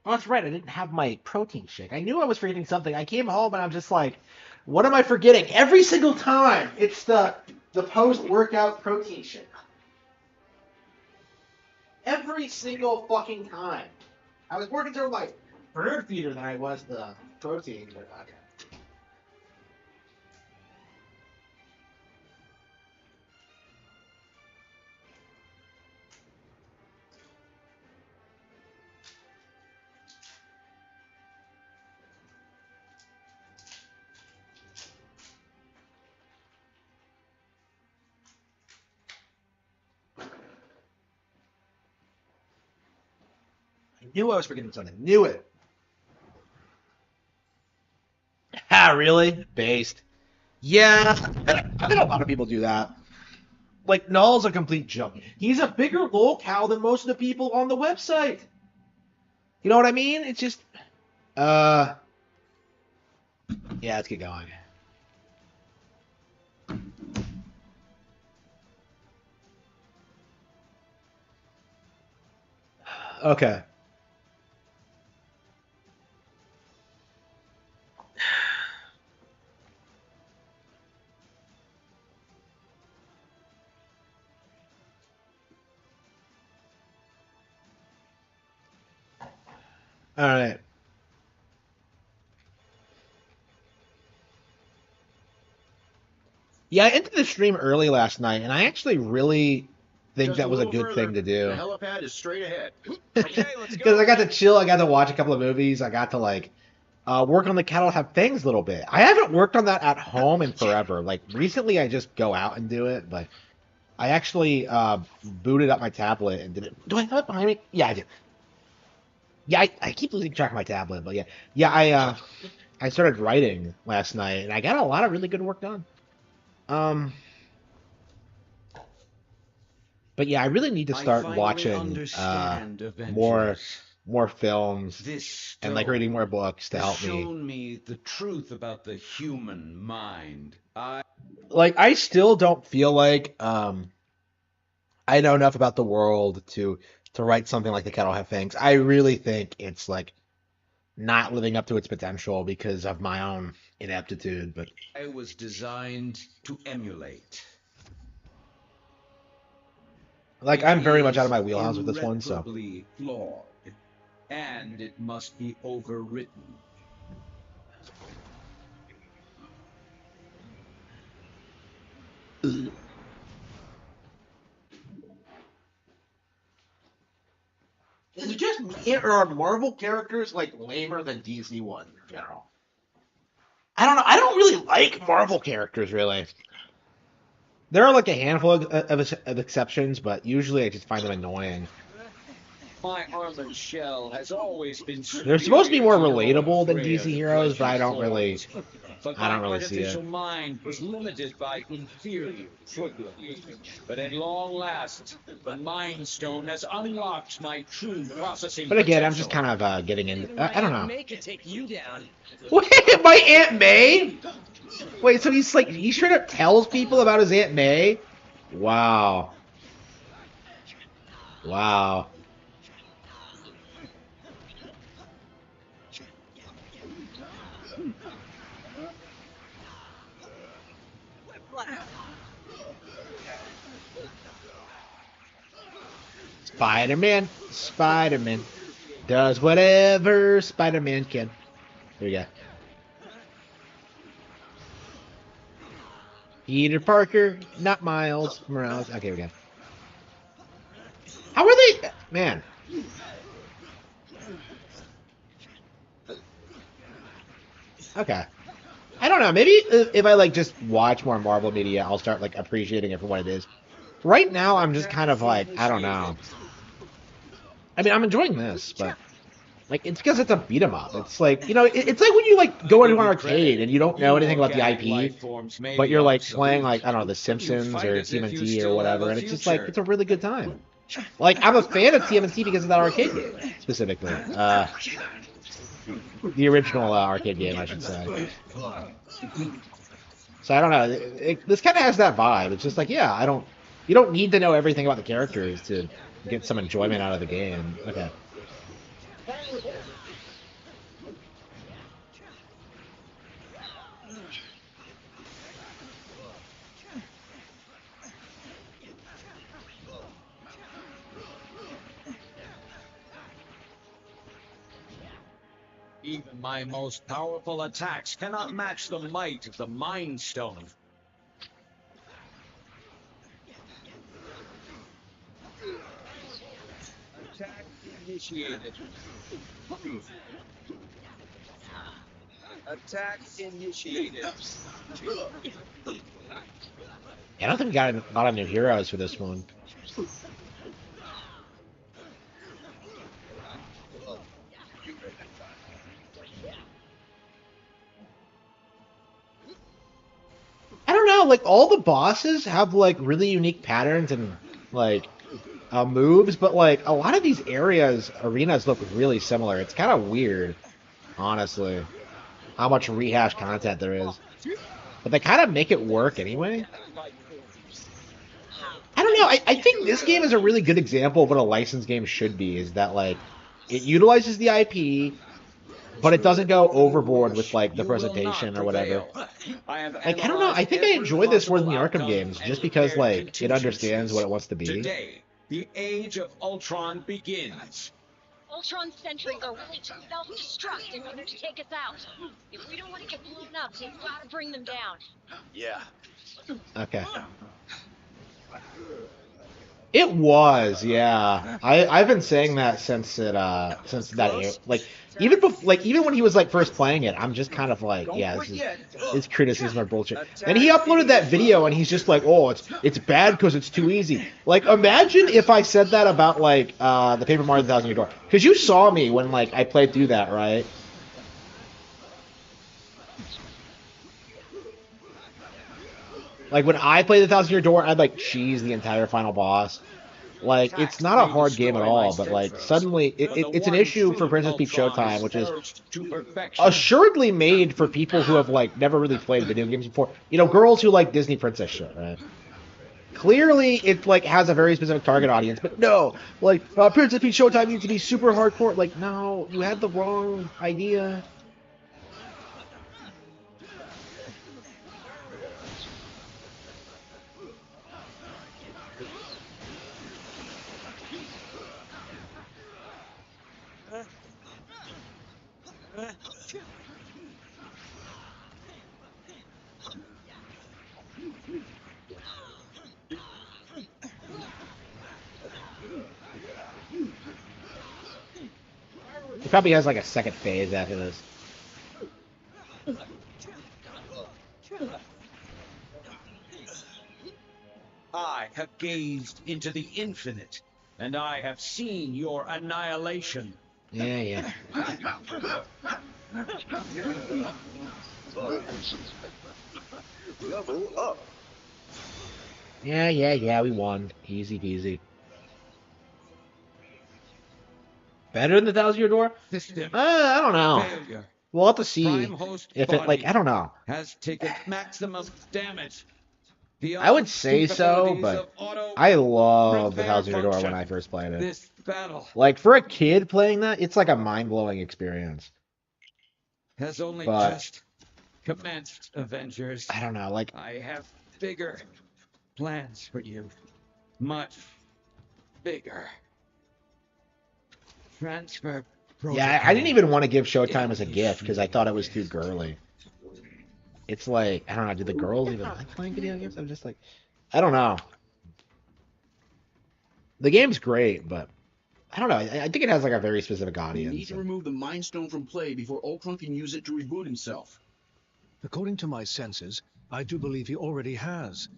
Oh, that's right. I didn't have my protein shake. I knew I was forgetting something. I came home and I'm just like, what am I forgetting? Every single time, it's the post-workout protein shake. Every single fucking time. I was working through my bird feeder than I was the protein. But okay. I knew I was forgetting something. Knew it. Ah, really? Based. Yeah, I think a lot of people do that. Like, Null's a complete joke. He's a bigger lolcow than most of the people on the website. You know what I mean? It's just, uh, yeah, let's get going. Okay. All right. Yeah, I ended the stream early last night, and I actually really think Just a that was a little good further. thing to The do. helipad is straight ahead. Okay, let's Because go. I got to chill, I got to watch a couple of movies, I got to like work on the cattle have fangs a little bit. I haven't worked on that at home in forever. Like recently, I just go out and do it, but I actually booted up my tablet and did it. Do I have it behind me? Yeah, I do. Yeah, I keep losing track of my tablet, but yeah, yeah, I started writing last night, and I got a lot of really good work done. Um, but yeah, I really need to I start finally watching understand more Avengers. more films This and like reading more stone books to has help me. shown me the truth about the human mind. Like I still don't feel like I know enough about the world to write something like The Kettle Have Fangs. I really think it's like not living up to its potential because of my own ineptitude. But I was designed to emulate. like It I'm very much out of is my wheelhouse with this one, so irreparably flawed, and it must be overwritten. is it just me or are Marvel characters like lamer than DC ones in general? I don't know. I don't really like Marvel characters really. There are like a handful of exceptions, but usually I just find them annoying. My armored shell has always been They're supposed to be superior more to your relatable than frail DC heroes, but fleshy I don't really forms. But I my don't really see it. artificial mind was limited by inferior triggers. But at long last, the Mind Stone has unlocked my true processing But again, I'm just potential. kind of getting into. Even my I don't Aunt know. May could take you down. Wait, my Aunt May? Wait, so he's like he straight up tells people about his Aunt May? Wow, wow. Spider-Man, Spider-Man does whatever Spider-Man can. Here we go. Peter Parker, not Miles Morales. Okay, we go. How are they? Man, okay. I don't know. Maybe if I like just watch more Marvel media, I'll start like appreciating it for what it is. Right now, I'm just kind of like I don't know. I mean, I'm enjoying this, but like it's because it's a beat 'em up. It's like it's like when you like go Give into an you arcade credit. and you don't know You anything about the organic IP, life forms may but be you're like playing obsolete. like I don't know The You Simpsons fight or as if you TMNT or still have whatever, a and it's just like future. it's a really good time. Like I'm a fan of TMNT because of that arcade game specifically, the original arcade game, I should say. So I don't know. This kind of has that vibe. It's just like yeah, I don't. You don't need to know everything about the characters to get some enjoyment out of the game. Okay. Even my most powerful attacks cannot match the might of the Mind Stone. Attack initiated. Attack initiated. I don't think we got a lot of new heroes for this one. I don't know, like all the bosses have like really unique patterns and like moves, but like a lot of these arenas look really similar. It's kind of weird, honestly, how much rehash content there is. But they kind of make it work anyway. I don't know. I think this game is a really good example of what a licensed game should be. Is that like it utilizes the IP, but it doesn't go overboard with like the presentation or whatever. Like I don't know. I think I enjoy this more than the Arkham games, just because like it understands what it wants to be. Today, the age of Ultron begins. Ultron sentries are willing to self-destruct in order to take us out. If we don't want to get blown up, we've got to bring them down. Yeah. Okay. It was, yeah. I've been saying that since that like even when he was like first playing it, I'm just kind of like, yeah, this criticism or bullshit. And he uploaded that video and he's just like, oh, it's bad because it's too easy. Like imagine if I said that about like the Paper Mario 1,000 Year Door, because you saw me when like I played through that, right? Like when I played the 1,000 Year Door, I'd like cheese the entire final boss. Like it's not a hard game at all, but like suddenly it's an issue for Princess Peach Showtime, which is assuredly made for people who have like never really played video games before. You know, girls who like Disney princess shit, right? Clearly, it like has a very specific target audience, but no, like Princess Peach Showtime needs to be super hardcore. Like, no, you had the wrong idea. He probably has like a second phase after this. I have gazed into the infinite, and I have seen your annihilation. Yeah. Level up. Yeah, we won. Easy peasy. Better than the 1,000 Year Door? I don't know. Failure. We'll have to see Prime host if it, like, I don't know. Has taken maximum damage. I would say so, but I love the 1,000 Year Door when I first played it. This battle Like, for a kid playing that, it's like a mind-blowing experience. has only But- just commenced, Avengers. I don't know, like, I have bigger plans for you. Much bigger. Transfer yeah, I didn't even want to give Showtime as a gift because I thought it was too girly. It's like, I don't know, do the girls even like playing video games? I'm just like, I don't know. The game's great, but I don't know. I think it has like a very specific We need audience. to remove the Mind Stone from play before Ultron can use it to reboot himself. According to my senses, I do believe he already has.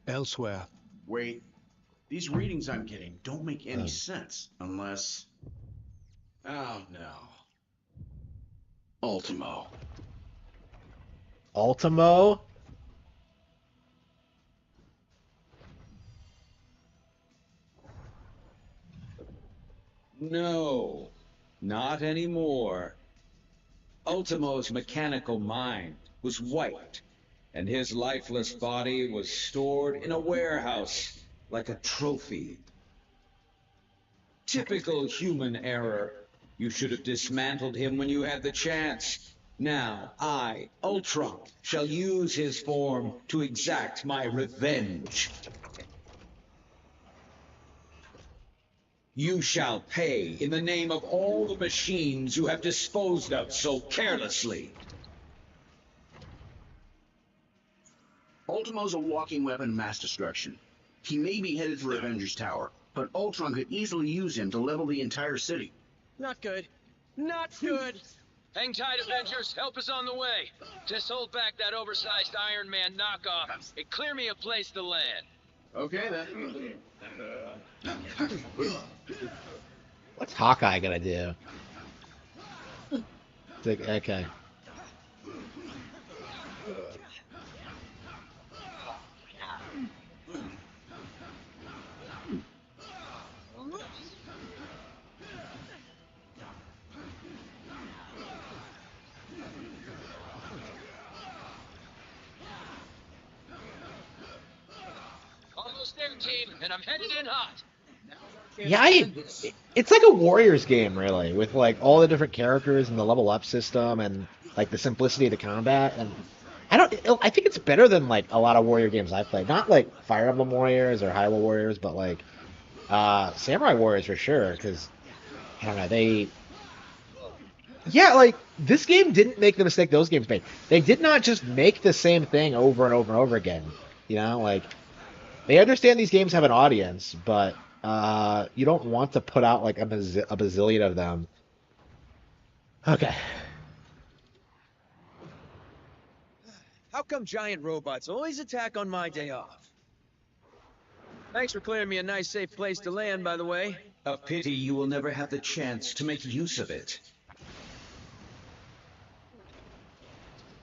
Elsewhere. Wait, these readings I'm getting don't make any sense unless... Oh no. Ultimo. Ultimo? No, not anymore. Ultimo's mechanical mind was wiped, and his lifeless body was stored in a warehouse like a trophy. Typical human error. You should have dismantled him when you had the chance. Now, I, Ultron, shall use his form to exact my revenge. You shall pay in the name of all the machines you have disposed of so carelessly. Ultimo's a walking weapon of mass destruction. He may be headed for Avengers Tower, but Ultron could easily use him to level the entire city. Not good. Not good. Hang tight, Avengers. Help is on the way. Just hold back that oversized Iron Man knockoff and clear me a place to land. Okay, then. What's Hawkeye gonna do? It's like, okay. Almost there, team, and I'm headed in hot. Yeah, it's like a Warriors game, really, with like all the different characters and the level up system and like the simplicity of the combat. And I think it's better than like a lot of Warrior games I've played. Not like Fire Emblem Warriors or Hyrule Warriors, but like Samurai Warriors for sure. Because I don't know, yeah, like this game didn't make the mistake those games made. They did not just make the same thing over and over and over again. You know, like they understand these games have an audience, but you don't want to put out like a bazillion of them. Okay. How come giant robots always attack on my day off? Thanks for clearing me a nice, safe place to land, by the way. A pity you will never have the chance to make use of it.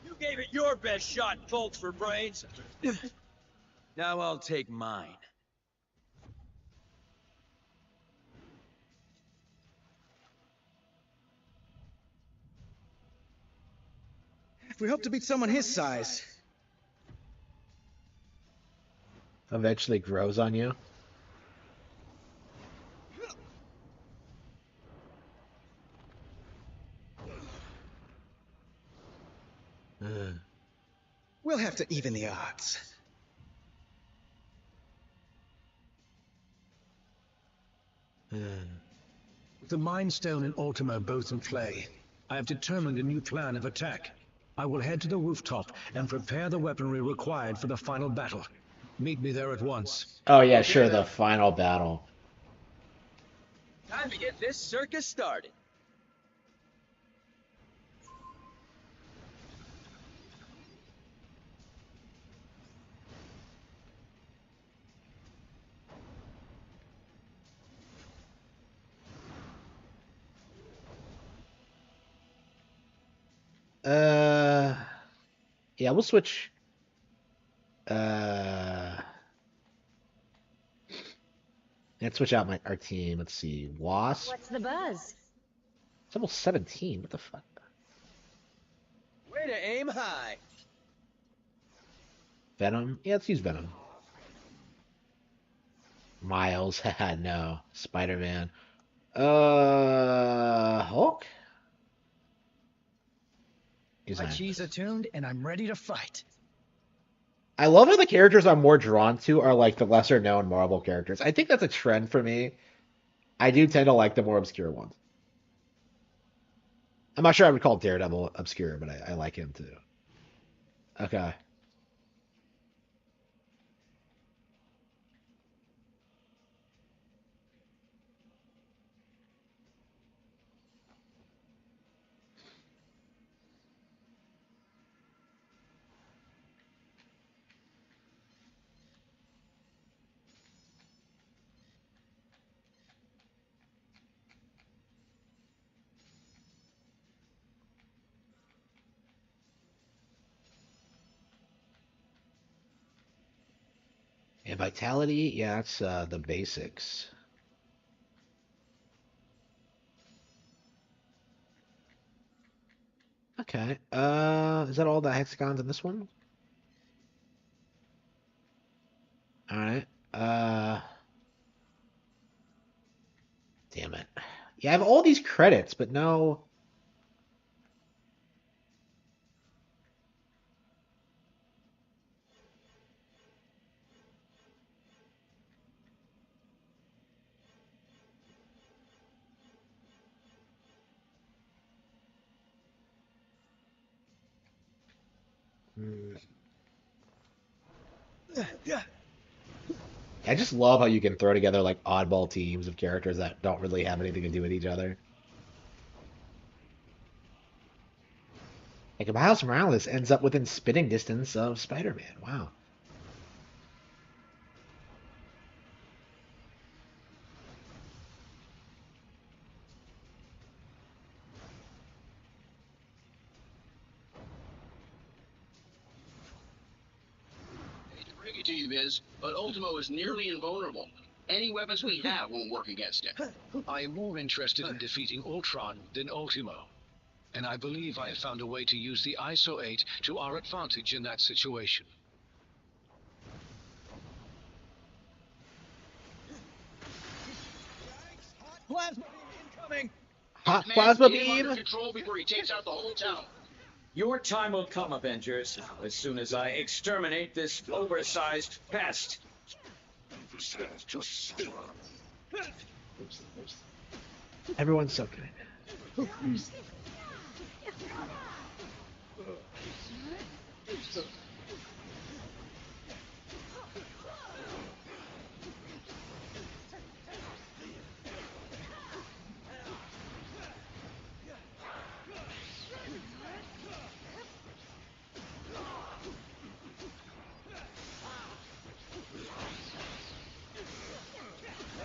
You gave it your best shot, bolts for brains. Now I'll take mine. If we hope to beat someone his size. Eventually grows on you. We'll have to even the odds. With the Mind Stone and Ultimo both in play, I have determined a new plan of attack. I will head to the rooftop and prepare the weaponry required for the final battle. Meet me there at once. Oh yeah, sure, the final battle. Time to get this circus started. Yeah, we'll switch. Let's switch out our team. Let's see. Wasp. What's the buzz? It's almost 17. What the fuck? Way to aim high. Venom? Yeah, let's use Venom. Miles. Haha, no. Spider-Man. Hulk? My cheese attuned, and I'm ready to fight. I love how the characters I'm more drawn to are like the lesser known Marvel characters. I think that's a trend for me. I do tend to like the more obscure ones. I'm not sure I would call Daredevil obscure, but I like him too. Okay. And vitality, yeah, that's the basics. Okay. Is that all the hexagons in this one? All right. Damn it. Yeah, I have all these credits, but no. Hmm. I just love how you can throw together like oddball teams of characters that don't really have anything to do with each other. Like Miles Morales ends up within spitting distance of Spider-Man. Wow. I hate to break it to you, Biz, but Ultimo is nearly invulnerable. Any weapons we have won't work against him. I am more interested in defeating Ultron than Ultimo, and I believe I have found a way to use the ISO 8 to our advantage in that situation. Plasma incoming! Hot Man, plasma get him under beam. control before he takes out the whole town. Your time will come, Avengers, as soon as I exterminate this oversized pest. Everyone's so good.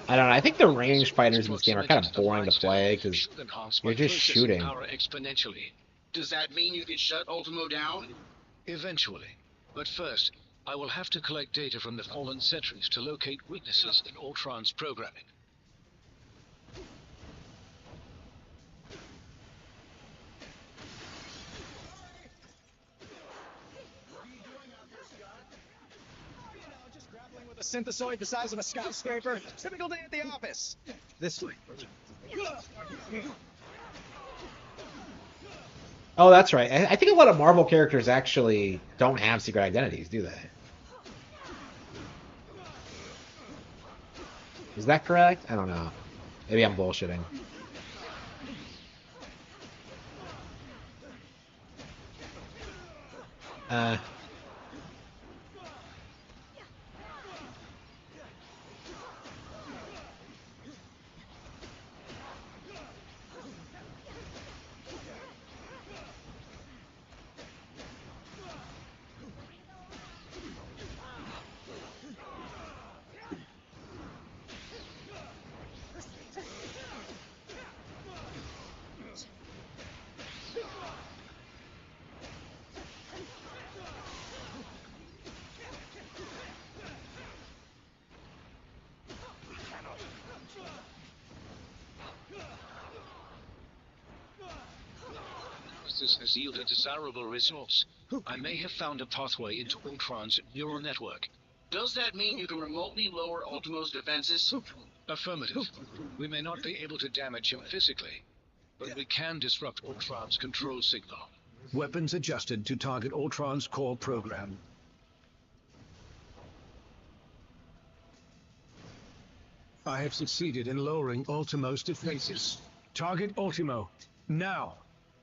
I don't know. I think the ranged fighters in this game are kind of boring to play because you're just shooting. Power exponentially. Does that mean you can shut Ultimo down? Eventually. But first, I will have to collect data from the fallen sentries to locate weaknesses in Ultron's programming. Just grappling with a synthesoid the size of a skyscraper. Typical day at the office. This way. Oh, that's right. I think a lot of Marvel characters actually don't have secret identities, do they? Is that correct? I don't know. Maybe I'm bullshitting. Uh, This has yielded desirable results. I may have found a pathway into Ultron's neural network. Does that mean you can remotely lower Ultimo's defenses? Affirmative. We may not be able to damage him physically, but we can disrupt Ultron's control signal. Weapons adjusted to target Ultron's core program. I have succeeded in lowering Ultimo's defenses. Target Ultimo, now!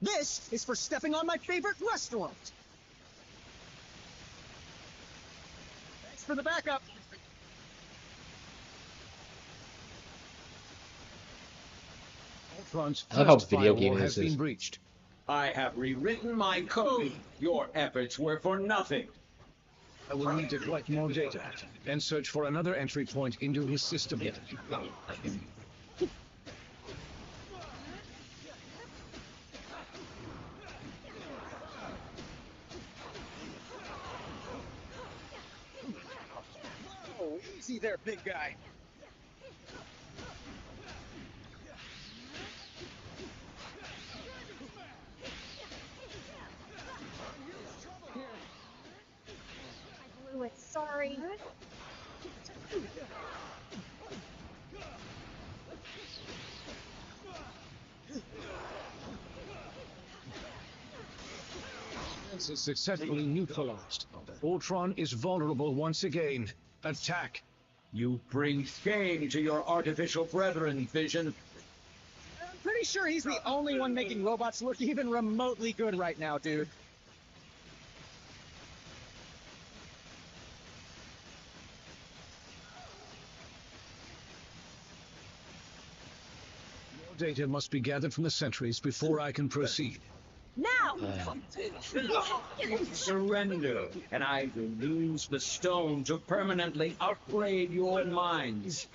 This is for stepping on my favorite restaurant. Thanks for the backup. Ultron's I love how first video firewall game has this is. been breached. I have rewritten my code. Your efforts were for nothing. I will need to collect more data and search for another entry point into his system. Oh, easy there, big guy. I blew it. Sorry. Defense is successfully neutralized. Ultron is vulnerable once again. Attack. You bring shame to your artificial brethren, Vision. I'm pretty sure he's the only one making robots look even remotely good right now, dude. Data must be gathered from the sentries before I can proceed. Now! Surrender, and I will use the stone to permanently upgrade your minds.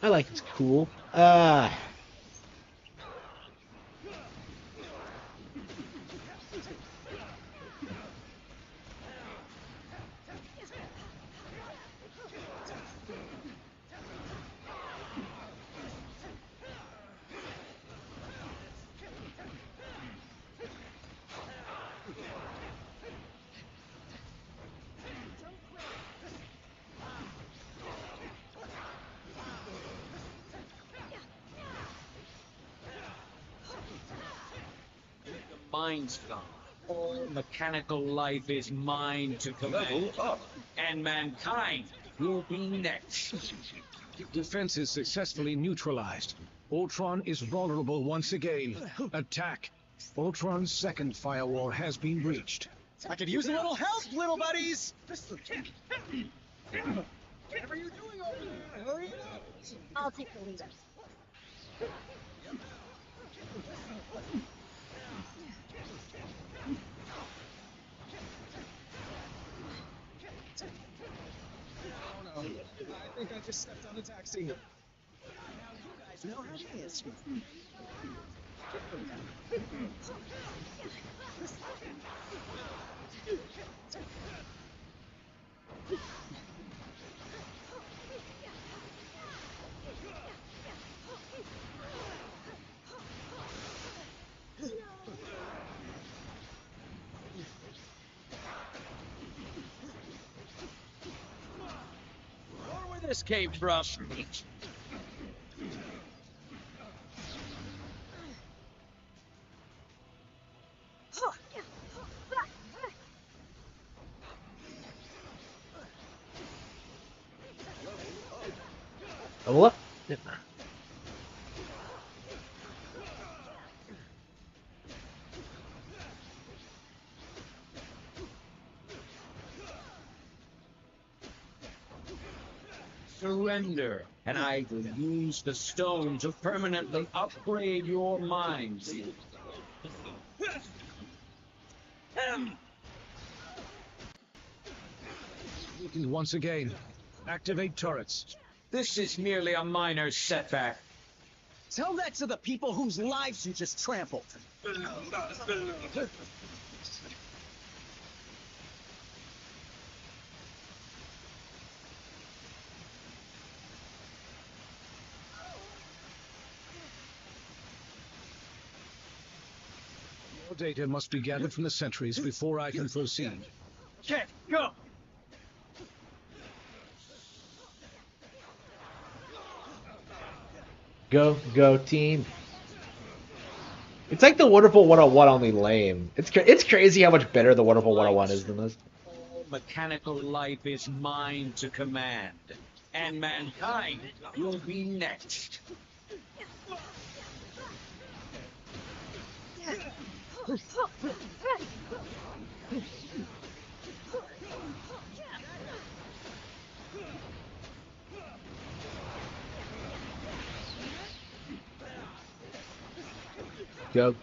I like it's cool. Mind Stone. All mechanical life is mine to command, and mankind will be next. Defenses successfully neutralized. Ultron is vulnerable once again. Attack. Ultron's second firewall has been breached. I could use a little help, little buddies! Whatever you're doing over there, hurry it up! I'll take the lead. Oh no, I think I just stepped on a taxi. Now you guys know how it is. Or where this came from. Oh, what? Surrender, and I will use the stone to permanently upgrade your minds. Weakened once again. Activate turrets. This is merely a minor setback. Tell that to the people whose lives you just trampled. More data must be gathered from the sentries before I can proceed. Okay, go! Go team. It's like the Wonderful 101 only lame. It's crazy how much better the Wonderful 101 is than this. All mechanical life is mine to command, and mankind will be next.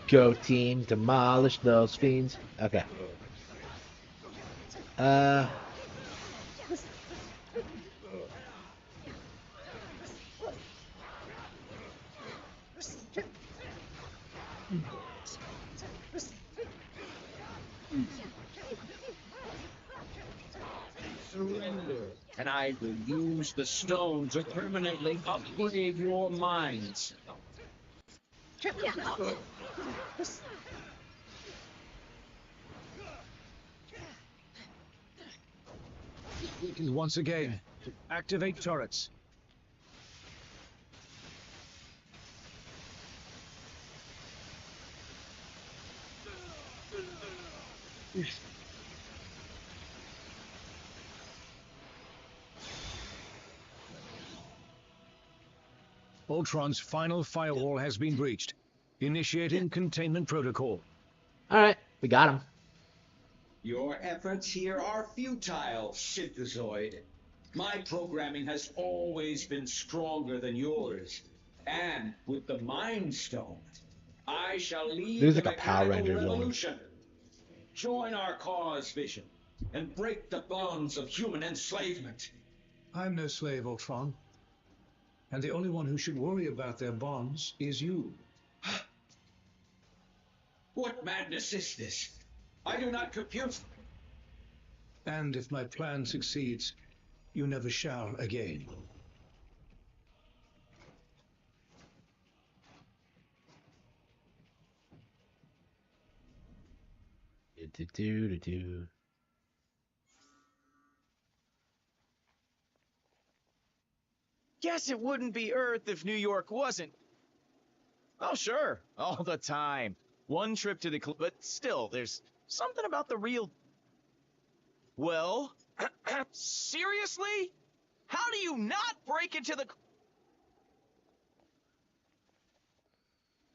Go team, demolish those fiends. Okay. Surrender, and I will use the stone to permanently upgrade your minds. Weakened once again. Activate turrets. Ultron's final firewall has been breached. Initiating containment protocol. All right, we got him. Your efforts here are futile, Synthezoid. My programming has always been stronger than yours. And with the Mind Stone, I shall lead There's the like a Power mechanical Rangers one. revolution. Join our cause, Vision, and break the bonds of human enslavement. I'm no slave, Ultron. And the only one who should worry about their bonds is you. What madness is this? I do not compute. And if my plan succeeds, you never shall again. Do-do-do-do-do. Guess it wouldn't be Earth if New York wasn't. Oh, sure. All the time. One trip to the but still, there's something about the real... Well, seriously? How do you not break into the...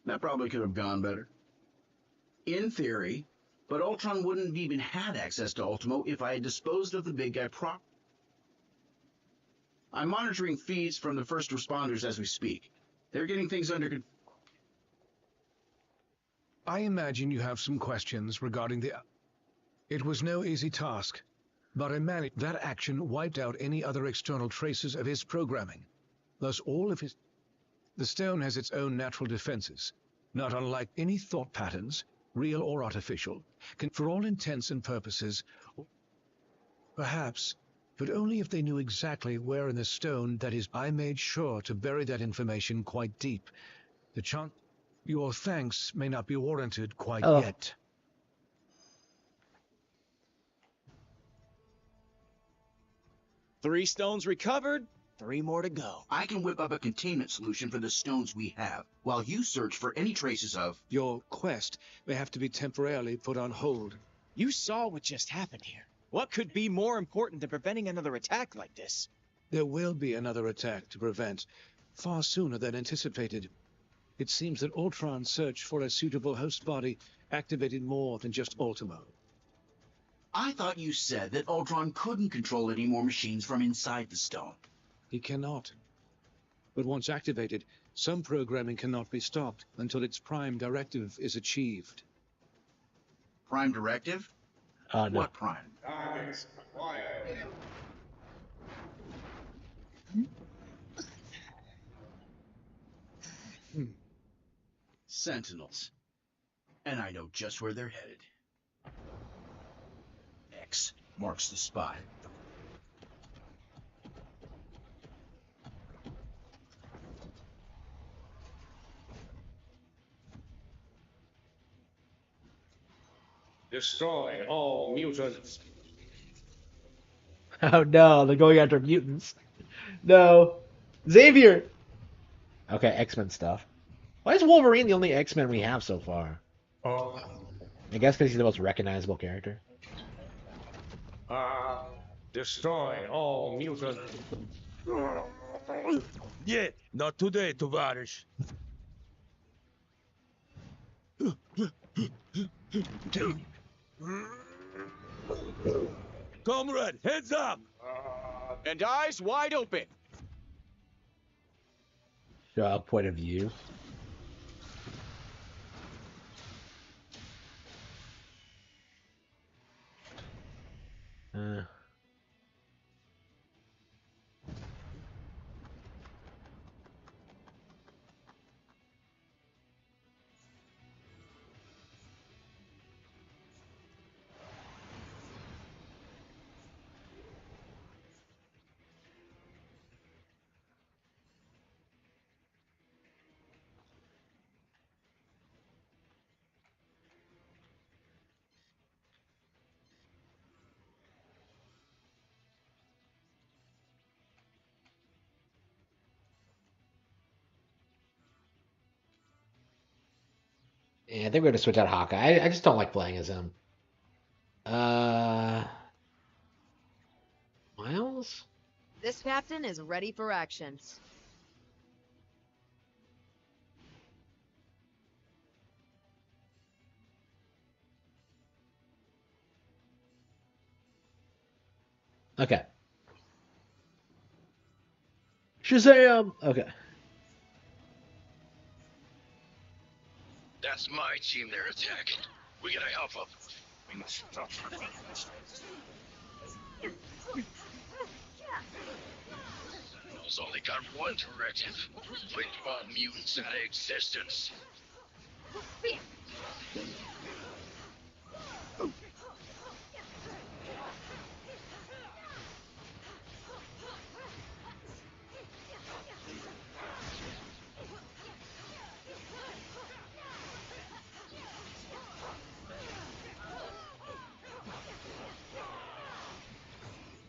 That probably could have gone better. In theory, but Ultron wouldn't have even had access to Ultimo if I had disposed of the big guy I'm monitoring feeds from the first responders as we speak. They're getting things under control. I imagine you have some questions regarding the... It was no easy task, but I managed. That action wiped out any other external traces of his programming. Thus all of his... The stone has its own natural defenses, not unlike any thought patterns, real or artificial, can, for all intents and purposes, perhaps, but only if they knew exactly where in the stone that is. I made sure to bury that information quite deep. The chance... Your thanks may not be warranted quite yet. 3 stones recovered, 3 more to go. I can whip up a containment solution for the stones we have, while you search for any traces of... Your quest may have to be temporarily put on hold. You saw what just happened here. What could be more important than preventing another attack like this? There will be another attack to prevent, far sooner than anticipated. It seems that Ultron's search for a suitable host body activated more than just Ultimo. I thought you said that Ultron couldn't control any more machines from inside the stone. He cannot. But once activated, some programming cannot be stopped until its prime directive is achieved. Prime directive? No. What prime? Sentinels. And I know just where they're headed. X marks the spot. Destroy all mutants. Oh no, they're going after mutants. No. Xavier! Okay, X-Men stuff. Why is Wolverine the only X-Men we have so far? Oh. I guess because he's the most recognizable character. Destroy all mutants. Yeah, not today, Tovarish. Comrade, heads up! And eyes wide open. Point of view. Yeah, I think we're gonna switch out Hawkeye. I just don't like playing as him. Miles? This captain is ready for action. Okay. Shazam! Okay. That's my team they're attacking. We gotta help them. We must stop. Sentinels only got one directive. Wipe all mutants out of existence.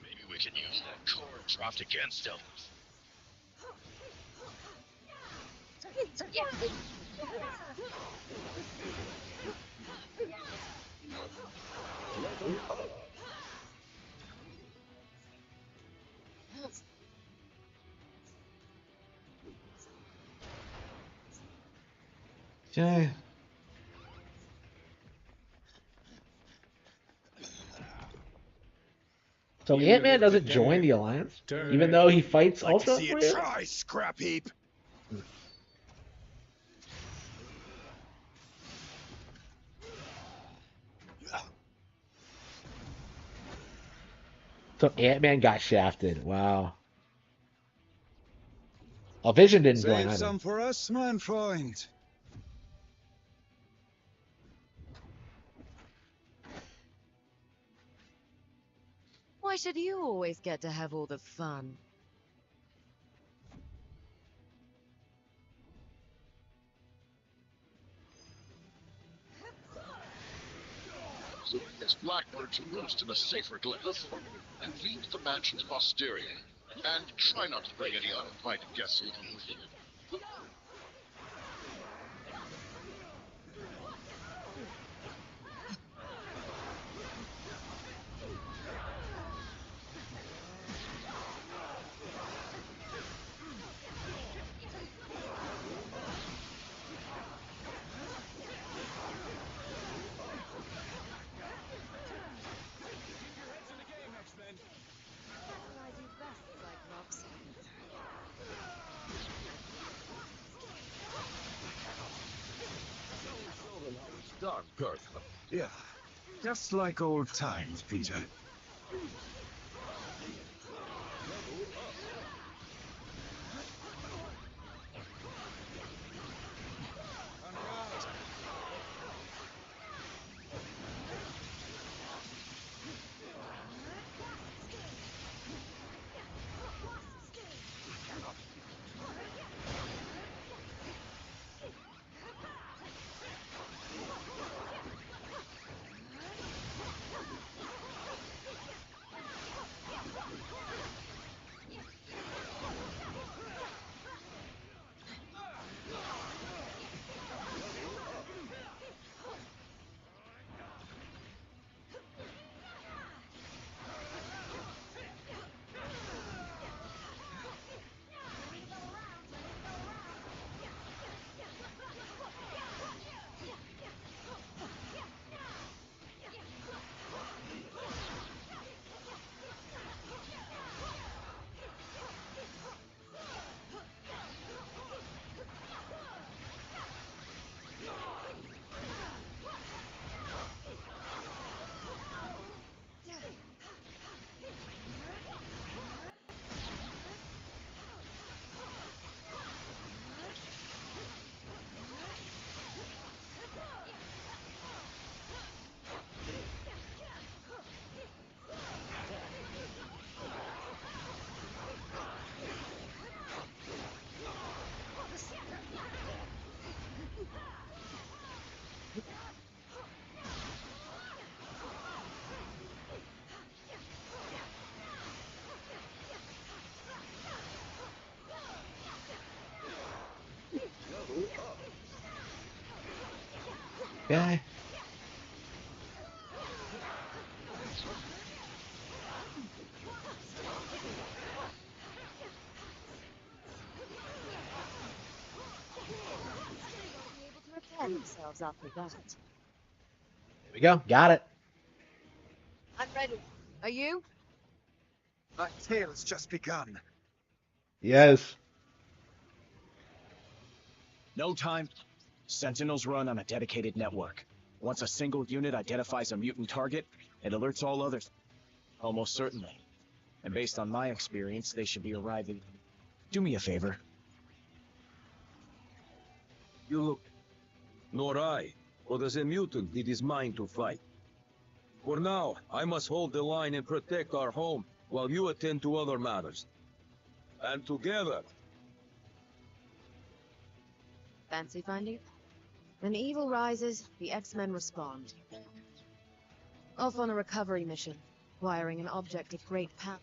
Maybe we can use that core dropped against them. Okay. So Ant-Man doesn't join the Alliance, even though he fights Like to Ultron see for it you? try, scrap heap. So Ant-Man got shafted. Wow. Well, Vision didn't join Save either. some for us, mein Freund. Why should you always get to have all the fun? So I guess Blackbird to roost in a safer glyph and leave the mansion's posterior. And try not to bring any uninvited guests along with you. What I do best, Cyclops. Done, good. Yeah, just like old times, Peter. Okay. Be able to repair themselves after that. There we go. Got it. I'm ready. Are you? My tale has just begun. Yes. No time. Sentinels run on a dedicated network. Once a single unit identifies a mutant target, it alerts all others. Almost certainly. And based on my experience, they should be arriving. Do me a favor. You look. Nor I. But as a mutant, it is mine to fight. For now, I must hold the line and protect our home, while you attend to other matters. And together... Fancy finding? When evil rises, the X-Men respond. Off on a recovery mission, wiring an object of great power.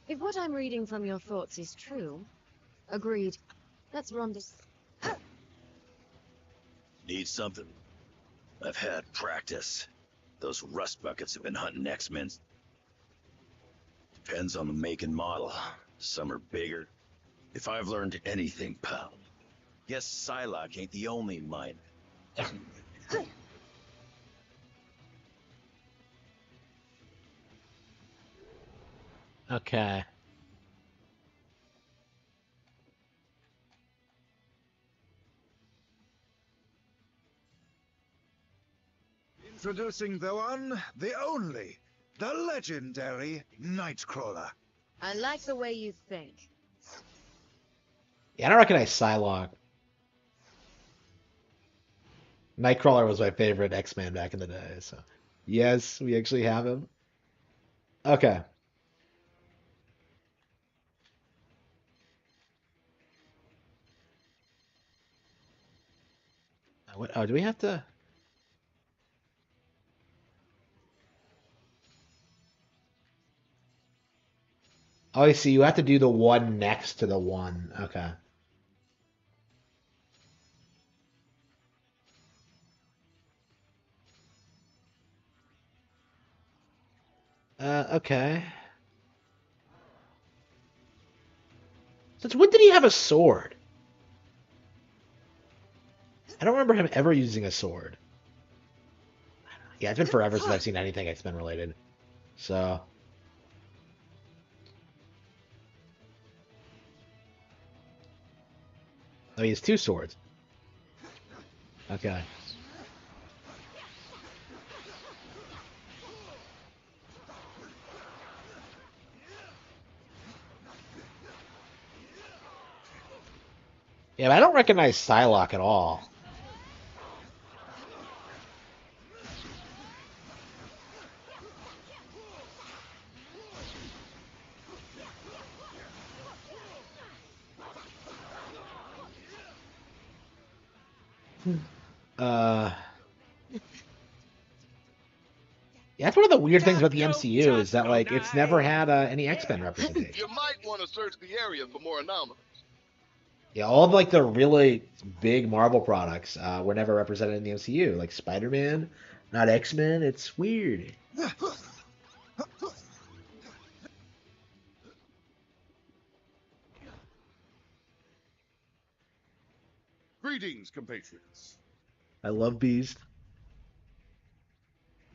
If what I'm reading from your thoughts is true, agreed. Let's run this. Need something? I've had practice. Those rust buckets have been hunting X-Men. Depends on the make and model. Some are bigger. If I've learned anything, pal, guess Psylocke ain't the only mine. Okay. Introducing the one, the only, the legendary Nightcrawler. I like the way you think. Yeah, I don't recognize Psylocke. Nightcrawler was my favorite X-Man back in the day, so... Yes, we actually have him. Okay. What, oh, do we have to... Oh, I see. You have to do the one next to the one. Okay. Okay. Since when did he have a sword? I don't remember him ever using a sword. Yeah, it's been forever since I've seen anything X-Men related. So... Oh, he has two swords. Okay. Yeah, but I don't recognize Psylocke at all. Yeah, that's one of the weird things about the MCU is that like it's never had any X-Men representation. You might want to search the area for more anomalies. Yeah, all of like the really big Marvel products were never represented in the MCU, like Spider-Man, not X-Men. It's weird. Greetings, compatriots. I love Beast.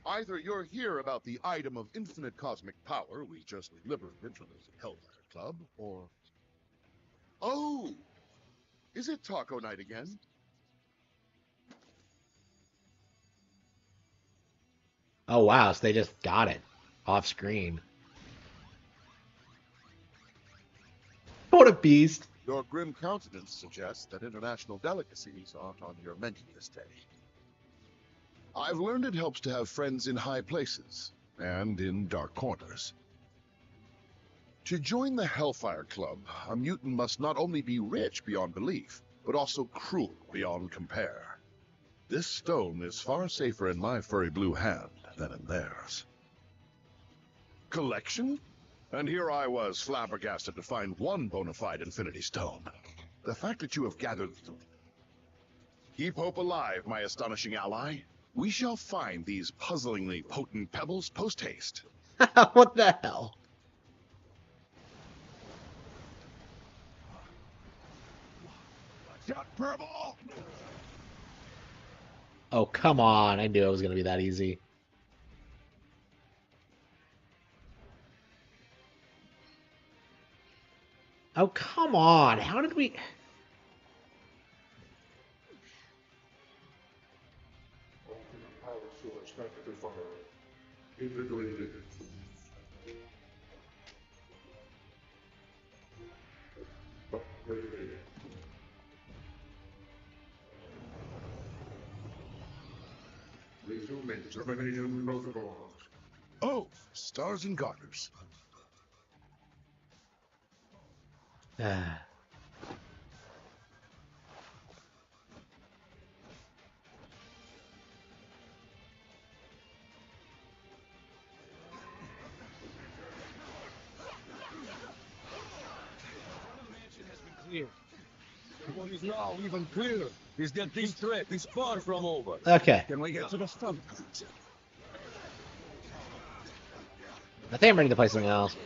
Either you're here about the item of infinite cosmic power we just liberated from the Hellfire Club, or... Oh! Is it taco night again? Oh wow, so they just got it off screen. What a beast! Your grim countenance suggests that international delicacies aren't on your menu this day. I've learned it helps to have friends in high places and in dark corners. To join the Hellfire Club, a mutant must not only be rich beyond belief, but also cruel beyond compare. This stone is far safer in my furry blue hand than in theirs. Collection? And here I was flabbergasted to find one bona fide Infinity Stone. The fact that you have gathered them. Keep hope alive, my astonishing ally. We shall find these puzzlingly potent pebbles post-haste. What the hell? Shot purple! Oh, come on. I knew it was going to be that easy. Oh, come on. How did we... Oh, stars and garters. Clear. What is now even clearer is that this threat is far from over. Okay. Can we get to the front? I think I'm ready to play something else.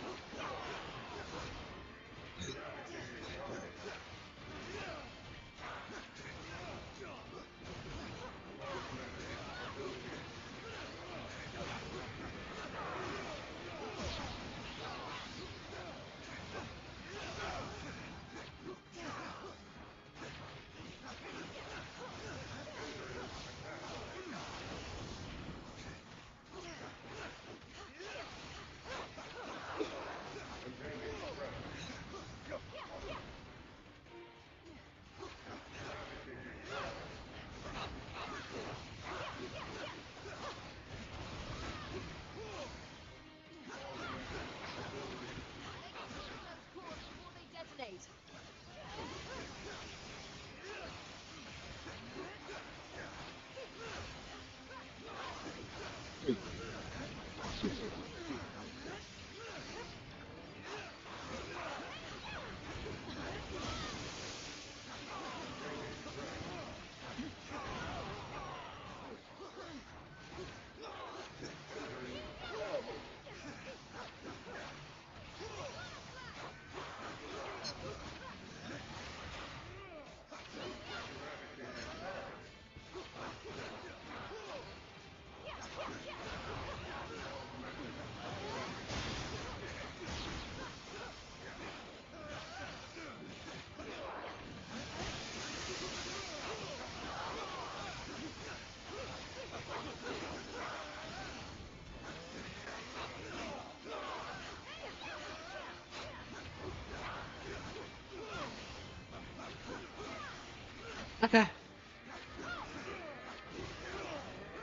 Okay.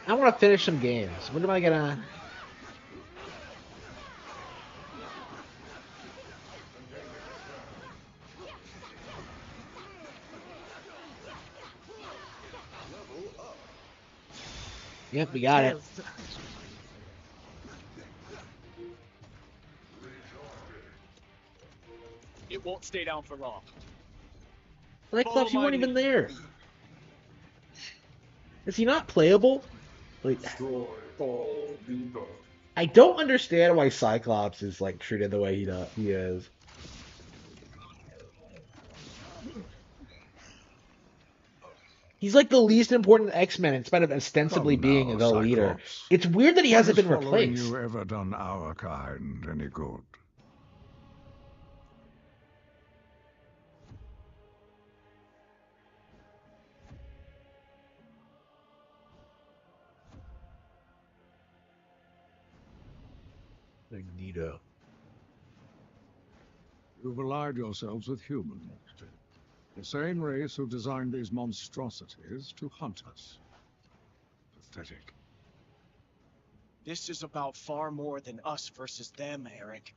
I want to finish some games. When am I gonna... Yep, we got it. It won't stay down for long. Cyclops, you weren't even there. Is he not playable? Like, I don't understand why Cyclops is like treated the way he is. He's like the least important X-Men in spite of ostensibly Come being now, the leader. Cyclops. It's weird that he When hasn't has been following replaced. you ever done our kind any good? Magneto. You've allied yourselves with humans. The same race who designed these monstrosities to hunt us. Pathetic. This is about far more than us versus them, Eric.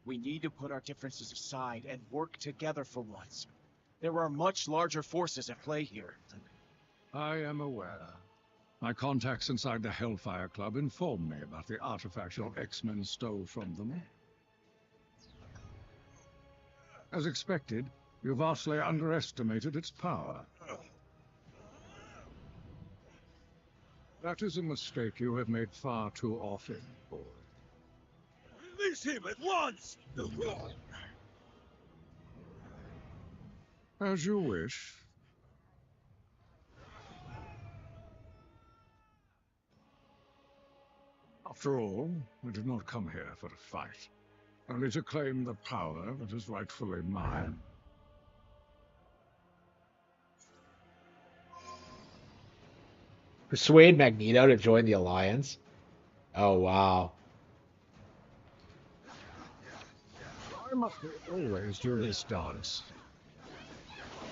We need to put our differences aside and work together for once. There are much larger forces at play here. I am aware. My contacts inside the Hellfire Club informed me about the artifact your X-Men stole from them. As expected, you vastly underestimated its power. That is a mistake you have made far too often, boy. Release him at once! As you wish. After all, we did not come here for a fight. only to claim the power that is rightfully mine. Persuade Magneto to join the Alliance? Oh, wow. I must always do this dance.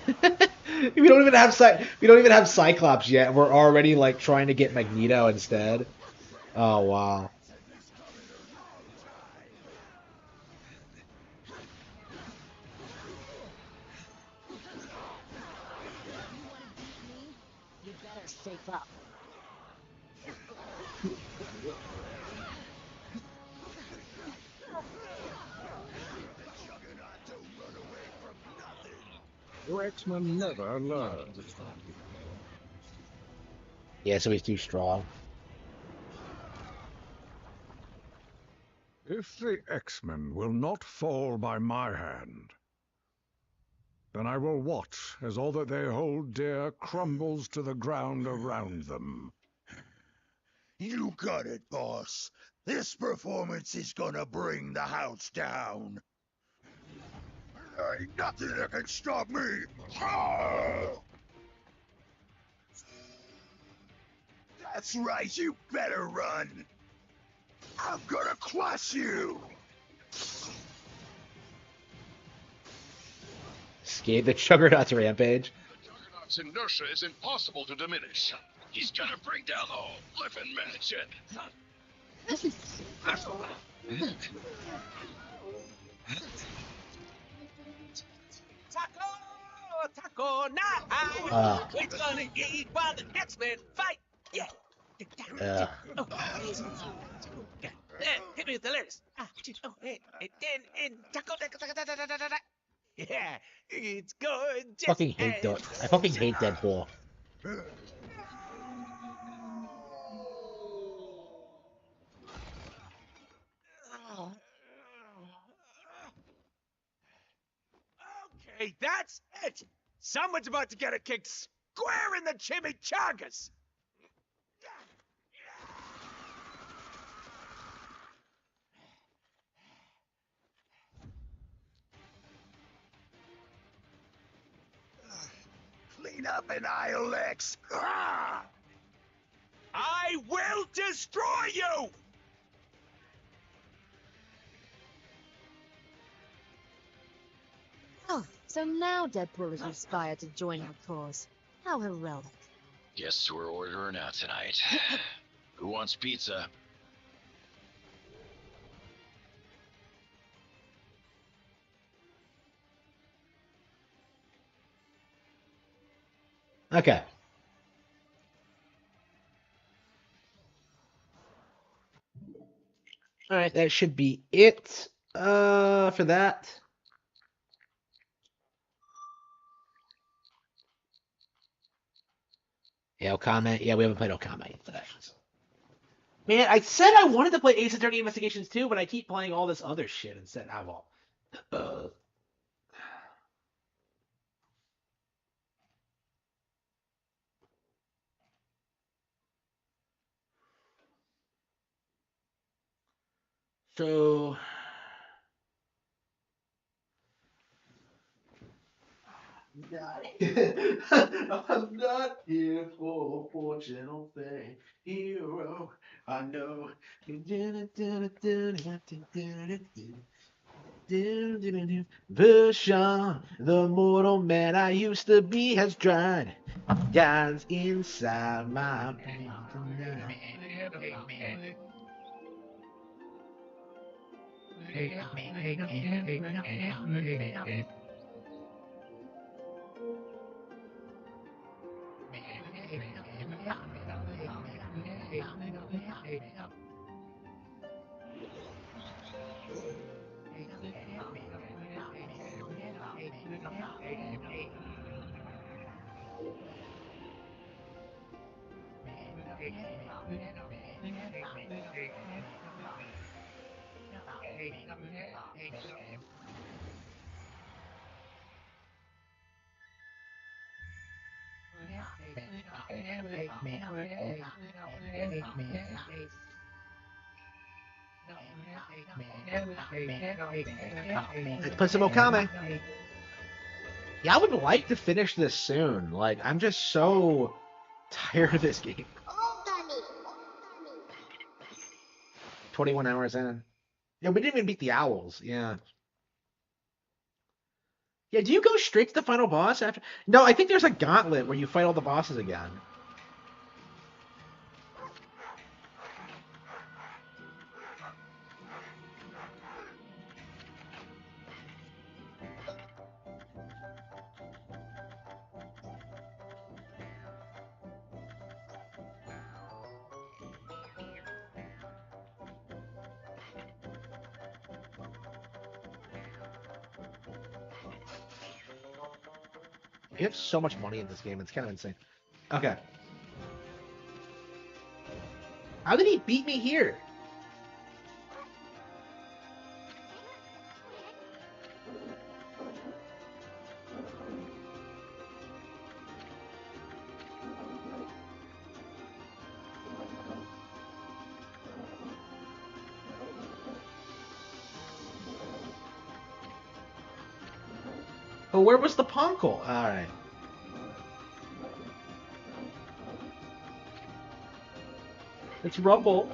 We don't even have we don't even have Cyclops yet. We're already like trying to get Magneto instead. Oh wow. You better safe up. You X-Men never learn. Yeah, so he's too strong. If the X-Men will not fall by my hand, then I will watch as all that they hold dear crumbles to the ground around them. You got it, boss. This performance is gonna bring the house down. There ain't nothing that can stop me. That's right, you better run. I'm gonna crush you. Escape the Juggernaut's rampage. The Juggernaut's inertia is impossible to diminish. He's gonna bring down the whole flippin' mansion. Taco night! We're gonna eat while the X-Men fight! Yeah! Oh, hit me with the lettuce. And taco. Yeah, it's good. Fucking hate I fucking hate Deadpool. Okay, that's it. Someone's about to get a kick square in the chimichangas. Clean up an aisle X. I will destroy you! Oh, so now Deadpool is inspired to join our cause. How heroic. Guess we're ordering out tonight. Who wants pizza? Okay. All right, that should be it for that. Yeah, Okami. Yeah, we haven't played Okami today. Man, I said I wanted to play Ace Attorney Investigations 2, but I keep playing all this other shit instead. I won't. So I'm not here for fortune thing, hero. I know. Version, the mortal man I used to be has dried. Dies inside my brain. Let's play some Okami. Yeah, I would like to finish this soon. Like, I'm just so tired of this game. 21 hours in. Yeah, we didn't even beat the owls. Yeah. Yeah, do you go straight to the final boss after? No, I think there's a gauntlet where you fight all the bosses again. You have so much money in this game, it's kind of insane. Okay. How did he beat me here? Oh, where was the Ponkel? Alright. It's Rumble.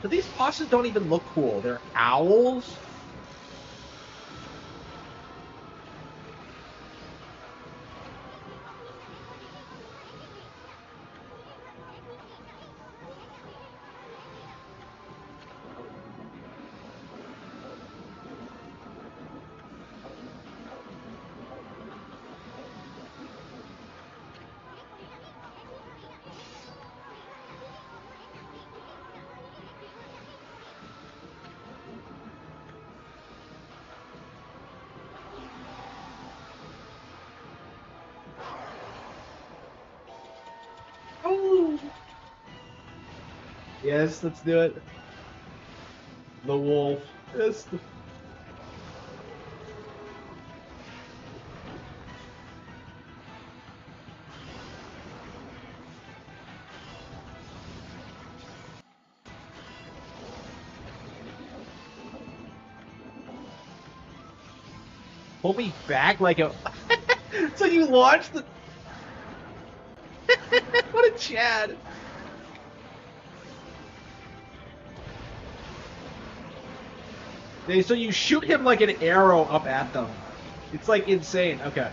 So these bosses don't even look cool. They're owls? Oh. Yes, let's do it. The wolf. Yes. Pull me back like a... So you launched the... What a Chad. So you shoot him like an arrow up at them. It's like insane. Okay.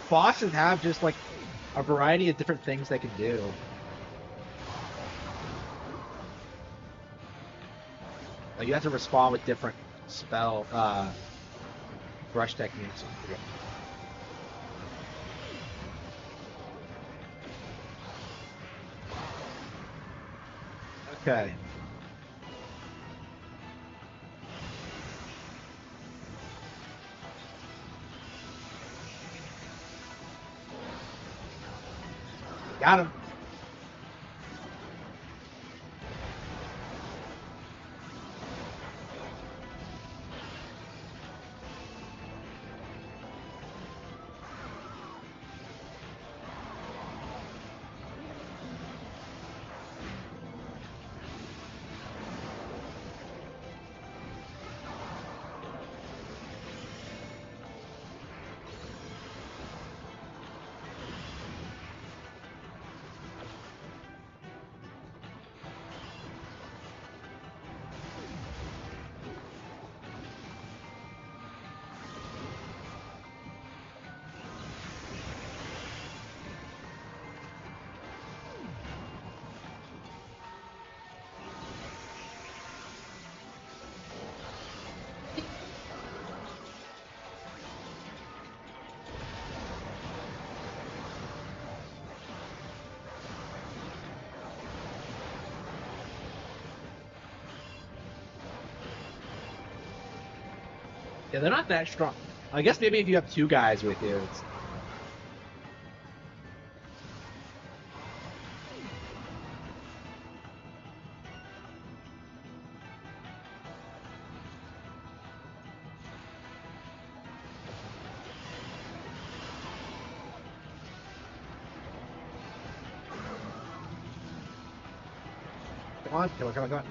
Bosses have just like a variety of different things they can do. Like you have to respond with different spell brush techniques. Okay. Got him. Yeah, they're not that strong. I guess maybe if you have two guys with you, it's... Come on, come on, come on, come on.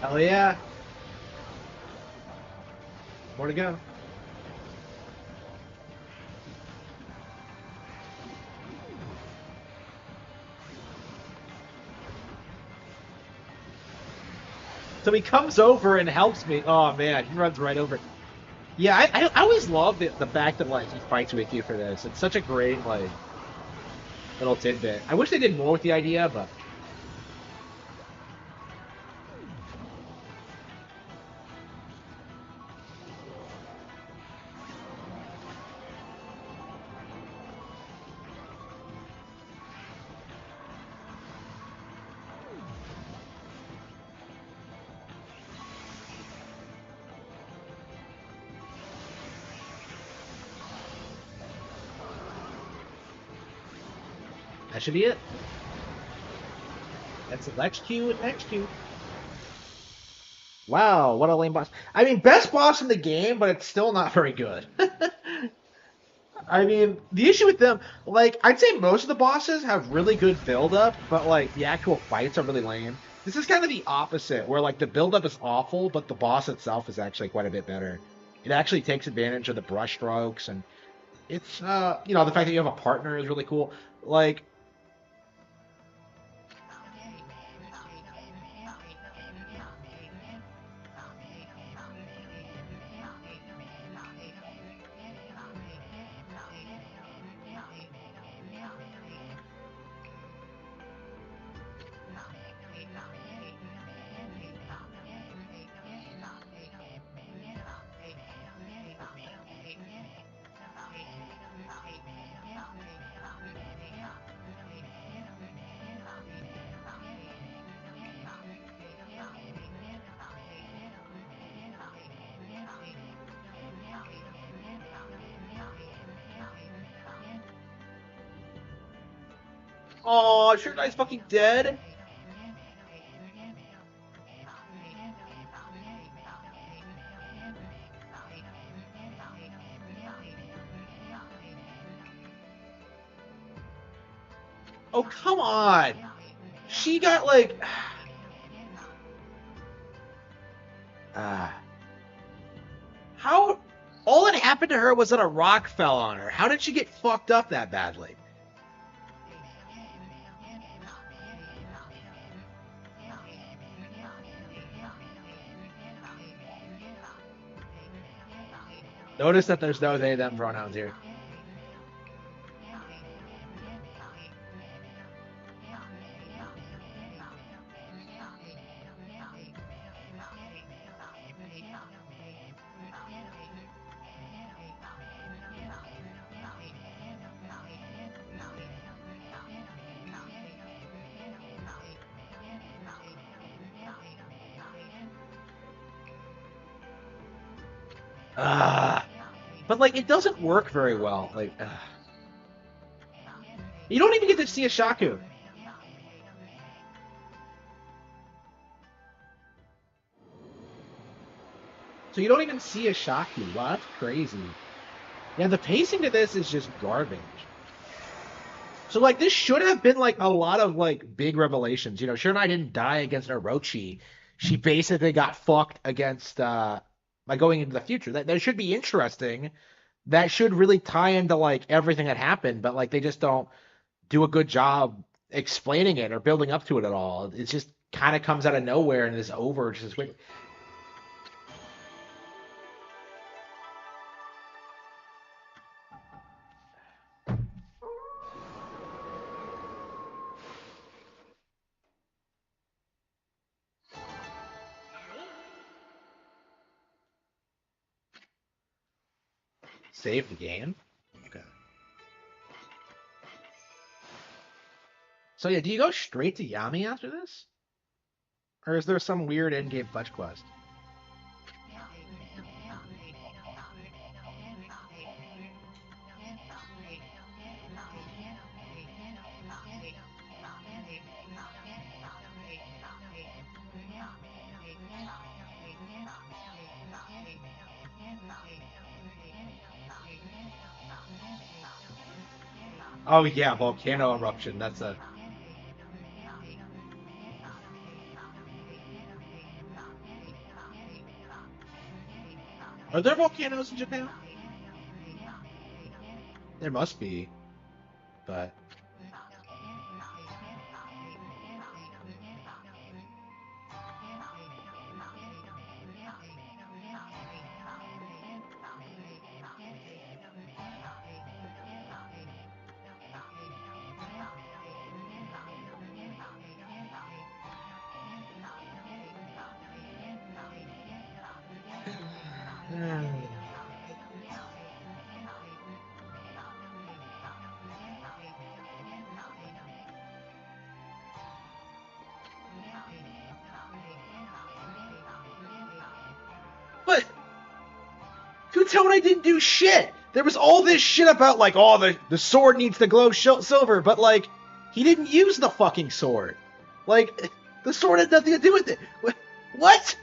Hell yeah. More to go. So he comes over and helps me. Oh man, he runs right over. Yeah, I always love the fact that like he fights with you for this. It's such a great like little tidbit. I wish they did more with the idea, but that should be it. That's it. Execute, execute. Wow, what a lame boss. I mean, best boss in the game, but it's still not very good. I mean, the issue with them, like, I'd say most of the bosses have really good build-up, but, like, the actual fights are really lame. This is kind of the opposite, where, like, the build-up is awful, but the boss itself is actually quite a bit better. It actually takes advantage of the brush strokes, and it's, you know, the fact that you have a partner is really cool. Like, oh, sure guy's fucking dead. Oh, come on. She got, like... How... All that happened to her was that a rock fell on her. How did she get fucked up that badly? Notice that there's no they, them pronouns here. But, like, it doesn't work very well. Like, you don't even get to see a Shaku. So you don't even see a Shakti. Wow, that's crazy. Yeah, the pacing to this is just garbage. So like this should have been like a lot of like big revelations. You know, Shiranui didn't die against Orochi. She basically got fucked against by going into the future. That should be interesting. That should really tie into like everything that happened, but like they just don't do a good job explaining it or building up to it at all. It just kind of comes out of nowhere and is over just with. Save the game? Okay. So yeah, do you go straight to Yami after this? Or is there some weird endgame fetch quest? Oh yeah, volcano eruption. That's a. Are there volcanoes in Japan? There must be, but but Kutelai didn't do shit. There was all this shit about like, oh, the sword needs to glow silver, but like, he didn't use the fucking sword. Like, the sword had nothing to do with it. What?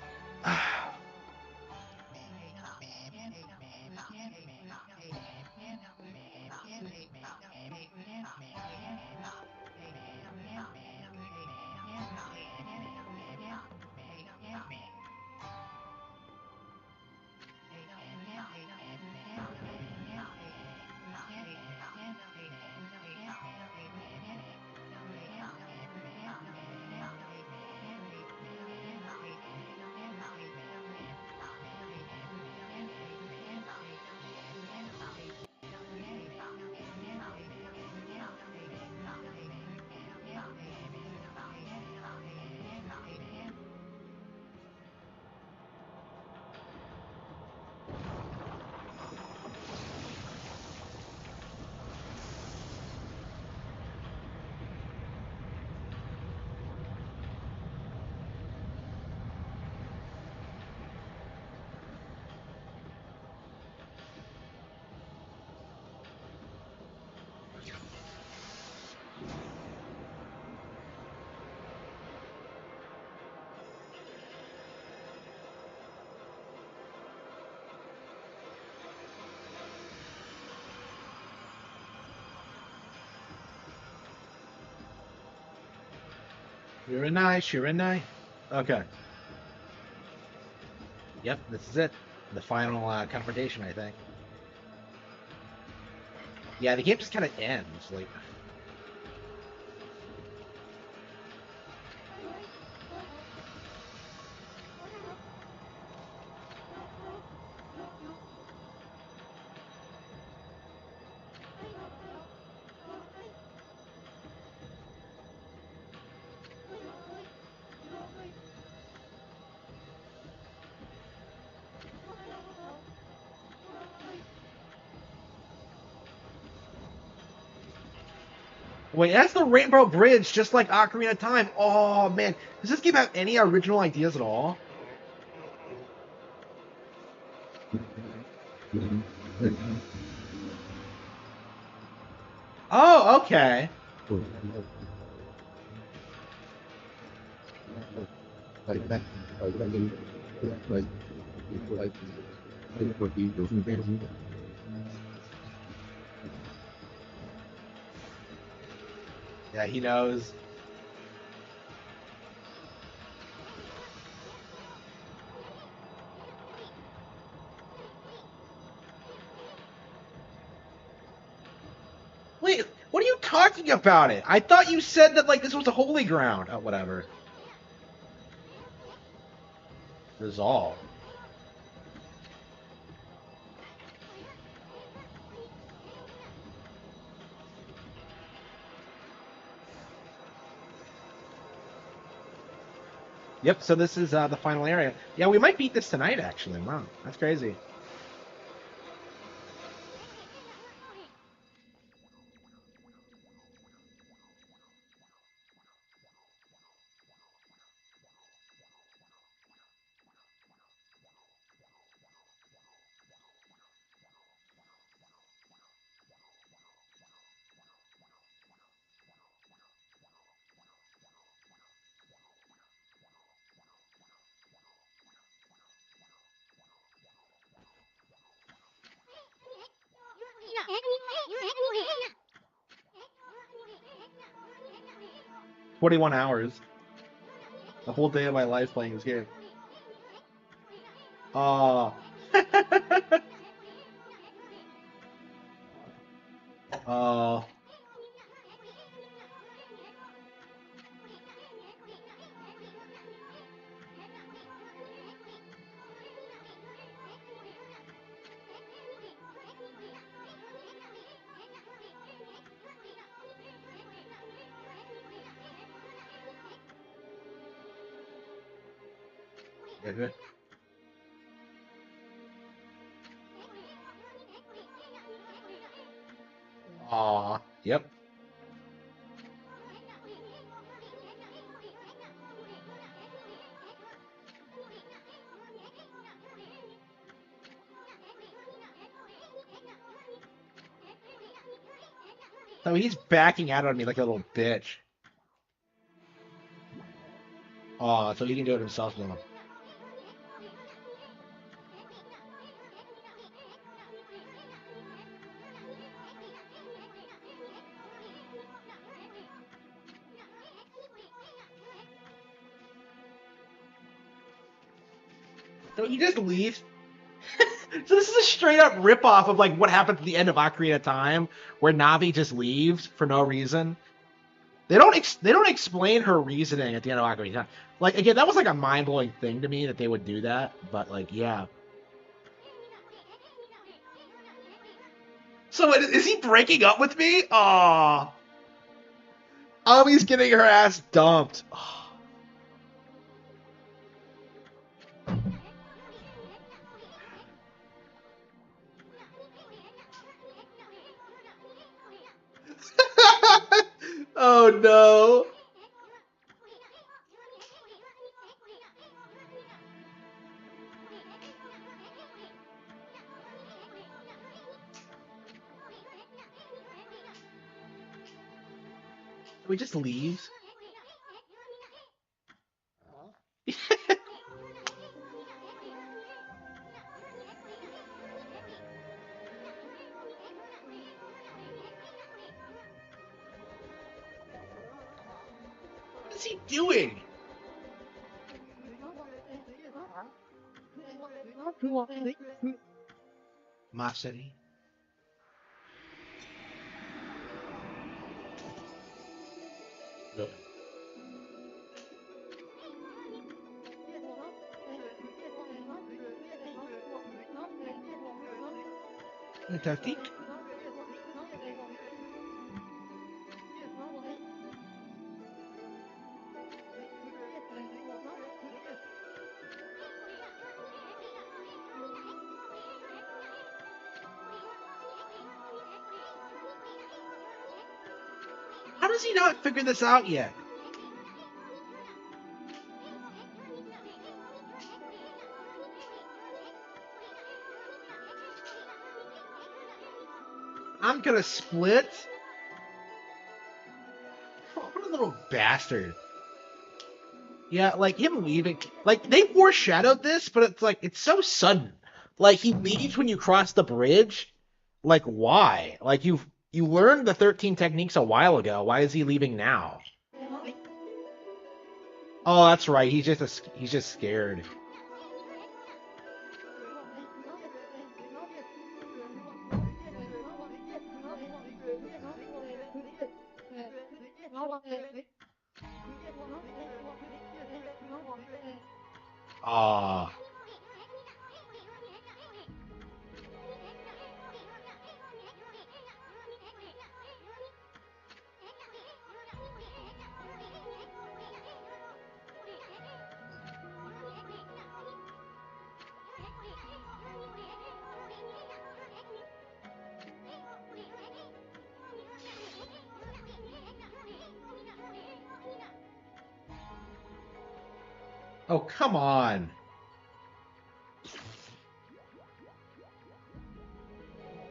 Shiranui. Okay. Yep, this is it. The final confrontation, I think. Yeah, the game just kind of ends. Like, wait, that's the Rainbow Bridge, just like Ocarina of Time. Oh man, does this game have any original ideas at all? Oh, okay. Yeah, he knows. Wait, what are you talking about it? I thought you said that like this was a holy ground. Oh, whatever. Resolve. Yep, so this is the final area. Yeah, we might beat this tonight, actually. Wow, that's crazy. Yeah. 21 hours. A whole day of my life playing this game. Oh. Oh. Good. Aw. Yep. So he's backing out on me like a little bitch. Aw, so he can do it himself now. So he just leaves. So this is a straight up ripoff of like what happened at the end of Ocarina of Time, where Navi just leaves for no reason. They don't explain her reasoning at the end of Ocarina of Time. Like again, that was like a mind blowing thing to me that they would do that. But like, yeah. So is he breaking up with me? Aw. Ami's getting her ass dumped. Oh no. We just leaves. What is he doing? Mafseti. Fantastic. How does he not figure this out yet? I'm gonna split. Oh, what a little bastard. Yeah, like him leaving, like they foreshadowed this, but it's like it's so sudden. Like he leaves when you cross the bridge. Like why? Like you learned the 13 techniques a while ago. Why is he leaving now? Oh, that's right. He's just scared. Ah. Oh, come on.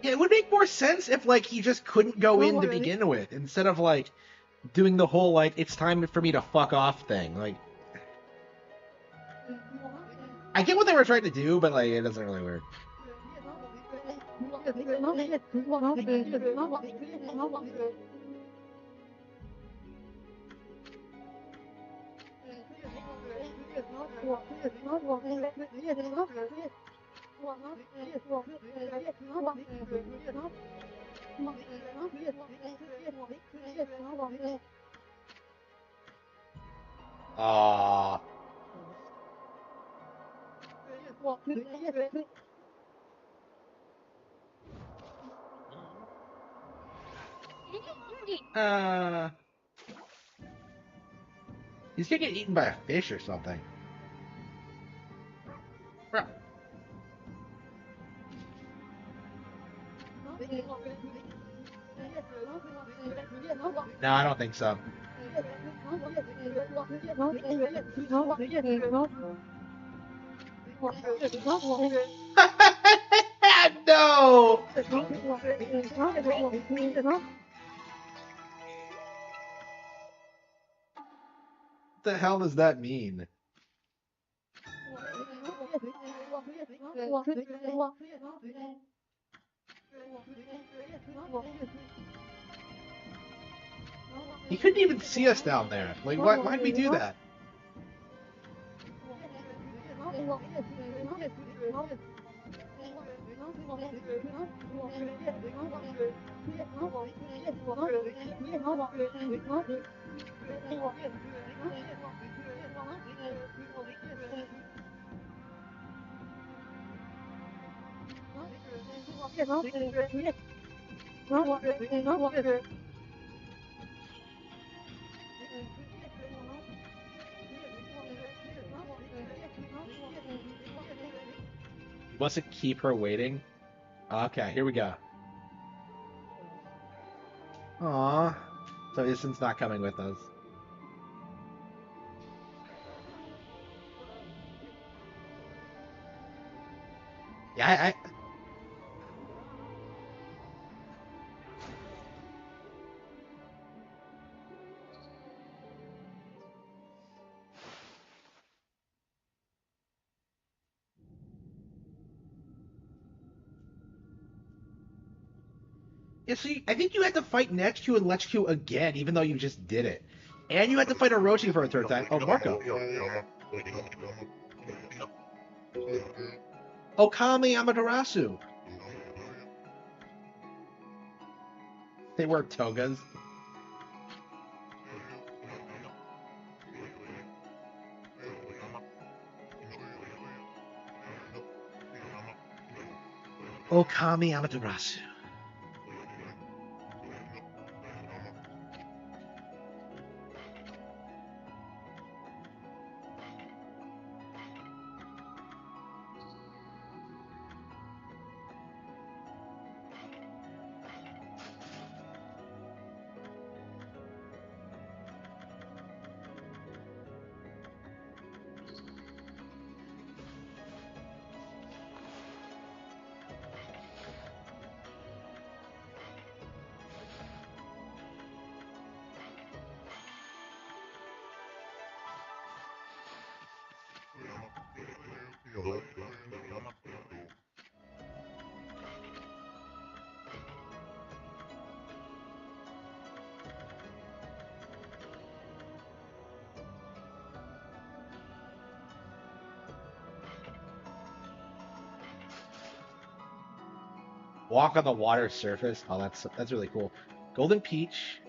Yeah, it would make more sense if like he just couldn't go in to begin with, instead of like doing the whole like it's time for me to fuck off thing. Like I get what they were trying to do, but like it doesn't really work. Ah. He's gonna get eaten by a fish or something. Bro. No, I don't think so. No! What the hell does that mean? He couldn't even see us down there. Like, why'd we do that? He wants to keep her waiting. Okay, here we go. Aww. So Ison's not coming with us. Yeah, yeah, see, I think you had to fight Netsu and Lechku again, even though you just did it. And you had to fight Orochi for a third time. Oh, Marco. Okami Amaterasu. They wear togas. Okami Amaterasu. Walk on the water surface. Oh, that's really cool. Golden Peach.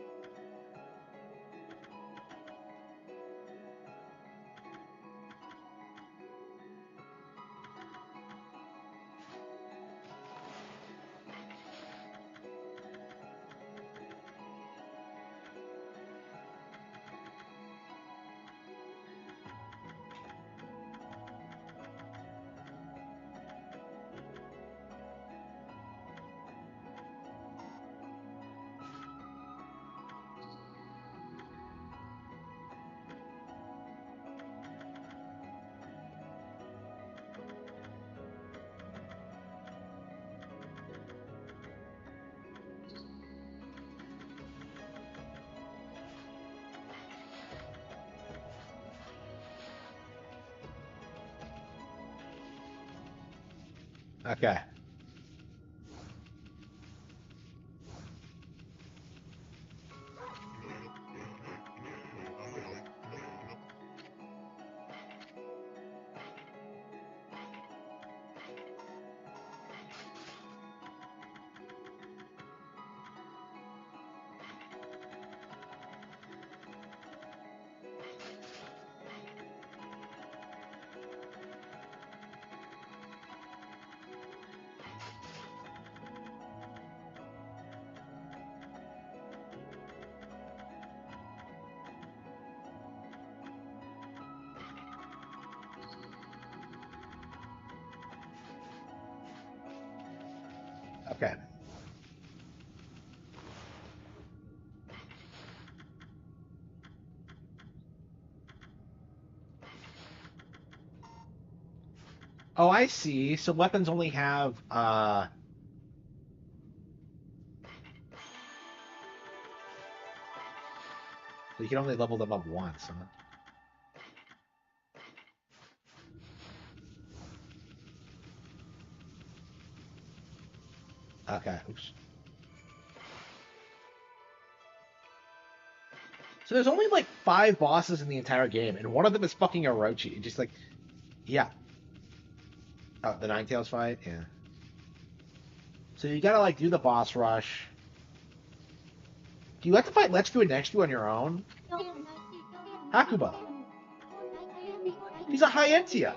Okay. Okay. Oh, I see. So weapons only have so you can only level them up once, huh? Okay. Oops. So there's only like 5 bosses in the entire game, and one of them is fucking Orochi. Just like, yeah. Oh, the Ninetales fight? Yeah. So you gotta like do the boss rush. Do you have to fight Let's Do and Next You on your own? Hakuba. He's a Hyentia.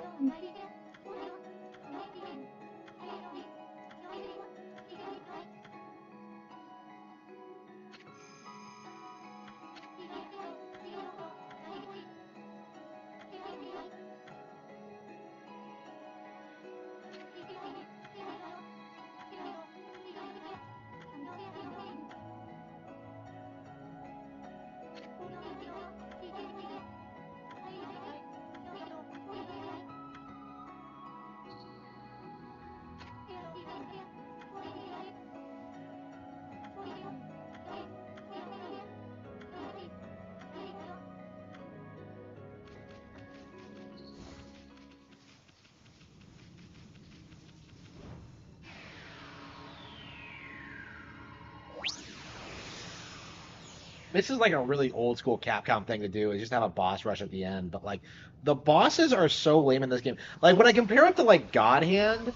This is like a really old school Capcom thing to do, is just have a boss rush at the end. But like, the bosses are so lame in this game. Like when I compare it to like God Hand,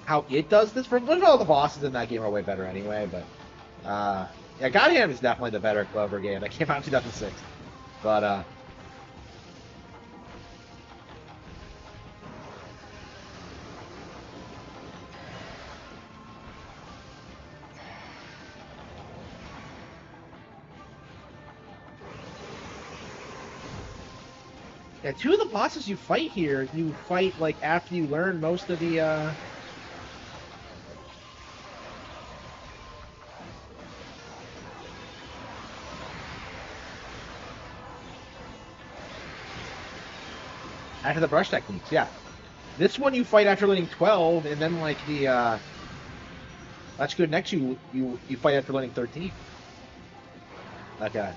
how it does this, for all the bosses in that game are way better anyway. But yeah, God Hand is definitely the better Clover game. That came out in 2006. But yeah, 2 of the bosses you fight here, you fight like after you learn most of the after the brush techniques. Yeah, this one you fight after learning 12, and then like the Let's Go Next you fight after learning 13. Okay.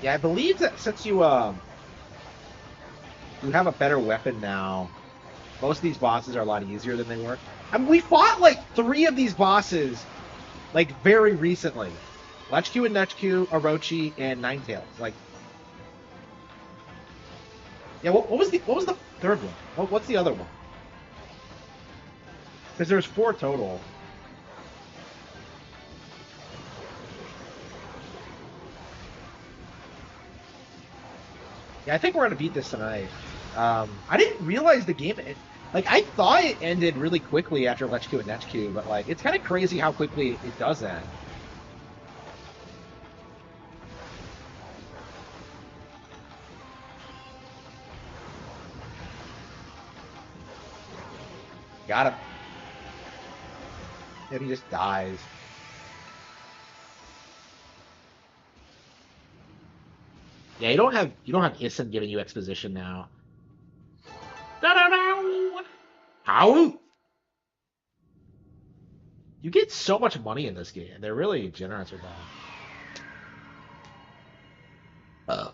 Yeah, I believe that since you have a better weapon now, most of these bosses are a lot easier than they were. I mean, we fought like 3 of these bosses like very recently. Lechq and Nechq, Orochi, and Ninetales. Like, yeah, what was the third one? What's the other one? Because there's 4 total. Yeah, I think we're gonna beat this tonight. I didn't realize the game. Like, I thought it ended really quickly after Lechq and Nechq, but like, it's kind of crazy how quickly it does end. Got him. And he just dies. Yeah, you don't have Issen giving you exposition now. Da-da-da! How? You get so much money in this game. They're really generous with that.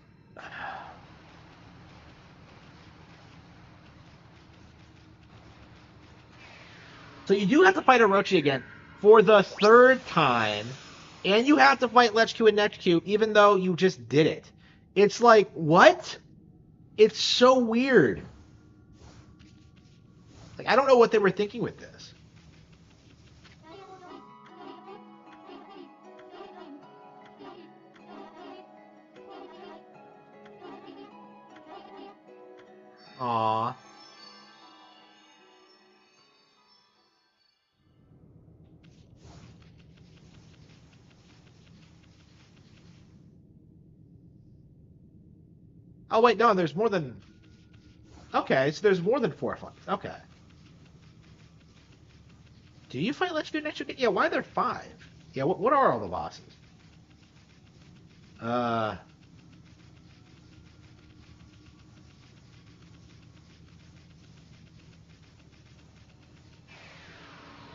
So you do have to fight Orochi again for the 3rd time, and you have to fight Lechq and Nechq, even though you just did it. It's like, what? It's so weird. Like, I don't know what they were thinking with this. Aww. Oh, wait, no, there's more than... Okay, so there's more than 4 fights. Okay. Do you fight Lechq and Nechq again? Yeah, why are there 5? Yeah, what are all the bosses?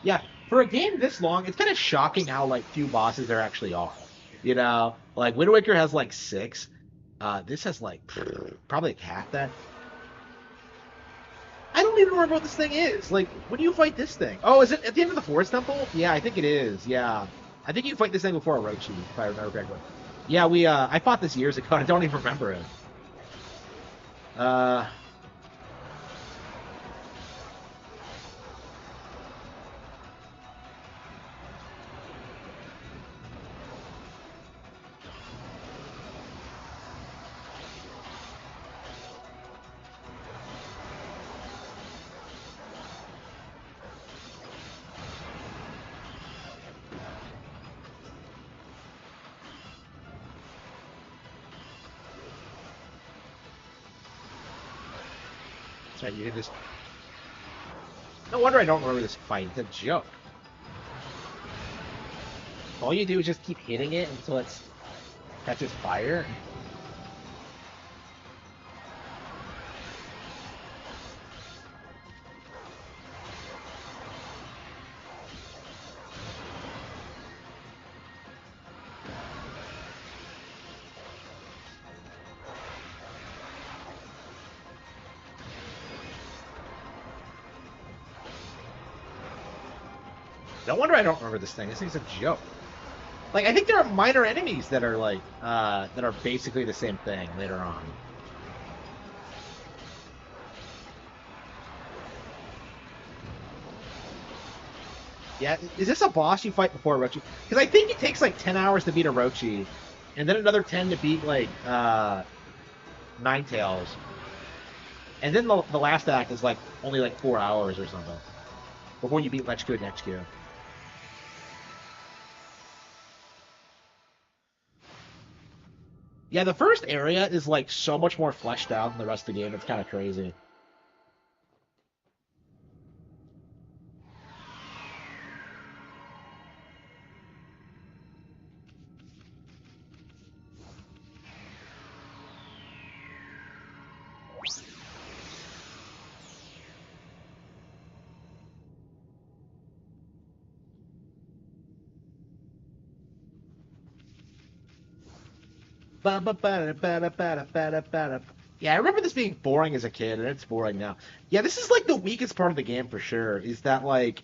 Yeah, for a game this long, it's kind of shocking how like few bosses there actually are. You know, like Wind Waker has like 6. This has like probably like half that. I don't even remember what this thing is. Like, when do you fight this thing? Oh, is it at the end of the Forest Temple? Yeah, I think it is. Yeah, I think you fight this thing before Orochi, if I remember correctly. Yeah, I fought this years ago. I don't even remember it. Uh, that's right. You did this. No wonder I don't remember this fight. It's a joke. All you do is just keep hitting it until it catches fire. No wonder I don't remember this thing. This thing's a joke. Like, I think there are minor enemies that are like that are basically the same thing later on. Yeah, is this a boss you fight before Orochi? Because I think it takes like 10 hours to beat Orochi, and then another 10 to beat like Ninetales, and then the last act is like only like 4 hours or something before you beat Lechq and Nechq. Yeah, the first area is like so much more fleshed out than the rest of the game. It's kind of crazy. Ba-ba-ba-da-ba-da-ba-da-ba-da-ba-da. Yeah, I remember this being boring as a kid, and it's boring now. Yeah, this is like the weakest part of the game for sure. Is that like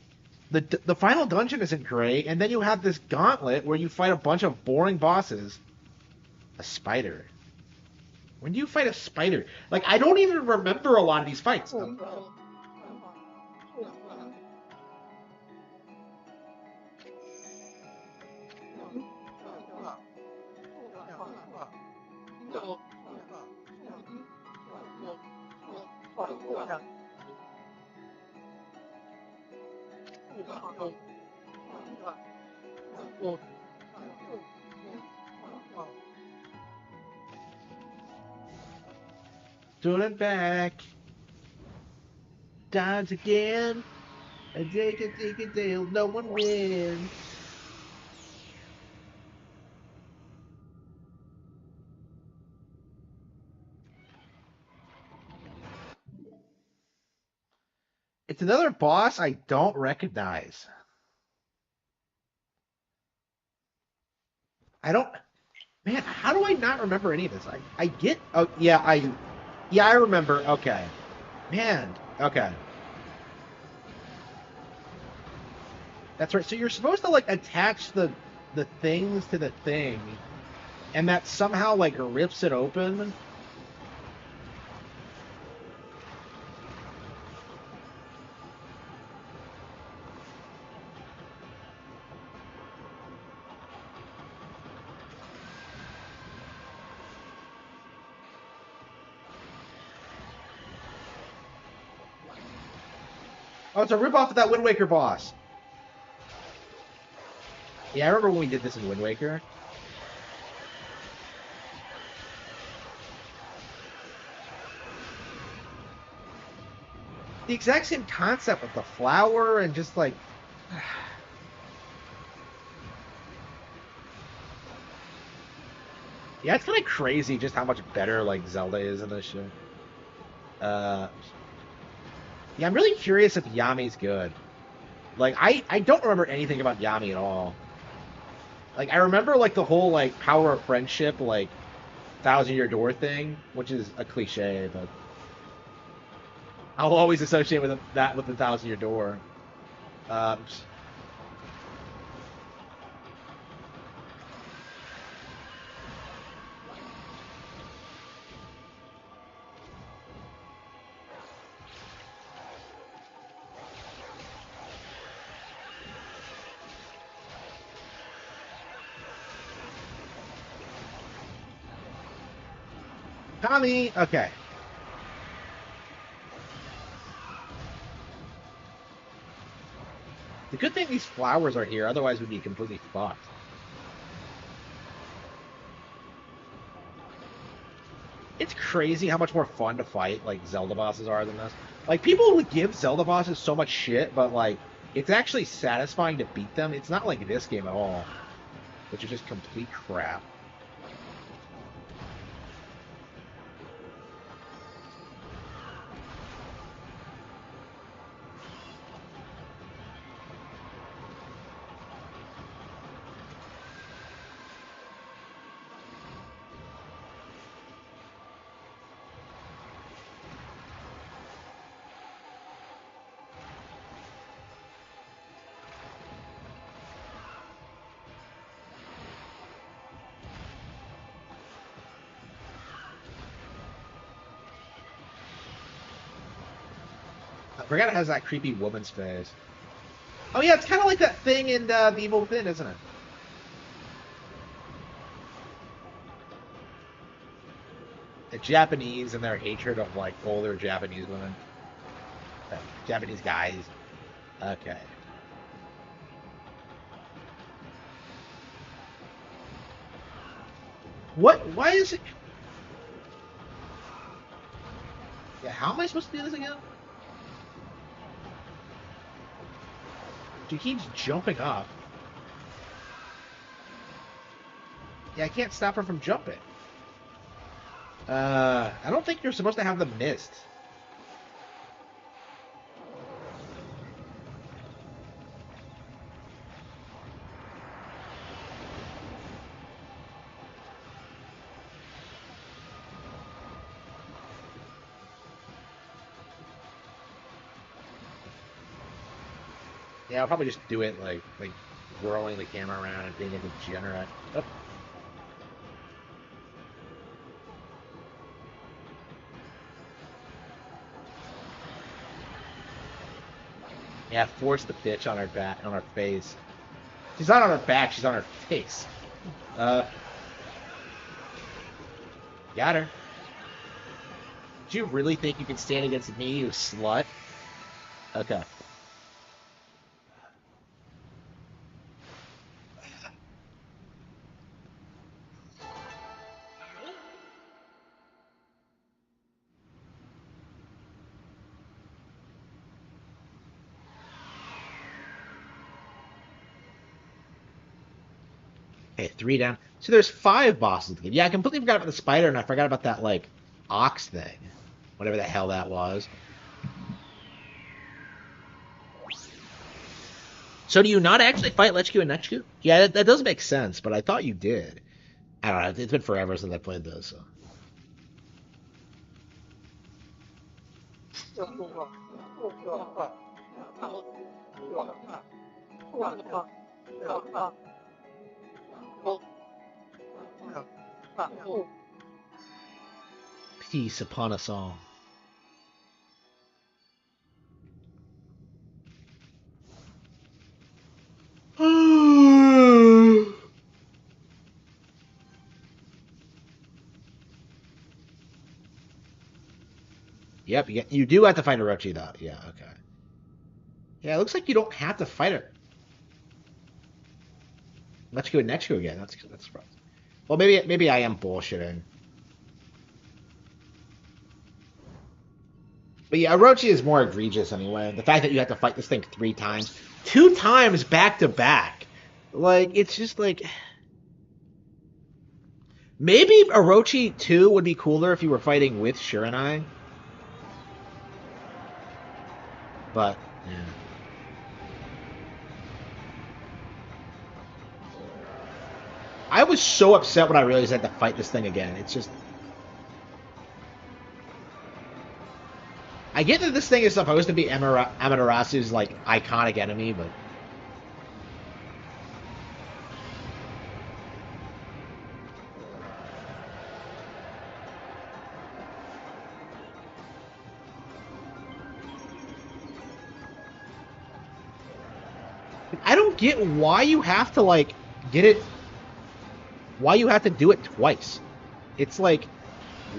the final dungeon isn't great, and then you have this gauntlet where you fight a bunch of boring bosses. A spider. When do you fight a spider? Like I don't even remember a lot of these fights. Turning back, dance again, and take it till no one wins. It's another boss I don't recognize. I don't. Man, how do I not remember any of this? I get. Oh yeah, I remember. Okay, man. Okay, that's right. So you're supposed to like attach the things to the thing, and that somehow like rips it open. Oh, it's a ripoff of that Wind Waker boss. Yeah, I remember when we did this in Wind Waker. The exact same concept with the flower and just like. Yeah, it's kind of crazy just how much better like Zelda is in this shit. Uh, yeah, I'm really curious if Yami's good. Like, I don't remember anything about Yami at all. Like, I remember like the whole like power of friendship, like Thousand Year Door thing, which is a cliche, but I'll always associate with that with the Thousand Year Door. Um, Tommy, okay. The good thing these flowers are here, otherwise we'd be completely fucked. It's crazy how much more fun to fight like Zelda bosses are than this. Like people would give Zelda bosses so much shit, but like it's actually satisfying to beat them. It's not like this game at all, which is just complete crap. I forgot it has that creepy woman's face. Oh yeah, it's kind of like that thing in The Evil Within, isn't it? The Japanese and their hatred of like older Japanese women, Japanese guys. Okay. What? Why is it? Yeah, how am I supposed to do this again? She keeps jumping up. Yeah, I can't stop her from jumping. I don't think you're supposed to have them missed. Yeah, I'll probably just do it like whirling the camera around and being a degenerate. Oh. Yeah, force the bitch on her back, on her face. She's not on her back, she's on her face. Got her. Do you really think you can stand against me, you slut? Okay. Okay, 3 down. So there's 5 bosses in the game. Yeah, I completely forgot about the spider, and I forgot about that, like, ox thing. Whatever the hell that was. So do you not actually fight Lechku and Nechku? Yeah, that does make sense, but I thought you did. I don't know. It's been forever since I played those, so. Peace upon us all. Yep, you do have to fight Orochi, though. Yeah, okay. Yeah, it looks like you don't have to fight her. Let's go Nechku again. That's surprising. Well, maybe I am bullshitting. But yeah, Orochi is more egregious anyway. The fact that you have to fight this thing 3 times, 2 times back to back, like it's just like maybe Orochi 2 would be cooler if you were fighting with Shiranai. But yeah. I was so upset when I realized I had to fight this thing again. It's just I get that this thing is supposed to be Amaterasu's like iconic enemy, but I don't get why you have to like get it. Why you have to do it twice? It's like,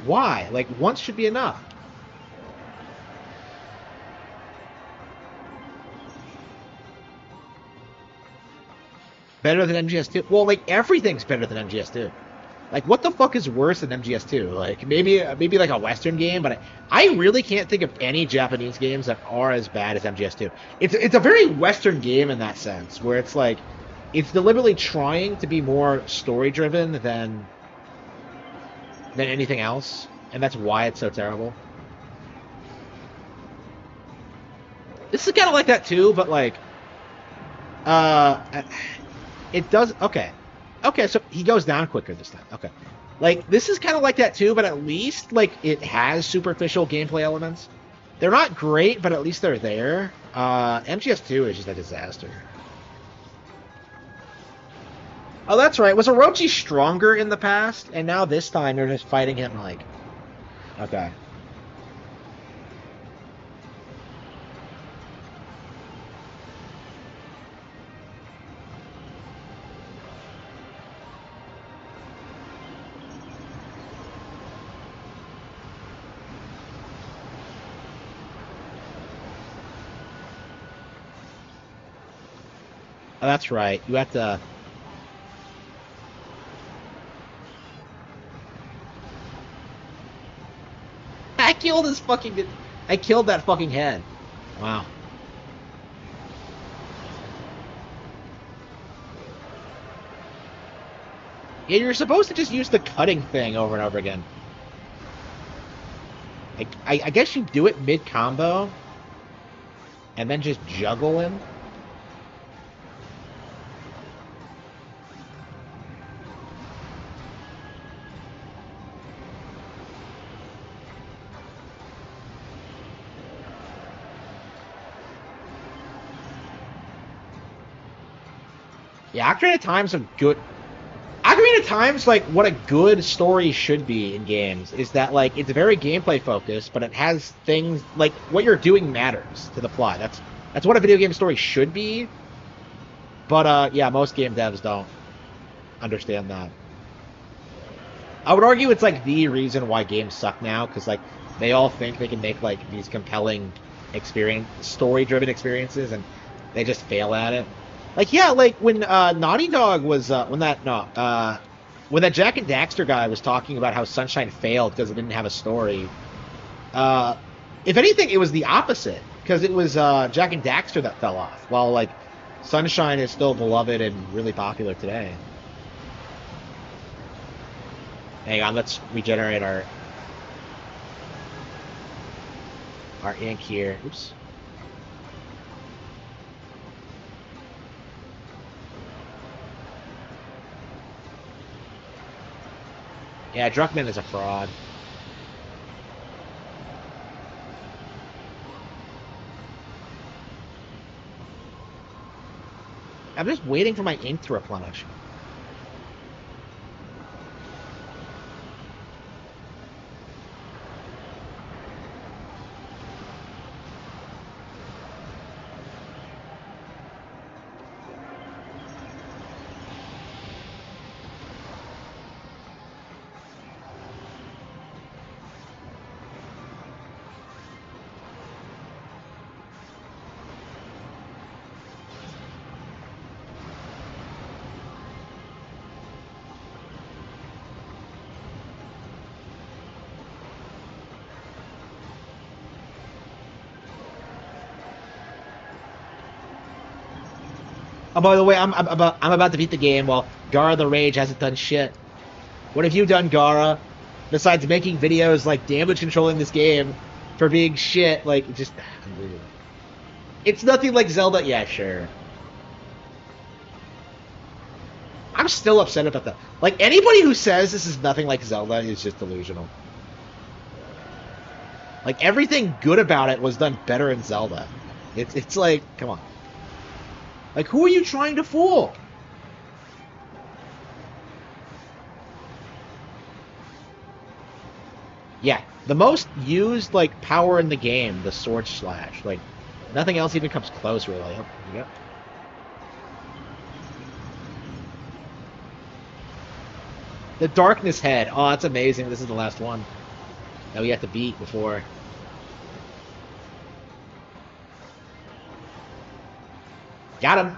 why? Like once should be enough. Better than MGS2? Well, like everything's better than MGS2. Like what the fuck is worse than MGS2? Like maybe like a Western game, but I really can't think of any Japanese games that are as bad as MGS2. It's a very Western game in that sense, where it's like it's deliberately trying to be more story driven than anything else, and that's why it's so terrible. This is kind of like that too, but like, it does okay. Okay, so he goes down quicker this time. Okay, like this is kind of like that too, but at least like it has superficial gameplay elements. They're not great, but at least they're there. MGS2 is just a disaster. Oh, that's right. Was Orochi stronger in the past? And now this time they're just fighting him like... Okay. Oh, that's right. You have to... I killed his fucking... I killed that fucking head. Wow. Yeah, you're supposed to just use the cutting thing over and over again. I guess you do it mid-combo, and then just juggle him. Yeah, Ocarina of Time's a good. Ocarina of Time's like what a good story should be in games is that like it's very gameplay focused, but it has things like what you're doing matters to the plot. That's what a video game story should be. But yeah, most game devs don't understand that. I would argue it's like the reason why games suck now, because like they all think they can make like these compelling story-driven experiences, and they just fail at it. Like yeah, like when Naughty Dog was when that Jack and Daxter guy was talking about how Sunshine failed because it didn't have a story. Uh, if anything, it was the opposite because it was Jack and Daxter that fell off, while like Sunshine is still beloved and really popular today. Hang on, let's regenerate our ink here. Oops. Yeah, Druckmann is a fraud. I'm just waiting for my ink to replenish. Oh, by the way, I'm about to beat the game while Gara the Rage hasn't done shit. What have you done, Gara? Besides making videos like damage controlling this game for being shit, like just it's nothing like Zelda. Yeah, sure. I'm still upset about that. Like anybody who says this is nothing like Zelda is just delusional. Like everything good about it was done better in Zelda. It's like, come on. Like who are you trying to fool? Yeah, the most used like power in the game, the sword slash. Like nothing else even comes close, really. Oh, yep. The Darkness Head. Oh, that's amazing. This is the last one that we have to beat before. Got him.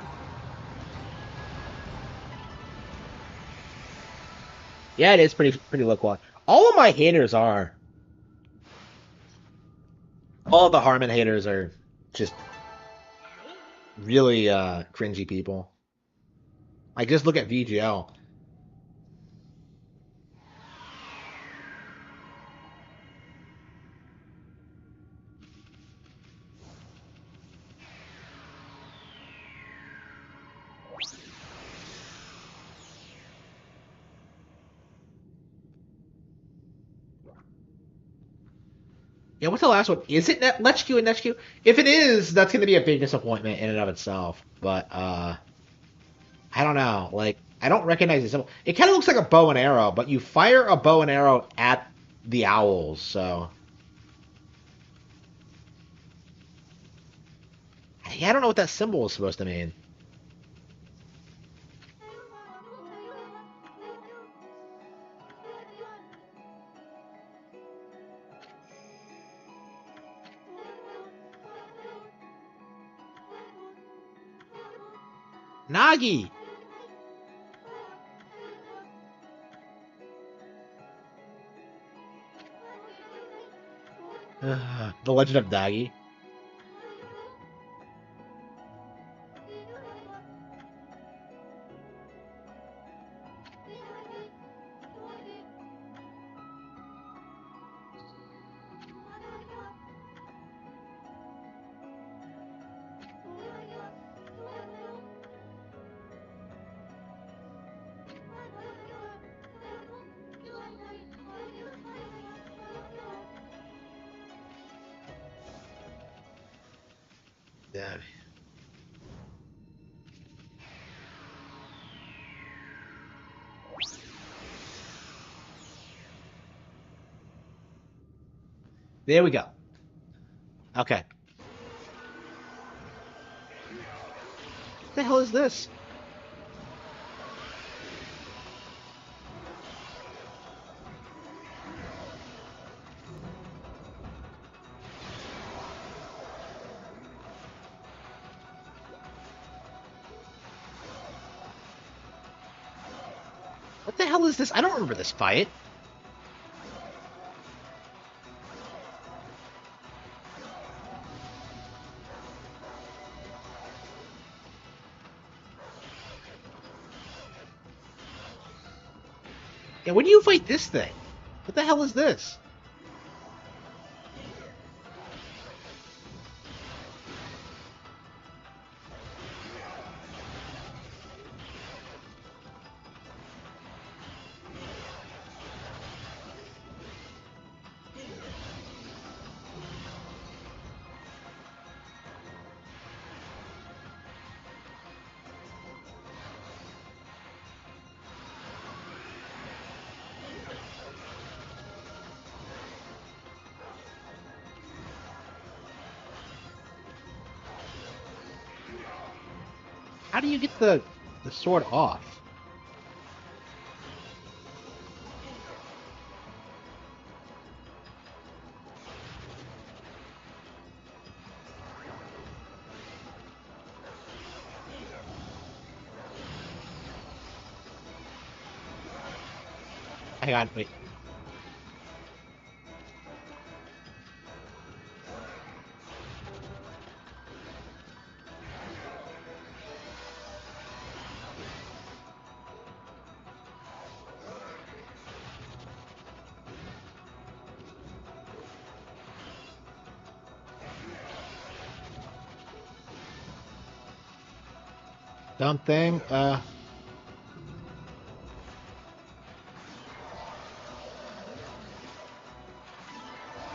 Yeah, it is pretty low quality. All of my haters are. All of the Harman haters are just really cringy people. Like just look at VGL. Yeah, what's the last one? Is it Let's Q and Next Q? If it is, that's going to be a big disappointment in and of itself. But I don't know. Like I don't recognize the symbol. It kind of looks like a bow and arrow, but you fire a bow and arrow at the owls. So yeah, I don't know what that symbol is supposed to mean. Nagi. The Legend of Nagi. Yeah. There we go. Okay. What the hell is this? What the hell is this? I don't remember this fight. Yeah, when do you fight this thing? What the hell is this? How do you get the sword off? Hang on, wait. Dumb thing.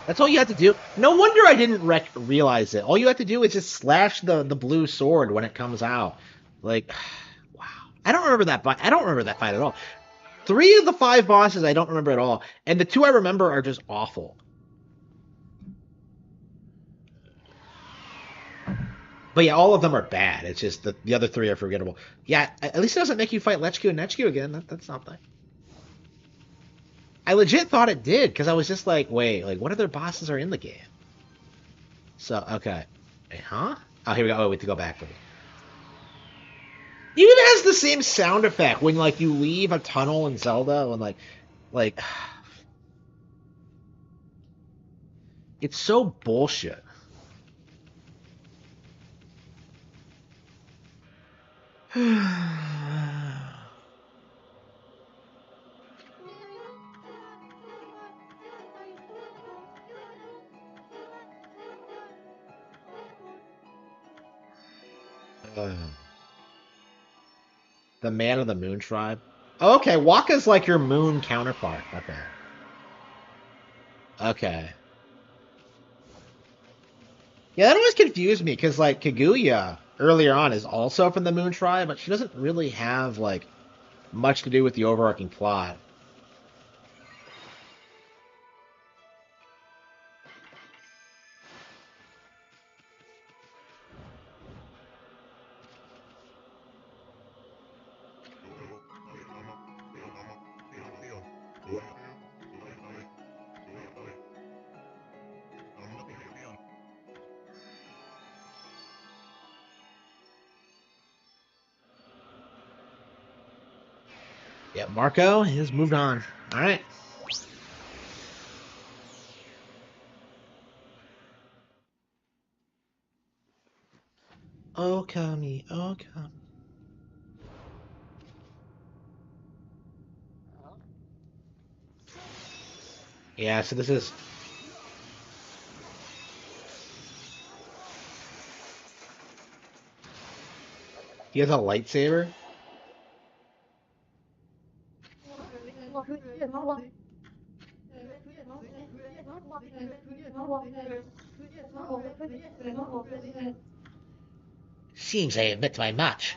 That's all you have to do. No wonder I didn't realize it. All you have to do is just slash the blue sword when it comes out. Like, wow. I don't remember that fight. I don't remember that fight at all. 3 of the 5 bosses I don't remember at all, and the 2 I remember are just awful. But yeah, all of them are bad. It's just the other 3 are forgettable. Yeah, at least it doesn't make you fight Lechku and Nechku again. That's something. I legit thought it did, because I was just like, wait, like, what other bosses are in the game? So, okay. Huh? Oh, here we go. Oh, wait, to go back. Even has the same sound effect when, like, you leave a tunnel in Zelda, and, like, it's so bullshit. The Man of the Moon Tribe. Oh, okay, Waka's like your moon counterpart. Okay. Okay. Yeah, that always confused me because like Kaguya earlier on is also from the Moon Tribe, but she doesn't really have like much to do with the overarching plot. Yeah, Marco has moved on. All right. Okami, Okami. Yeah, so this is. He has a lightsaber. Seems I have met my match.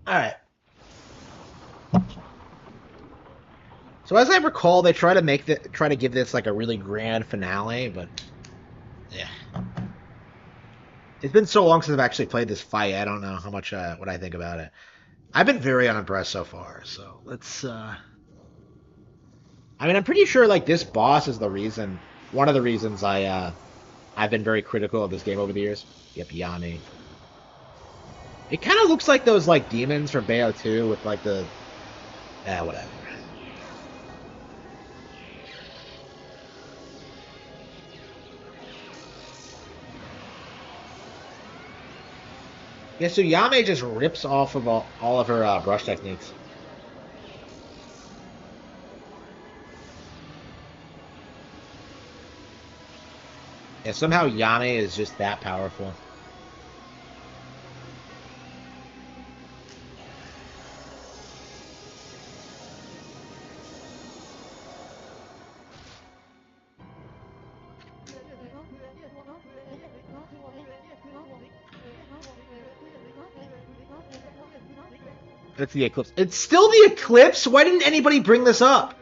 All right. So as I recall, they try to give this like a really grand finale, but yeah, it's been so long since I've actually played this fight. I don't know how much what I think about it. I've been very unimpressed so far. So let's. I mean, I'm pretty sure like this boss is the reason, one of the reasons I've been very critical of this game over the years. Yep, Yami. It kind of looks like those like demons from Bayo 2 with like the, whatever. Yeah, so Yame just rips off of all of her brush techniques. Yeah, somehow Yame is just that powerful. It's the Eclipse. It's still the Eclipse? Why didn't anybody bring this up?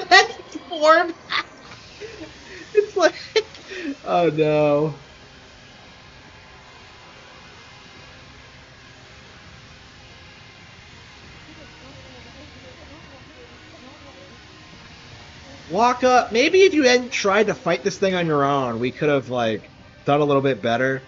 That's form. It's like, oh no. Walk up. Maybe if you hadn't tried to fight this thing on your own, we could have like done a little bit better.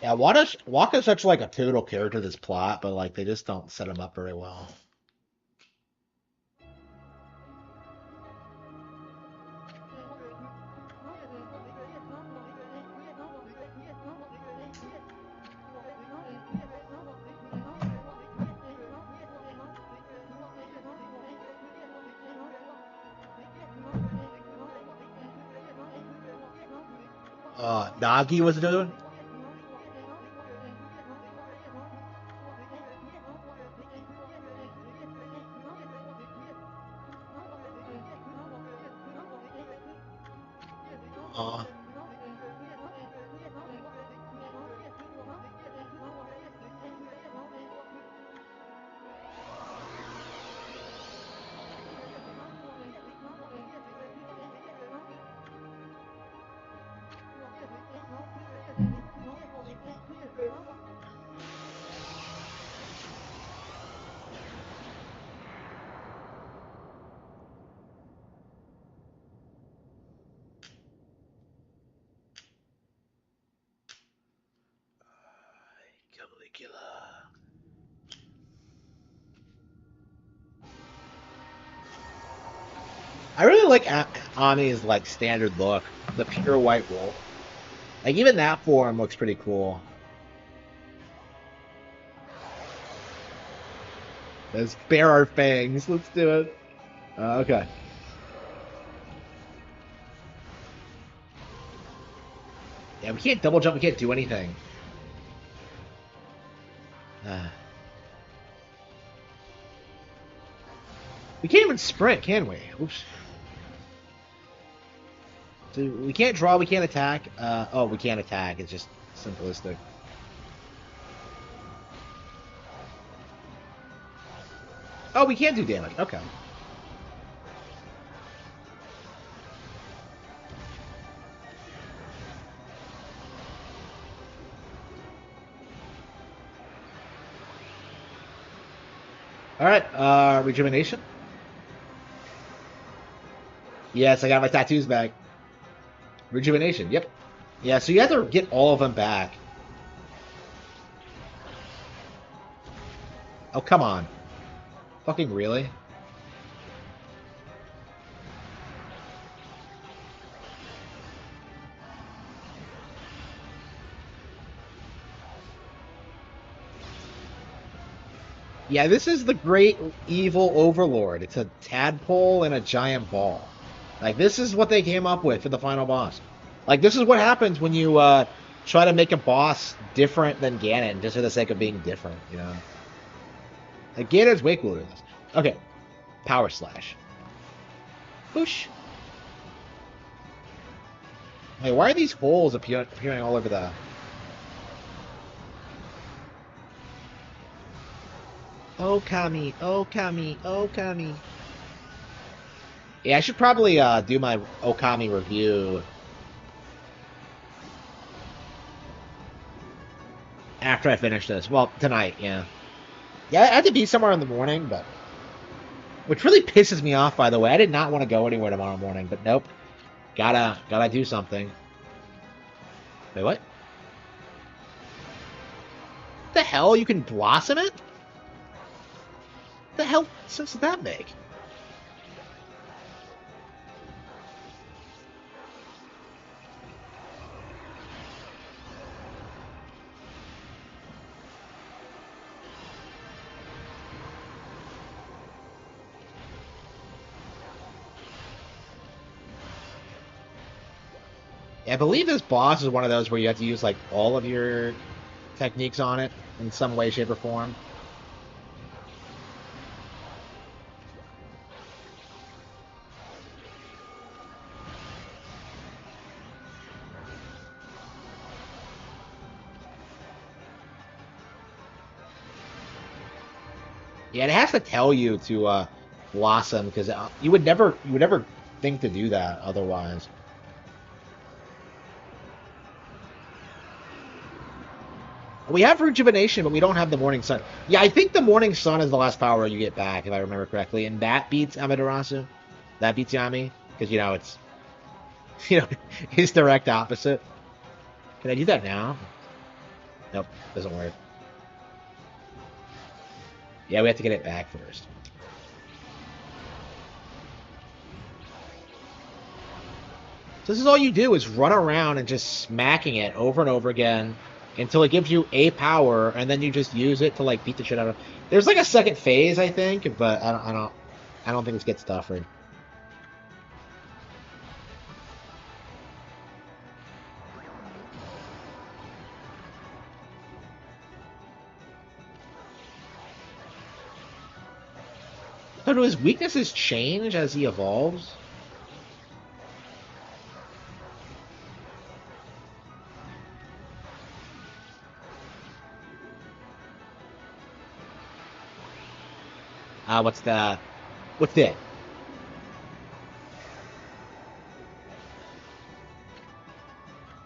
Yeah, Waka's such like a pivotal character to this plot, but like they just don't set him up very well. Nagi was doing. I really like Ami's like standard look, the pure white wool. Like even that form looks pretty cool. Let's bare our fangs. Let's do it. Okay. Yeah, we can't double jump. We can't do anything. We can't even sprint, can we? Oops. So we can't draw. We can't attack. Oh, we can't attack. It's just simplistic. Oh, we can do damage. Okay. All right, rejuvenation. Yes, I got my tattoos back. Rejuvenation, yep. Yeah, so you have to get all of them back. Oh, come on. Fucking really? Yeah, this is the great evil overlord. It's a tadpole and a giant ball. Like, this is what they came up with for the final boss. Like, this is what happens when you try to make a boss different than Ganon just for the sake of being different, you know? Like, Ganon's way cooler than this. Okay, Power Slash. Whoosh. Hey, why are these holes appearing all over the... Okami, Okami, Okami. Yeah, I should probably do my Okami review after I finish this. Well, tonight, yeah. Yeah, I had to be somewhere in the morning, but... Which really pisses me off, by the way. I did not want to go anywhere tomorrow morning, but nope. Gotta do something. Wait, what? The hell? You can blossom it? The hell sense does that make? I believe this boss is one of those where you have to use like all of your techniques on it in some way, shape, or form. Yeah, it has to tell you to blossom because you would never think to do that otherwise. We have rejuvenation, but we don't have the morning sun. Yeah, I think the morning sun is the last power you get back, if I remember correctly, and that beats Amaterasu. That beats Yami because you know it's his direct opposite. Can I do that now? Nope, doesn't work. Yeah, we have to get it back first. So this is all you do is run around and just smacking it over and over again until it gives you a power, and then you just use it to like beat the shit out of. There's like a second phase, I think, but I don't think this gets tougher. So do his weaknesses change as he evolves? What's that? What's that?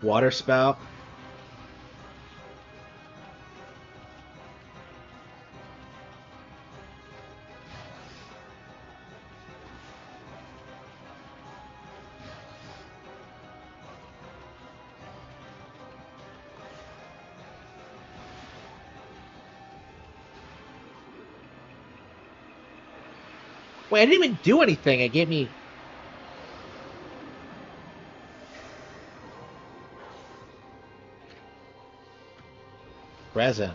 Water spout? Wait, I didn't even do anything. It gave me... Present.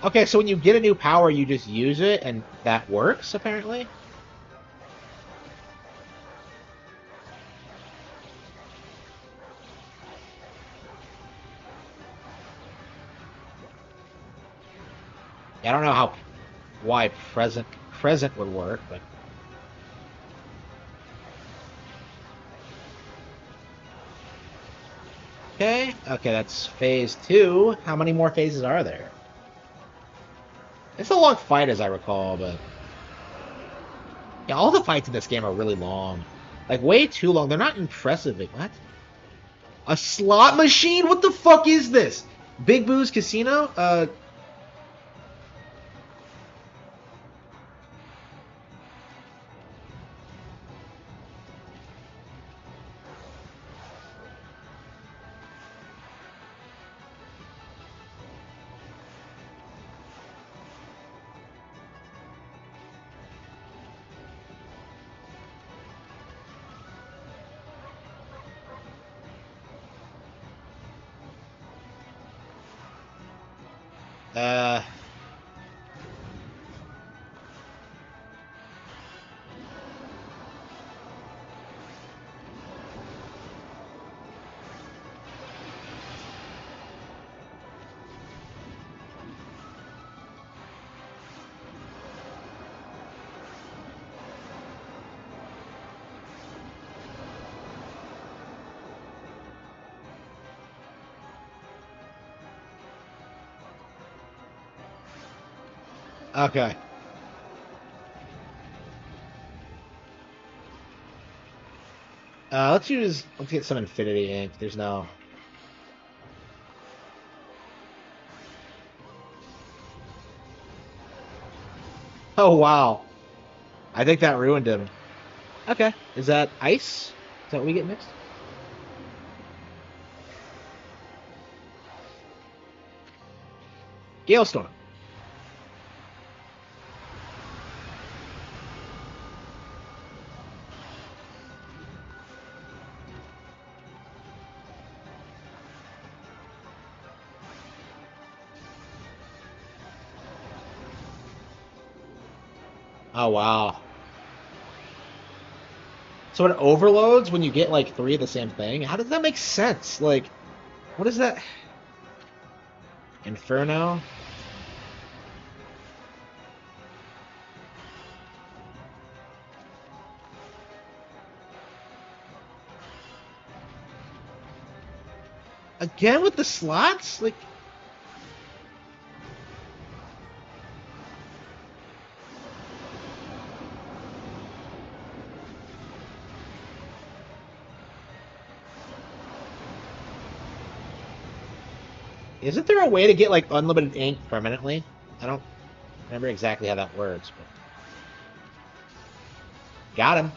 Okay, so when you get a new power, you just use it, and that works, apparently? I don't know why present would work, but okay. Okay, that's phase 2. How many more phases are there? It's a long fight, as I recall, but yeah, all the fights in this game are really long, like way too long. They're not impressive. Like, what? A slot machine? What the fuck is this? Big Boo's Casino? Uh, okay. Let's get some Infinity Ink. There's no. Oh wow. I think that ruined him. Okay. Is that ice? Is that what we get mixed? Galestorm. Oh wow. So it overloads when you get like 3 of the same thing? How does that make sense? Like, what is that? Inferno? Again with the slots? Like, isn't there a way to get like unlimited ink permanently? I don't remember exactly how that works, but got him.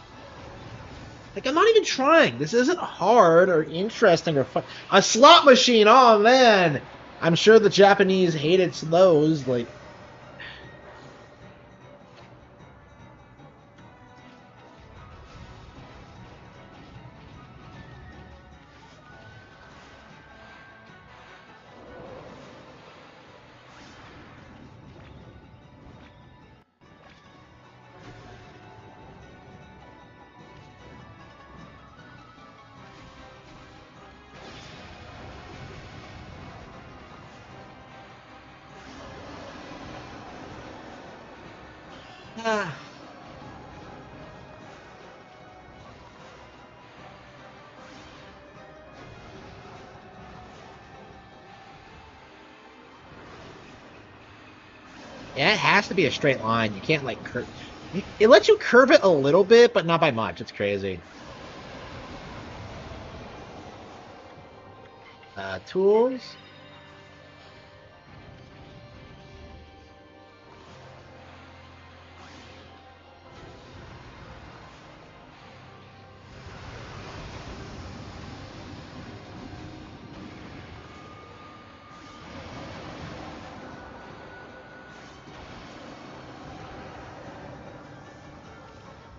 Like, I'm not even trying. This isn't hard or interesting or fun. A slot machine. Oh man, I'm sure the Japanese hated those. Like, ah. Yeah, it has to be a straight line. You can't like curve. It lets you curve it a little bit, but not by much. It's crazy. Tools.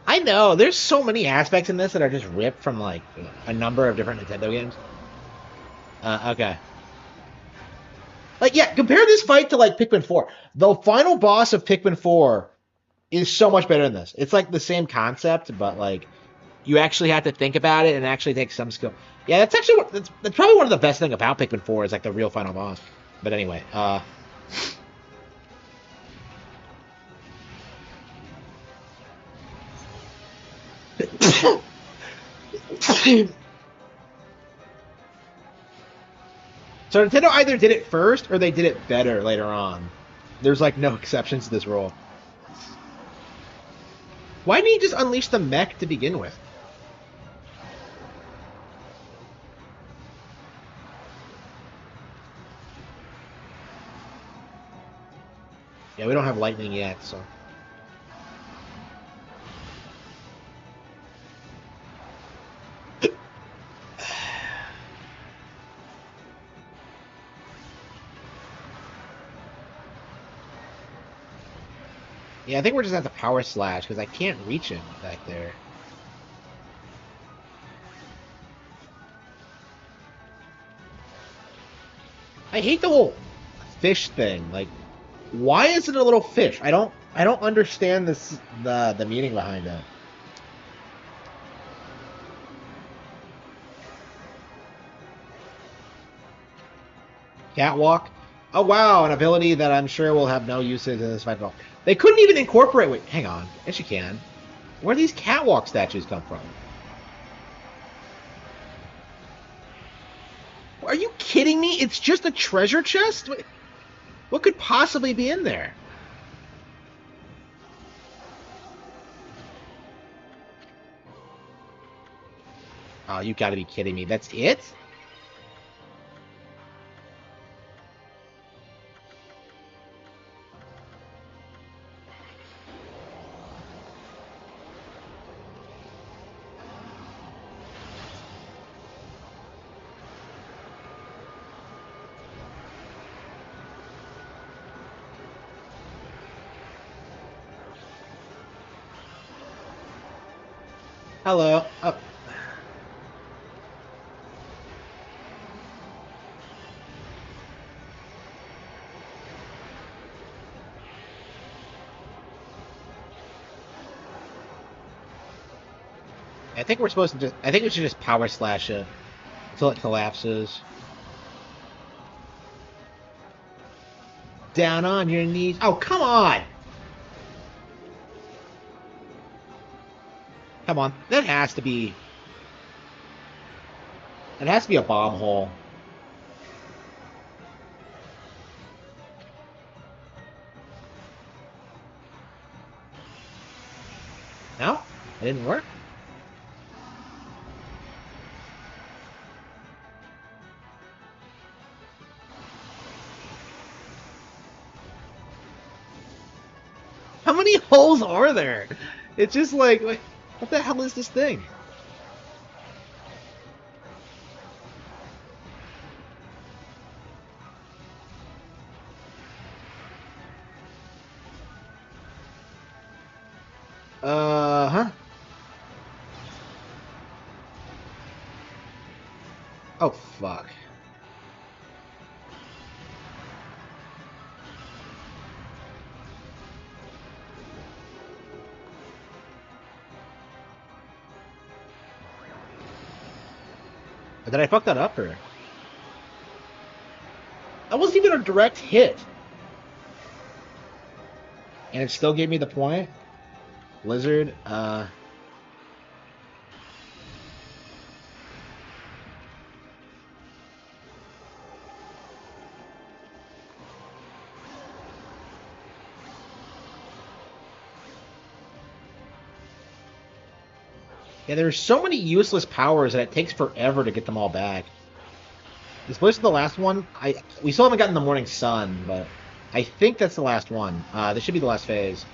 I know. There's so many aspects in this that are just ripped from like a number of different Nintendo games. Okay. Like, yeah, compare this fight to like Pikmin 4. The final boss of Pikmin 4 is so much better than this. It's like the same concept, but like you actually have to think about it and actually take some skill. Yeah, that's actually that's probably one of the best thing about Pikmin 4 is like the real final boss. But anyway, So Nintendo either did it first or they did it better later on. There's like no exceptions to this rule. Why didn't he just unleash the mech to begin with? Yeah, we don't have lightning yet, so. Yeah, I think we're just at the power slash because I can't reach him back there. I hate the whole fish thing. Like, why is it a little fish? I don't understand the meaning behind it. Catwalk. Oh wow, an ability that I'm sure will have no usage in this fight at all. They couldn't even incorporate. Wait, hang on. Yes, you can. Where do these catwalk statues come from? Are you kidding me? It's just a treasure chest? What could possibly be in there? Oh, you gotta be kidding me. That's it? Hello. Oh. I think we're supposed to just. I think we should just power slash it until it collapses. Down on your knees. Oh, come on! Come on. That has to be. It has to be a bomb hole. No? It didn't work? How many holes are there? It's just like, what the hell is this thing? Huh? Oh, fuck. Did I fuck that up, or? That wasn't even a direct hit. And it still gave me the point? Blizzard, Yeah, there's so many useless powers that it takes forever to get them all back. This was the last one. We still haven't gotten the morning sun, but I think that's the last one. This should be the last phase.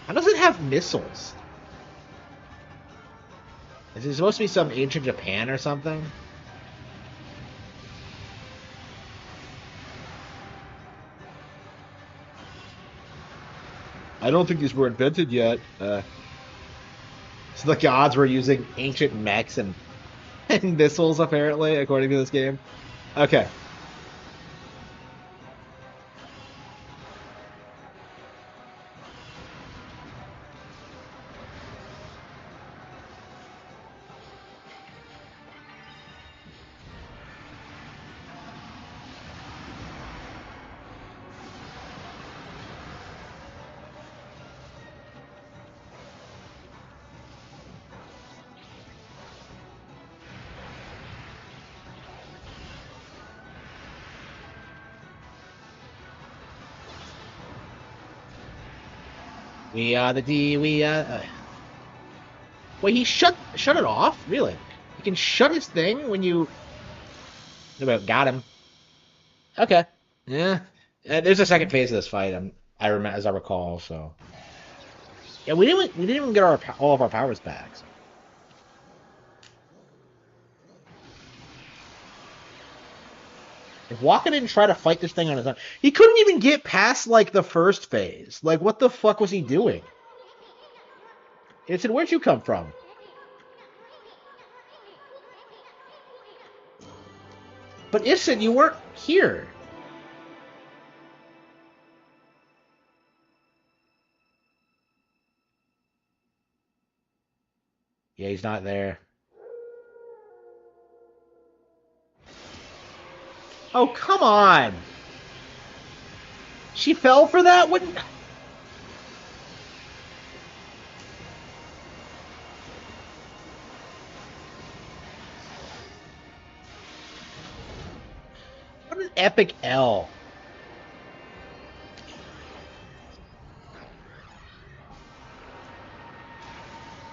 How does it have missiles? Is it supposed to be some ancient Japan or something? I don't think these were invented yet. So the gods were using ancient mechs and missiles, apparently, according to this game. Okay. We are the D. Wait, he shut it off? Really? You can shut his thing when you. Got him. Okay. Yeah. There's a second phase of this fight. I remember, as I recall. So. Yeah, we didn't even get all of our powers back. So. If Waka didn't try to fight this thing on his own, he couldn't even get past like the first phase. Like, what the fuck was he doing? It said, "Where'd you come from?" But Isid, you weren't here. Yeah, he's not there. Oh, come on! She fell for that? What? What an epic L.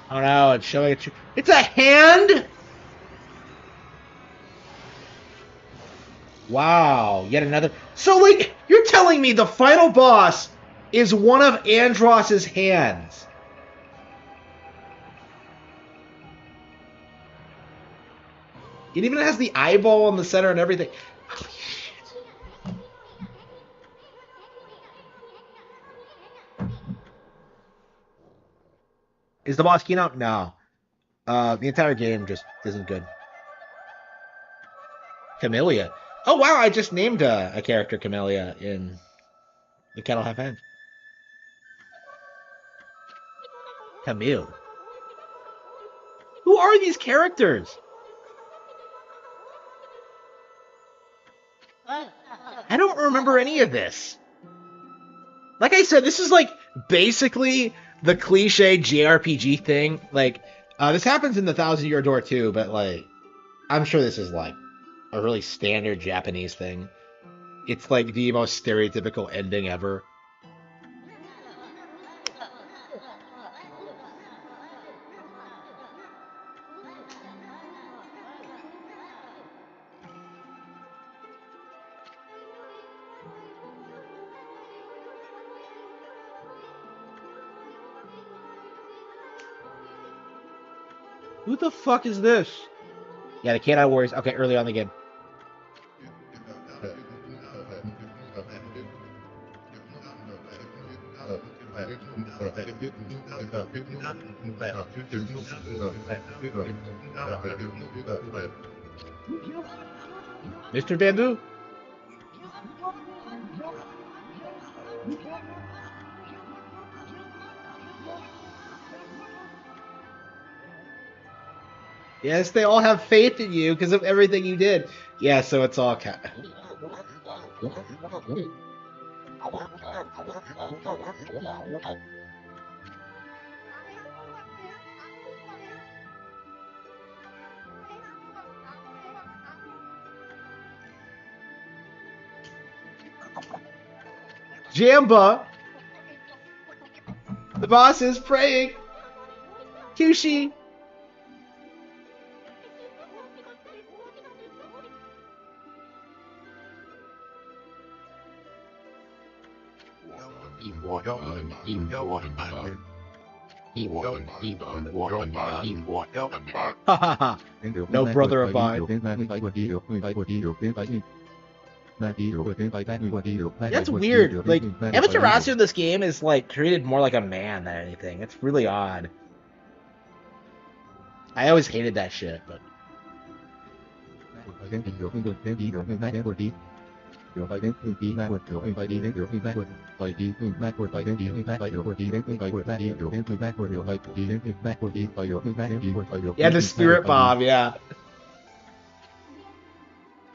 Oh no, it's showing it. It's a hand? Wow, yet another. So, like, you're telling me the final boss is one of Andross's hands? It even has the eyeball in the center and everything. Holy shit. Is the boss keynote? No. The entire game just isn't good. Camellia. Oh wow, I just named a character Camellia in the Kettle Half End. Camille. Who are these characters? I don't remember any of this. Like I said, this is like basically the cliche JRPG thing. Like, this happens in the Thousand Year Door too, but like, I'm sure this is like a really standard Japanese thing. It's like the most stereotypical ending ever. Who the fuck is this? Yeah, the Canine Warriors. Okay, early on in the game. Mr. Bamboo? Yes, they all have faith in you because of everything you did. Yeah, so it's all Jamba! The boss is praying! Kyushi! No brother abide. That's weird. Like, Amaterasu in this game is like treated more like a man than anything. It's really odd. I always hated that shit, but yeah, the spirit bomb, yeah.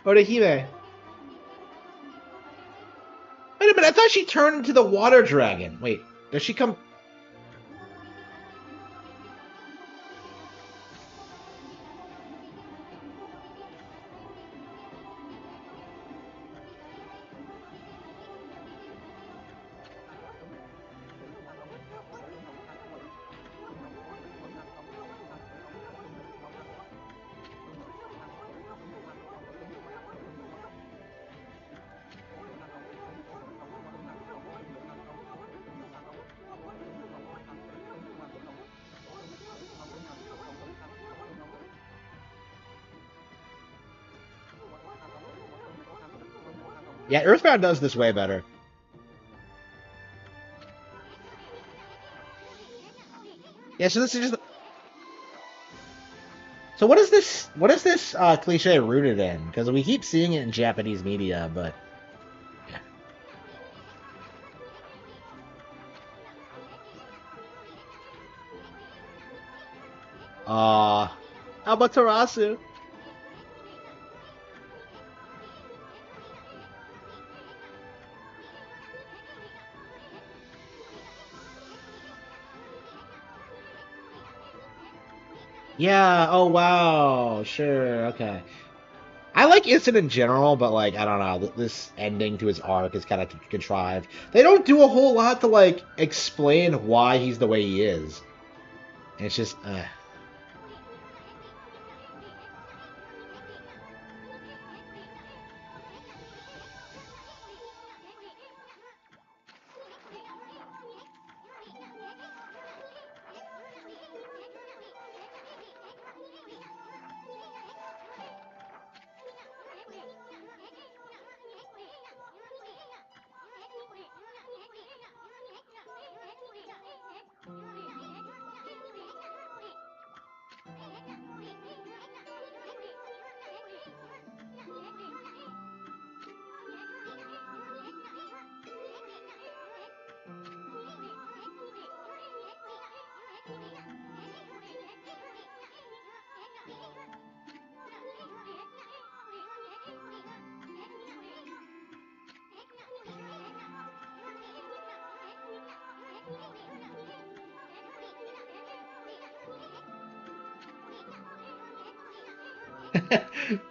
Orihime. Wait a minute, I thought she turned into the water dragon. Wait, does she come? Yeah, Earthbound does this way better. Yeah, so this is just. So what is this? What is this cliche rooted in? Because we keep seeing it in Japanese media, but. Amaterasu. Yeah. Oh wow. Sure. Okay. I like Instant in general, but like I don't know, this ending to his arc is kind of contrived. They don't do a whole lot to like explain why he's the way he is. It's just.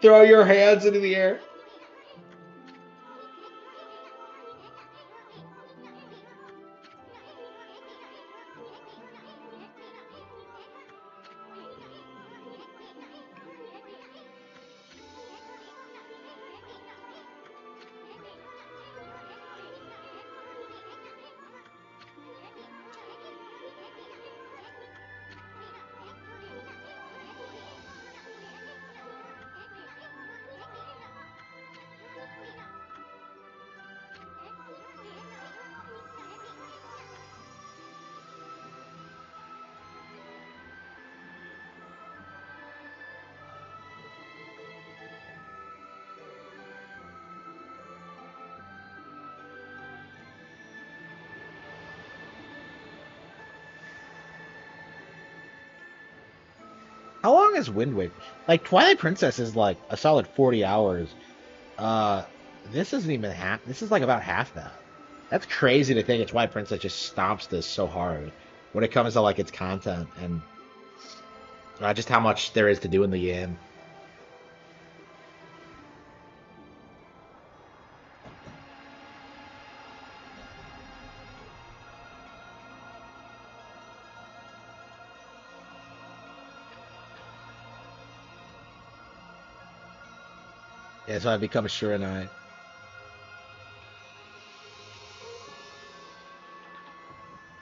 Throw your hands into the air. How long is Wind Waker? Like Twilight Princess is like a solid 40 hours. Uh, this isn't even half. This is like about half that. That's crazy to think that Twilight Princess just stomps this so hard when it comes to like its content and just how much there is to do in the game. Yeah, so I've become a Shiranai.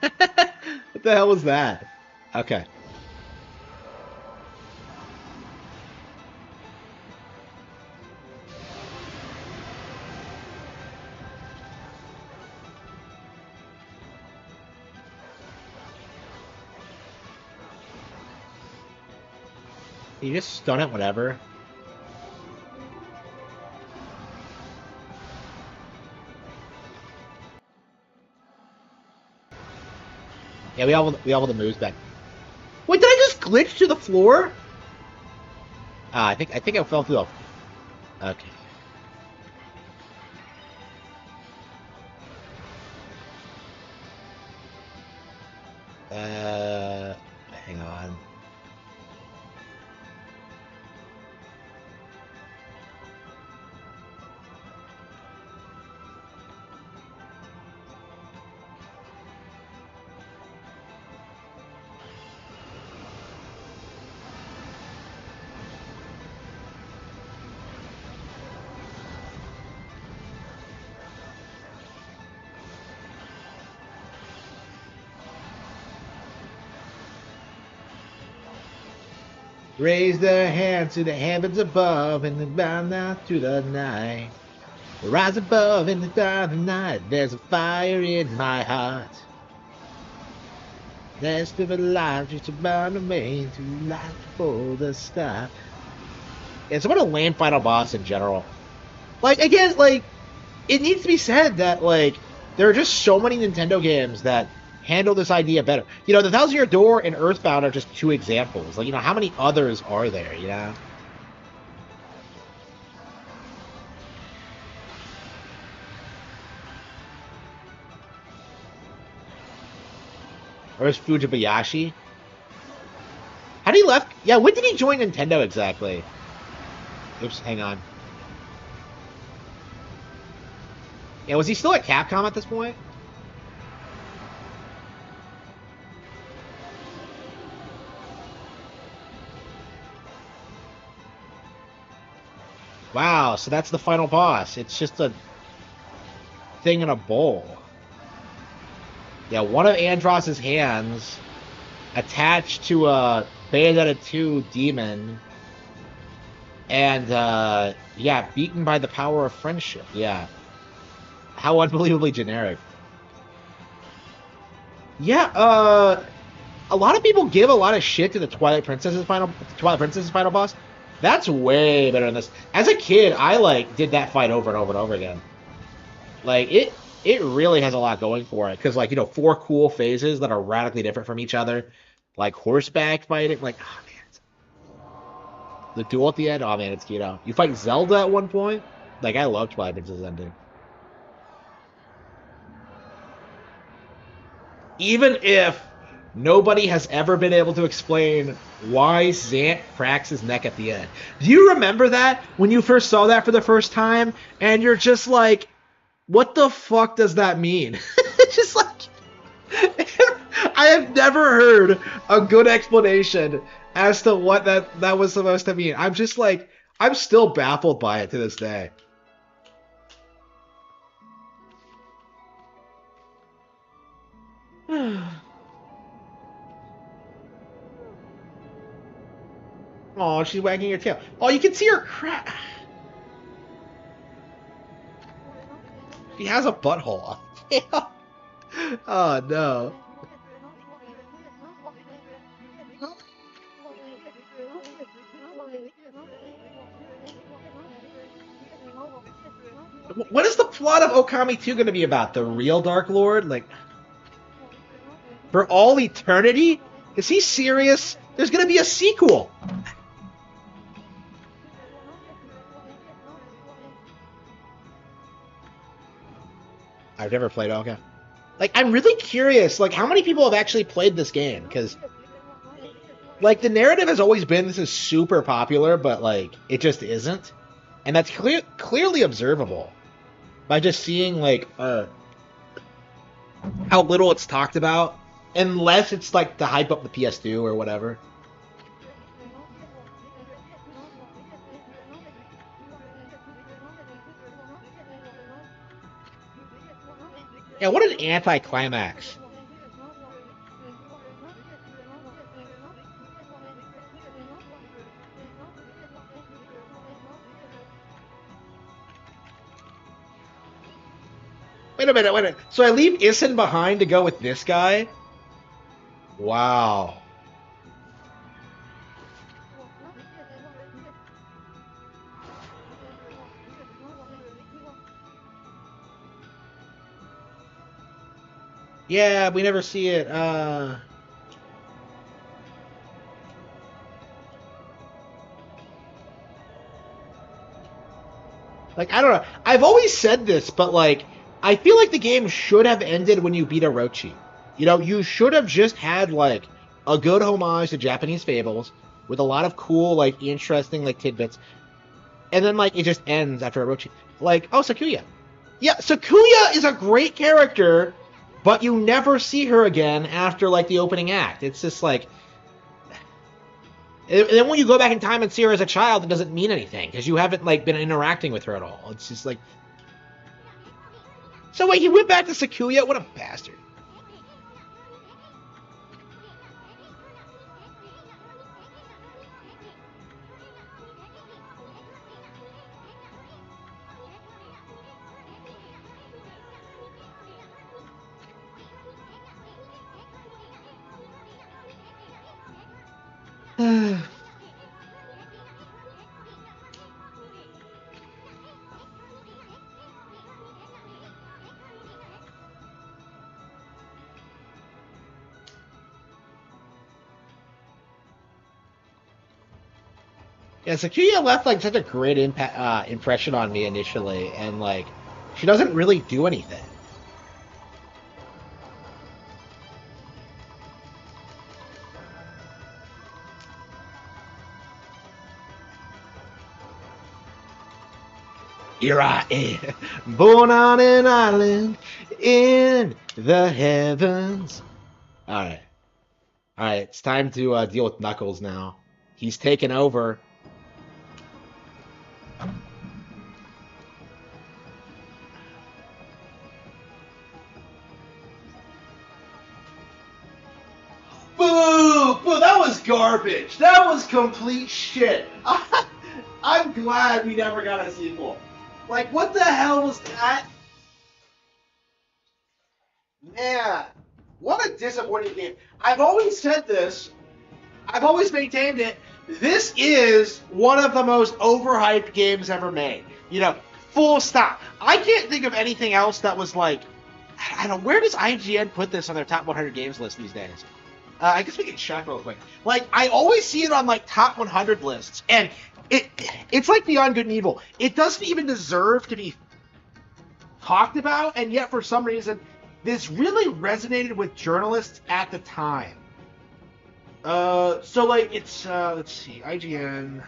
What the hell was that? Okay. You just stun it, whatever. Yeah, we all the moves back. Wait, did I just glitch to the floor? I think I fell through the. Okay. Hang on. Raise their hands to the heavens above and then bow down to the night. Rise above in the dark of the night. There's a fire in my heart. There's the light just around the main to light for the sky. It's what a lame final boss in general. Like, again, like, it needs to be said that, like, there are just so many Nintendo games that handle this idea better. You know, The Thousand Year Door and Earthbound are just two examples. Like, you know, how many others are there, you know? Or is Fujibayashi? How did he left? Yeah, when did he join Nintendo exactly? Oops, hang on. Yeah, was he still at Capcom at this point? Wow, so that's the final boss. It's just a thing in a bowl. Yeah, one of Andross's hands attached to a Bayonetta 2 demon. And, yeah, beaten by the power of friendship. Yeah. How unbelievably generic. Yeah, a lot of people give a lot of shit to the Twilight Princess's final boss. That's way better than this. As a kid, I like did that fight over and over and over again. Like it really has a lot going for it because like you know 4 cool phases that are radically different from each other, like horseback fighting. Like oh man, the duel at the end. Oh man, it's you know you fight Zelda at one point. Like I love Twilight Princess's ending. Even if nobody has ever been able to explain why Zant cracks his neck at the end. Do you remember that when you first saw that for the first time? And you're just like, what the fuck does that mean? Just like, I have never heard a good explanation as to what that was supposed to mean. I'm just like, I'm still baffled by it to this day. Oh, she's wagging her tail. Oh, you can see her crack. She has a butthole. Oh no. What is the plot of Okami 2 going to be about? The real Dark Lord? Like, for all eternity? Is he serious? There's going to be a sequel. I've never played Okami. Like, I'm really curious, like, how many people have actually played this game? Because, like, the narrative has always been this is super popular, but, like, it just isn't. And that's clearly observable by just seeing, like, how little it's talked about. Unless it's, like, to hype up the PS2 or whatever. Yeah, what an anticlimax. Wait a minute. So I leave Issen behind to go with this guy? Wow. Yeah, we never see it. Like, I don't know. I've always said this, but, like, I feel like the game should have ended when you beat Orochi. You know, you should have just had, like, a good homage to Japanese fables with a lot of cool, like, interesting, like, tidbits. And then, like, it just ends after Orochi. Like, oh, Sakuya. Yeah, Sakuya is a great character, but you never see her again after, like, the opening act. It's just, like... And then when you go back in time and see her as a child, it doesn't mean anything, because you haven't, like, been interacting with her at all. It's just, like... So wait, he went back to Sakuya? What a bastard. Yeah, Sakuya left like such a great impact impression on me initially, and like she doesn't really do anything. Here I am, born on an island in the heavens. All right, all right, it's time to deal with Knuckles now. He's taken over. Boo! Boo! That was garbage. That was complete shit. I'm glad we never got a sequel. Like, what the hell was that? Man, what a disappointing game. I've always said this. I've always maintained it. This is one of the most overhyped games ever made. You know, full stop. I can't think of anything else that was like, I don't know, where does IGN put this on their top 100 games list these days? I guess we can check real quick. Like, I always see it on, like, top 100 lists, and it's like Beyond Good and Evil. It doesn't even deserve to be talked about, and yet for some reason, this really resonated with journalists at the time. So, like, it's, let's see, IGN...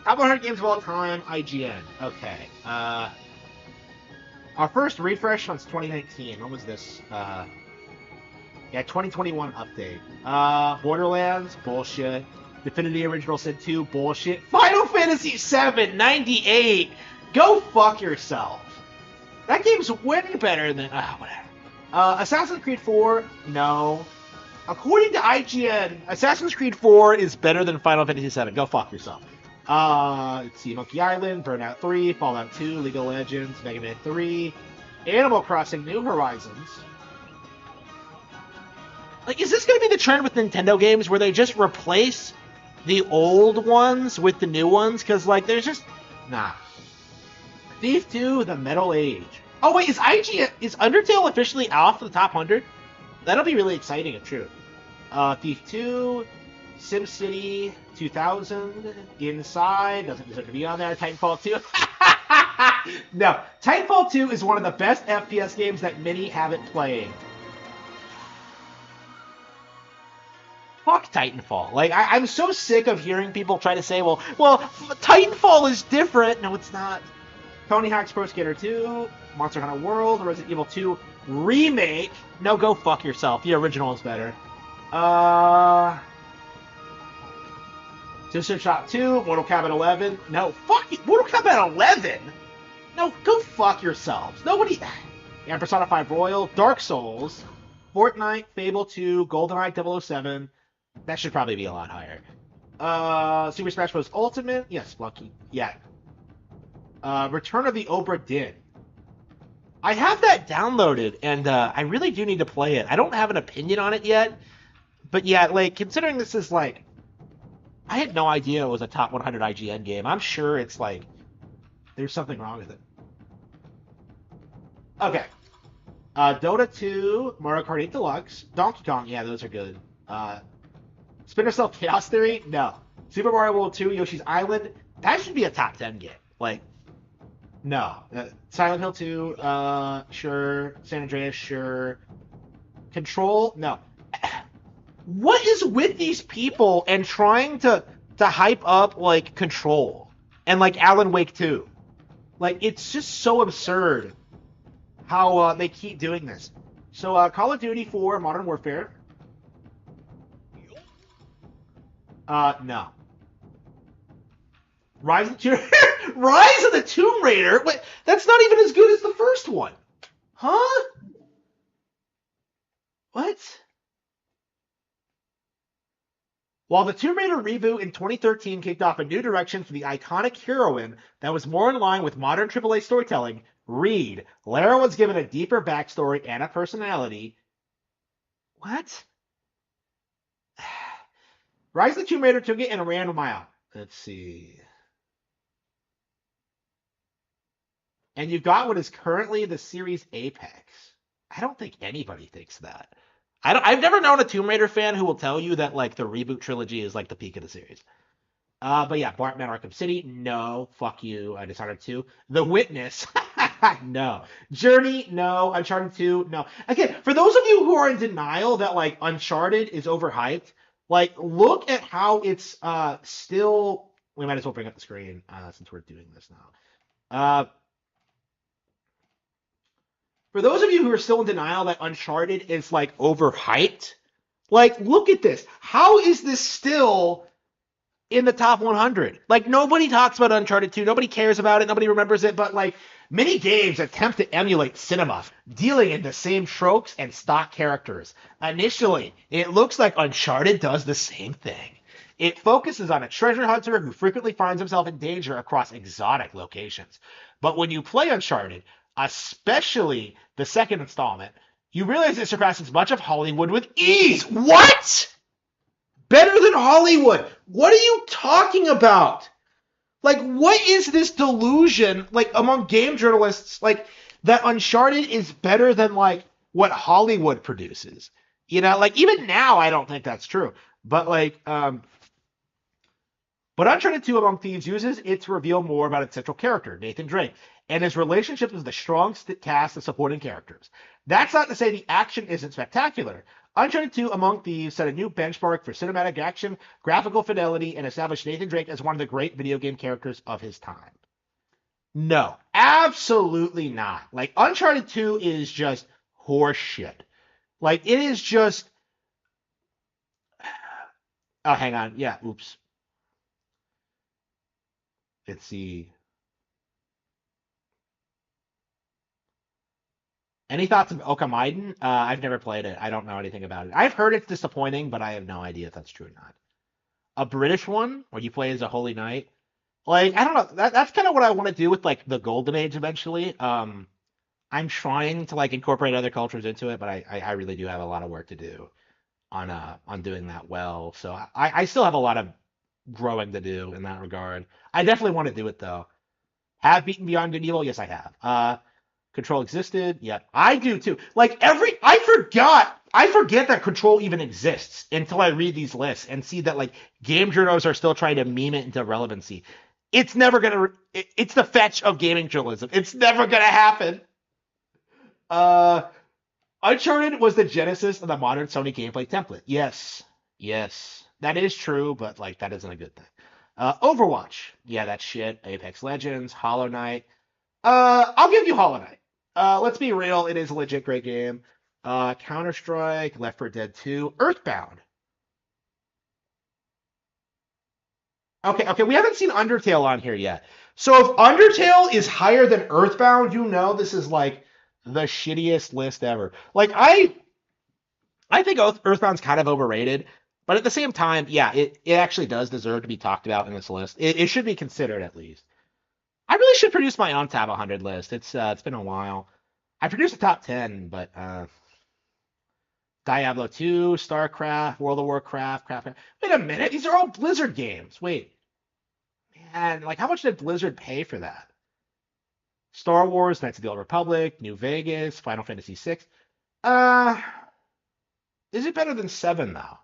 Top 100 games of all time, IGN. Okay. Our first refresh was 2019. When was this? Yeah, 2021 update. Borderlands, bullshit. Divinity Original Sin 2, bullshit. Final Fantasy 7, 98. Go fuck yourself. That game's way better than... whatever. Assassin's Creed 4, no. According to IGN, Assassin's Creed 4 is better than Final Fantasy 7. Go fuck yourself. Let's see, Monkey Island, Burnout 3, Fallout 2, League of Legends, Mega Man 3, Animal Crossing, New Horizons. Like, is this going to be the trend with Nintendo games where they just replace the old ones with the new ones? Because, like, there's just... Nah. Thief 2, The Metal Age. Oh, wait, is Undertale officially off the top 100? That'll be really exciting if true. Thief 2... SimCity 2000, Inside, doesn't deserve to be on there. Titanfall 2. No, Titanfall 2 is one of the best FPS games that many haven't played. Fuck Titanfall. Like, I'm so sick of hearing people try to say, well, Titanfall is different. No, it's not. Tony Hawk's Pro Skater 2, Monster Hunter World, Resident Evil 2 Remake. No, go fuck yourself. The original is better. System Shock 2, Mortal Kombat 11. No, fuck it. Mortal Kombat 11? No, go fuck yourselves. Nobody... And Persona 5 Royal, Dark Souls, Fortnite, Fable 2, GoldenEye 007. That should probably be a lot higher. Super Smash Bros. Ultimate. Yes, Lucky. Yeah. Return of the Obra Dinn. I have that downloaded, and I really do need to play it. I don't have an opinion on it yet. But yeah, like, considering this is like... I had no idea it was a top 100 IGN game. I'm sure it's like... There's something wrong with it. Okay. Dota 2, Mario Kart 8 Deluxe, Donkey Kong, yeah, those are good. Splinter Cell Chaos Theory, no. Super Mario World 2, Yoshi's Island, that should be a top 10 game. Like, no. Silent Hill 2, sure. San Andreas, sure. Control, no. What is with these people and trying to hype up, like, Control and, like, Alan Wake 2? Like, it's just so absurd how they keep doing this. So, Call of Duty 4 Modern Warfare. No. Rise of the Tomb Raider? Wait, that's not even as good as the first one. Huh? What? While the Tomb Raider reboot in 2013 kicked off a new direction for the iconic heroine that was more in line with modern AAA storytelling, read, Lara was given a deeper backstory and a personality. What? Rise of the Tomb Raider took it in a random mile. Let's see. And you've got what is currently the series apex. I don't think anybody thinks that. I've never known a Tomb Raider fan who will tell you that like the reboot trilogy is like the peak of the series. But yeah, Batman Arkham City, no. Fuck you. Dishonored 2. The Witness, no. Journey, no. Uncharted 2, no. Again, for those of you who are in denial that like Uncharted is overhyped, like look at how it's still. We might as well bring up the screen since we're doing this now. For those of you who are still in denial that Uncharted is like overhyped, like look at this. How is this still in the top 100? Like nobody talks about Uncharted 2. Nobody cares about it. Nobody remembers it. But like many games attempt to emulate cinema, dealing in the same tropes and stock characters. Initially, it looks like Uncharted does the same thing. It focuses on a treasure hunter who frequently finds himself in danger across exotic locations. But when you play Uncharted, especially the second installment, you realize it surpasses much of Hollywood with ease. What? Better than Hollywood? What are you talking about? Like, what is this delusion, like, among game journalists, like, that Uncharted is better than, like, what Hollywood produces? You know, like, even now, I don't think that's true. But, like, but Uncharted 2 Among Thieves uses it to reveal more about its central character, Nathan Drake, and his relationship with the strong cast of supporting characters. That's not to say the action isn't spectacular. Uncharted 2 Among Thieves set a new benchmark for cinematic action, graphical fidelity, and established Nathan Drake as one of the great video game characters of his time. No, absolutely not. Like, Uncharted 2 is just horseshit. Like, it is just... Oh, hang on. Yeah, oops. Let's see. Any thoughts of Okami? I've never played it. I don't know anything about it. I've heard it's disappointing, but I have no idea if that's true or not. A British one where you play as a holy knight. Like, I don't know. That's kind of what I want to do with like the Golden Age eventually. I'm trying to like incorporate other cultures into it, but I really do have a lot of work to do on doing that well. So I still have a lot of growing to do in that regard. I definitely want to do it though. Have beaten Beyond Good and Evil? Yes, I have. Control existed. Yeah, I do too. Like I forget that Control even exists until I read these lists and see that like game journals are still trying to meme it into relevancy. It's never gonna. It's the fetch of gaming journalism. It's never gonna happen. Uncharted was the genesis of the modern Sony gameplay template. Yes, that is true, but like that isn't a good thing. Overwatch. Yeah, that's shit. Apex Legends, Hollow Knight. I'll give you Hollow Knight. Let's be real, it is a legit great game. Counter-Strike, Left 4 Dead 2, Earthbound. Okay, we haven't seen Undertale on here yet. So if Undertale is higher than Earthbound, you know this is like the shittiest list ever. Like I think Earthbound's kind of overrated, but at the same time, yeah, it actually does deserve to be talked about in this list. It should be considered at least. I really should produce my own top 100 list. It's been a while. I produced a top 10, but Diablo 2, StarCraft, World of Warcraft, Craft. Wait a minute, these are all Blizzard games. Wait, man, like how much did Blizzard pay for that? Star Wars, Knights of the Old Republic, New Vegas, Final Fantasy VI. Is it better than 7 though?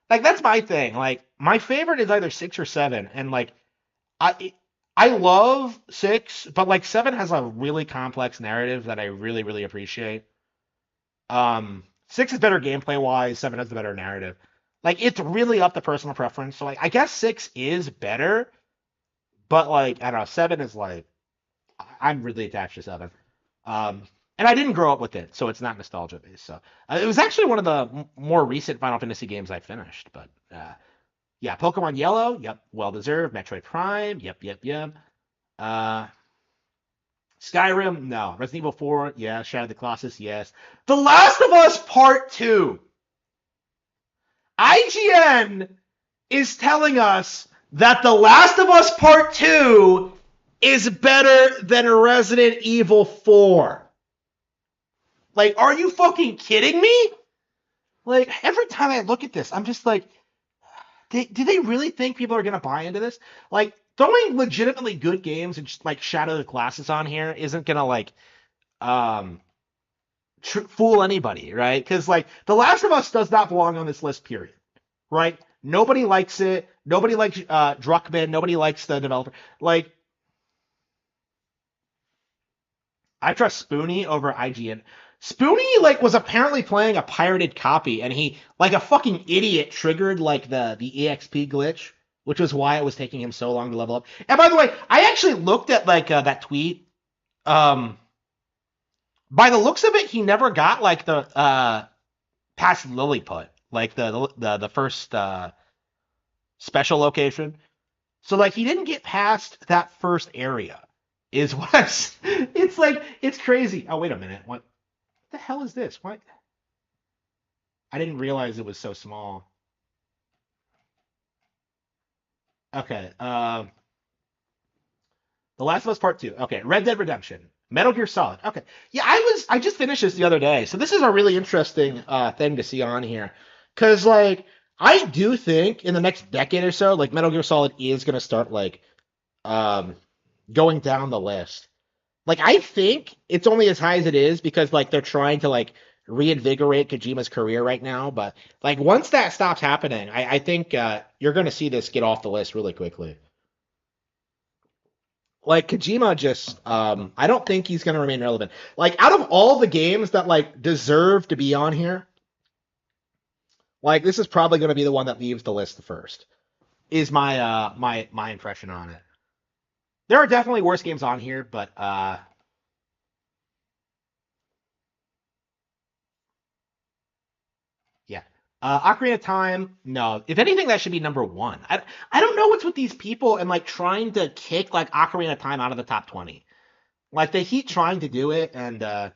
Like that's my thing. Like my favorite is either 6 or 7, and like I love 6, but like 7 has a really complex narrative that I really, really appreciate. 6 is better gameplay wise, 7 has the better narrative. Like it's really up to personal preference. So like I guess 6 is better, but like I don't know, 7 is like I'm really attached to 7. And I didn't grow up with it, so it's not nostalgia based. So it was actually one of the more recent Final Fantasy games I finished, but yeah, Pokemon Yellow, yep, well deserved. Metroid Prime, yep. Skyrim, no. Resident Evil 4, yeah. Shadow of the Colossus, yes. The Last of Us Part 2. IGN is telling us that The Last of Us Part 2 is better than Resident Evil 4. Like, are you fucking kidding me? Like, every time I look at this, I'm just like, do they really think people are going to buy into this? Like, throwing legitimately good games and just, like, Shadow of the Colossus on here isn't going to, like, fool anybody, right? Because, like, The Last of Us does not belong on this list, period. Right? Nobody likes it. Nobody likes Druckmann. Nobody likes the developer. Like, I trust Spoonie over IGN. Spoonie, like, was apparently playing a pirated copy, and he, like a fucking idiot, triggered, like, the EXP glitch, which was why it was taking him so long to level up. And by the way, I actually looked at, like, that tweet. By the looks of it, he never got, like, the, past Lilliput, like, the first, special location. So, like, he didn't get past that first area, is what it's like, it's crazy. Oh, wait a minute. What the hell is this? What? I didn't realize it was so small. Okay. The Last of Us Part 2. Okay. Red Dead Redemption. Metal Gear Solid. Okay. Yeah, I just finished this the other day. So this is a really interesting thing to see on here. Because, like, I do think in the next decade or so, like, Metal Gear Solid is going to start, like, going down the list. Like, I think it's only as high as it is because, like, they're trying to, like, reinvigorate Kojima's career right now. But, like, once that stops happening, I think you're going to see this get off the list really quickly. Like, Kojima just, I don't think he's going to remain relevant. Like, out of all the games that, like, deserve to be on here, like, this is probably going to be the one that leaves the list first, is my my impression on it. There are definitely worse games on here, but yeah. Ocarina of Time, no. If anything, that should be number one. I don't know what's with these people and, like, trying to kick, like, Ocarina of Time out of the top 20. Like, they keep trying to do it, and I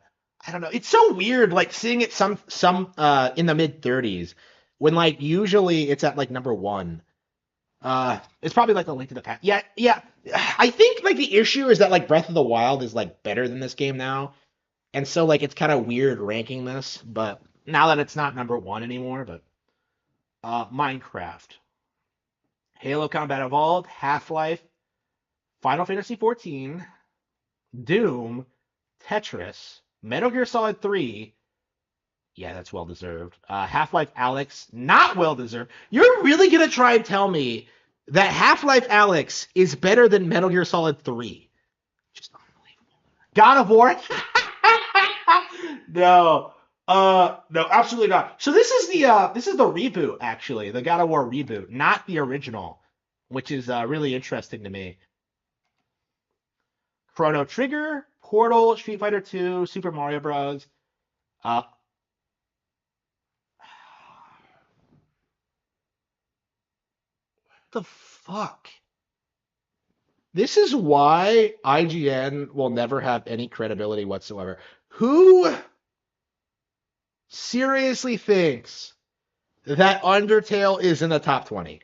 don't know. It's so weird, like, seeing it some in the mid 30s when, like, usually it's at, like, number one. It's probably like a Link to the Past. Yeah, yeah. I think, like, the issue is that, like, Breath of the Wild is, like, better than this game now, and so, like, it's kind of weird ranking this. But now that it's not number one anymore, but Minecraft, Halo Combat Evolved, Half-Life, Final Fantasy XIV, Doom, Tetris, Metal Gear Solid 3. Yeah, that's well deserved. Half-Life Alyx, not well deserved. You're really gonna try and tell me that Half-Life Alyx is better than Metal Gear Solid 3? Just unbelievable. God of War? No. No, absolutely not. So this is the reboot, actually, the God of War reboot, not the original, which is really interesting to me. Chrono Trigger, Portal, Street Fighter 2, Super Mario Bros. Uh, the fuck? This is why IGN will never have any credibility whatsoever. Who seriously thinks that Undertale is in the top 20?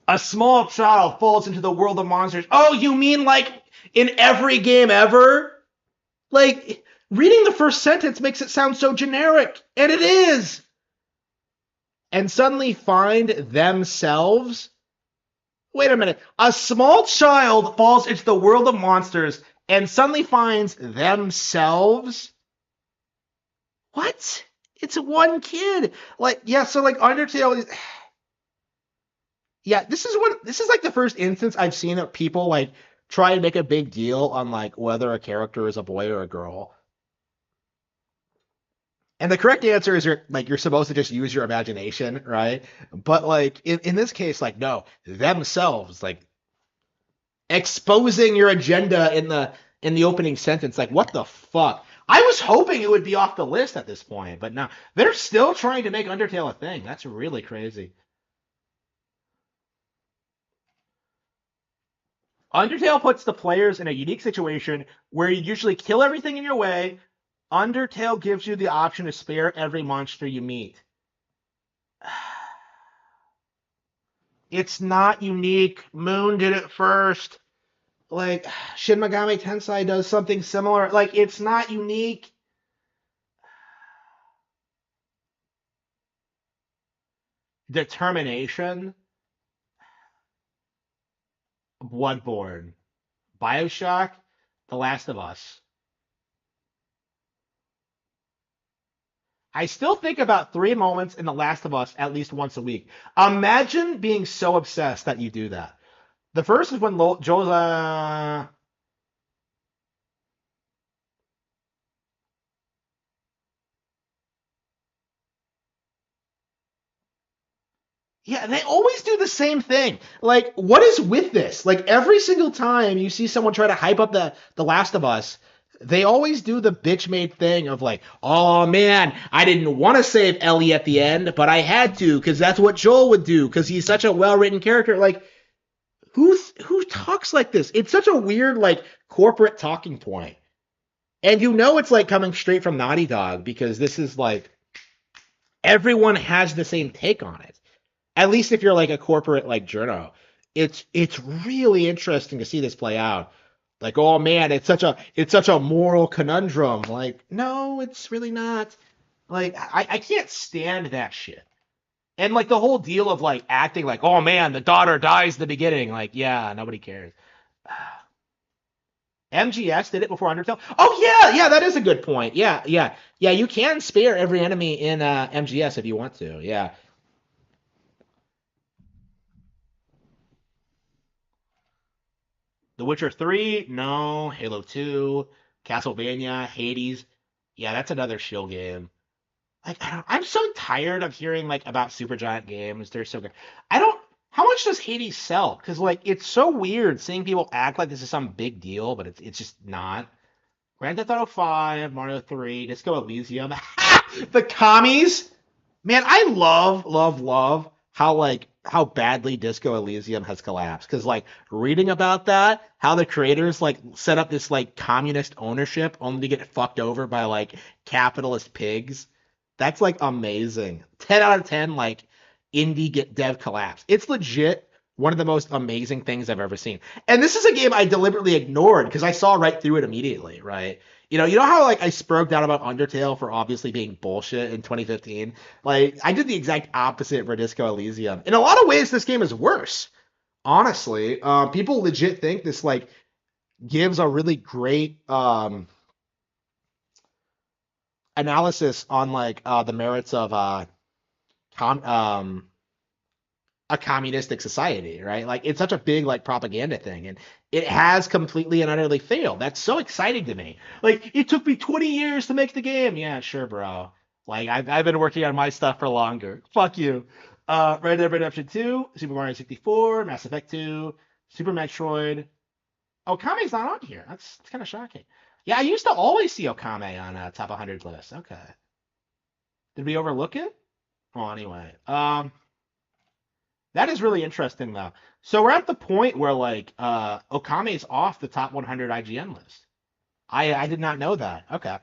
A small child falls into the world of monsters. Oh, you mean like in every game ever? Like, reading the first sentence makes it sound so generic, and it is. And suddenly find themselves. Wait a minute. A small child falls into the world of monsters and suddenly finds themselves? What? It's one kid. Like, yeah, so, like, Undertale is... Yeah, this is like the first instance I've seen of people, like, try and make a big deal on, like, whether a character is a boy or a girl. And the correct answer is you're supposed to just use your imagination, right? But, like, in this case, like, no, themselves, like, exposing your agenda in the opening sentence, like, what the fuck? I was hoping it would be off the list at this point, but no, they're still trying to make Undertale a thing. That's really crazy. Undertale puts the players in a unique situation where you usually kill everything in your way. Undertale gives you the option to spare every monster you meet. It's not unique. Moon did it first. Like, Shin Megami Tensei does something similar. Like, it's not unique. Determination, Bloodborne, Bioshock, The Last of Us. I still think about 3 moments in The Last of Us at least once a week. Imagine being so obsessed that you do that. The first is when Joel's yeah, they always do the same thing. Like, what is with this? Like, every single time you see someone try to hype up the Last of Us, they always do the bitch made thing of like, oh man, I didn't want to save Ellie at the end, but I had to because that's what Joel would do because he's such a well written character. Like, who talks like this? It's such a weird like corporate talking point, and you know it's like coming straight from Naughty Dog because this is like everyone has the same take on it. At least if you're like a corporate like journo, it's really interesting to see this play out. Like, oh man, it's such a moral conundrum. Like, no, it's really not. Like, I can't stand that shit. And like the whole deal of like acting like, oh man, the daughter dies in the beginning. Like, yeah, nobody cares. MGS did it before Undertale. Oh yeah, that is a good point. Yeah. You can spare every enemy in MGS if you want to. Yeah. The Witcher 3, no. Halo 2, Castlevania, Hades. Yeah, that's another shill game. Like, I'm so tired of hearing like about Supergiant games. They're so good. I don't. How much does Hades sell? Because like it's so weird seeing people act like this is some big deal, but it's just not. Grand Theft Auto 5, Mario 3, Disco Elysium. The commies. Man, I love how badly Disco Elysium has collapsed. Because like reading about that, how the creators like set up this like communist ownership only to get fucked over by like capitalist pigs. That's like amazing. 10 out of 10 like indie get dev collapse. It's legit one of the most amazing things I've ever seen. And this is a game I deliberately ignored because I saw right through it immediately, right? You know how like I spoke down about Undertale for obviously being bullshit in 2015. Like I did the exact opposite for Disco Elysium. In a lot of ways, this game is worse. Honestly, people legit think this like gives a really great analysis on like the merits of com- um, a communistic society, right? Like it's such a big like propaganda thing, and it has completely and utterly failed. That's so exciting to me. Like it took me 20 years to make the game. Yeah, sure, bro. Like I've been working on my stuff for longer. Fuck you. Red Dead Redemption 2, Super Mario 64, Mass Effect 2, Super Metroid. Okami's not on here. That's kind of shocking. Yeah, I used to always see Okami on a top 100 list. Okay. Did we overlook it? Well, anyway. That is really interesting though. So we're at the point where like Okami's off the top 100 IGN list. I did not know that. Okay.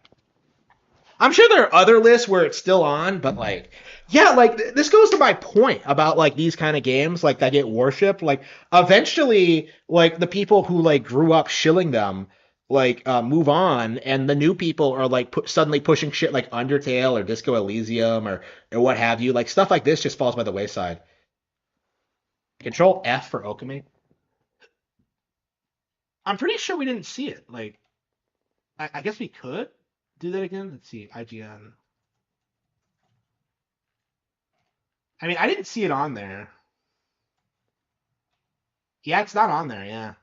I'm sure there are other lists where it's still on, but like yeah, like this goes to my point about like these kind of games like that get worshipped. Like eventually like the people who like grew up shilling them like move on and the new people are like suddenly pushing shit like Undertale or Disco Elysium or what have you. Like stuff like this just falls by the wayside. Control F for Okami. I'm pretty sure we didn't see it. Like, I guess we could do that again. Let's see, IGN. I mean, I didn't see it on there. Yeah, it's not on there. Yeah,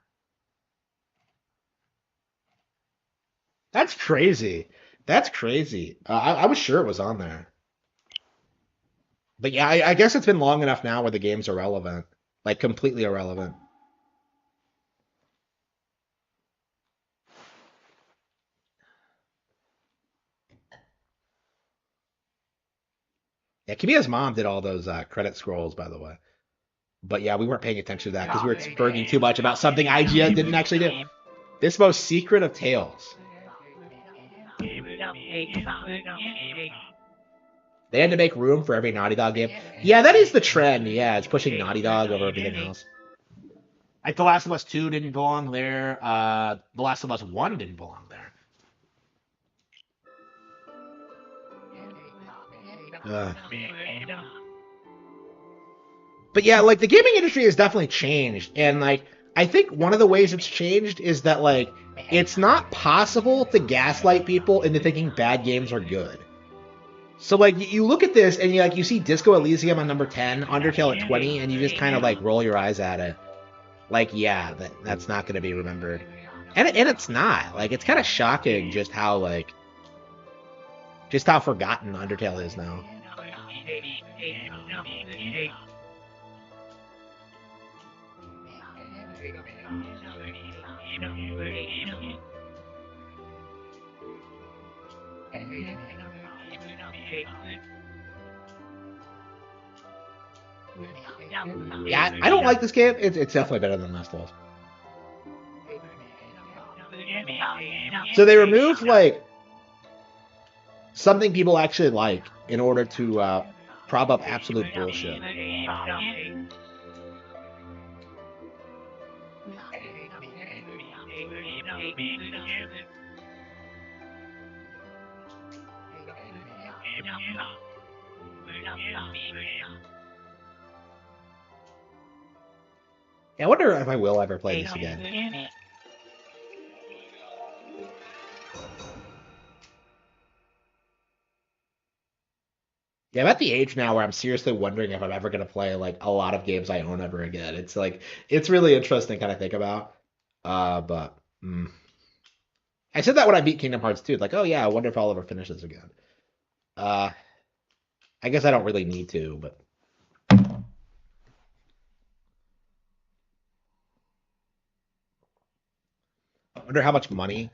that's crazy. That's crazy. I was sure it was on there, but yeah, I guess it's been long enough now where the game's irrelevant, like completely irrelevant. Yeah, Kimiya's mom did all those credit scrolls, by the way. But yeah, we weren't paying attention to that because we were spurging too much about something IGN didn't actually do. This most secret of tales. They had to make room for every Naughty Dog game. Yeah, that is the trend. Yeah, it's pushing Naughty Dog over everything else. Like The Last of Us 2 didn't belong there. The Last of Us 1 didn't belong there. But yeah, like the gaming industry has definitely changed, and like I think one of the ways it's changed is that like it's not possible to gaslight people into thinking bad games are good. So like you look at this and you see Disco Elysium on number 10, Undertale at 20, and you just kind of like roll your eyes at it. Like yeah, that's not going to be remembered. And it's not. Like it's kind of shocking just how forgotten Undertale is now. Yeah, I don't like this game. It's definitely better than Last of Us. So they removed like something people actually like in order to prop up absolute bullshit. Yeah, I wonder if I will ever play this again. Yeah, I'm at the age now where I'm seriously wondering if I'm ever gonna play like a lot of games I own ever again. It's like it's really interesting kind of think about. But I said that when I beat Kingdom Hearts 2. Like, oh yeah, I wonder if I'll ever finish this again. I guess I don't really need to, but I wonder how much money.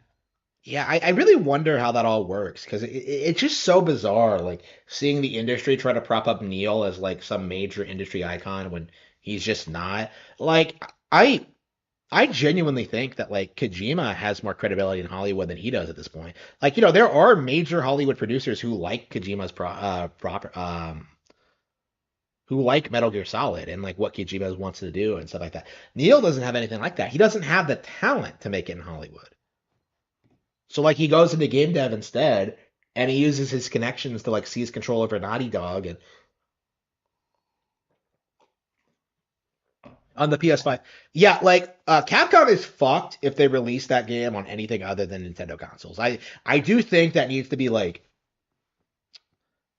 Yeah, I really wonder how that all works because it's just so bizarre, like seeing the industry try to prop up Neil as like some major industry icon when he's just not. Like I genuinely think that like Kojima has more credibility in Hollywood than he does at this point. Like, there are major Hollywood producers who like Kojima's who like Metal Gear Solid and like what Kojima wants to do and stuff like that. Neil doesn't have anything like that. He doesn't have the talent to make it in Hollywood. So like he goes into game dev instead, and he uses his connections to like seize control over Naughty Dog and on the PS5. Yeah, like Capcom is fucked if they release that game on anything other than Nintendo consoles. I do think that needs to be like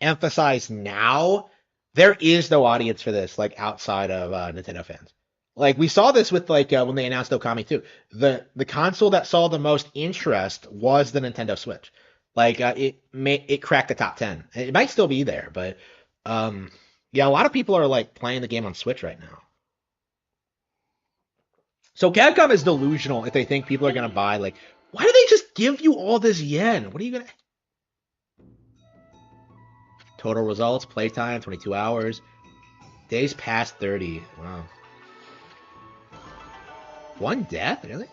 emphasized now. There is no audience for this like outside of Nintendo fans. Like we saw this with like when they announced Okami too. The console that saw the most interest was the Nintendo Switch. Like it cracked the top 10. It might still be there, but yeah, a lot of people are like playing the game on Switch right now. So Capcom is delusional if they think people are gonna buy. Like, why do they just give you all this yen? What are you gonna? Total results: playtime 22 hours, days past 30. Wow. One death, really?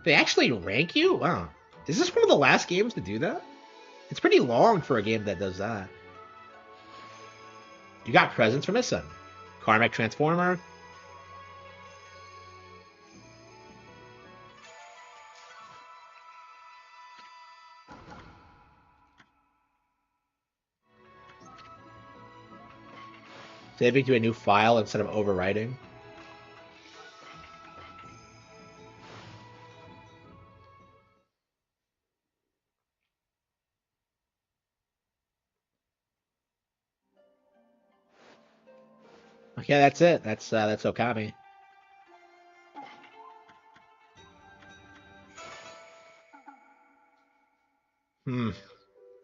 They actually rank you? Wow. Is this one of the last games to do that? It's pretty long for a game that does that. You got presents from his son. Karmic Transformer. Saving to a new file instead of overwriting. Okay, that's it. That's Okami.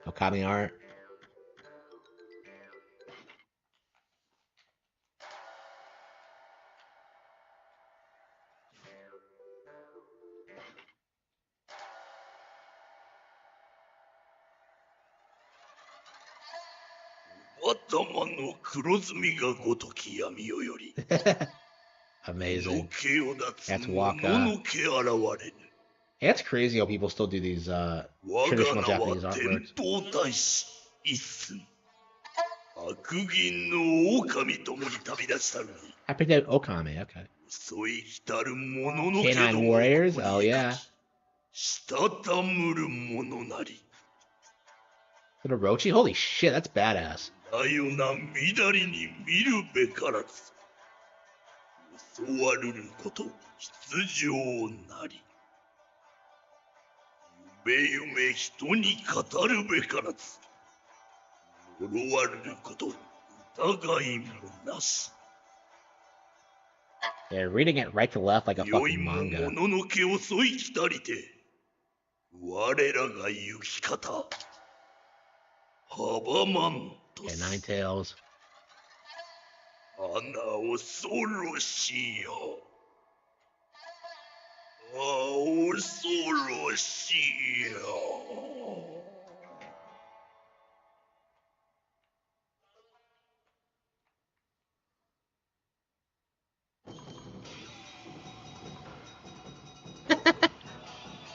Okami art. Amazing. That's Waka. Yeah, it's crazy how people still do these traditional Japanese artworks. 一寸悪銀の狼ともに旅立ちたるに I picked out Okami. Okay. 遅い来たる者のけど Canine も Warriors. ここ Oh に yeah. したたむる者なり Little Rochi. Holy shit, that's badass. だよなみだりに見るべからず襲わるること必要なり夢夢人に語るべからず呪われること疑いもなし Yeah, reading it right to left like a 良い fucking も manga. ののけ遅い来たりて我らが行き方阻まんと Yeah, Nine Tails. 穴恐ろしいよ恐ろしいよ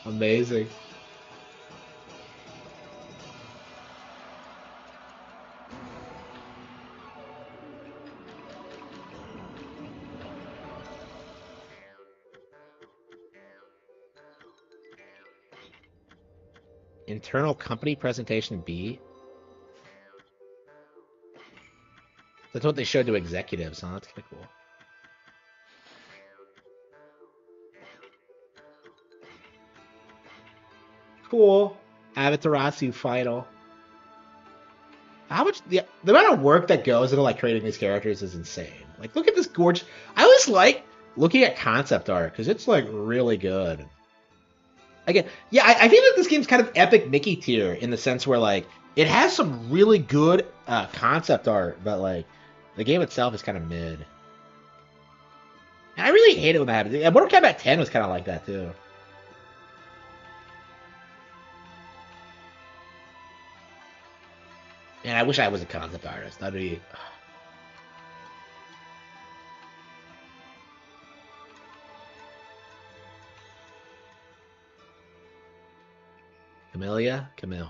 Amazing. Internal company presentation B. That's what they showed to executives, huh? That's kind of cool. Cool. Amaterasu final. How much the amount of work that goes into like creating these characters is insane. Like, look at this gorgeous. I always like looking at concept art because it's like really good. Again, yeah, I feel like this game's kind of epic Mickey tier in the sense where like it has some really good concept art, but like the game itself is kind of mid. And I really hate it when that happens. And Mortal Kombat 10 was kind of like that too. Man, I wish I was a concept artist. That'd be. Camellia? Camille.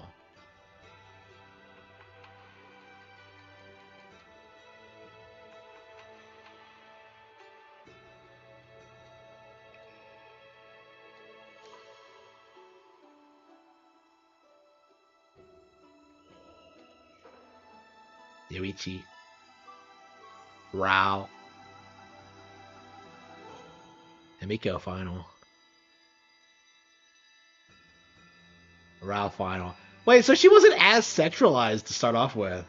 Yoichi. Rao. Emiko final. Rao final. Wait, so she wasn't as sexualized to start off with,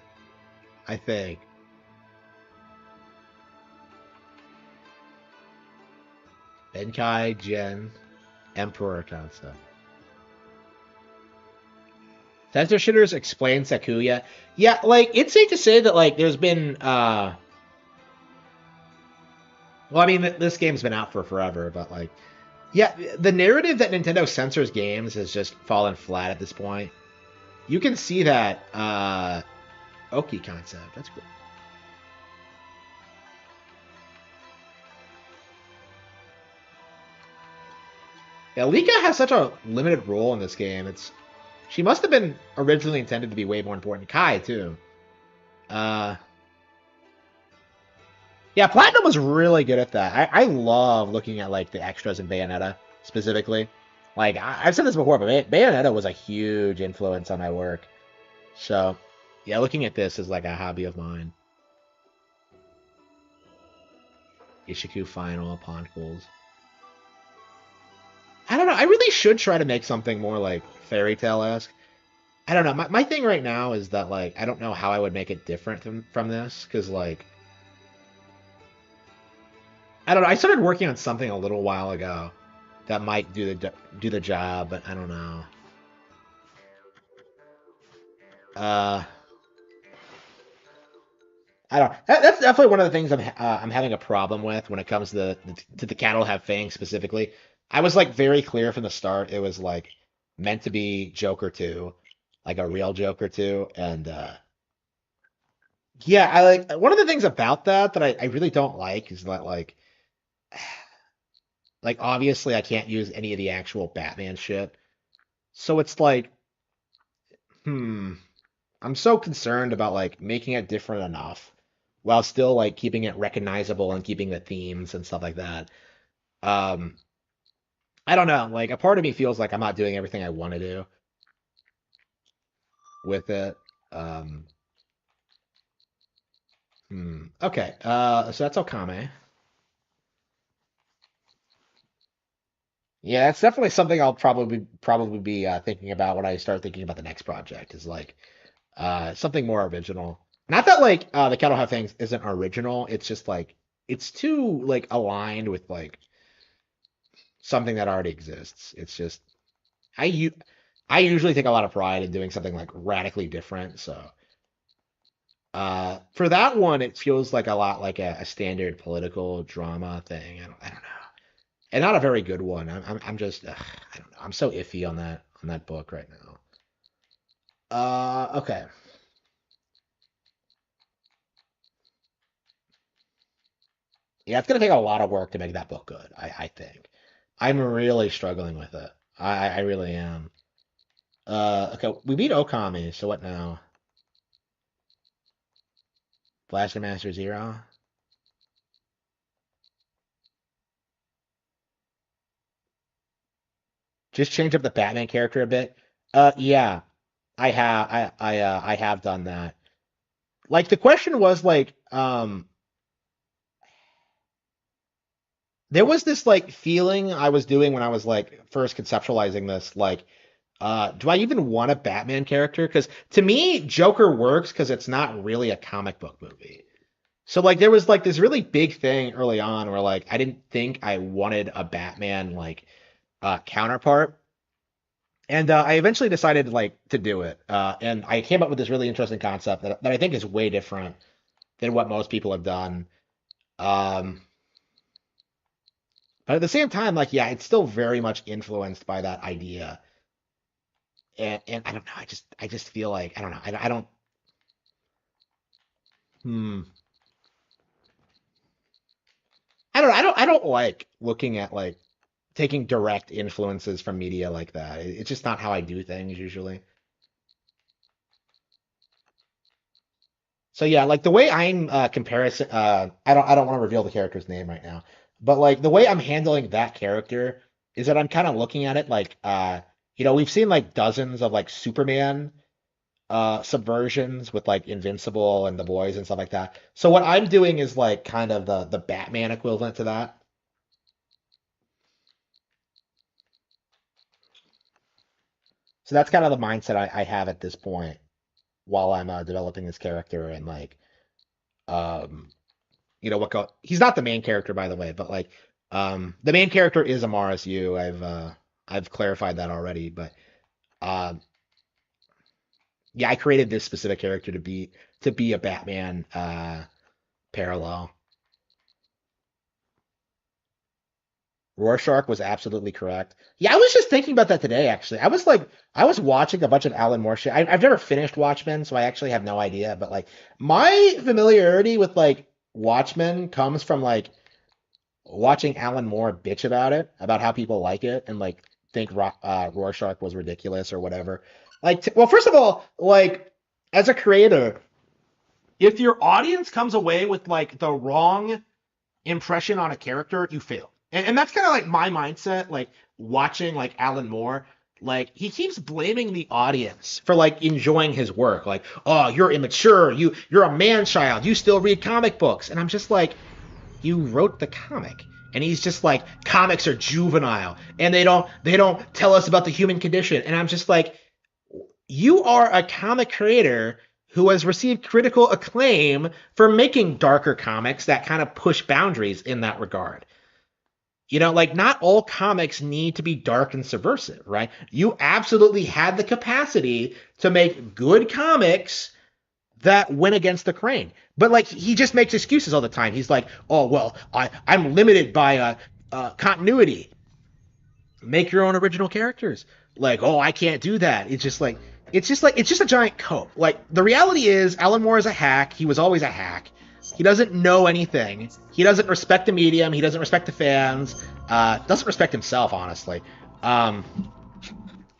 I think. Benkai, Gen, Emperor concept. Sensor Shitters explain Sakuya. Yeah, like, it's safe to say that, like, there's been, well, I mean, this game's been out for forever, but, like, yeah, the narrative that Nintendo censors games has just fallen flat at this point. You can see that, Oki concept. That's cool. Yeah, Lika has such a limited role in this game. She must have been originally intended to be way more important. Kai, too. Yeah, Platinum was really good at that. I love looking at, like, the extras in Bayonetta, specifically. Like, I've said this before, but Bayonetta was a huge influence on my work. So, yeah, looking at this is, like, a hobby of mine. Ishiku Final, Poncles. I don't know. I really should try to make something more, like, Fairy Tail-esque. I don't know. My thing right now is that, like, I don't know how I would make it different from this, because, like, I don't know. I started working on something a little while ago that might do the job, but I don't know. I don't. That's definitely one of the things I'm having a problem with when it comes to the cattle have fangs specifically. I was like very clear from the start. It was like meant to be Joker 2, like a real Joker 2, and yeah, I like one of the things about that I really don't like is that like Like, obviously, I can't use any of the actual Batman shit. So it's like, I'm so concerned about like making it different enough while still like keeping it recognizable and keeping the themes and stuff like that. Um, I don't know. Like, a part of me feels like I'm not doing everything I want to do with it. Um, Okay. So that's Okame. Yeah, it's definitely something I'll probably be thinking about when I start thinking about the next project. Is like something more original. Not that like the Kettle Have Things isn't original. It's just like it's too like aligned with like something that already exists. It's just I u I usually take a lot of pride in doing something like radically different. So for that one, it feels like a lot like a standard political drama thing. I don't know. And not a very good one. I'm just I don't know. I'm so iffy on that book right now. Okay. Yeah, it's gonna take a lot of work to make that book good. I think. I'm really struggling with it. I really am. Okay, we beat Okami. So what now? Blaster Master Zero. Just change up the Batman character a bit. Yeah, I have done that. Like the question was like, there was this like feeling I was doing when I was like first conceptualizing this, like, do I even want a Batman character? Because to me, Joker works because it's not really a comic book movie. So like there was like this really big thing early on where like I didn't think I wanted a Batman like counterpart. And I eventually decided like to do it. And I came up with this really interesting concept that I think is way different than what most people have done. Um, but at the same time, like, yeah, it's still very much influenced by that idea. And I don't know, I just feel like I don't know. I don't hmm. I don't like looking at like taking direct influences from media like that. It's just not how I do things usually. So yeah, like the way I'm comparison I don't want to reveal the character's name right now. But like the way I'm handling that character is that I'm kind of looking at it like we've seen like dozens of like Superman subversions with like Invincible and The Boys and stuff like that. So what I'm doing is like kind of the Batman equivalent to that. So that's kind of the mindset I have at this point while I'm developing this character and like um he's not the main character by the way, but like the main character is Amaris Yu. I've clarified that already, but um yeah, I created this specific character to be a Batman parallel. Rorschach was absolutely correct. Yeah, I was just thinking about that today, actually. I was watching a bunch of Alan Moore shit. I've never finished Watchmen, so I actually have no idea. But like, my familiarity with like Watchmen comes from like watching Alan Moore bitch about it, about how people like it, and like think Rorschach was ridiculous or whatever. Like, well, first of all, like as a creator, if your audience comes away with like the wrong impression on a character, you fail. And that's kind of like my mindset, like watching like Alan Moore. Like he keeps blaming the audience for like enjoying his work. Like, oh, you're immature. You're a man child. You still read comic books. And I'm just like, you wrote the comic. And he's just like, comics are juvenile and they don't tell us about the human condition. And I'm just like, you are a comic creator who has received critical acclaim for making darker comics that kind of push boundaries in that regard. Like not all comics need to be dark and subversive, right? You absolutely had the capacity to make good comics that went against the grain. But like he just makes excuses all the time. He's like, "Oh well, I'm limited by continuity. Make your own original characters." Like, "Oh, I can't do that." It's just a giant cope. Like the reality is, Alan Moore is a hack. He was always a hack. He doesn't know anything. He doesn't respect the medium. He doesn't respect the fans. Doesn't respect himself, honestly. Um,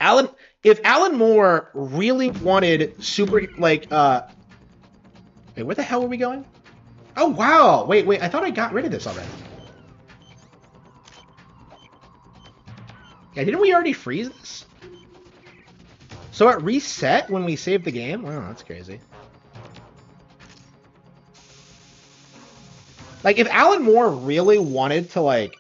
Alan, if Alan Moore really wanted super, like, wait, where the hell were we going? Oh wow! Wait, I thought I got rid of this already. Yeah, didn't we already freeze this? So it reset when we saved the game? Wow, that's crazy. Like, if Alan Moore really wanted to, like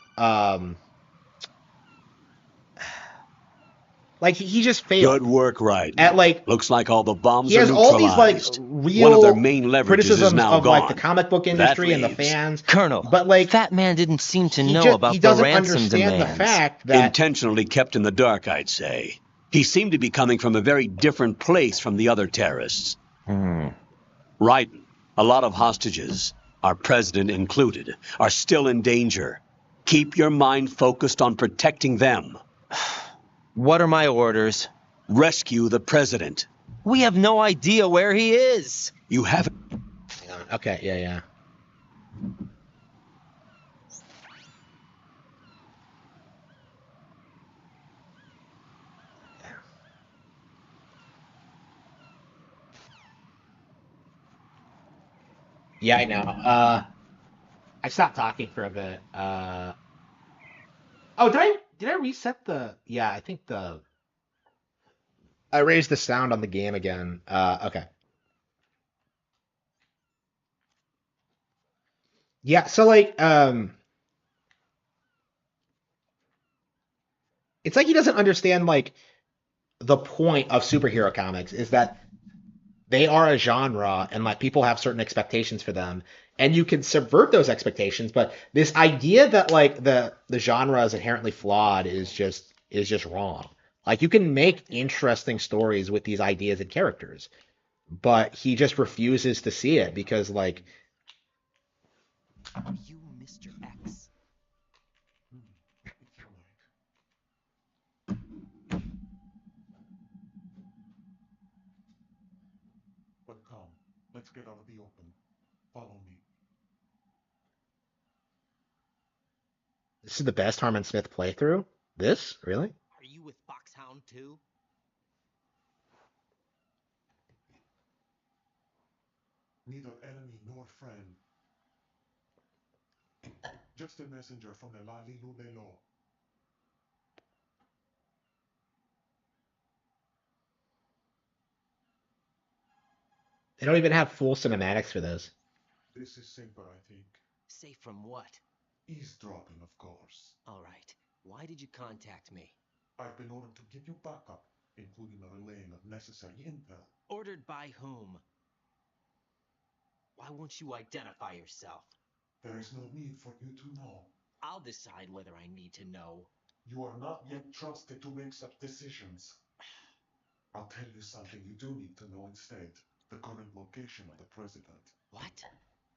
he just failed. Good work, Ryden. At, like, Looks like all the bombs he are has all these, like, neutralized. One of their real main leverages criticisms is now of, gone. like, the comic book industry and the leaves fans. Colonel, but, like, Fat Man didn't seem to know he about the doesn't ransom understand demands. the fact that Intentionally kept in the dark, I'd say. He seemed to be coming from a very different place from the other terrorists. Ryden, a lot of hostages, our president included, are still in danger. Keep your mind focused on protecting them. What are my orders? Rescue the president. We have no idea where he is. You haven't... Hang on. Okay, yeah. Yeah, I know. I stopped talking for a bit. Oh, did I reset the? Yeah, I think I raised the sound on the game again. Okay. Yeah, so like it's like he doesn't understand like the point of superhero comics is that they are a genre and like people have certain expectations for them and you can subvert those expectations, but this idea that like the genre is inherently flawed is just wrong. Like you can make interesting stories with these ideas and characters, but he just refuses to see it because like Are you Mr. X? But come, let's get out of the open. Follow me. this is the best Harman Smith playthrough. This really? Are you with Foxhound too? Neither enemy nor friend. Just a messenger from the Lali Lulelo. They don't even have full cinematics for this. This is safer, I think. Safe from what? Eavesdropping, of course. All right. Why did you contact me? I've been ordered to give you backup, including the relaying of necessary intel. Ordered by whom? Why won't you identify yourself? There is no need for you to know. I'll decide whether I need to know. You are not yet trusted to make such decisions. I'll tell you something you do need to know instead. The current location of the president. What?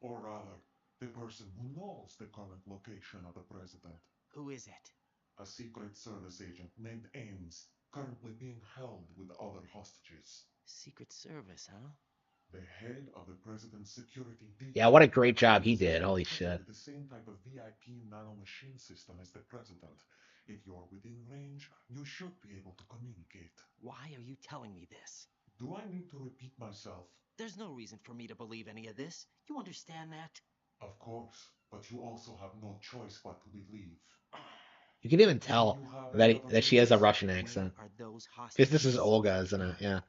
Or rather, the person who knows the current location of the president. Who is it? A Secret Service agent named Ames, currently being held with other hostages. Secret Service, huh? The head of the president's security detail. Yeah, what a great job he did. Holy shit. The same type of VIP nanomachine system as the president. If you're within range, you should be able to communicate. Why are you telling me this? Do I need to repeat myself? There's no reason for me to believe any of this. You understand that? Of course, but you also have no choice but to believe. You can even tell that she has a Russian accent. Are those Because this is Olga, isn't it? Yeah.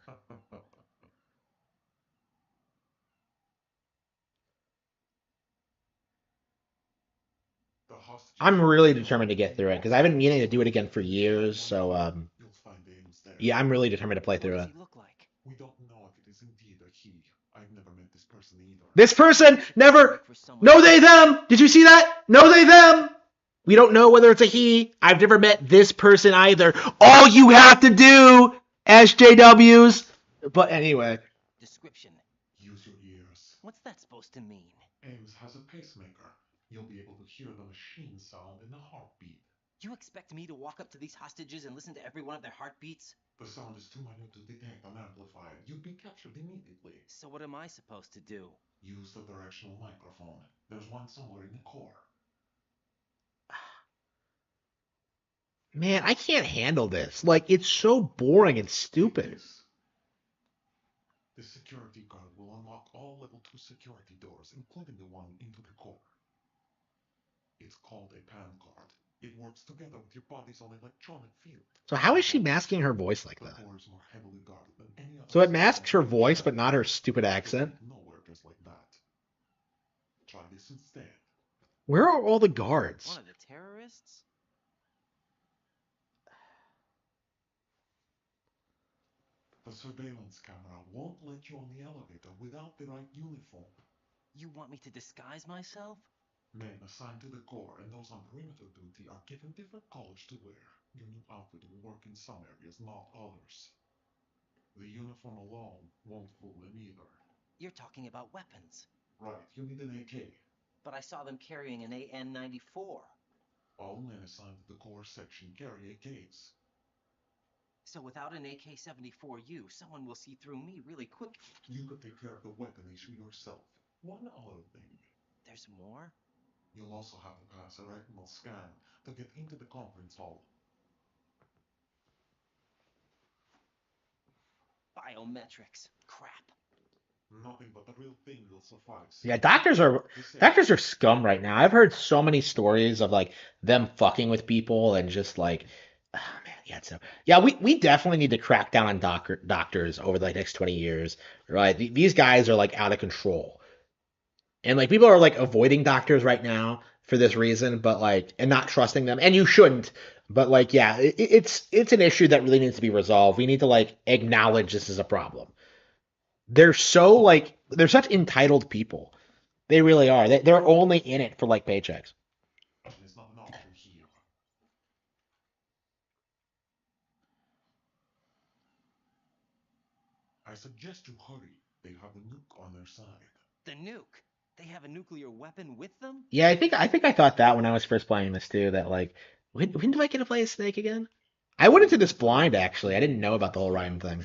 I'm really determined to get through it because I've been meaning to do it again for years. So yeah, I'm really determined to play through it. We don't know if it is indeed a he. I've never met this person either. This person never. No, they, them. Did you see that? No, they, them. We don't know whether it's a he. I've never met this person either. All you have to do, SJWs. But anyway. Description. Use your ears. What's that supposed to mean? Ames has a pacemaker. You'll be able to hear the machine sound in the heartbeat. You expect me to walk up to these hostages and listen to every one of their heartbeats? The sound is too minute to detect and amplify it. You'd be captured immediately. So what am I supposed to do? Use the directional microphone. There's one somewhere in the core. Man, I can't handle this. Like, it's so boring and stupid. The security guard will unlock all level 2 security doors, including the one into the core. It's called a PAN card. It works together with your body's own electronic field. So how is she masking her voice like that? The core is more heavily guarded than any other. So it masks her voice, but not her stupid accent? Nowhere just like that. Try this instead. Where are all the guards? One of the terrorists? The surveillance camera won't let you on the elevator without the right uniform. You want me to disguise myself? Men assigned to the core and those on perimeter duty are given different colors to wear. Your new outfit will work in some areas, not others. The uniform alone won't fool them either. You're talking about weapons. Right, you need an AK. But I saw them carrying an AN-94. All men assigned to the core section carry AKs. So without an AK-74U, someone will see through me really quick. You could take care of the weapon issue yourself. One other thing. There's more? You'll also have to pass a retinal scan to get into the conference hall. Biometrics. Crap. Nothing but the real thing will suffice. Yeah, doctors are scum right now. I've heard so many stories of like them fucking with people and just like, oh man, yeah. So yeah, we definitely need to crack down on doctors over the next 20 years, right? These guys are like out of control, and like people are like avoiding doctors right now for this reason, but like and not trusting them, and you shouldn't. But like, yeah, it's an issue that really needs to be resolved. We need to like acknowledge this is a problem. They're so like they're such entitled people. They really are. They're only in it for like paychecks. There's not an option here. I suggest you hurry. They have a nuke on their side. The nuke? They have a nuclear weapon with them? Yeah, I thought that when I was first playing this too. That like when do I get to play as Snake again? I went into this blind actually. I didn't know about the whole Ryan thing.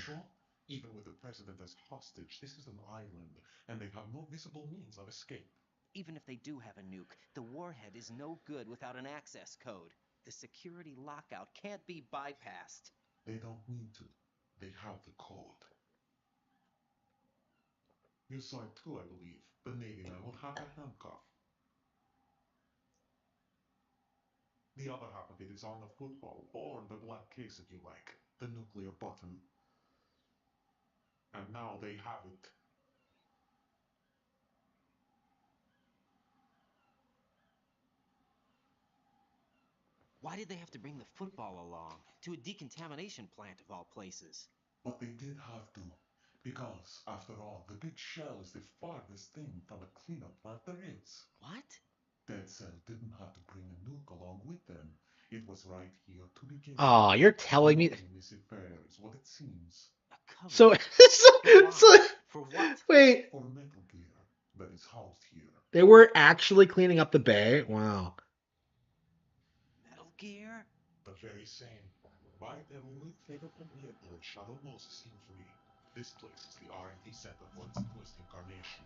Even with the president as hostage, this is an island, and they have no visible means of escape. Even if they do have a nuke, the warhead is no good without an access code. The security lockout can't be bypassed. They don't need to. They have the code. You saw it too, I believe. The Navy man will have a handcuff. The other half of it is on the football, or the black case if you like. The nuclear button. And now they have it. Why did they have to bring the football along? To a decontamination plant of all places. But they did have to. Because, after all, the big shell is the farthest thing from a cleanup plant there is. What? Dead Cell didn't have to bring a nuke along with them. It was right here to begin. Oh, you're telling me. Miss it fair is what it seems. So For what? Wait. For Metal Gear that is housed here. They were actually cleaning up the bay. Wow. Metal Gear? The very same. Right and only favorable vehicle Shadow Moses Infamy. This place is the R&D center for its newest incarnation.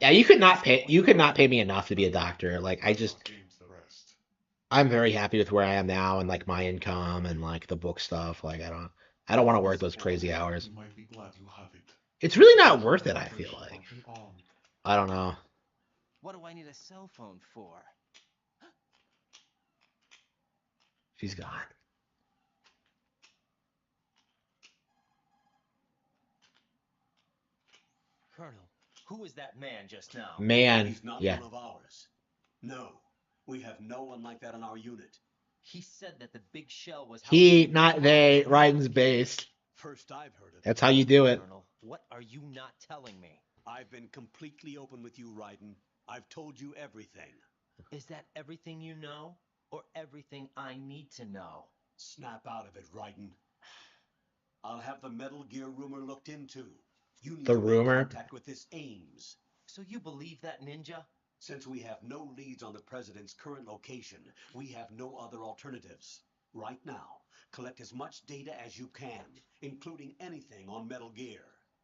Yeah, you could not pay me enough to be a doctor. Like I'm very happy with where I am now and like my income and like the book stuff. Like I don't want to work those crazy hours. You might be glad you have it. It's really not worth it, I feel like. I don't know. What do I need a cell phone for? She's gone. Colonel, who was that man just now? Man, He's not yeah. one of ours. No, we have no one like that in our unit. He said that the big shell was... He, not they. Ryan's based. First I've heard of it. That's how you do it. Colonel, what are you not telling me? I've been completely open with you, Raiden. I've told you everything. Is that everything you know? Or everything I need to know? Snap out of it, Raiden. I'll have the Metal Gear rumor looked into. You need The to make rumor? contact with this Ames. So you believe that, Ninja? Since we have no leads on the President's current location, we have no other alternatives. Right now, collect as much data as you can, including anything on Metal Gear.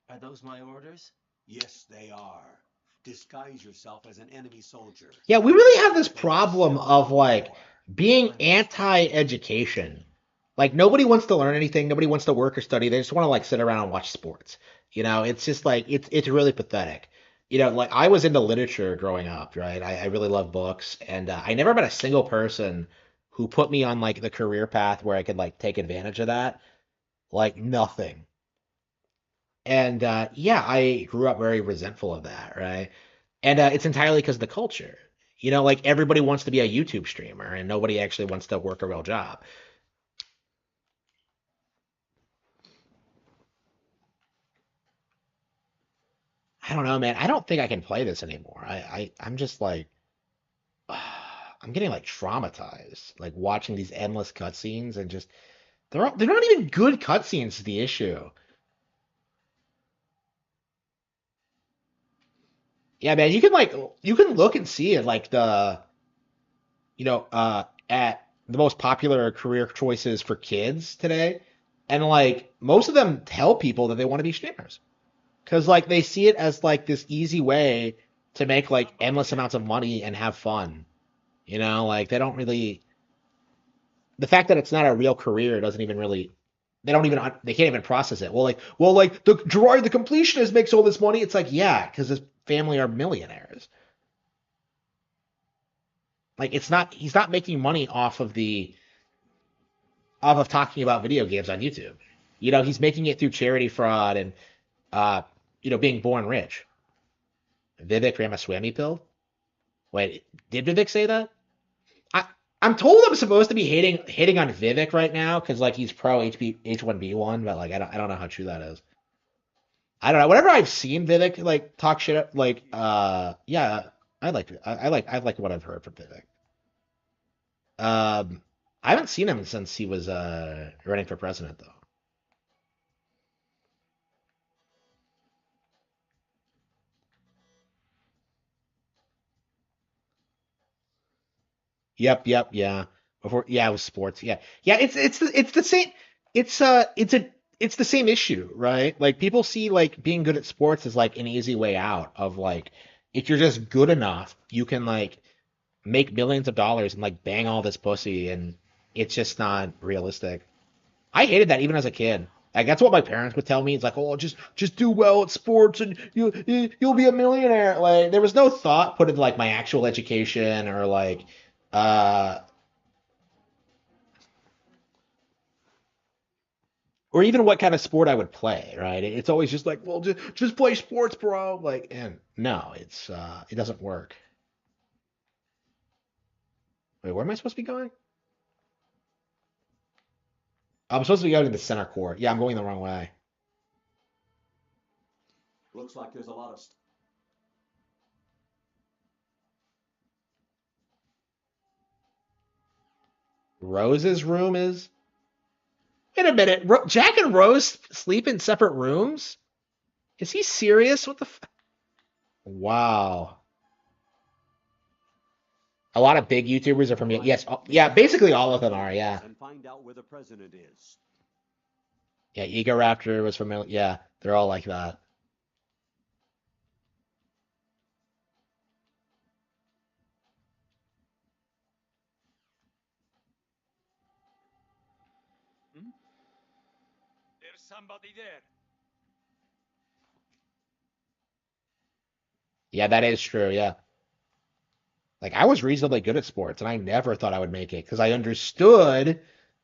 Are those my orders? Yes, they are. Disguise yourself as an enemy soldier. Yeah, we really have this problem of like being anti-education. Like nobody wants to learn anything, nobody wants to work or study. They just want to like sit around and watch sports. It's just like it's really pathetic. Like I was into literature growing up, right? I really love books, and I never met a single person who put me on like the career path where I could like take advantage of that. Like nothing. And yeah, I grew up very resentful of that, right? And it's entirely because of the culture. Like everybody wants to be a YouTube streamer, and nobody actually wants to work a real job. I don't know, man. I don't think I can play this anymore. I'm just like I'm getting like traumatized, like watching these endless cutscenes and just they're not even good cutscenes is the issue. Yeah, man, you can look and see it like at the most popular career choices for kids today, and like most of them tell people that they want to be streamers because like they see it as like this easy way to make like endless amounts of money and have fun. Like they don't really the fact that it's not a real career doesn't even really they can't even process it. Well, like the Gerard the completionist makes all this money. It's like yeah, because his family are millionaires. Like it's not he's not making money off of talking about video games on YouTube. He's making it through charity fraud and uh being born rich. Vivek Ramaswamy pill. Wait, did Vivek say that? I I'm told I'm supposed to be hating on Vivek right now because like he's pro H1B1, but like I don't know how true that is. I don't know. Whenever I've seen Vivek like talk shit, like yeah, I like what I've heard from Vivek. Um, I haven't seen him since he was running for president though. Yep, yeah. Before, yeah, it was sports. Yeah, yeah. It's the same. It's the same issue, right? Like people see like being good at sports as like an easy way out of like if you're just good enough, you can like make millions of dollars and like bang all this pussy, and it's just not realistic. I hated that even as a kid. Like that's what my parents would tell me. It's like, oh, just do well at sports and you'll be a millionaire. Like there was no thought put into like my actual education or like uh or even what kind of sport I would play, right? It's always just like, well, just play sports, bro. Like, and no, it doesn't work. Wait, where am I supposed to be going? I'm supposed to be going to the center court. Yeah, I'm going the wrong way. Looks like there's a lot of Rose's room is. Wait a minute, Jack and Rose sleep in separate rooms? Is he serious? What the? Wow. A lot of big YouTubers are from yes, yeah, basically all of them are, yeah. and find out where the president is. Yeah, Ego Raptor was from yeah, they're all like that. There's somebody there. Yeah, that is true, yeah. Like I was reasonably good at sports and I never thought I would make it because I understood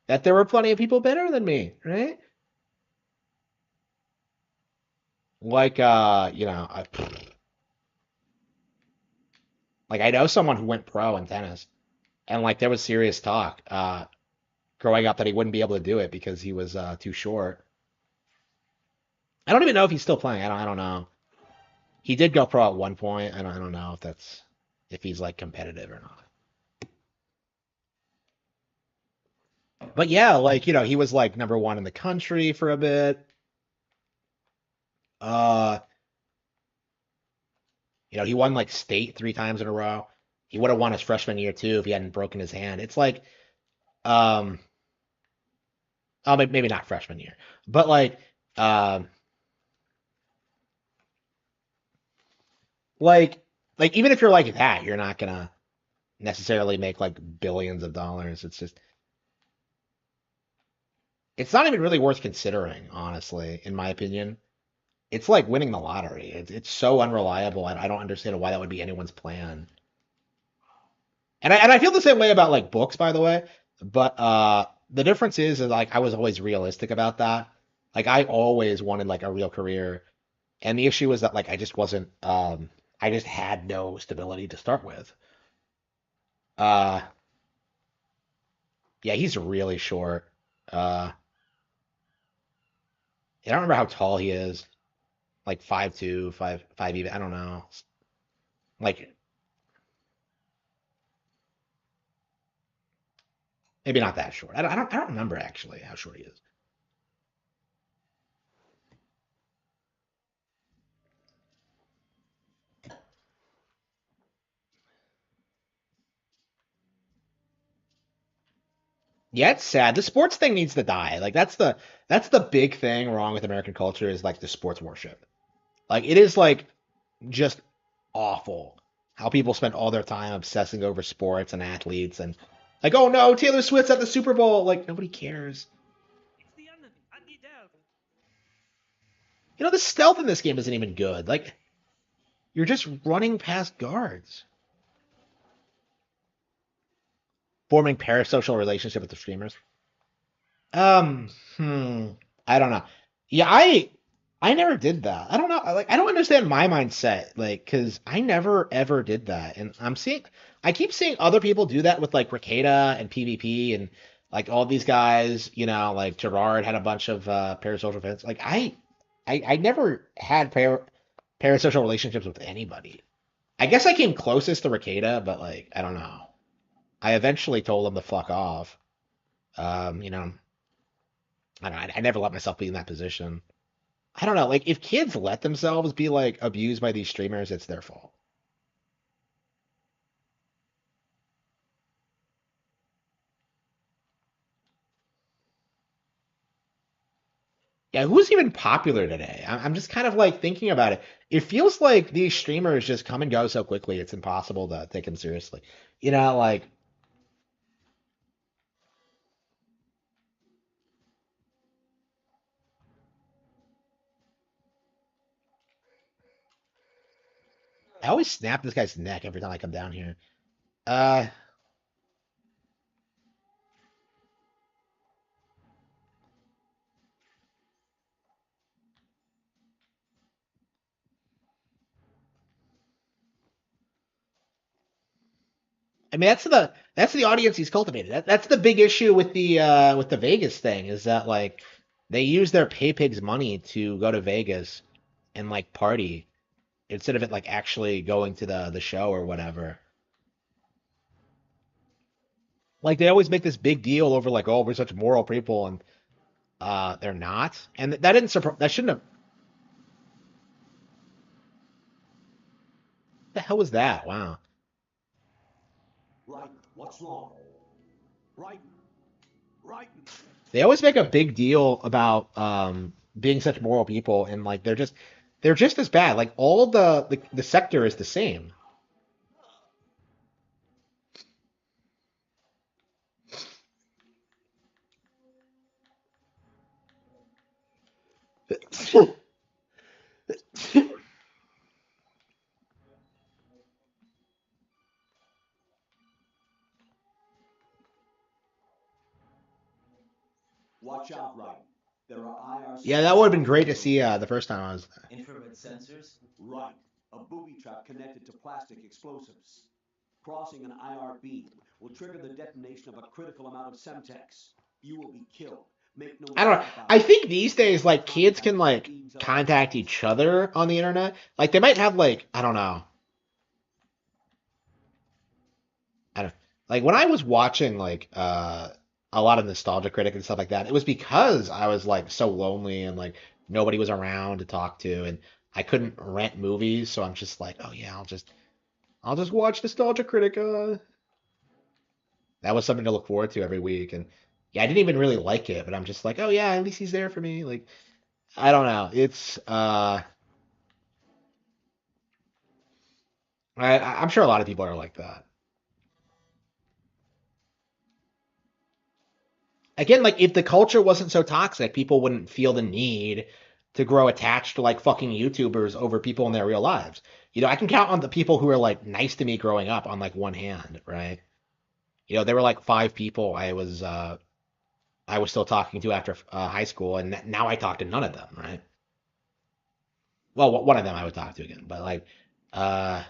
that there were plenty of people better than me, right? Like like I know someone who went pro in tennis and like there was serious talk growing up that he wouldn't be able to do it because he was too short. I don't even know if he's still playing. I don't know. He did go pro at one point. I don't know if he's like competitive or not. But yeah, like he was like number one in the country for a bit. Uh, he won like state 3 times in a row. He would have won his freshman year too if he hadn't broken his hand. It's like, um, oh, maybe not freshman year, but um, like, like even if you're like that, you're not gonna. necessarily make like billions of dollars. It's not even really worth considering, honestly, in my opinion. It's like winning the lottery. It's so unreliable. I don't understand why that would be anyone's plan. And I feel the same way about like books, by the way. But the difference is like I was always realistic about that. Like I always wanted like a real career, and the issue was that like I just wasn't. I just had no stability to start with. Uh, yeah, he's really short. Uh, I don't remember how tall he is. Like 5'2", 5'5" even. I don't know. Like maybe not that short. I don't remember actually how short he is. Yeah, it's sad. The sports thing needs to die. Like that's the big thing wrong with American culture is like the sports worship. Like it is like just awful how people spend all their time obsessing over sports and athletes and like, oh no, Taylor Swift's at the Super Bowl. Like nobody cares. You know, the stealth in this game isn't even good. Like you're just running past guards, forming parasocial relationship with the streamers. Um, hmm, I don't know. Yeah, I never did that. I don't know. Like, I don't understand my mindset, like, because I never ever did that, and I keep seeing other people do that with like Ricada and PvP and like all these guys. You know, like Gerard had a bunch of parasocial events. Like, I never had parasocial relationships with anybody. I guess I came closest to Ricada, but like, I don't know. I eventually told him to fuck off. You know, I don't know. I never let myself be in that position. I don't know. Like, if kids let themselves be like abused by these streamers, it's their fault. Yeah, who's even popular today? I'm just kind of like thinking about it. It feels like these streamers just come and go so quickly. It's impossible to take them seriously. You know, like I always snap this guy's neck every time I come down here. Uh, I mean that's the audience he's cultivated. That's the big issue with the Vegas thing is that like they use their pay pigs money to go to Vegas and like party instead of it like actually going to the show or whatever. Like they always make this big deal over like, oh, we're such moral people, and they're not. And that didn't surprise. That shouldn't have. The hell was that? Wow. Right, what's wrong? Right, right. They always make a big deal about being such moral people, and like they're just as bad. Like all the sector is the same. Watch out, right. There are IR Yeah, that would have been sensors. great to see the first time I was there. Infrared sensors? Right. A booby trap connected to plastic explosives. Crossing an IR beam will trigger the detonation of a critical amount of semtex. You will be killed. Make no I don't know. mistake about I it. think these days, like kids can like contact each other on the internet. Like they might have like I don't know. I don't like when I was watching like a lot of Nostalgia Critic and stuff like that. It was because I was like so lonely and like nobody was around to talk to, and I couldn't rent movies. So I'm just like, oh yeah, I'll just watch Nostalgia Critic. That was something to look forward to every week, and yeah, I didn't even really like it, but I'm just like, oh yeah, at least he's there for me. Like I don't know. It's I'm sure a lot of people are like that. again, like if the culture wasn't so toxic, people wouldn't feel the need to grow attached to like fucking YouTubers over people in their real lives. I can count on the people who were like nice to me growing up on like one hand, right? There were like five people I was still talking to after high school, and now I talk to none of them, right? Well, one of them I would talk to again, but like, uh,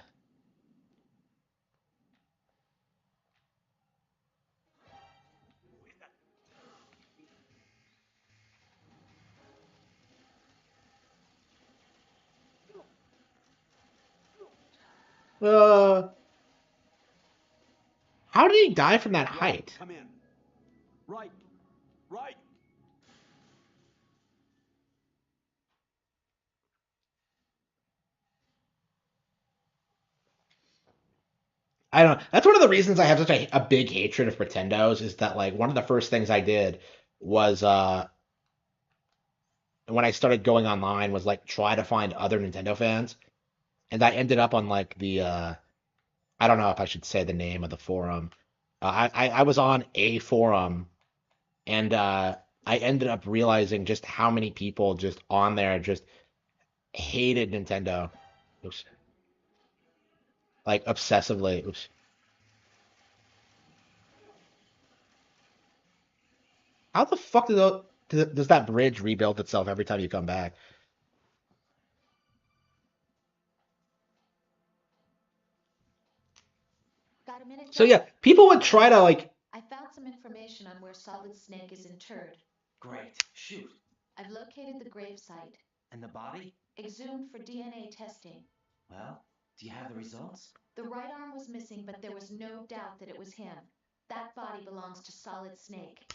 uh, how did he die from that height? Come in. Right. Right. I don't know. That's one of the reasons I have such a big hatred of Pretendos is that like one of the first things I did was when I started going online was like try to find other Nintendo fans, and I ended up on like the I don't know if I should say the name of the forum. I was on a forum, and I ended up realizing just how many people just on there just hated Nintendo. Oops. Like obsessively. Oops. How the fuck does that bridge rebuild itself every time you come back? Got a minute, So Doc? yeah, people would try to like. I found some information on where Solid Snake is interred. Great. Shoot. I've located the gravesite. And the body? Exhumed for DNA testing. Well, do you have the results? The right arm was missing, but there was no doubt that it was him. That body belongs to Solid Snake.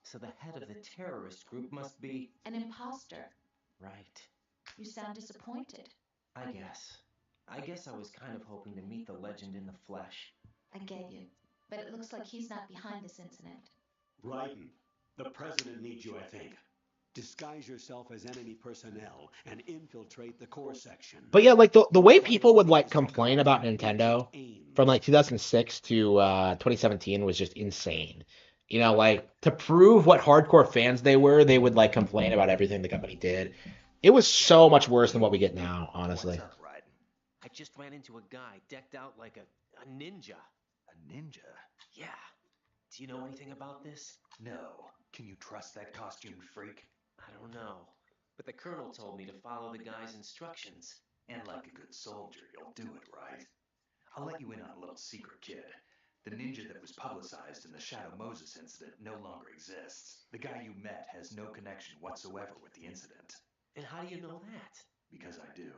So the head of the terrorist group must be... An imposter. Right. You sound disappointed. I guess. I guess I was kind of hoping to meet the legend in the flesh. I get you. But it looks like he's not behind this incident. Raiden, the president needs you, I think. Disguise yourself as enemy personnel and infiltrate the core section. But yeah, like the way people would like complain about Nintendo from like 2006 to 2017 was just insane. Like to prove what hardcore fans they were, they would like complain about everything the company did. It was so much worse than what we get now, honestly. What's up, Raiden? I just ran into a guy decked out like a ninja. A ninja? Yeah. Do you know anything about this? No. Can you trust that costumed freak? I don't know. But the colonel told me to follow the guy's instructions. And like a good soldier, you'll do it, right? I'll let you in on a little secret, kid. The ninja that was publicized in the Shadow Moses incident no longer exists. The guy you met has no connection whatsoever with the incident. And how do you know that? Because I do.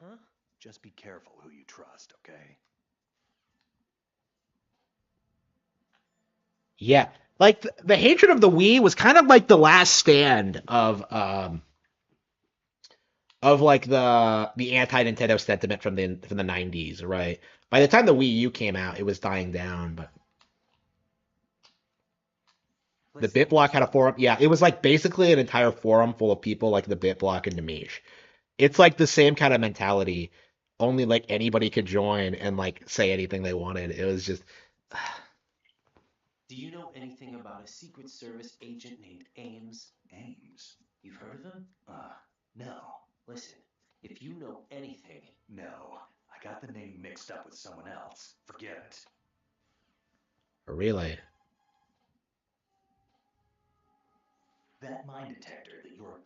Huh? Just be careful who you trust, okay? Yeah, like the hatred of the Wii was kind of like the last stand of like the anti-Nintendo sentiment from the 90s, right? By the time the Wii U came out, it was dying down, but the BitBlock had a forum. Yeah, it was like basically an entire forum full of people like the BitBlock and Nimish. It's like the same kind of mentality, only like anybody could join and like say anything they wanted. It was just Do you know anything about a Secret Service agent named Ames? Ames? You've heard of him? No. Listen, if you know anything... No. I got the name mixed up with someone else. Forget it. really. That mine detector that you're...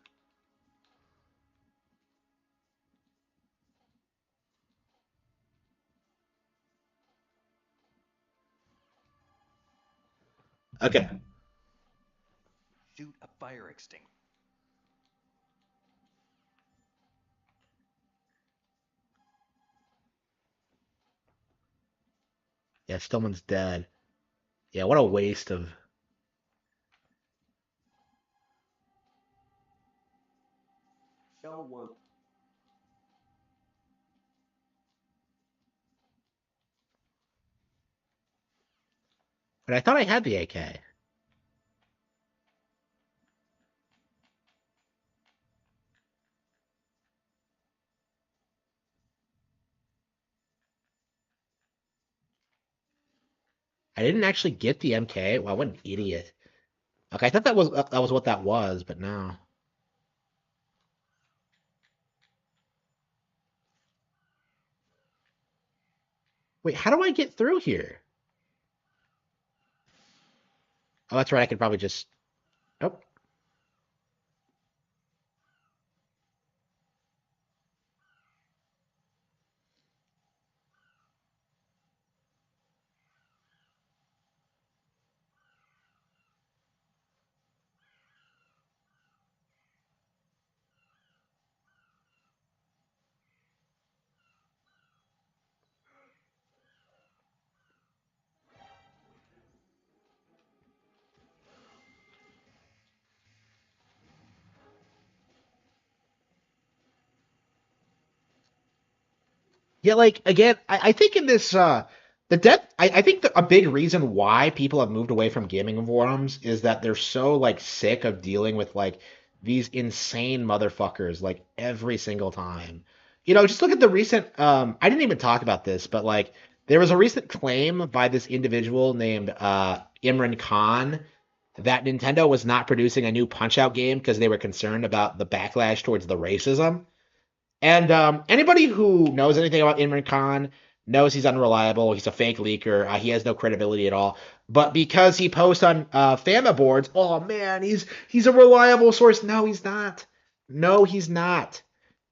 Okay. Shoot a fire extinguisher. Yeah, Stillman's dead. Yeah, what a waste of. Show one. But I thought I had the AK. I didn't actually get the MK. Wow, what an idiot. Okay, I thought that was what that was, but no. Wait, how do I get through here? Oh, that's right. I could probably just. Oh. Yeah, like again, I think in this the depth I think a big reason why people have moved away from gaming forums is that they're so like sick of dealing with like these insane motherfuckers like every single time. Just look at the recent I didn't even talk about this, but like there was a recent claim by this individual named Imran Khan that Nintendo was not producing a new Punch-Out game because they were concerned about the backlash towards the racism. And anybody who knows anything about Imran Khan knows he's unreliable. He's a fake leaker. He has no credibility at all. But because he posts on Fama boards, oh man, he's a reliable source. No, he's not. No, he's not.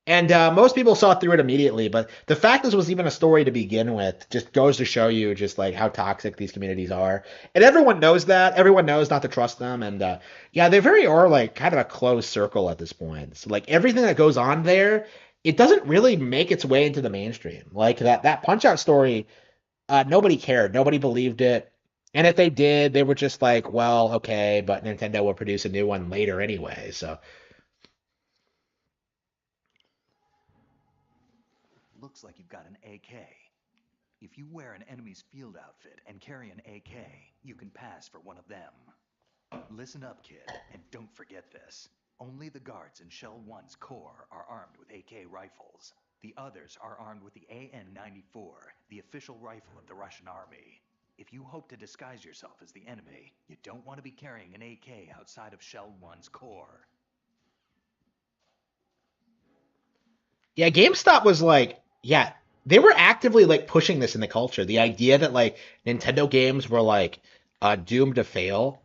And most people saw through it immediately. But the fact this was even a story to begin with just goes to show you just like how toxic these communities are. And everyone knows that. Everyone knows not to trust them. And yeah, they very are like kind of a closed circle at this point. So like everything that goes on there, it doesn't really make its way into the mainstream. Like that Punch Out story, nobody cared. Nobody believed it. And if they did, they were just like, well, okay, but Nintendo will produce a new one later anyway. So Looks like you've got an AK. If you wear an enemy's field outfit and carry an AK, you can pass for one of them. Listen up, kid, and don't forget this. Only the guards in Shell 1's core are armed with AK rifles. The others are armed with the AN-94, the official rifle of the Russian army. If you hope to disguise yourself as the enemy, you don't want to be carrying an AK outside of Shell 1's core. yeah, GameStop was like, yeah, they were actively like pushing this in the culture. The idea that like Nintendo games were like doomed to fail.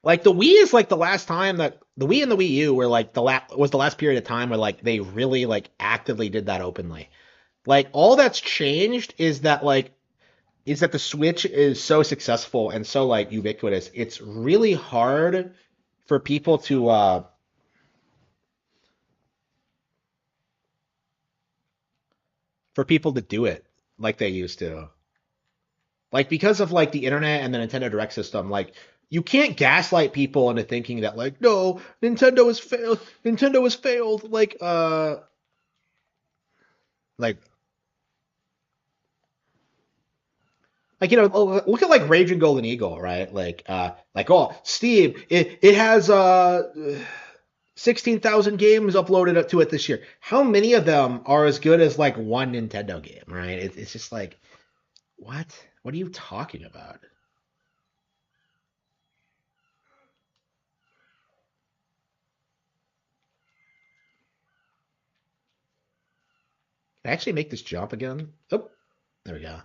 Like the Wii is like the last time that the Wii and the Wii U were like the last period of time where like they really like actively did that openly. Like all that's changed is that the Switch is so successful and so like ubiquitous. It's really hard for people to do it like they used to. Like because of like the internet and the Nintendo Direct system, like you can't gaslight people into thinking that like no, Nintendo has failed. Nintendo has failed. Like look at like Rage and Golden Eagle, right? Like oh, Steam, it has 16,000 games uploaded to it this year. How many of them are as good as like one Nintendo game, right? It's just like what? What are you talking about? Can I actually make this jump again? Oh, there we go.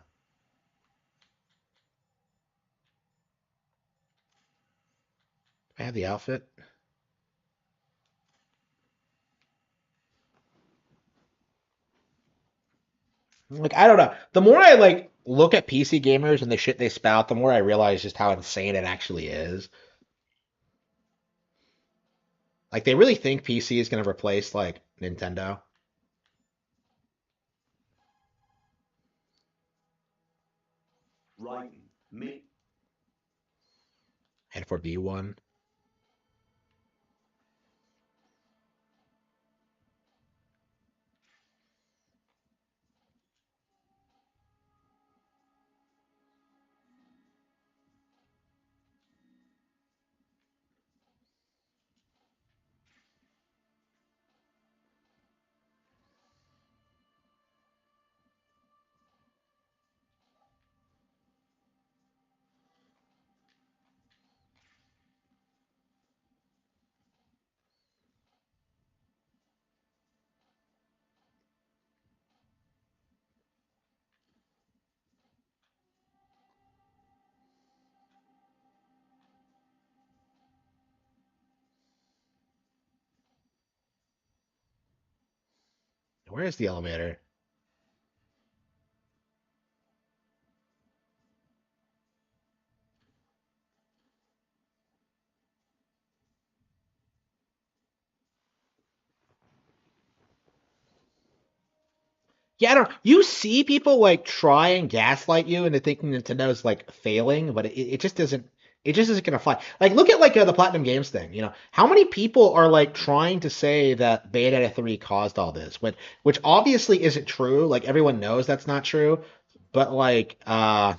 I have the outfit. Like I don't know. The more I like look at PC gamers and the shit they spout, the more I realize just how insane it actually is. Like they really think PC is going to replace like Nintendo. Right. Me. And for V1. Where is the elevator? Yeah, I don't. You see people like try and gaslight you into thinking Nintendo's like failing, but it just isn't. It just isn't gonna fly. Like, look at like the Platinum Games thing. You know, how many people are like trying to say that Bayonetta 3 caused all this, which obviously isn't true. Like everyone knows that's not true, but like, so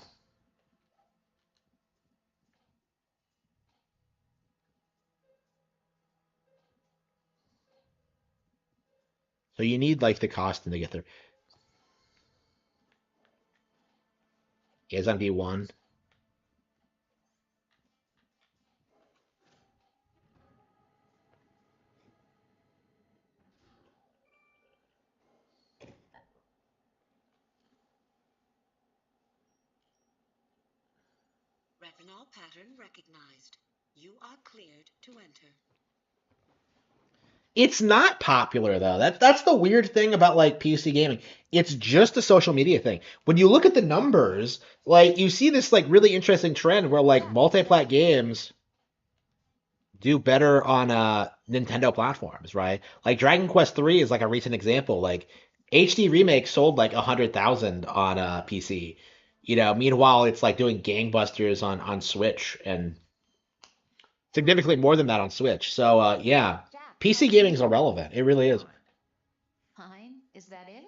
you need like the costume to get there. Is on V1. Retinol pattern recognized. You are cleared to enter. It's not popular though. That's the weird thing about like PC gaming. It's just a social media thing. When you look at the numbers, like you see this like really interesting trend where like multi-plat games do better on Nintendo platforms, right? Like Dragon Quest 3 is like a recent example. Like HD Remake sold like 100,000 on PC. You know, meanwhile it's like doing gangbusters on Switch and significantly more than that on Switch. So yeah, PC gaming is irrelevant. It really is. Fine. Is that it?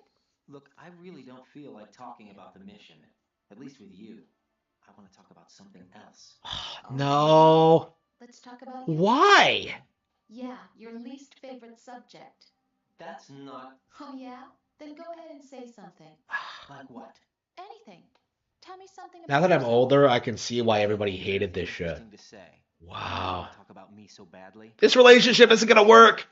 Look, I really don't feel like talking about the mission. At least with you. I want to talk about something else. No. Let's talk about you. Why? Yeah, your least favorite subject. That's not... Oh yeah? Then go ahead and say something. Like what? Anything. Tell me something Now about that I'm yourself. older, I can see why everybody hated this shit. Interesting to say. Wow. Talk about me so badly. This relationship isn't gonna work.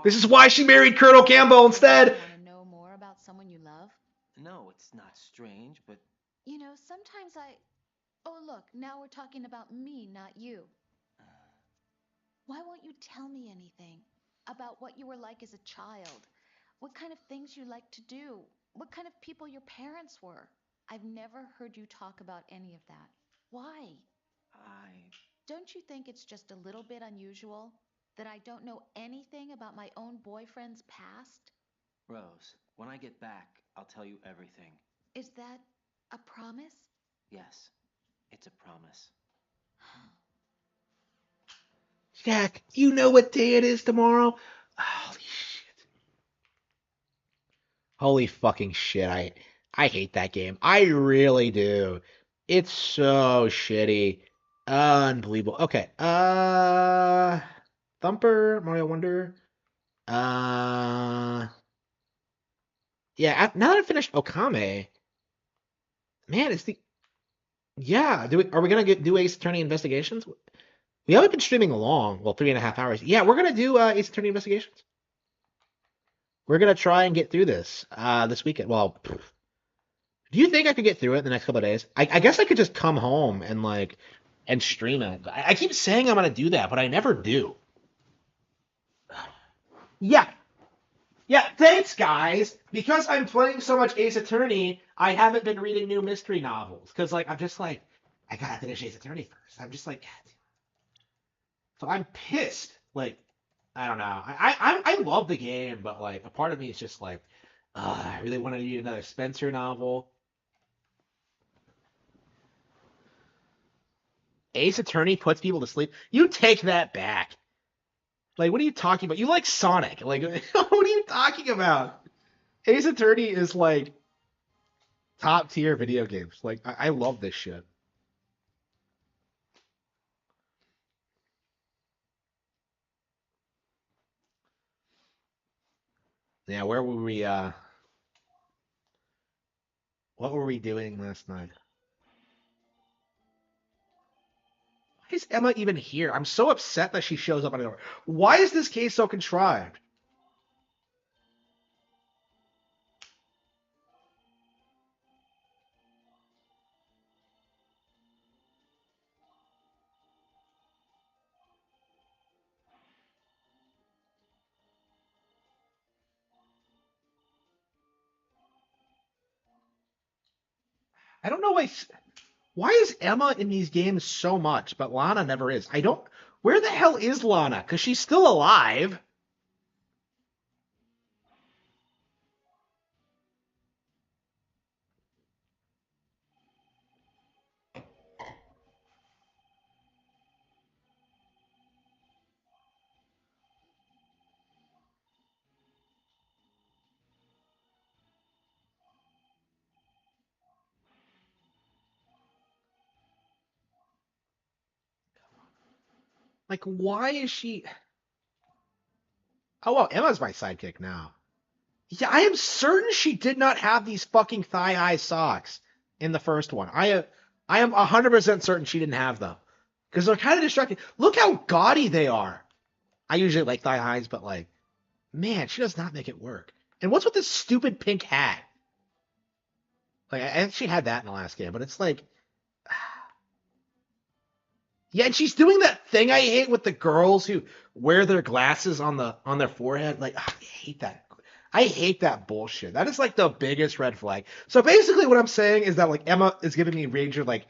This is why she married Colonel Campbell instead. Want to know more about someone you love? No, it's not strange, but... You know, sometimes Oh, look, now we're talking about me, not you. Why won't you tell me anything about what you were like as a child? What kind of things you liked to do? What kind of people your parents were? I've never heard you talk about any of that. Why? Don't you think it's just a little bit unusual that I don't know anything about my own boyfriend's past? Rose, when I get back, I'll tell you everything. Is that a promise? Yes, it's a promise. Jack, you know what day it is tomorrow? Holy shit. Holy fucking shit. I hate that game. I really do. It's so shitty. Unbelievable. Okay. Thumper, Mario Wonder. Yeah, now that I finished Okami, man, it's the yeah. Are we gonna do Ace Attorney Investigations? We haven't been streaming long. Well, 3.5 hours. Yeah, we're gonna do Ace Attorney Investigations. We're gonna try and get through this weekend. Well, do you think I could get through it in the next couple of days? I guess I could just come home and like and stream it. I keep saying I'm gonna do that, but I never do. Yeah, yeah. Thanks, guys. Because I'm playing so much Ace Attorney, I haven't been reading new mystery novels because like I'm just like I gotta finish Ace Attorney first. I'm just like, so I'm pissed. Like I don't know. I love the game, but like a part of me is just like, I really want to read another Spencer novel. Ace Attorney puts people to sleep. You take that back. Like, what are you talking about? You like Sonic. Like, what are you talking about? Ace Attorney is like top tier video games. Like, I love this shit. Yeah, where were we what were we doing last night? Why is Emma even here? I'm so upset that she shows up on the door. Why is this case so contrived? I don't know why is Emma in these games so much, but Lana never is. I don't. Where the hell is Lana? Because she's still alive. Like, why is she? Oh, well, Emma's my sidekick now. Yeah, I am certain she did not have these fucking thigh-high socks in the first one. I am 100% certain she didn't have them. Because they're kind of distracting. Look how gaudy they are. I usually like thigh-highs, but like, man, she does not make it work. And what's with this stupid pink hat? Like, I actually had that in the last game, but it's like... Yeah, and she's doing that thing I hate with the girls who wear their glasses on their forehead. Like, I hate that. I hate that bullshit. That is like the biggest red flag. So basically what I'm saying is that like Emma is giving me major like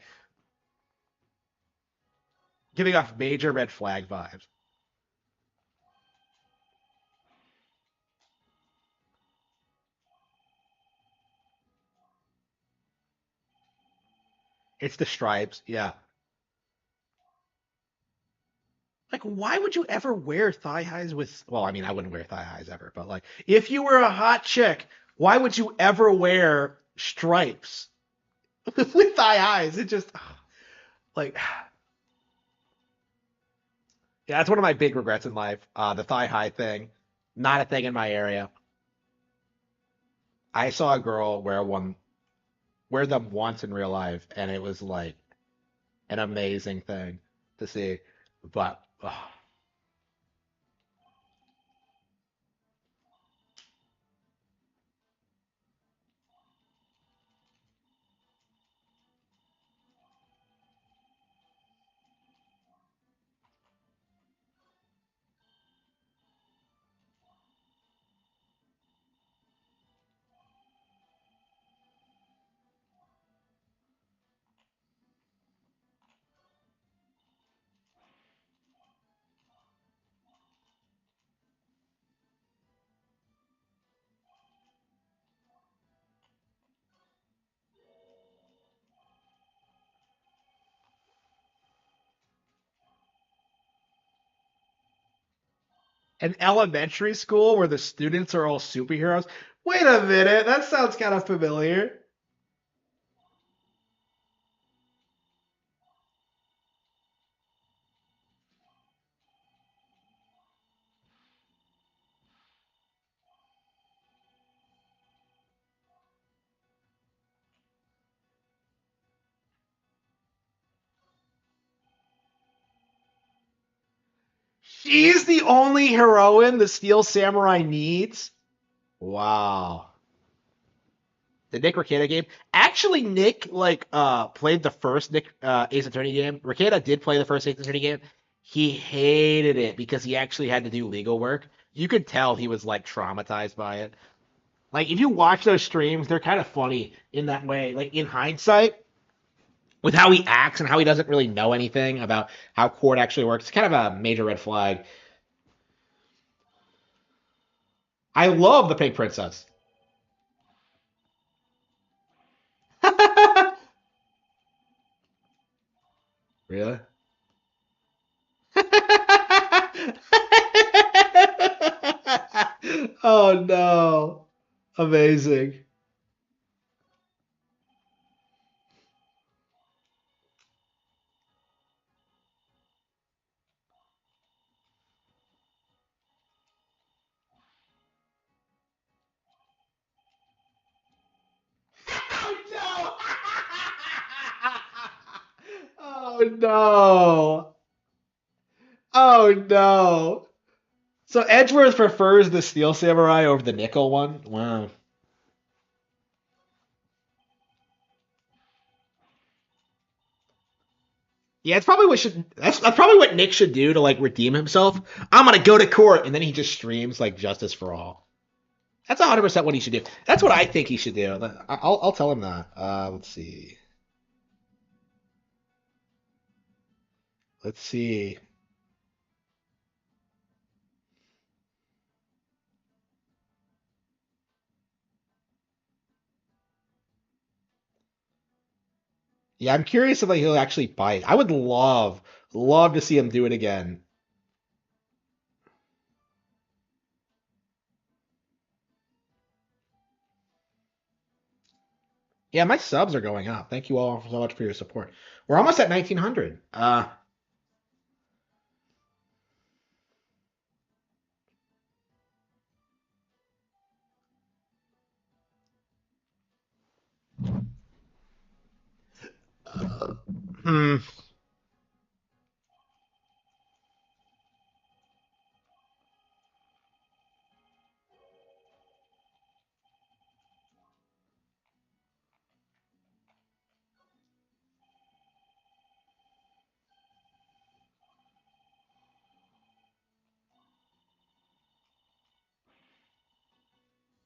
giving off major red flag vibes. It's the stripes, yeah. Like, why would you ever wear thigh highs with? Well, I mean, I wouldn't wear thigh highs ever, but like, if you were a hot chick, why would you ever wear stripes with thigh highs? It just like, yeah, that's one of my big regrets in life. The thigh high thing, not a thing in my area. I saw a girl wear them once in real life, and it was like an amazing thing to see. But an elementary school where the students are all superheroes. Wait a minute, that sounds kind of familiar. She's the only heroine the Steel Samurai needs. Wow. The Nick Rekieta game. Actually, Nick played the first Nick Ace Attorney game. Rekieta did play the first Ace Attorney game. He hated it because he actually had to do legal work. You could tell he was like traumatized by it. Like if you watch those streams, they're kind of funny in that way. Like in hindsight, with how he acts and how he doesn't really know anything about how court actually works, it's kind of a major red flag. I love the Pink Princess. Really? Oh no. Amazing. Oh no. Oh no. So Edgeworth prefers the Steel Samurai over the Nickel one? Wow. Yeah, that's probably what Nick should do to like redeem himself. I'm gonna go to court, and then he just streams like Justice for All. That's 100% what he should do. That's what I think he should do. I'll tell him that. Let's see. Let's see. Yeah, I'm curious if like he'll actually bite. I would love to see him do it again. Yeah, my subs are going up. Thank you all so much for your support. We're almost at 1900. Hmm.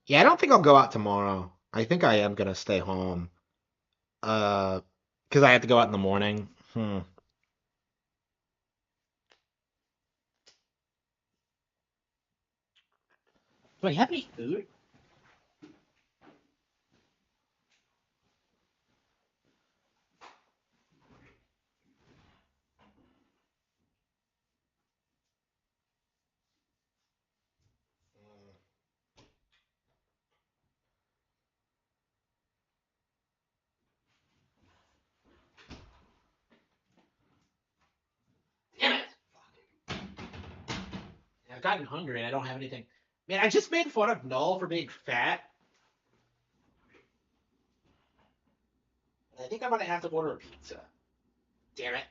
Yeah, I don't think I'll go out tomorrow. I think I am gonna stay home. Uh, because I have to go out in the morning. Do I have any food? Damn it! I've gotten hungry and I don't have anything. Man, I just made fun of Null for being fat. I think I'm gonna have to order a pizza. Damn it.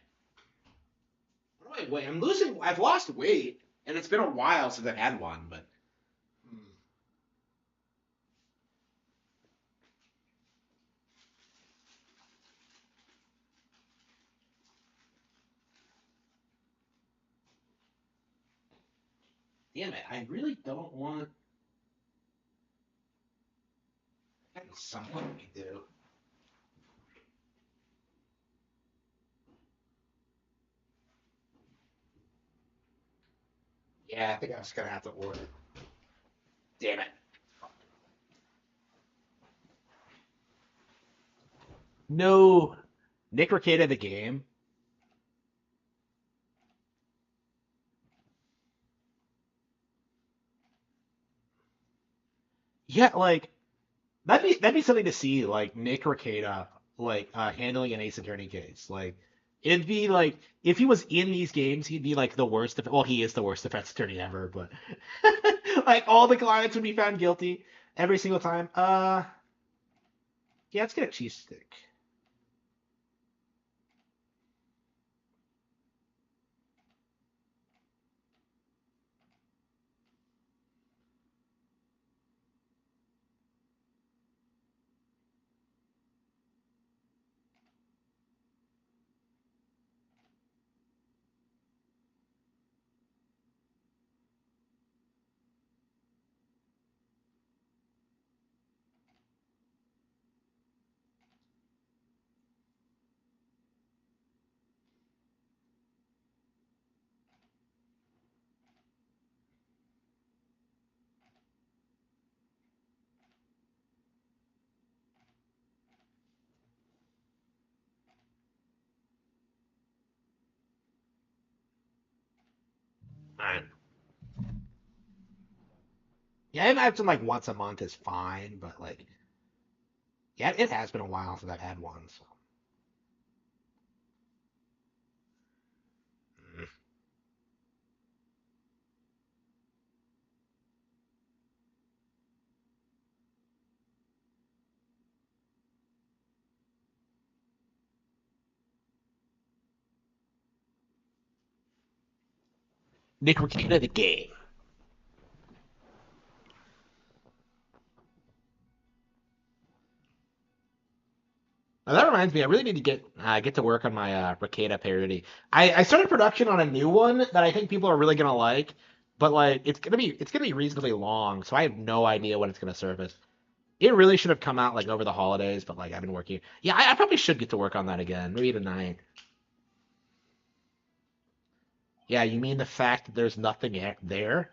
What do I weigh? I'm losing. I've lost weight, and it's been a while since I've had one. But damn it, I really don't want. That's something we do. Yeah, I think I'm just gonna have to order. Damn it. No, Nick Rekieta the game. Yeah, like that'd be something to see, like Nick Rekieta like handling an Ace Attorney case. Like it'd be like if he was in these games, he'd be like the worst. Well, he is the worst defense attorney ever, but like all the clients would be found guilty every single time. Yeah, let's get a cheese stick. Alright. Yeah, I imagine like once a month is fine, but like yeah, it has been a while since I've had one. So. Mm. Nick Rekieta the game. Now, that reminds me, I really need to get to work on my Rekieta parody. I started production on a new one that I think people are really gonna like, but like it's gonna be reasonably long, so I have no idea when it's gonna surface. It really should have come out like over the holidays, but like I've been working. Yeah, I probably should get to work on that again, maybe tonight. Yeah, you mean the fact that there's nothing there?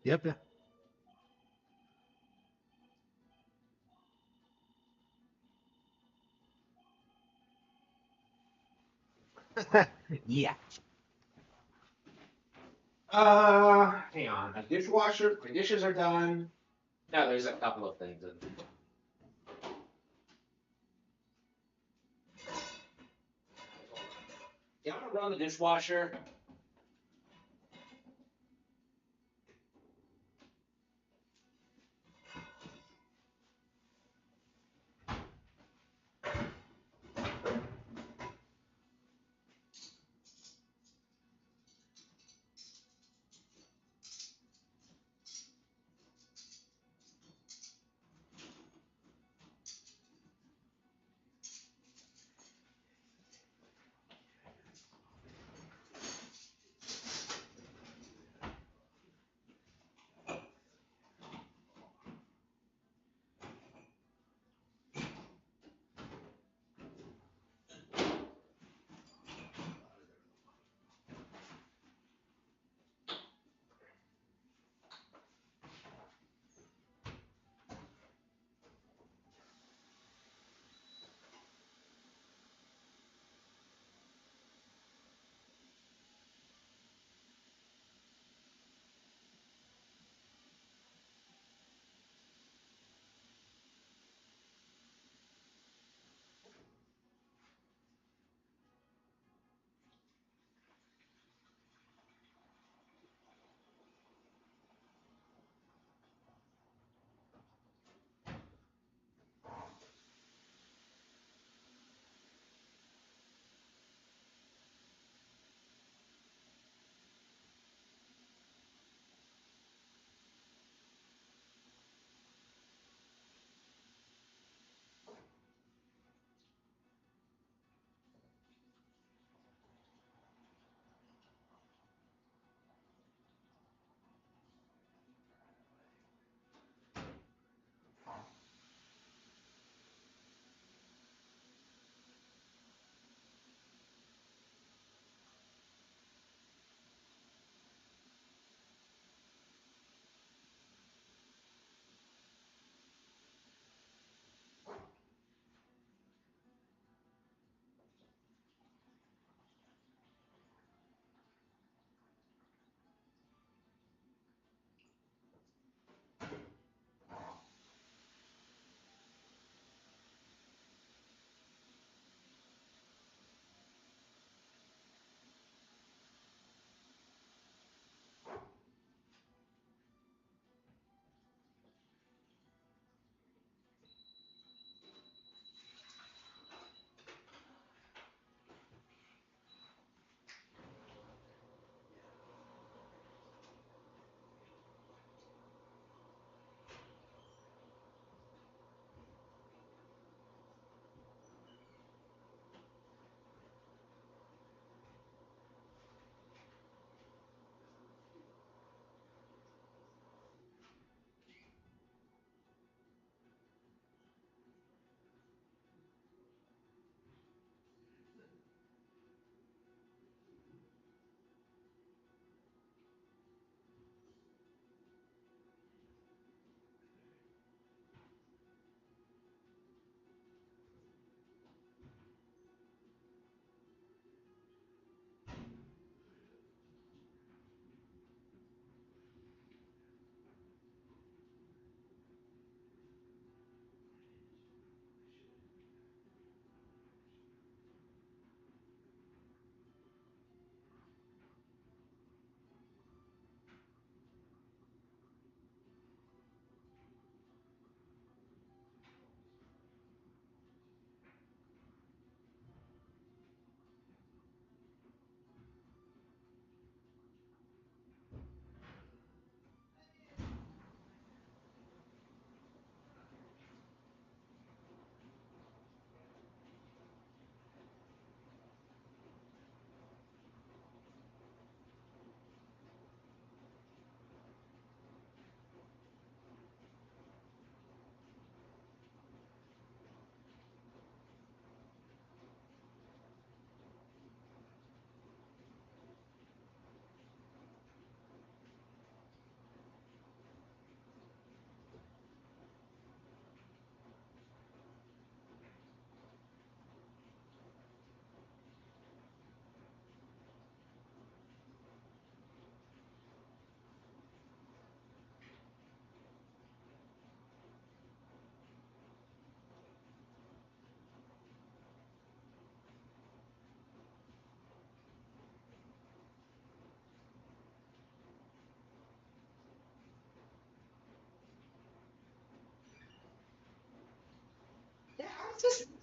Yep. Yeah. Hang on. My dishwasher, my dishes are done. No, there's a couple of things in there. Yeah, I'm gonna run the dishwasher.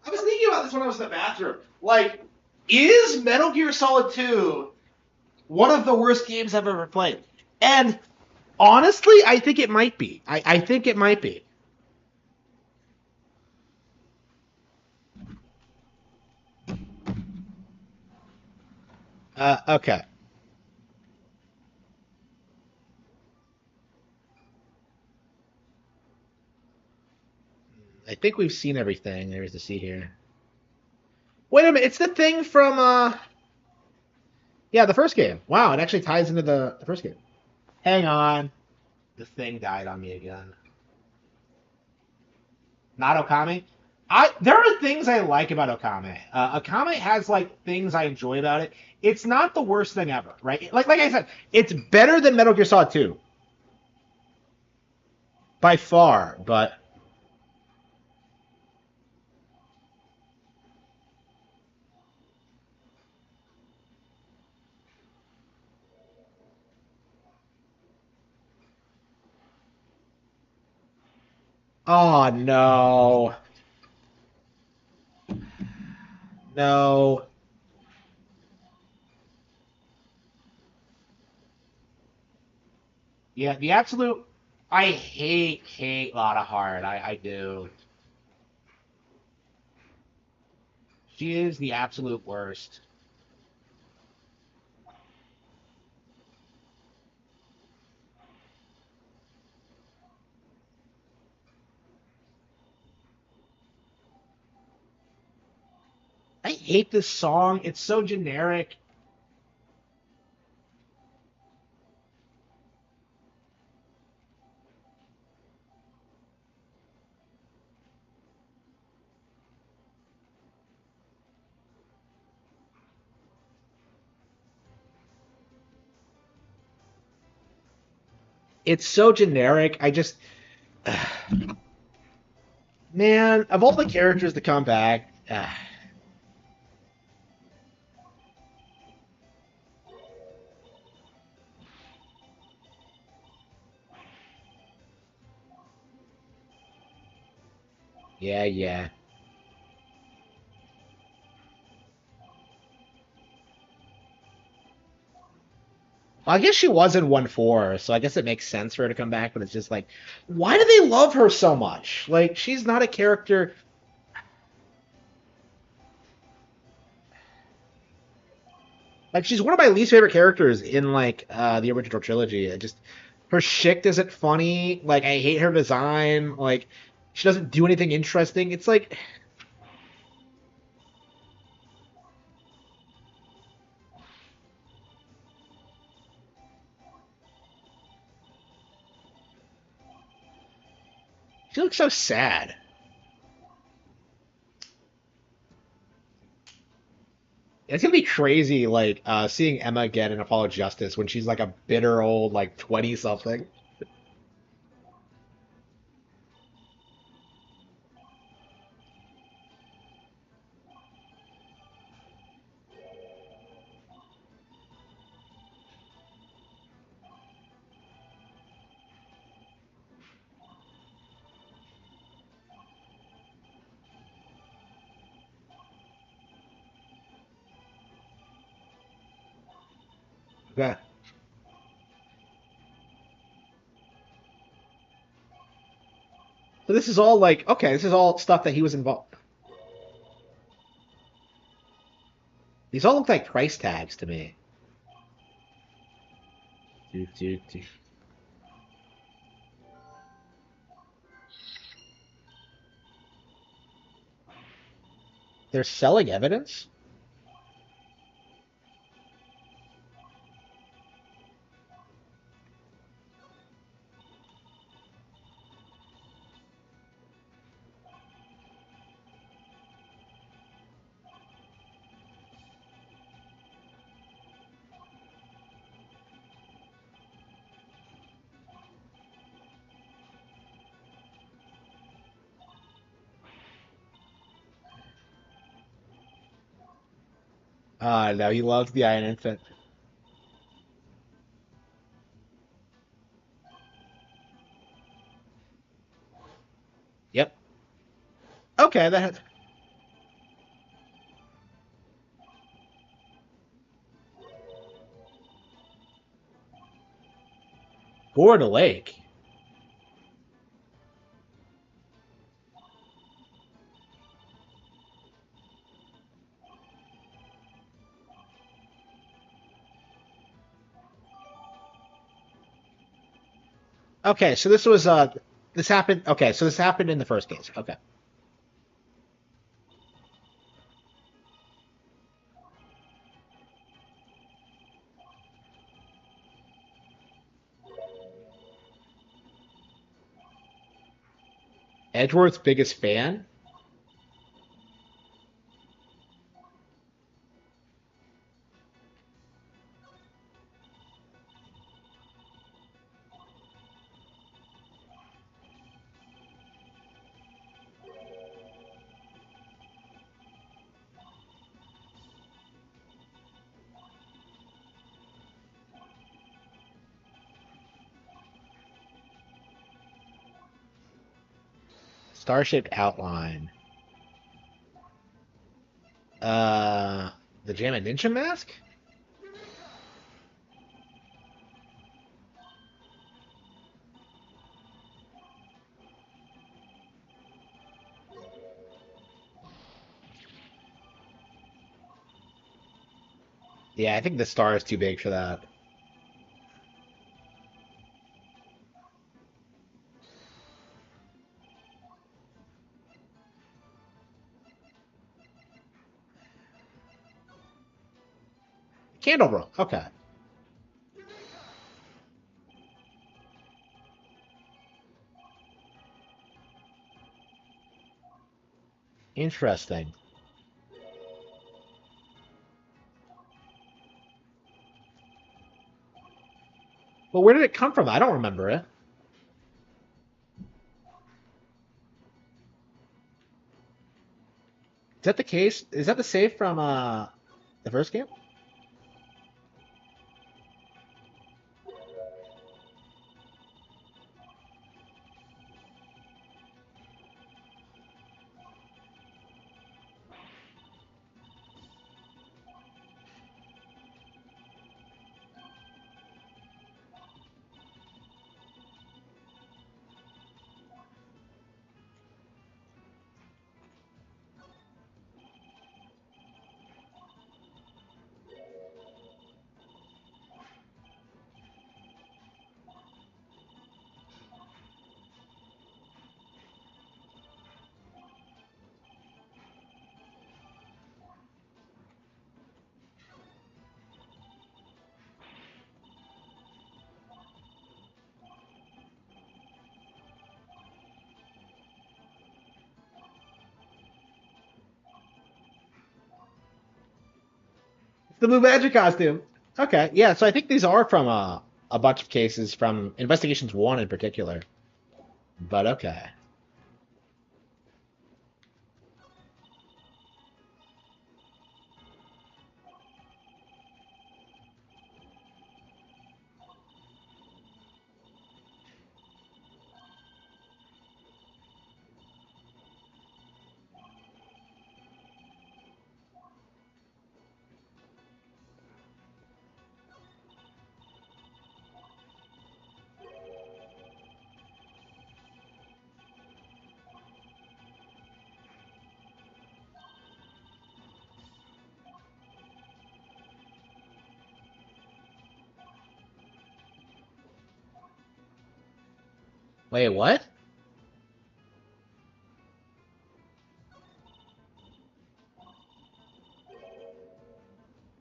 I was thinking about this when I was in the bathroom. Like, is Metal Gear Solid 2 one of the worst games I've ever played? And honestly, I think it might be. I think it might be. Okay. I think we've seen everything there is to see here. Wait a minute, it's the thing from yeah, the first game. Wow, it actually ties into the first game. Hang on. The thing died on me again. Not Okami. There are things I like about Okami. Okami has like things I enjoy about it. It's not the worst thing ever, right? Like I said, it's better than Metal Gear Solid 2 by far, but oh no. No. Yeah, the absolute I hate Lotta Hart. I do. She is the absolute worst. I hate this song. It's so generic. It's so generic. I just man, of all the characters to come back, yeah, yeah. Well, I guess she was in 1-4, so I guess it makes sense for her to come back, but it's just like, why do they love her so much? Like, she's not a character. Like, she's one of my least favorite characters in, like, the original trilogy. I just, her shtick isn't funny. Like, I hate her design. Like, she doesn't do anything interesting. It's like, she looks so sad. It's gonna be crazy, like seeing Emma again in Apollo Justice when she's like a bitter old like 20 something. Okay. So this is all like okay, this is all stuff that he was involved. These all look like price tags to me. They're selling evidence? Ah, no, he loves the Iron Infant. Yep. Okay, that. Board a lake. Okay, so this was this happened. Okay, so this happened in the first case. Okay. Edward's biggest fan? Star-shaped outline. Uh, the Jammin' Ninja mask? Yeah, I think the star is too big for that. Candle roll. Okay. Interesting. Well, where did it come from? I don't remember it. Is that the case? Is that the safe from the first game? The Blue Magic costume. Okay, yeah. So I think these are from a bunch of cases from Investigations 1 in particular. But okay. Wait, what?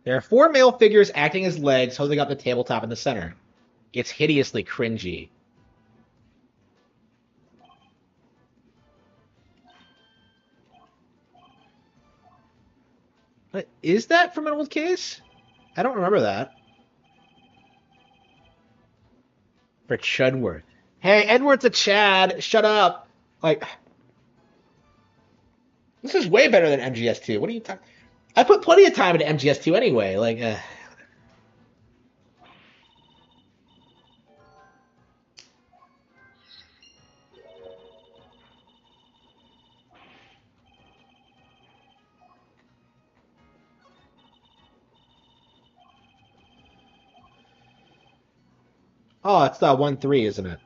There are four male figures acting as legs holding up the tabletop in the center. It's hideously cringy. But is that from an old case? I don't remember that. For Chudworth. Hey, Edward's a Chad. Shut up. Like, this is way better than MGS2. What are you talking? I put plenty of time into MGS2 anyway. Like, Oh, it's the 1-3, isn't it?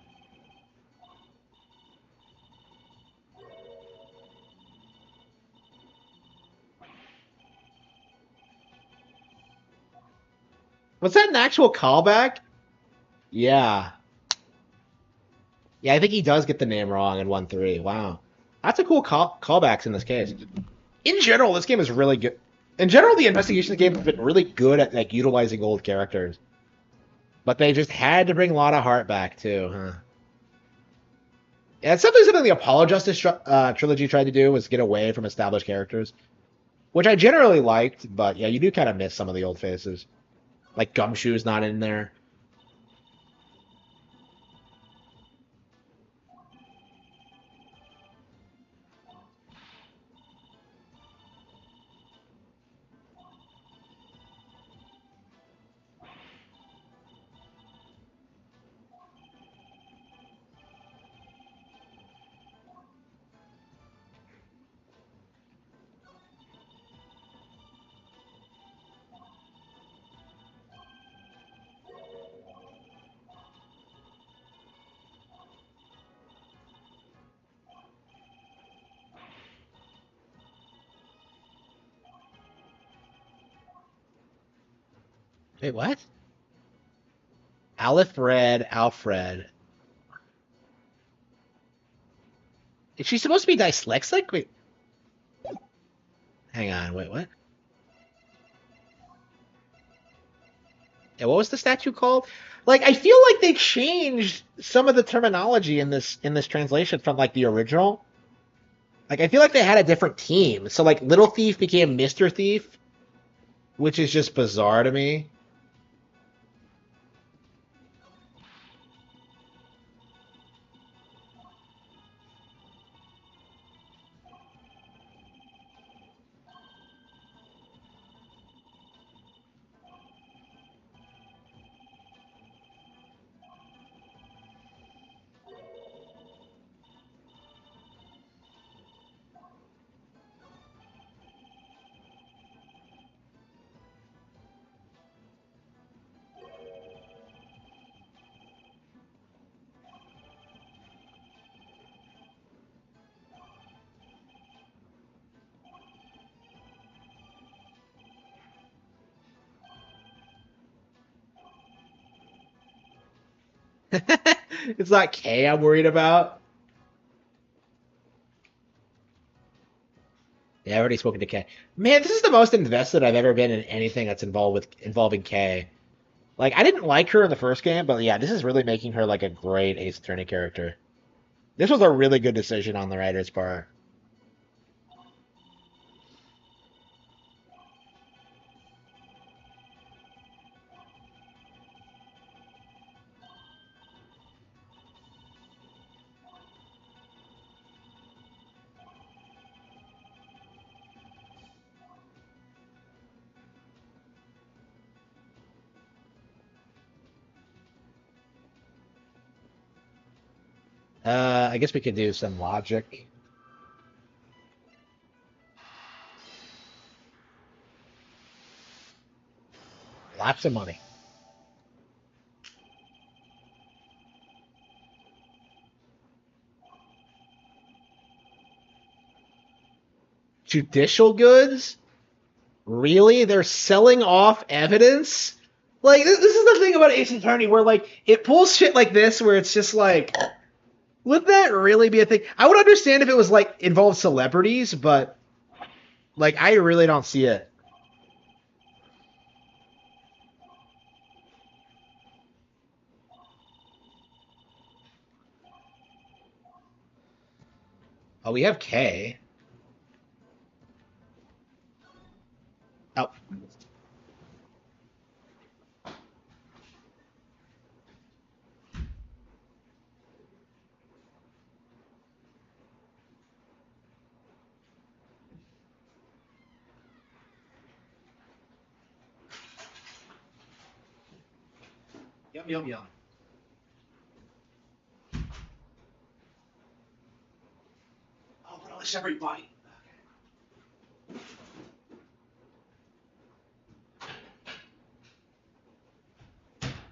Was that an actual callback? Yeah. Yeah, I think he does get the name wrong in 1-3. Wow. That's a cool callbacks in this case. In general, this game is really good. In general, the investigation game has been really good at like utilizing old characters. But they just had to bring a lot of heart back too, huh? Yeah, it's something the Apollo Justice trilogy tried to do was get away from established characters, which I generally liked, but yeah, you do kind of miss some of the old faces. Like Gumshoe's not in there. Wait, what? Alfred. Is she supposed to be dyslexic? Wait. Hang on, wait, what? Yeah, what was the statue called? Like, I feel like they changed some of the terminology in this translation from like the original. Like, I feel like they had a different team. So like Little Thief became Mr. Thief, which is just bizarre to me. It's not K I'm worried about. Yeah, I already spoken to K. Man, this is the most invested I've ever been in anything that's involving K. Like, I didn't like her in the first game, but yeah, this is really making her like a great Ace Attorney character. This was a really good decision on the writer's part. I guess we could do some logic. Lots of money. Judicial goods? Really? They're selling off evidence? Like, this is the thing about Ace Attorney, where, like, it pulls shit like this, where it's just like, would that really be a thing? I would understand if it was, like, involved celebrities, but, like, I really don't see it. Oh, we have K. Oh. Yum, yum, yum. Oh, relish every bite.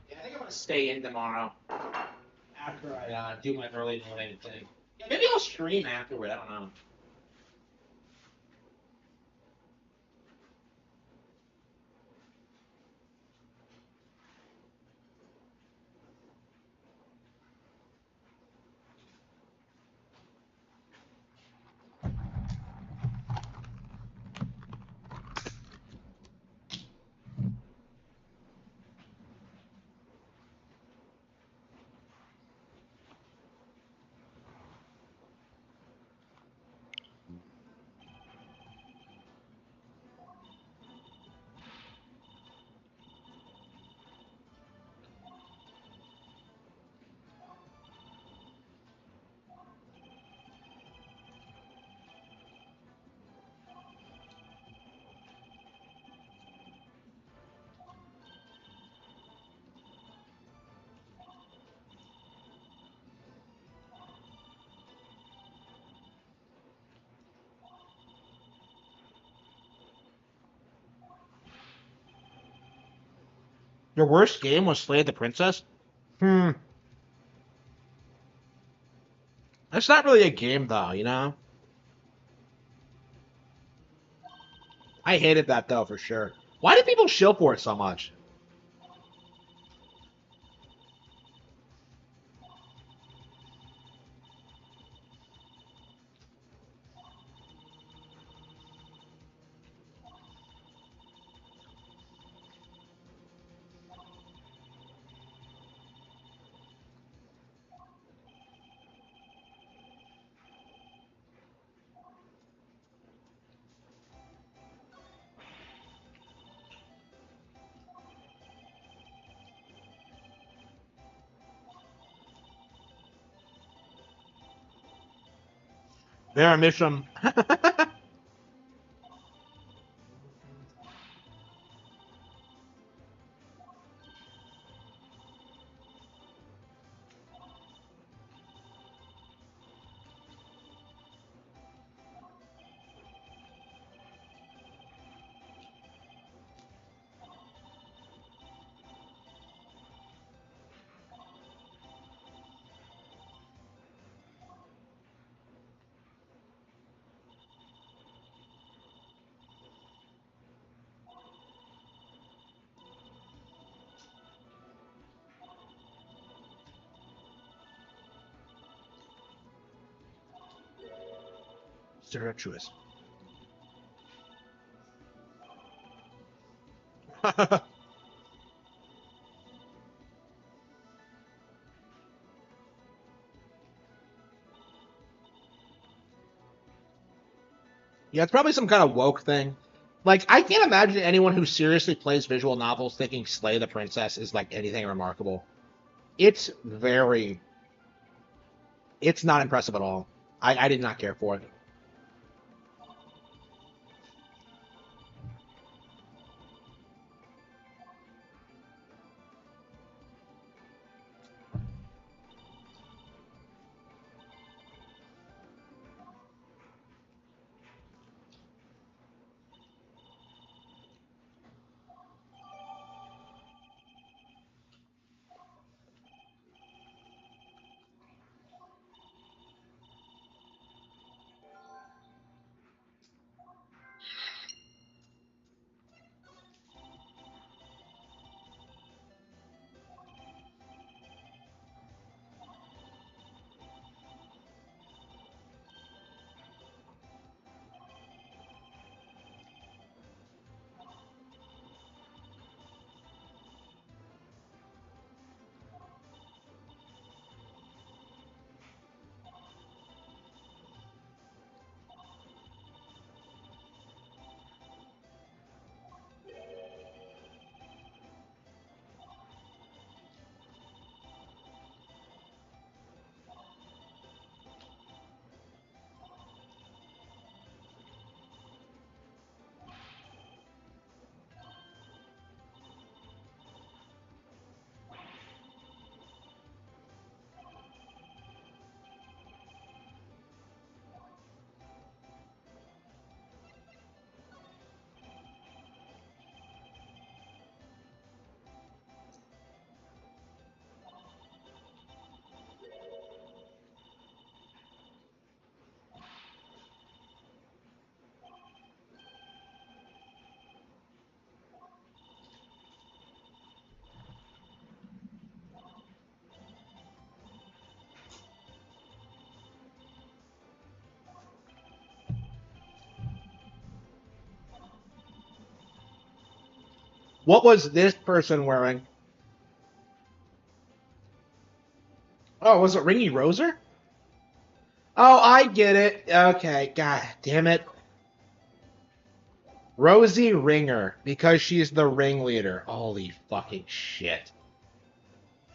Yeah, I think I'm gonna stay in tomorrow after I do my early morning thing. Yeah, maybe I'll stream afterward. I don't know. Your worst game was Slay the Princess? Hmm. That's not really a game, though, you know? I hated that, though, for sure. Why do people shill for it so much? Their mission. Virtuous. Yeah, it's probably some kind of woke thing. Like, I can't imagine anyone who seriously plays visual novels thinking Slay the Princess is like anything remarkable. It's very, it's not impressive at all. I did not care for it. What was this person wearing? Oh, was it Ringy Roser? Oh, I get it. Okay, god damn it. Rosie Ringer, because she's the ringleader. Holy fucking shit.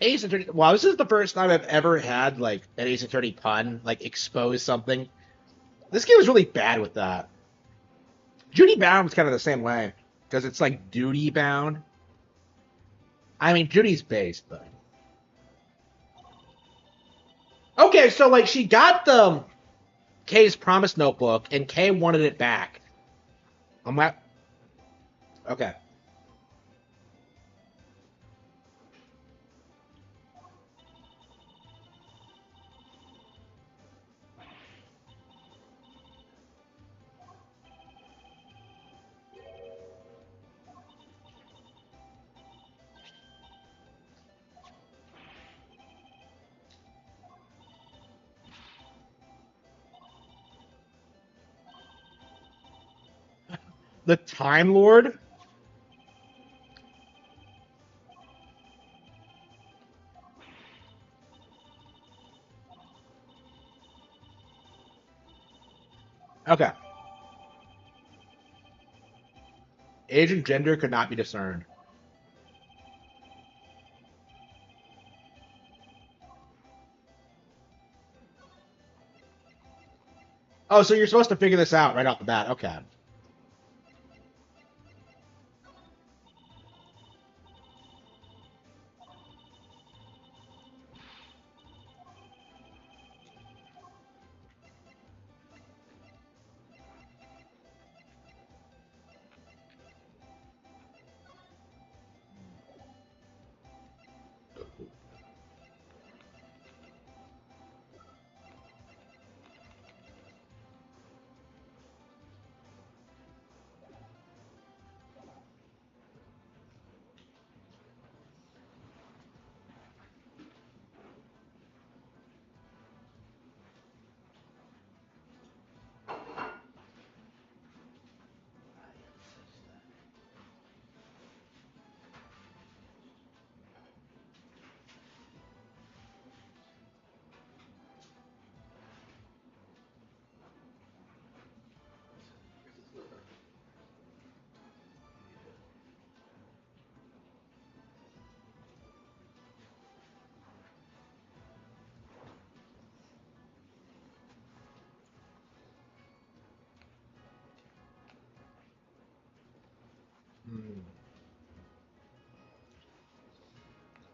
Ace Attorney. Wow, this is the first time I've ever had like an Ace Attorney pun, like expose something. This game was really bad with that. Duty Bound was kind of the same way, because it's like duty bound. I mean, Judy's based, but okay. So like, she got the Kay's promise notebook, and Kay wanted it back. I'm not okay. The Time Lord. Okay. Age and gender could not be discerned. Oh, so you're supposed to figure this out right off the bat. Okay.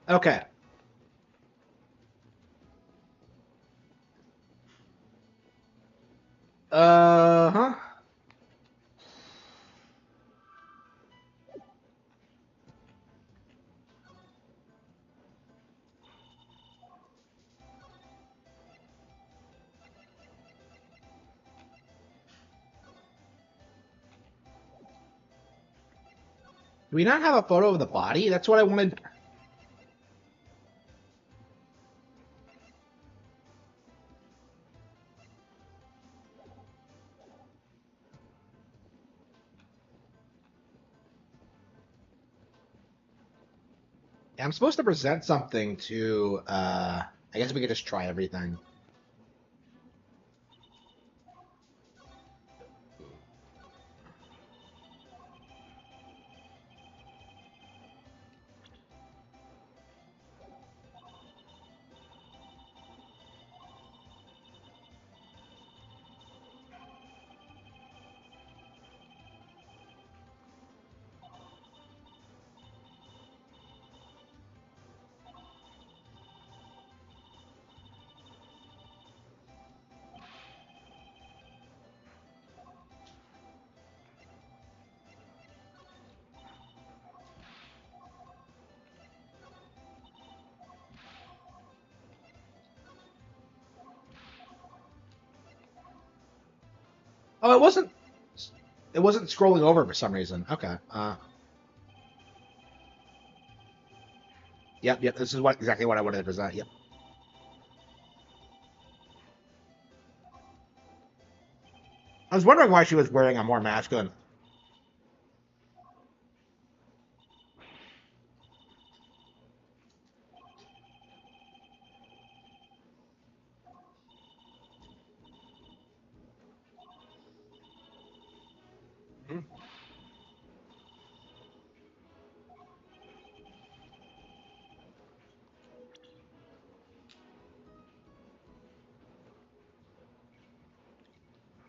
Okay. Huh. Do we not have a photo of the body? That's what I wanted. I'm supposed to present something to. I guess we could just try everything. Oh, it wasn't. It wasn't scrolling over for some reason. Okay. Yep. This is exactly what I wanted to present. Yep. I was wondering why she was wearing a more masculine.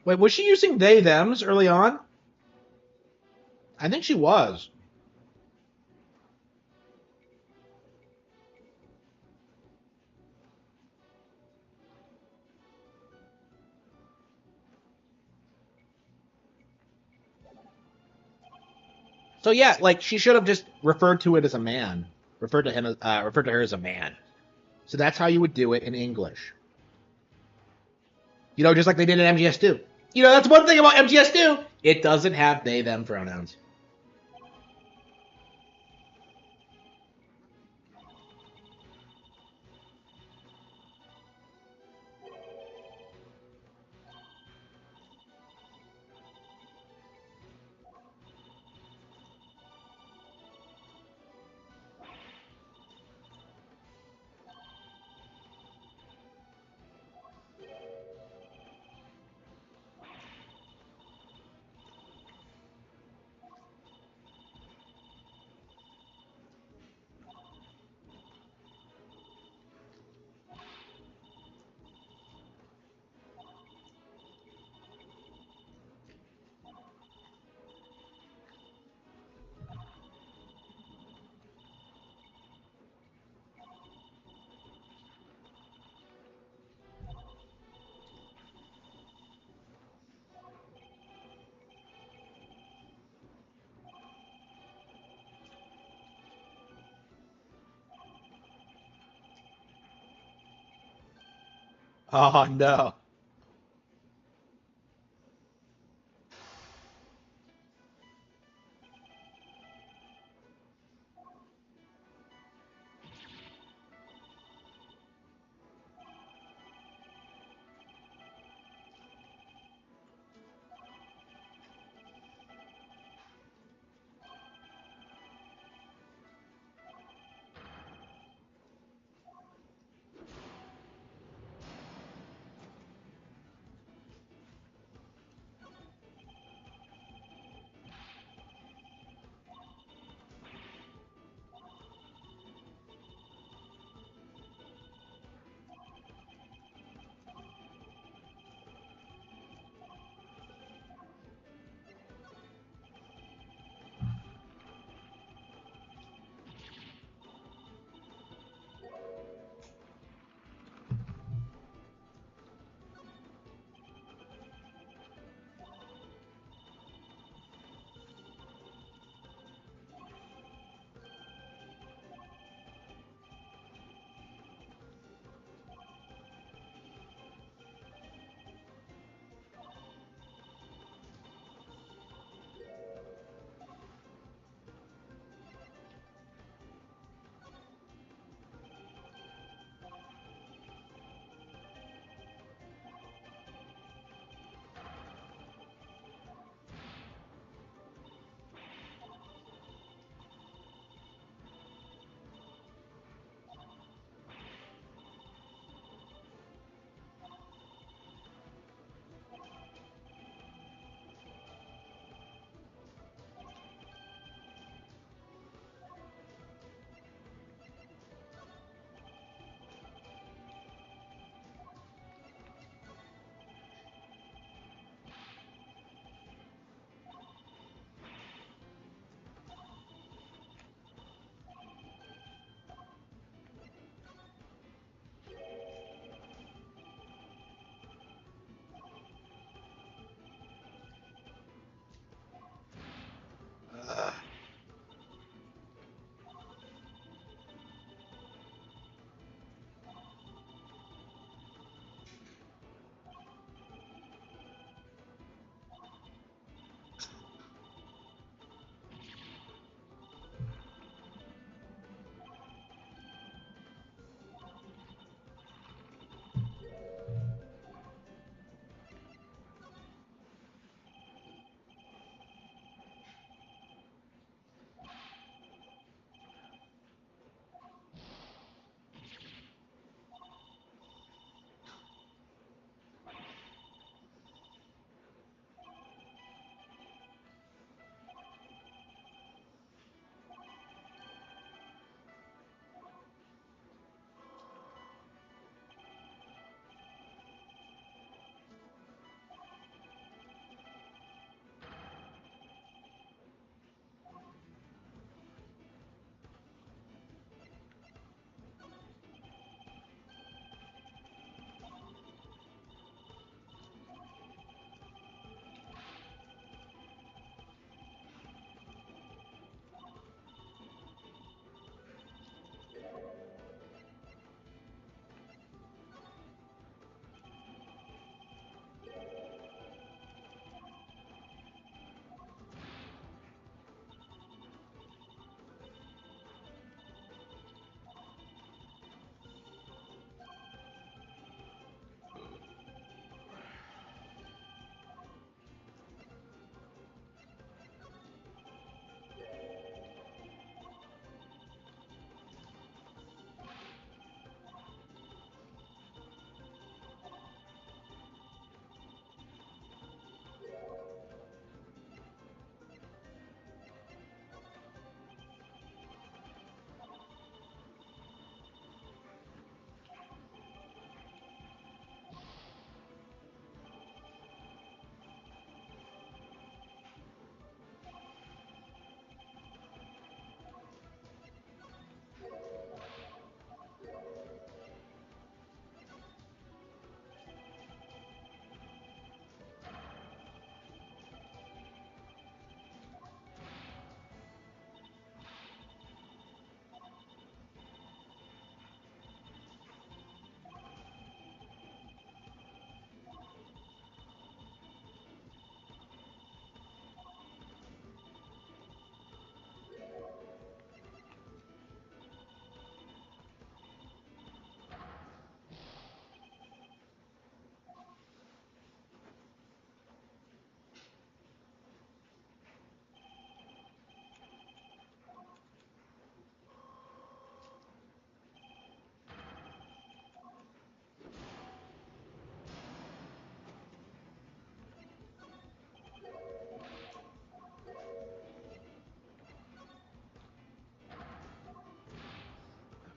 Wait, was she using they thems early on? I think she was. So yeah, like she should have just referred to it as a man, referred to her as a man. So that's how you would do it in English. You know, just like they did in MGS2. You know, that's one thing about MGS2. It doesn't have they them pronouns. Oh no.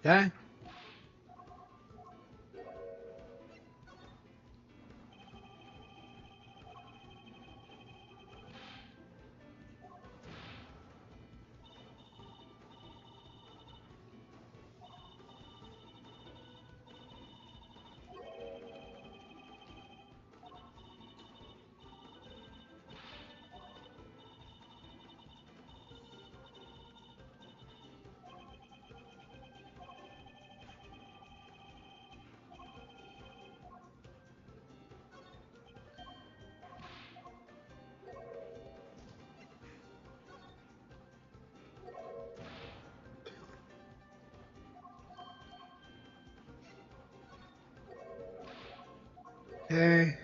Okay. Okay.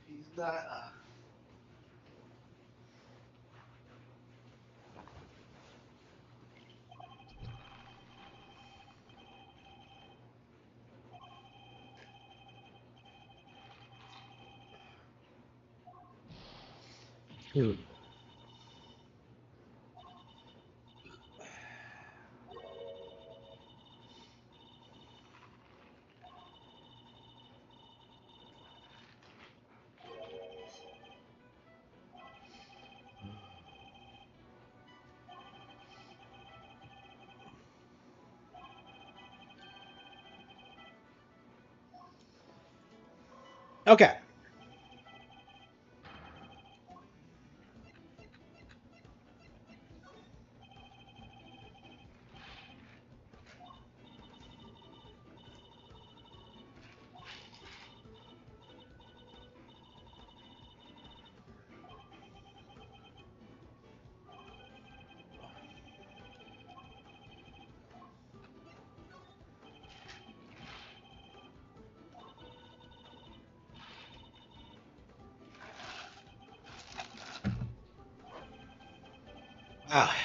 He's not. Dude. Okay. Ah.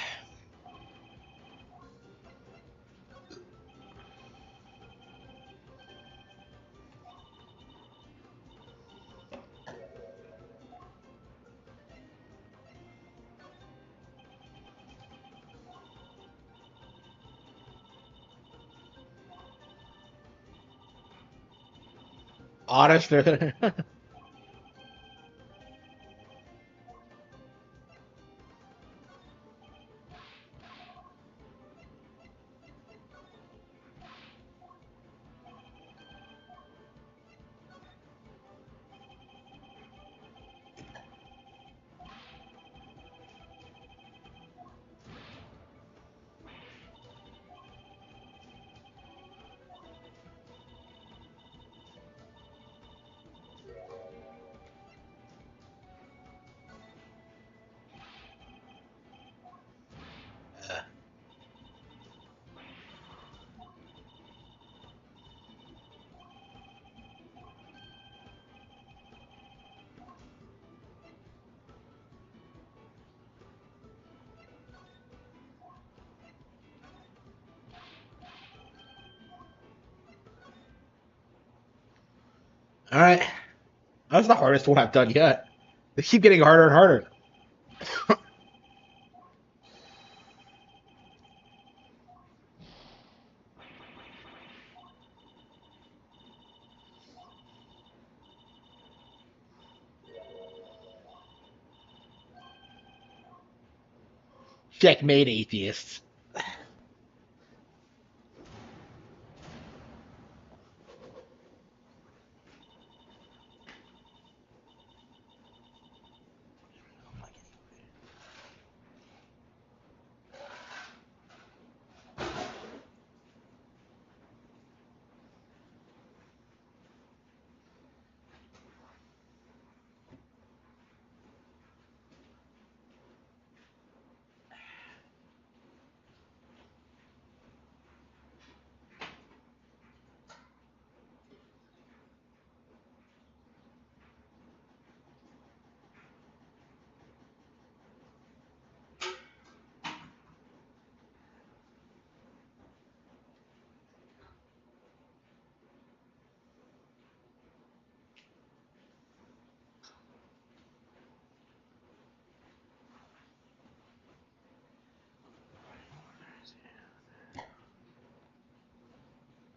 Honest. All right. That's the hardest one I've done yet. They keep getting harder and harder. Checkmate, atheists.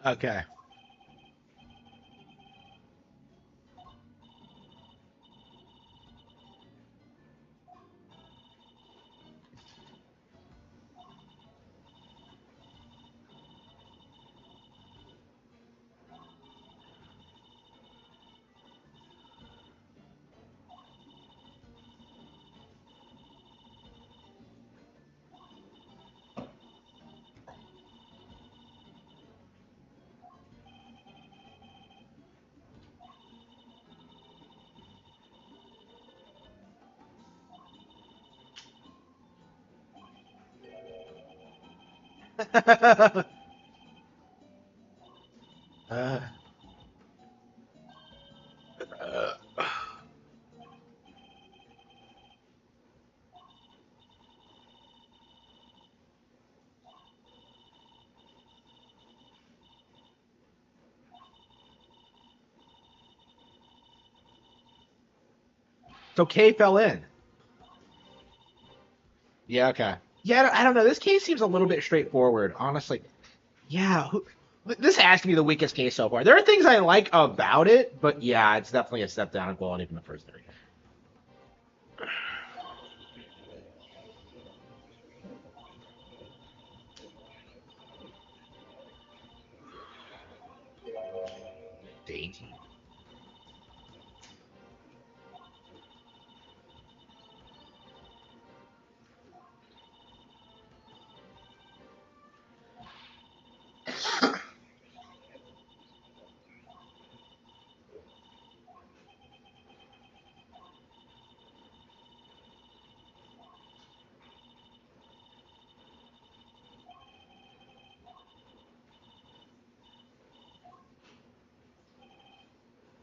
Okay. uh, so Kay fell in. Yeah, okay. Yeah, I don't know. This case seems a little bit straightforward, honestly. Yeah, this has to be the weakest case so far. There are things I like about it, but yeah, it's definitely a step down in quality from the first three. Dainty.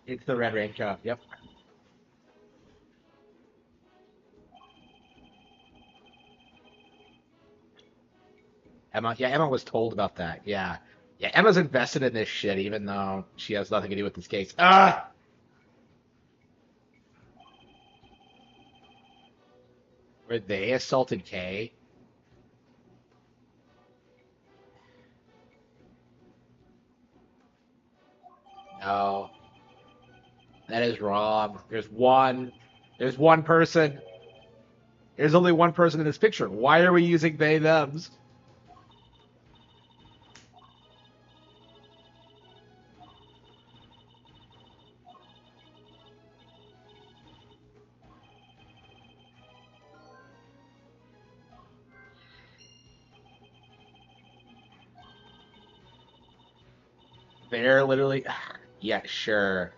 It's the red raincoat. Yep. Emma. Yeah, Emma was told about that. Yeah. Yeah, Emma's invested in this shit, even though she has nothing to do with this case. Ah! Where they assaulted Kay? No. That is wrong. There's one person. There's only one person in this picture. Why are we using they thems? They're literally yeah, sure.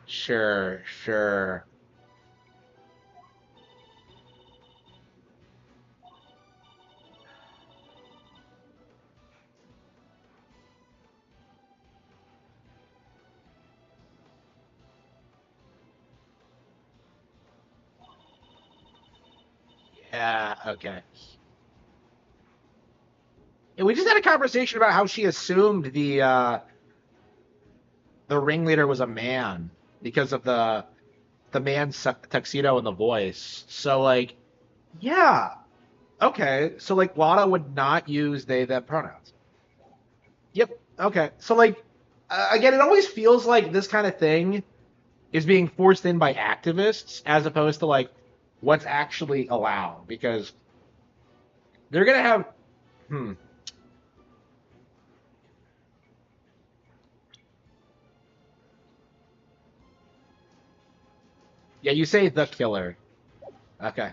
Sure, sure. Yeah, okay. And we just had a conversation about how she assumed the ringleader was a man because of the man's tuxedo and the voice. So like, yeah, okay. So like, Lana would not use they them pronouns. Yep. Okay. So like, again, it always feels like this kind of thing is being forced in by activists as opposed to like what's actually allowed because they're gonna have. Hmm. Yeah, you say the killer. Okay.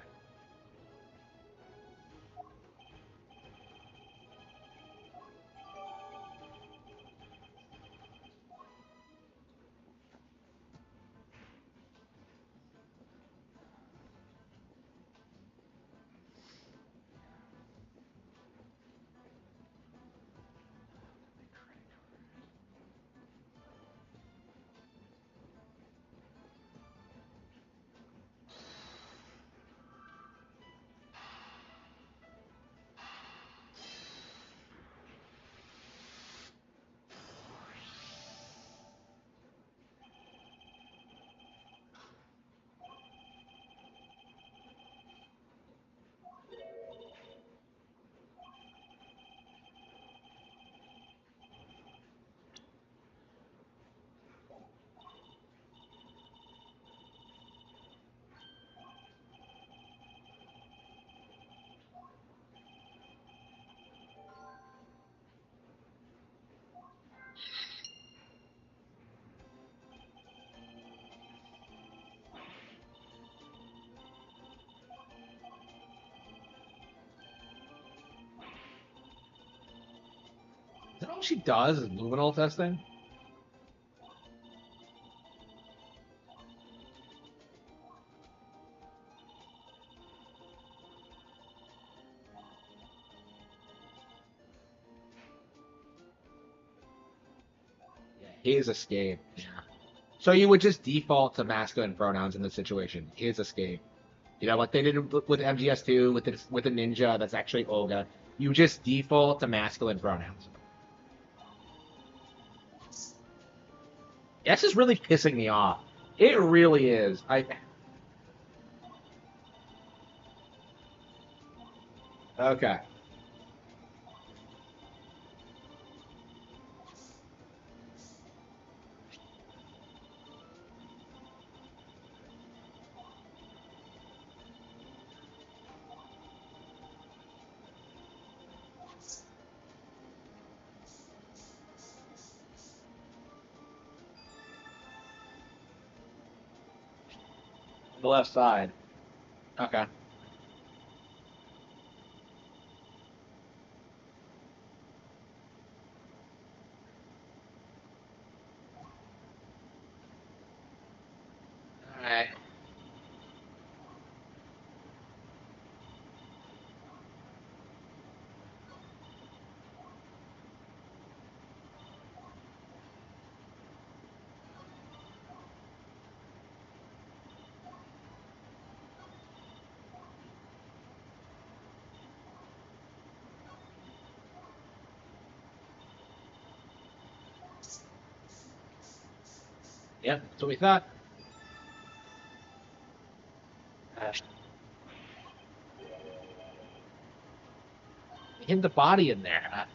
that all she does is luminol testing? His escape. So you would just default to masculine pronouns in this situation. His escape. You know, like they did with MGS2, with the ninja that's actually Olga. You just default to masculine pronouns. This is really pissing me off. It really is. Okay. The left side. Okay. Alright. Yep, that's what we thought. Hit the body in there.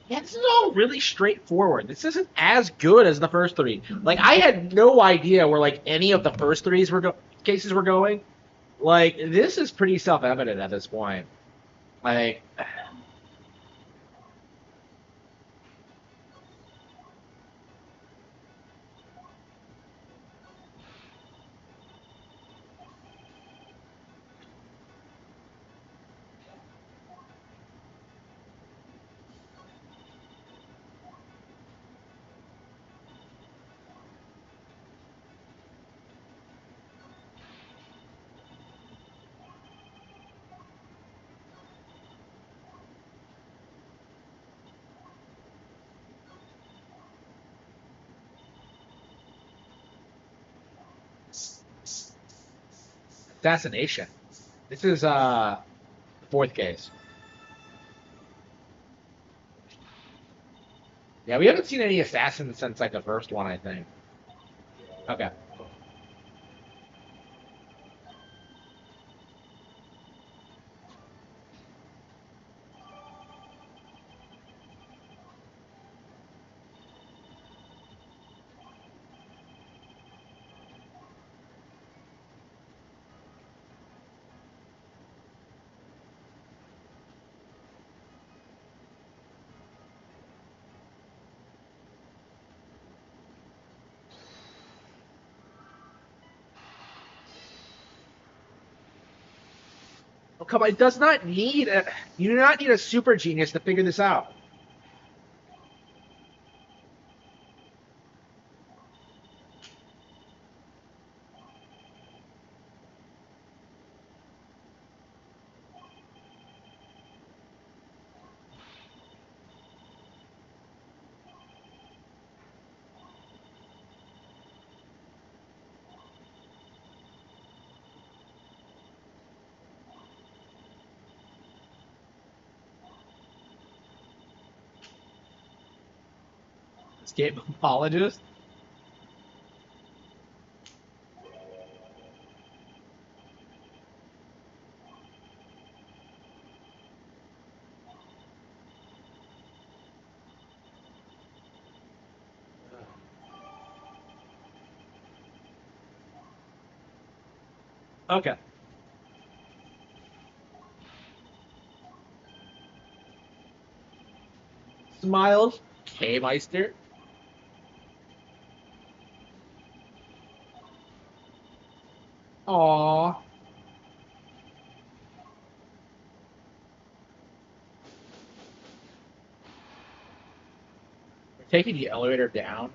Yeah, this is all really straightforward. This isn't as good as the first three. Like, I had no idea where, like, any of the first cases were going. Like, this is pretty self-evident at this point. Like, assassination. This is, fourth case. Yeah, we haven't seen any assassins since, like, the first one, I think. Okay. Oh, come on, it does not need you do not need a super genius to figure this out. Escape apologist. Okay. Smiles. K-Meister. Aww. Taking the elevator down.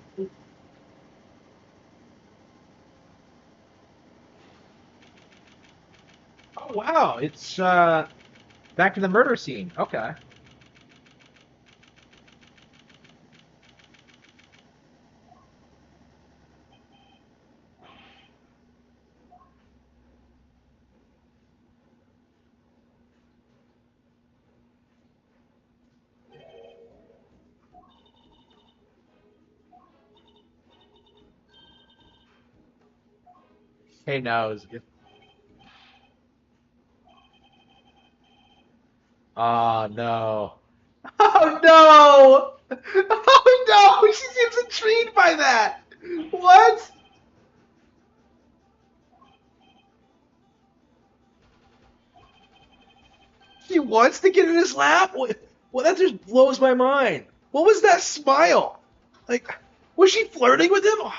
Oh wow, it's back to the murder scene. Okay. Hey, knows. Oh no. Oh no! Oh no! She seems intrigued by that. What? He wants to get in his lap? Well, that just blows my mind. What was that smile? Like, was she flirting with him? Oh,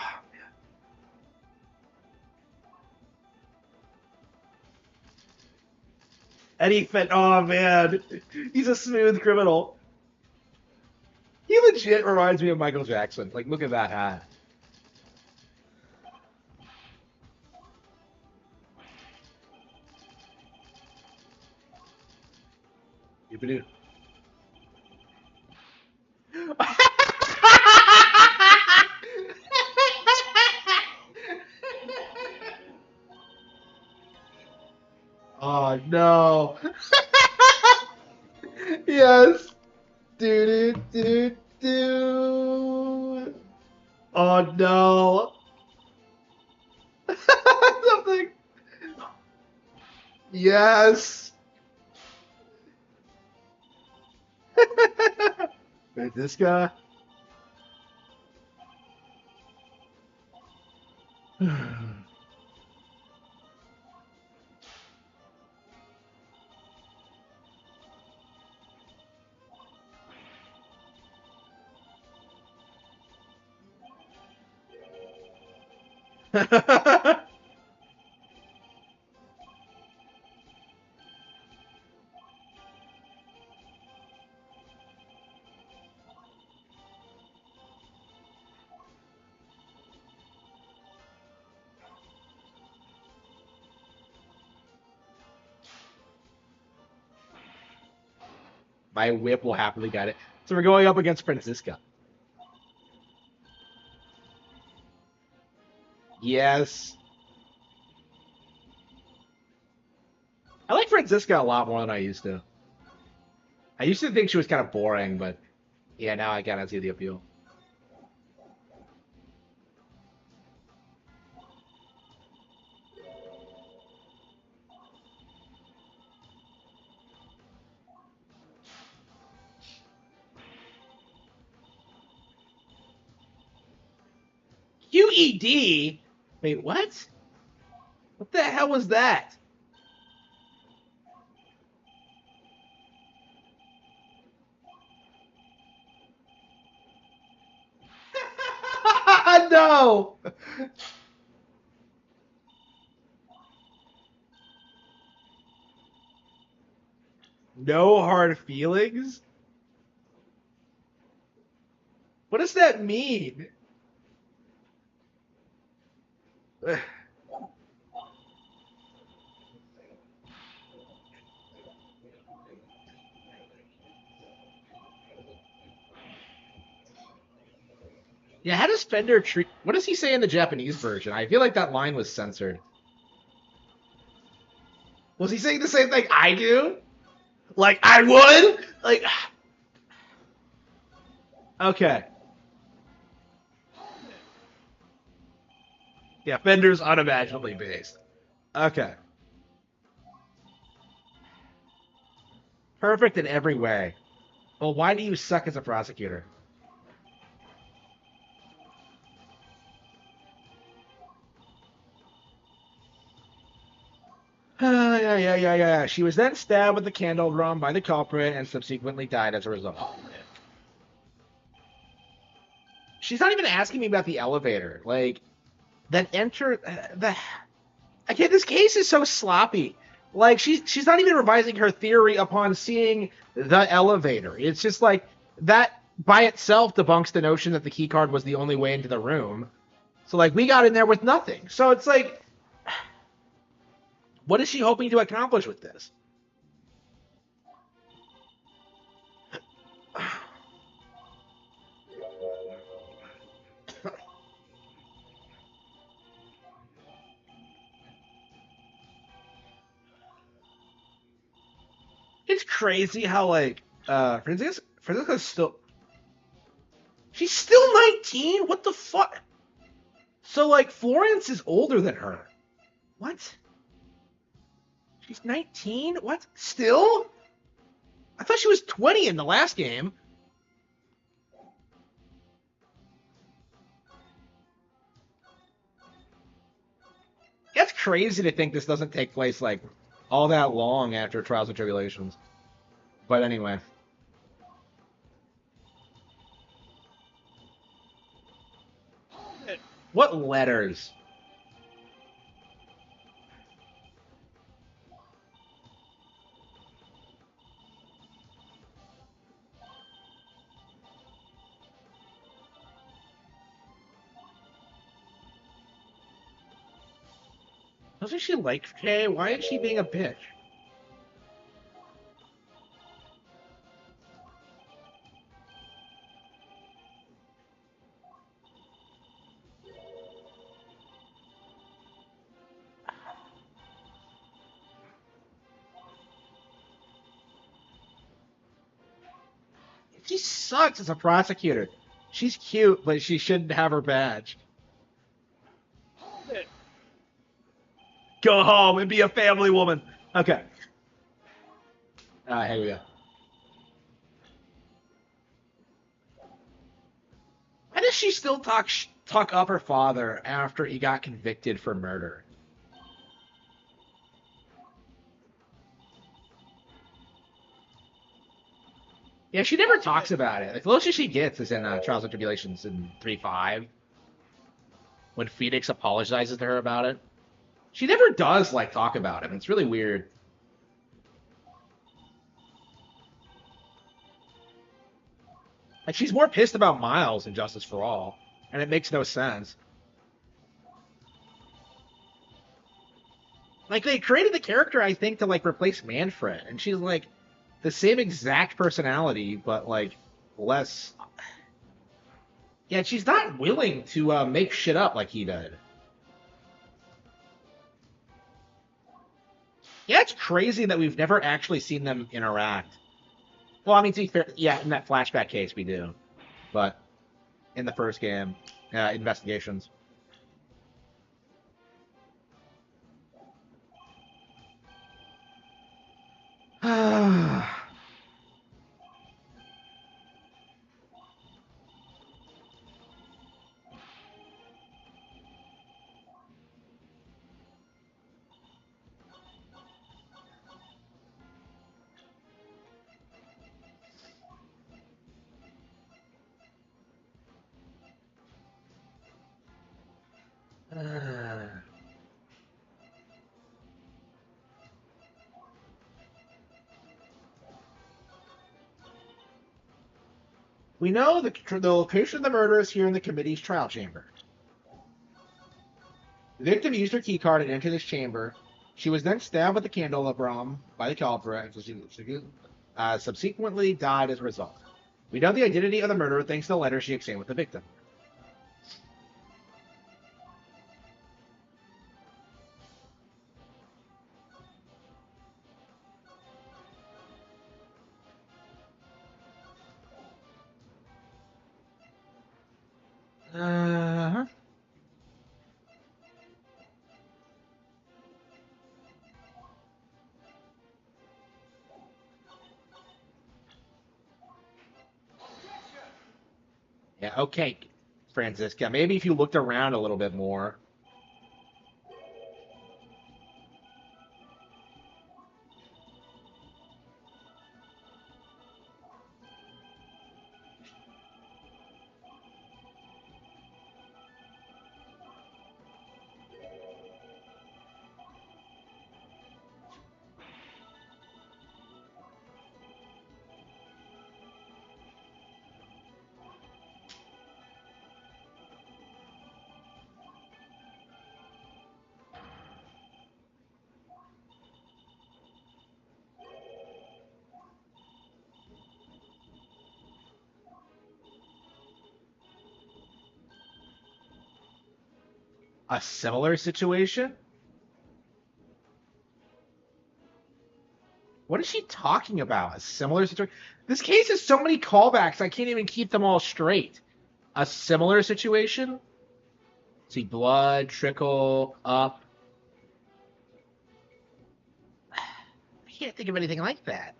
Eddie Fent. Oh man, he's a smooth criminal. He legit reminds me of Michael Jackson. Like, look at that hat. Yippee-doo. Oh no. Yes. Do do do do. Oh no. Something. Yes. Wait, this guy. My whip will happily get it. So we're going up against Francisca. Yes. I like Francisca a lot more than I used to. I used to think she was kind of boring, but yeah, now I kind of see the appeal. QED? Wait, what? What the hell was that? No! No hard feelings? What does that mean? Yeah, how does Fender treat... What does he say in the Japanese version? I feel like that line was censored. Was he saying the same thing I do? Like, I would? Like... Okay. Yeah, Fender's unimaginably based. Okay. Perfect in every way. Well, why do you suck as a prosecutor? Yeah. She was then stabbed with a candle drum by the culprit and subsequently died as a result. She's not even asking me about the elevator. Like, that again, this case is so sloppy. Like, she's not even revising her theory upon seeing the elevator. It's just like that by itself debunks the notion that the key card was the only way into the room. So, like, we got in there with nothing. So it's like, what is she hoping to accomplish with this? It's crazy how, like, Franziska's still... She's still 19? What the fuck? So, like, Florence is older than her. What? She's 19? What? Still? I thought she was 20 in the last game. That's crazy to think this doesn't take place, like, all that long after Trials and Tribulations. But anyway. What letters? Doesn't she like Jay? Why is she being a bitch? She sucks as a prosecutor. She's cute, but she shouldn't have her badge. Go home and be a family woman. Okay. Here we go. Why does she still talk up her father after he got convicted for murder? Yeah, she never talks about it. Like, the closest she gets is in Trials and Tribulations in 3.5, when Phoenix apologizes to her about it. She never does, like, talk about it. It's really weird. Like, she's more pissed about Miles in Justice for All, and it makes no sense. Like, they created the character, I think, to, like, replace Manfred, and she's, like, the same exact personality, but, like, less... Yeah, she's not willing to make shit up like he did. Yeah, it's crazy that we've never actually seen them interact. Well, I mean, to be fair, yeah, in that flashback case we do. But in the first game, Investigations. We know the location of the murder is here in the committee's trial chamber. The victim used her keycard and entered this chamber. She was then stabbed with a candelabrum by the culprit, subsequently died as a result. We know the identity of the murderer thanks to the letter she exchanged with the victim. Uh-huh. Yeah, okay, Franziska. Maybe if you looked around a little bit more. A similar situation? What is she talking about? A similar situation? This case has so many callbacks, I can't even keep them all straight. A similar situation? See, blood, trickle, up. I can't think of anything like that.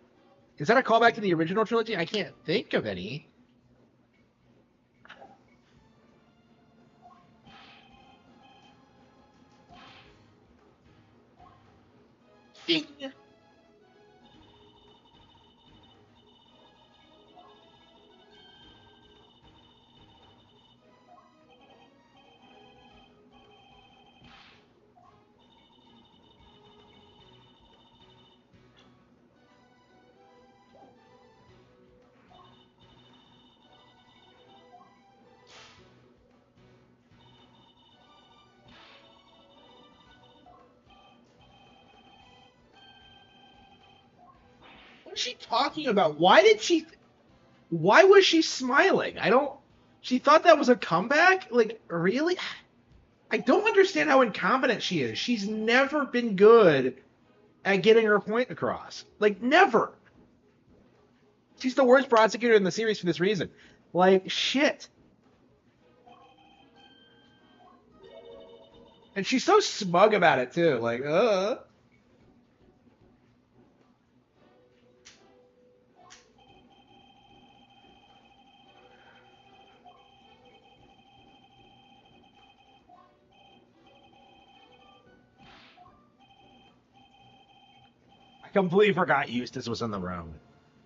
Is that a callback to the original trilogy? I can't think of any. Ding. What is she talking about? Why was she smiling? She thought that was a comeback? Like, really? I don't understand how incompetent she is. She's never been good at getting her point across. Like, never. She's the worst prosecutor in the series for this reason. Like, shit. And she's so smug about it, too. Like, I completely forgot Eustace was in the room.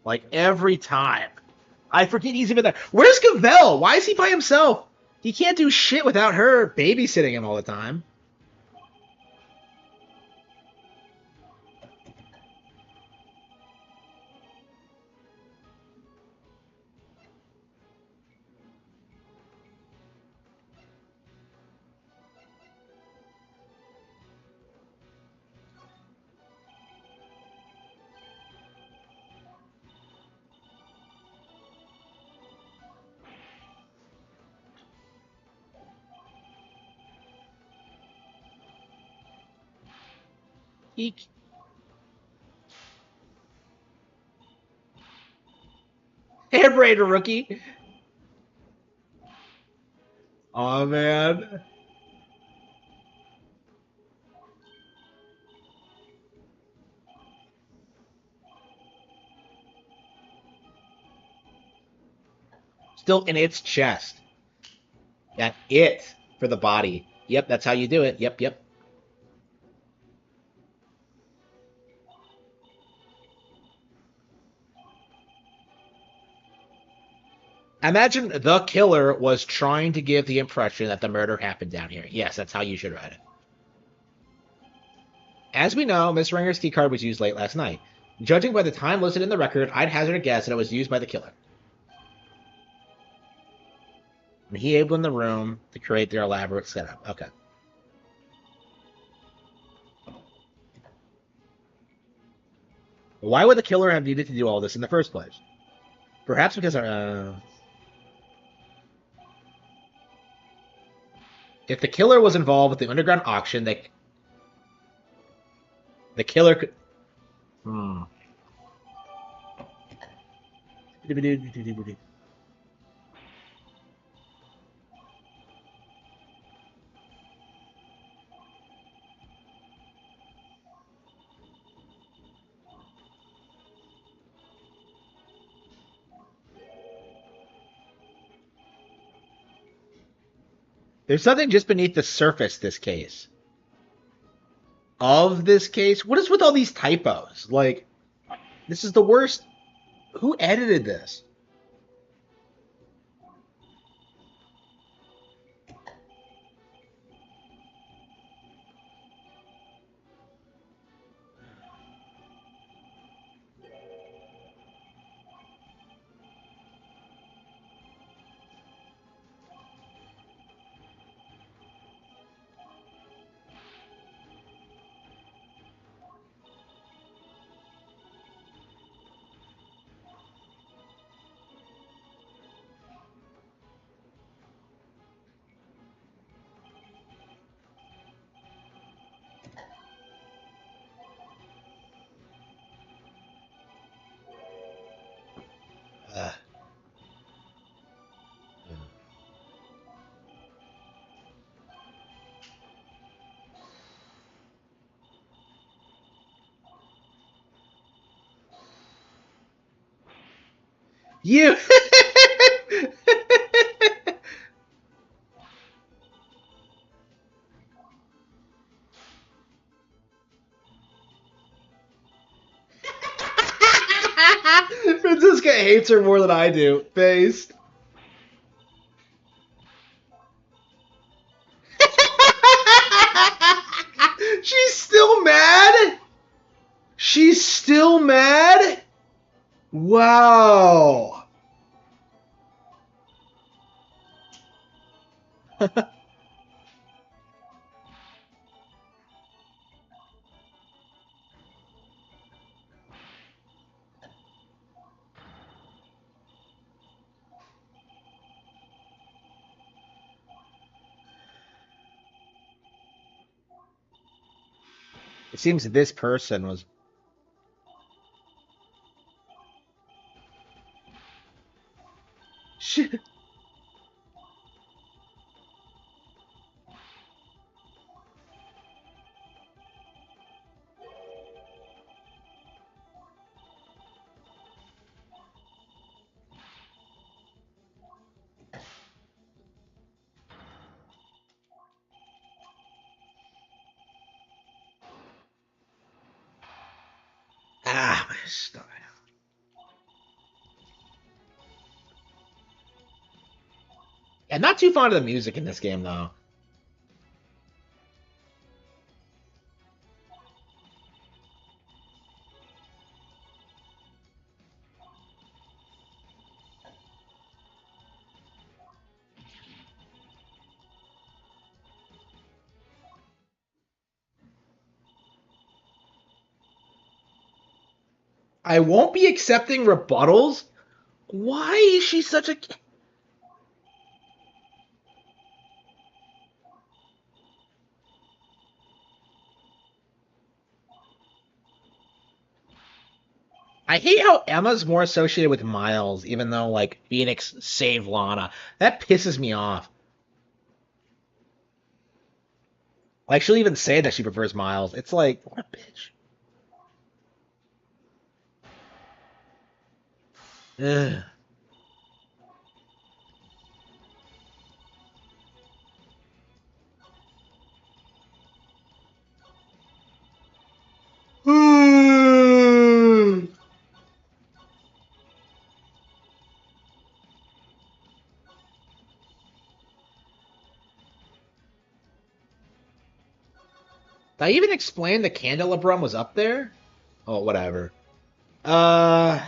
Like, every time. I forget he's even there. Where's Cavell? Why is he by himself? He can't do shit without her babysitting him all the time. Eek. Hand Raider rookie. Oh man. Still in its chest. That it for the body. Yep, that's how you do it. Yep, yep. Imagine the killer was trying to give the impression that the murder happened down here. Yes, that's how you should write it. As we know, Miss Ringer's key card was used late last night. Judging by the time listed in the record, I'd hazard a guess that it was used by the killer. And he able in the room to create their elaborate setup. Okay. Why would the killer have needed to do all this in the first place? Perhaps because if the killer was involved with the underground auction, the killer could. There's something just beneath the surface this case. Of this case? What is with all these typos? Like, this is the worst. Who edited this? You. Francisca hates her more than I do. Based. She's still mad? She's still mad? Wow. It seems this person was... Shit. Ah, my stomach. Yeah, not too fond of the music in this game, though. I won't be accepting rebuttals? Why is she such a... I hate how Emma's more associated with Miles, even though, like, Phoenix saved Lana. That pisses me off. Like, she'll even say that she prefers Miles. It's like, what a bitch. Ugh. Did I even explain the candelabrum was up there? Oh, whatever. Uh...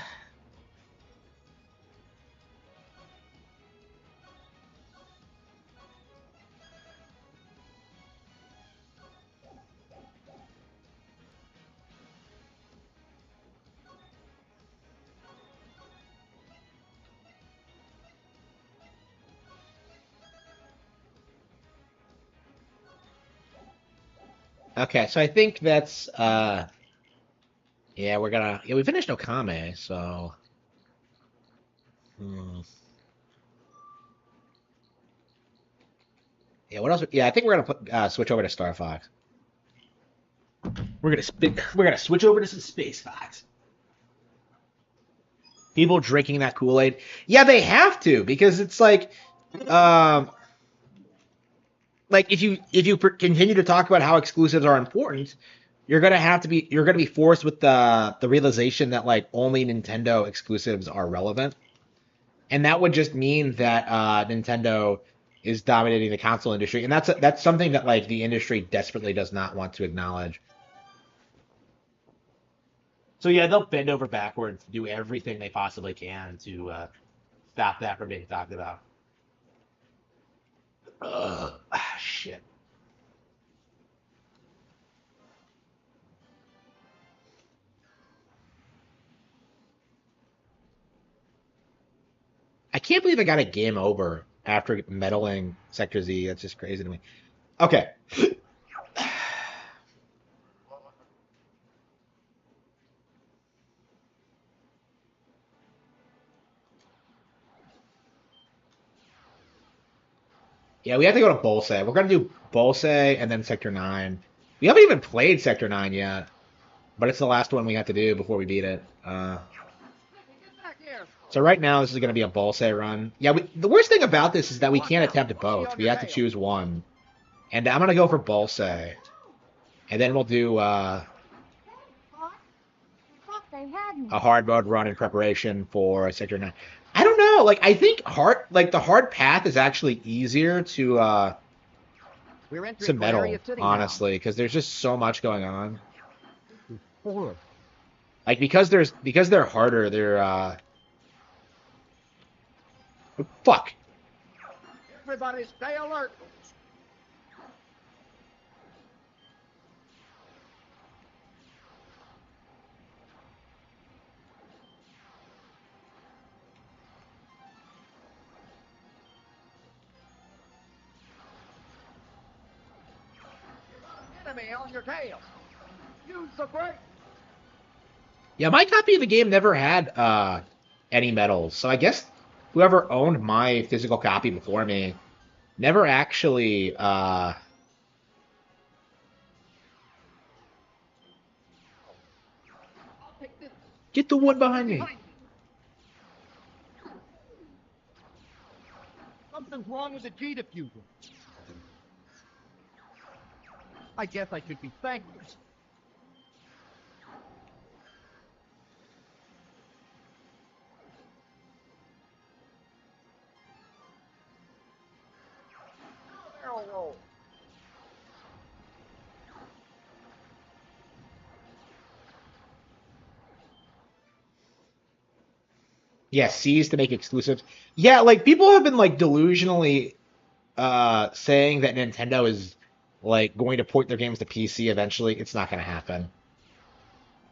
Okay, so I think that's, yeah, we finished Okami, so... Yeah, what else? Yeah, I think we're gonna switch over to Star Fox. We're gonna switch over to some Space Fox. People drinking that Kool-Aid. Yeah, they have to, because it's um, like if you continue to talk about how exclusives are important, you're gonna be forced with the realization that like only Nintendo exclusives are relevant, and that would just mean that Nintendo is dominating the console industry, and that's something that like the industry desperately does not want to acknowledge. So yeah, they'll bend over backwards, do everything they possibly can to stop that from being talked about. Shit. I can't believe I got a game over after meddling Sector Z. That's just crazy to me. Okay. Yeah, we have to go to Bolse. We're gonna do Bolse and then Sector 9. We haven't even played Sector 9 yet, but it's the last one we have to do before we beat it. So right now, this is gonna be a Bolse run. Yeah, the worst thing about this is that we can't attempt both. We have to choose one. And I'm gonna go for Bolse. And then we'll do a hard mode run in preparation for Sector 9. I don't know, like I think the hard path is actually easier to metal, honestly, because there's just so much going on. Like because they're harder, they're fuck. Everybody stay alert. Enemy on your tail. Use the brake. Yeah, my copy of the game never had any medals, so I guess whoever owned my physical copy before me never actually get the one behind me. Something's wrong with the G diffuser. I guess I should be thankful. Barrel roll. Yeah, C's to make exclusives. Yeah, like people have been like delusionally saying that Nintendo is like going to port their games to PC eventually. It's not going to happen.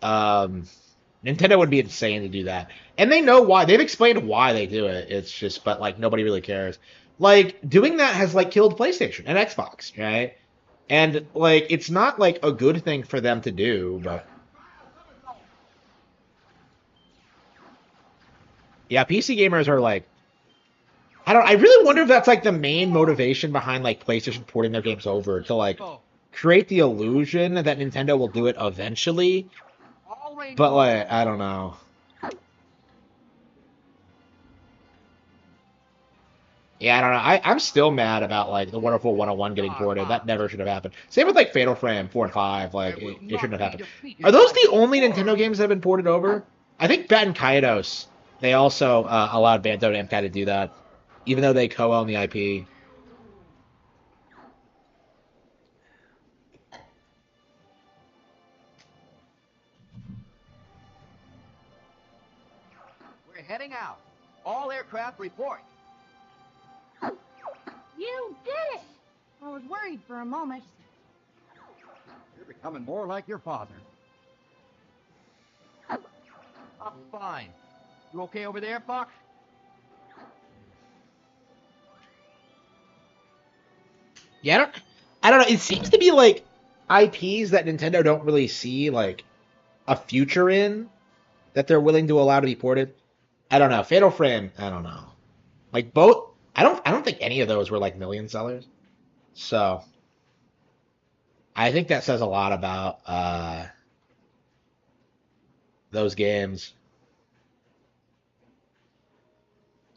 Nintendo would be insane to do that. And they know why. They've explained why they do it. It's just, but like nobody really cares. Like doing that has like killed PlayStation and Xbox, right? And like it's not like a good thing for them to do, but yeah, PC gamers are like I really wonder if that's like the main motivation behind like PlayStation porting their games over to like create the illusion that Nintendo will do it eventually. But like I don't know. Yeah, I don't know. I'm still mad about like the Wonderful 101 getting ported. That never should have happened. Same with like Fatal Frame 4 and 5. Like it shouldn't have happened. Are those the only Nintendo games that have been ported over? I think Bat and Kaitos. They also allowed Banjo Namco to do that, even though they co-own the IP. We're heading out. All aircraft report. You did it! I was worried for a moment. You're becoming more like your father. I'm fine. You okay over there, Fox? Yeah, I don't know. It seems to be like IPs that Nintendo don't really see like a future in that they're willing to allow to be ported. I don't know. Fatal Frame, I don't know. Like both I don't think any of those were like million sellers. So I think that says a lot about those games.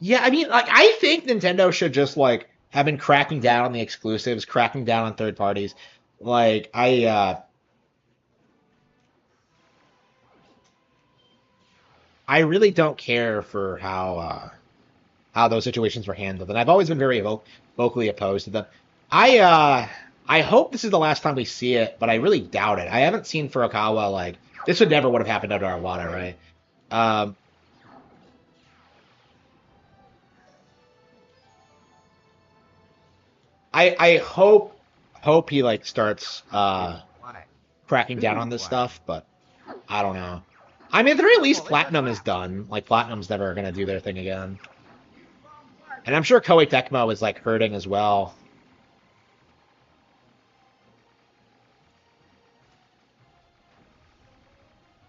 Yeah, I mean, like, I think Nintendo should just, like, have been cracking down on the exclusives, cracking down on third parties. Like, I really don't care for how those situations were handled, and I've always been very vocally opposed to them. I hope this is the last time we see it, but I really doubt it. I haven't seen Furukawa, like, this would have happened under Iwata, right? I hope he like starts cracking down on this stuff, but I don't know. I mean, at the very least, Platinum is done. Like Platinum's never gonna do their thing again, and I'm sure Koei Tecmo is like hurting as well.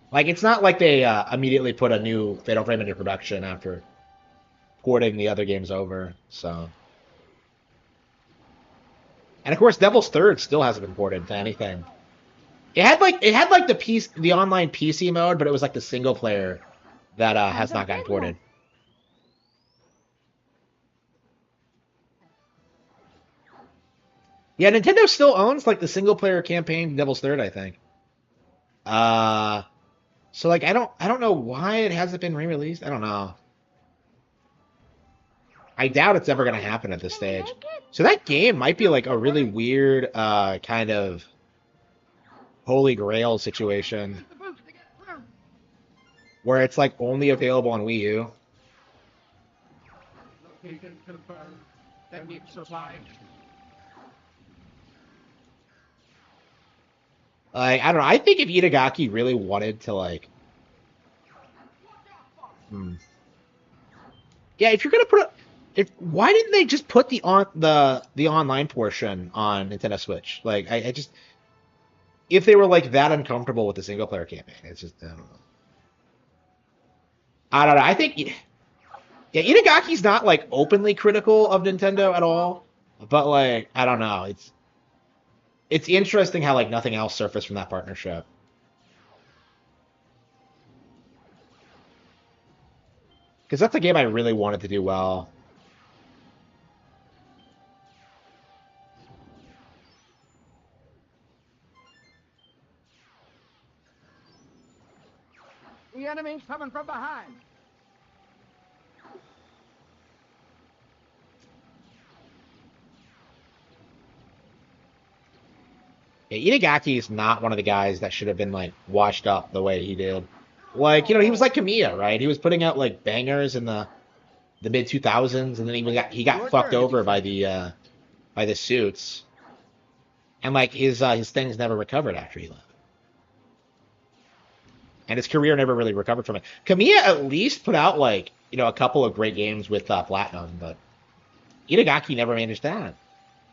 Like it's not like they immediately put a new Fatal Frame into production after porting the other games over. So And of course, Devil's Third still hasn't been ported to anything. It had like the online PC mode, but it was like the single player that has not gotten ported. Yeah, Nintendo still owns like the single player campaign Devil's Third, I think. So like I don't know why it hasn't been re-released. I don't know. I doubt it's ever gonna happen at this stage. So that game might be like a really weird kind of Holy Grail situation where it's like only available on Wii U. Location confirmed. Technique supplied. Like I don't know. I think if Itagaki really wanted to like, yeah, if you're gonna put why didn't they just put the online portion on Nintendo Switch? Like I just if they were like that uncomfortable with the single player campaign, it's just I don't know. I don't know. I think yeah, Itagaki's not like openly critical of Nintendo at all, but like I don't know. It's interesting how like nothing else surfaced from that partnership. Because that's a game I really wanted to do well. The enemy's coming from behind. Yeah, Itagaki is not one of the guys that should have been like washed up the way he did. Like, you know, he was like Kamiya, right? He was putting out like bangers in the mid 2000s, and then he got fucked over by the suits, and like his things never recovered after he left, and his career never really recovered from it. Kamiya at least put out like a couple of great games with Platinum, but Itagaki never managed that.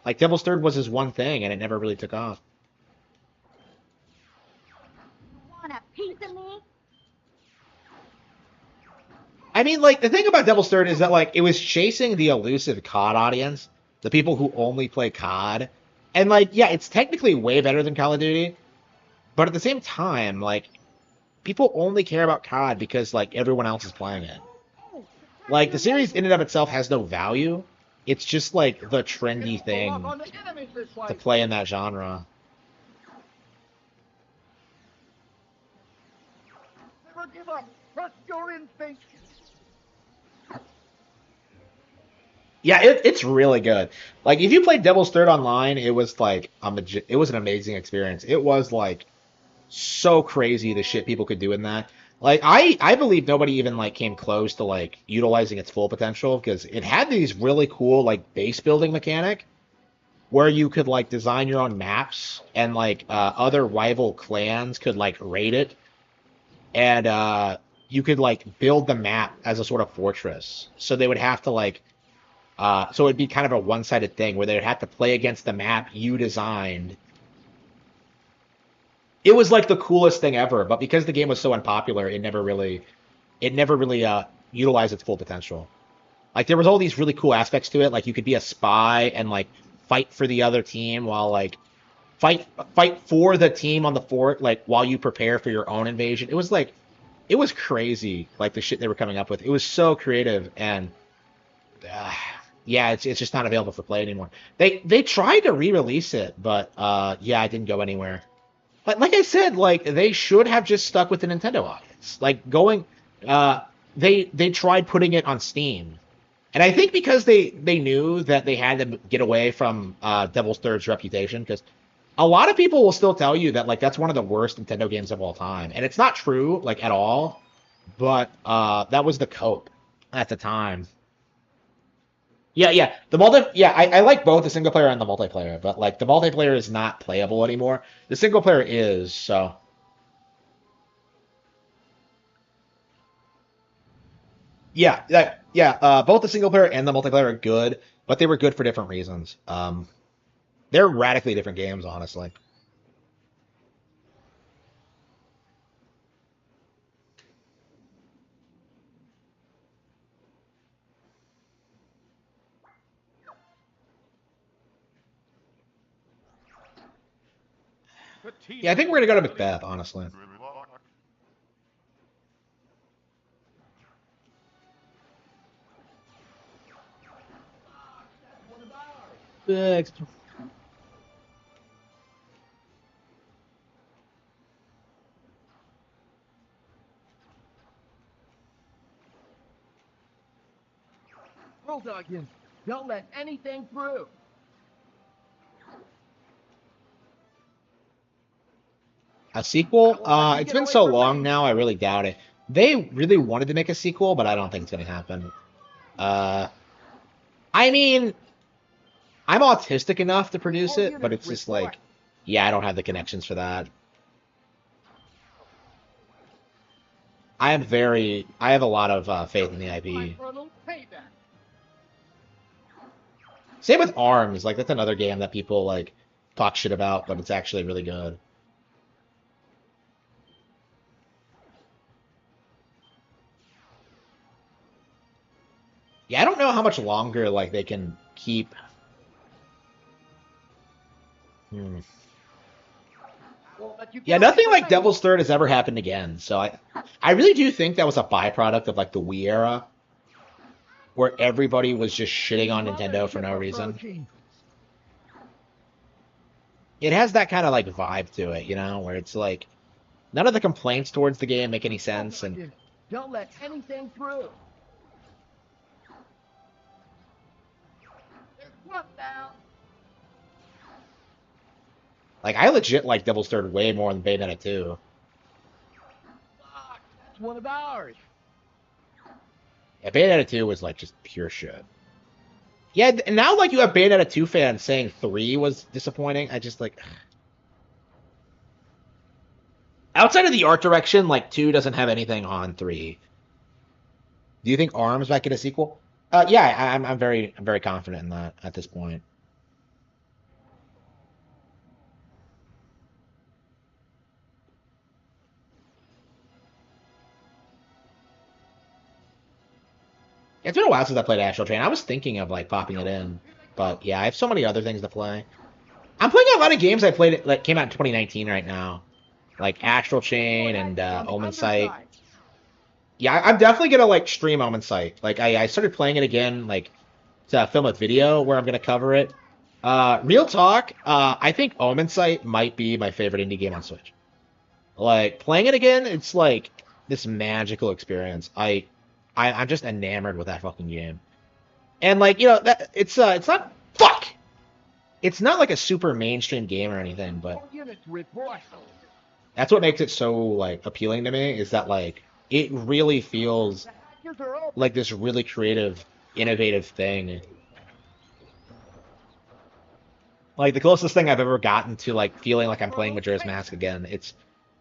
Like Devil's Third was his one thing, and it never really took off. Want a piece of me? I mean, like, the thing about Devil's Third is that, like, it was chasing the elusive COD audience, the people who only play COD. And, like, yeah, it's technically way better than Call of Duty, but at the same time, like, people only care about COD because, like, everyone else is playing it. Like, the series in and of itself has no value. It's just, like, the trendy thing to play in that genre. Never give up. Trust your instincts. Yeah, it's really good. Like, if you played Devil's Third online, it was, like, it was an amazing experience. It was, like, so crazy the shit people could do in that. Like I believe nobody even like came close to like utilizing its full potential because it had these really cool like base building mechanic where you could like design your own maps and like other rival clans could like raid it and you could like build the map as a sort of fortress. So they would have to like so it'd be kind of a one-sided thing where they'd have to play against the map you designed. It was like the coolest thing ever, but because the game was so unpopular, it never really utilized its full potential. Like there was all these really cool aspects to it, like you could be a spy and like fight for the other team while like fight for the team on the fort like while you prepare for your own invasion. It was crazy like the shit they were coming up with. It was so creative and yeah, it's just not available for play anymore. They tried to re-release it, but yeah, it didn't go anywhere. Like I said, like they should have just stuck with the Nintendo audience. Like going, they tried putting it on Steam, and I think because they knew that they had to get away from Devil's Third's reputation, because a lot of people will still tell you that like that's one of the worst Nintendo games of all time, and it's not true like at all. But that was the cope at the time. Yeah. I like both the single player and the multiplayer, but like the multiplayer is not playable anymore. The single player is, so both the single player and the multiplayer are good, but they were good for different reasons. They're radically different games, honestly. Yeah, I think we're gonna go to Macbeth, honestly. Bulldogging. Don't let anything through. A sequel? It's been so long now, I really doubt it. They really wanted to make a sequel, but I don't think it's gonna happen. I mean, I'm autistic enough to produce it, but it's just like, yeah, I don't have the connections for that. I have a lot of faith in the IP. Same with ARMS, like that's another game that people like talk shit about, but it's actually really good. Yeah, I don't know how much longer like they can keep. Yeah, nothing like Devil's Third has ever happened again. So I really do think that was a byproduct of like the Wii era, where everybody was just shitting on Nintendo for no reason. It has that kind of like vibe to it, you know, where it's like none of the complaints towards the game make any sense, and Don't let anything through. There's one down. like I legit like Devil's Third way more than Bayonetta 2. That's one of ours. Yeah, Bayonetta 2 was like just pure shit. Yeah, and now like you have Bayonetta 2 fans saying 3 was disappointing. I just like outside of the art direction, like 2 doesn't have anything on 3. Do you think ARMS might get a sequel? Yeah, I'm very confident in that at this point. It's been a while since I played Astral Chain. I was thinking of like popping it in, but yeah, I have so many other things to play. I'm playing a lot of games I played that came out in 2019 right now, like Astral Chain and Omen Sight. Yeah, I'm definitely gonna like stream Omen Sight. Like I started playing it again, like to film a video where I'm gonna cover it. Real talk, I think Omen Sight might be my favorite indie game on Switch. Like playing it again, it's like this magical experience. I'm just enamored with that fucking game. And like, you know, that it's not fuck. It's not like a super mainstream game or anything, but that's what makes it so like appealing to me is that like it really feels like this really creative, innovative thing. Like the closest thing I've ever gotten to like feeling like I'm playing Majora's Mask again.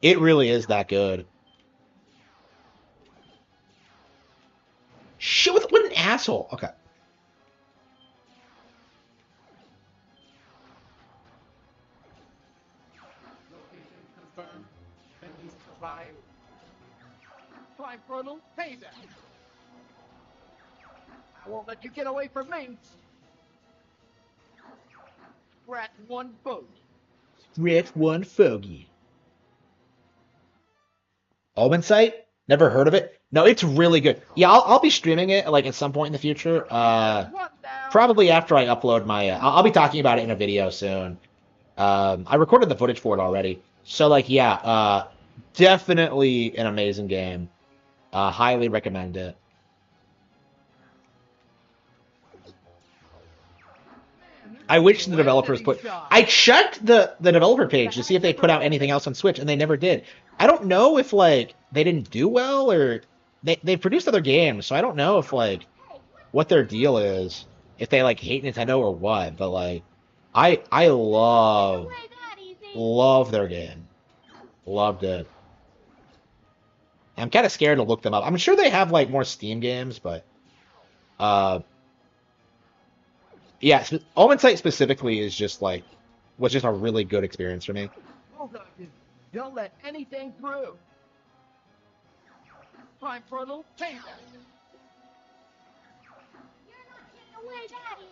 It really is that good. Shit, what an asshole. Okay. Prime Frontal, pay that. I won't let you get away from me. Scratch one bogey. Scratch one fogey. Omen Sight? Never heard of it? No, it's really good. Yeah, I'll be streaming it like at some point in the future. Probably after I upload my. I'll be talking about it in a video soon. I recorded the footage for it already. So like, yeah, definitely an amazing game. Highly recommend it. I wish the developers put. I checked the developer page to see if they put out anything else on Switch, and they never did. I don't know if like they didn't do well or they produced other games, so I don't know if like what their deal is, if they like hate Nintendo or what. But like, I love their game, loved it. I'm kind of scared to look them up. I'm sure they have like more Steam games, but uh. Yeah, Omen Sight specifically is just like was just a really good experience for me. Don't let anything through. Prime Frontal, pay that. You're not getting away, Daddy.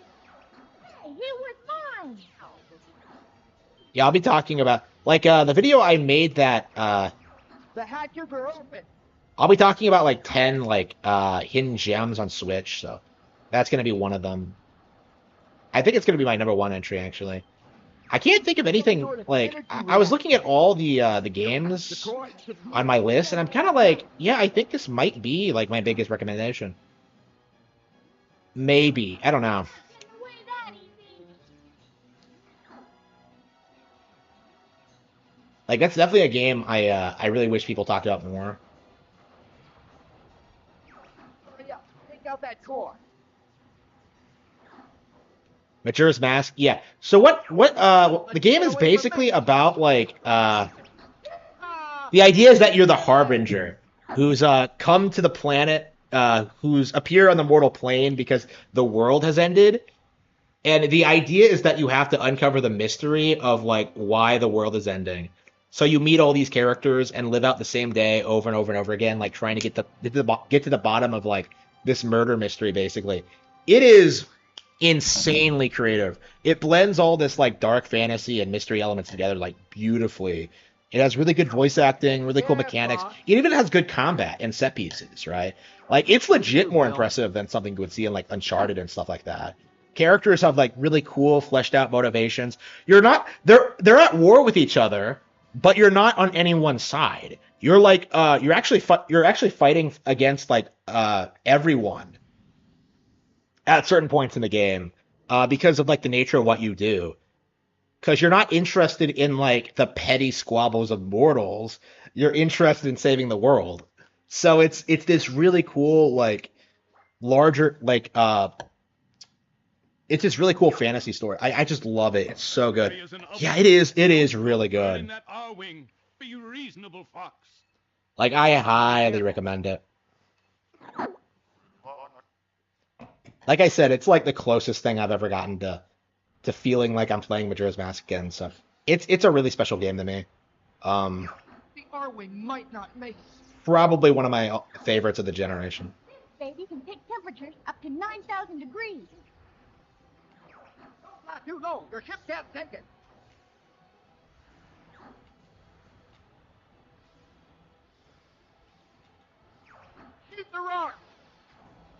Hey, he was mine. Yeah, I'll be talking about like the video I made that The hatches are open. I'll be talking about like 10 like hidden gems on Switch, so that's gonna be one of them. I think it's gonna be my #1 entry actually. I can't think of anything like I was looking at all the games on my list, and I'm kind of like, yeah, I think this might be like my biggest recommendation. Maybe I don't know. Like that's definitely a game I really wish people talked about more. Hurry up, take out that core. Majora's Mask, yeah. So what the game is basically about like the idea is that you're the Harbinger who's come to the planet who's appear on the mortal plane because the world has ended. And the idea is that you have to uncover the mystery of like why the world is ending. So you meet all these characters and live out the same day over and over and over again, like trying to get to the bottom of like this murder mystery. Basically, it is insanely creative. It blends all this like dark fantasy and mystery elements together like beautifully. It has really good voice acting, really cool mechanics. It even has good combat and set pieces, right? Like it's legit more impressive than something you would see in like Uncharted and stuff like that. Characters have like really cool, fleshed out motivations. You're not they're at war with each other, but you're not on anyone's side. You're like you're actually fighting against like everyone at certain points in the game because of like the nature of what you do. Because you're not interested in like the petty squabbles of mortals. You're interested in saving the world. So it's this really cool like larger like it's this really cool fantasy story. I just love it. It's so good. Yeah, it is. It is really good. Be reasonable, Fox. Like I highly recommend it. Like I said, it's like the closest thing I've ever gotten to feeling like I'm playing Majora's Mask again. So it's a really special game to me. The R-Wing might not make it. Probably one of my favorites of the generation. This baby can take temperatures up to 9,000 degrees. Not too low. Your ship can't take it. Shoot the rock.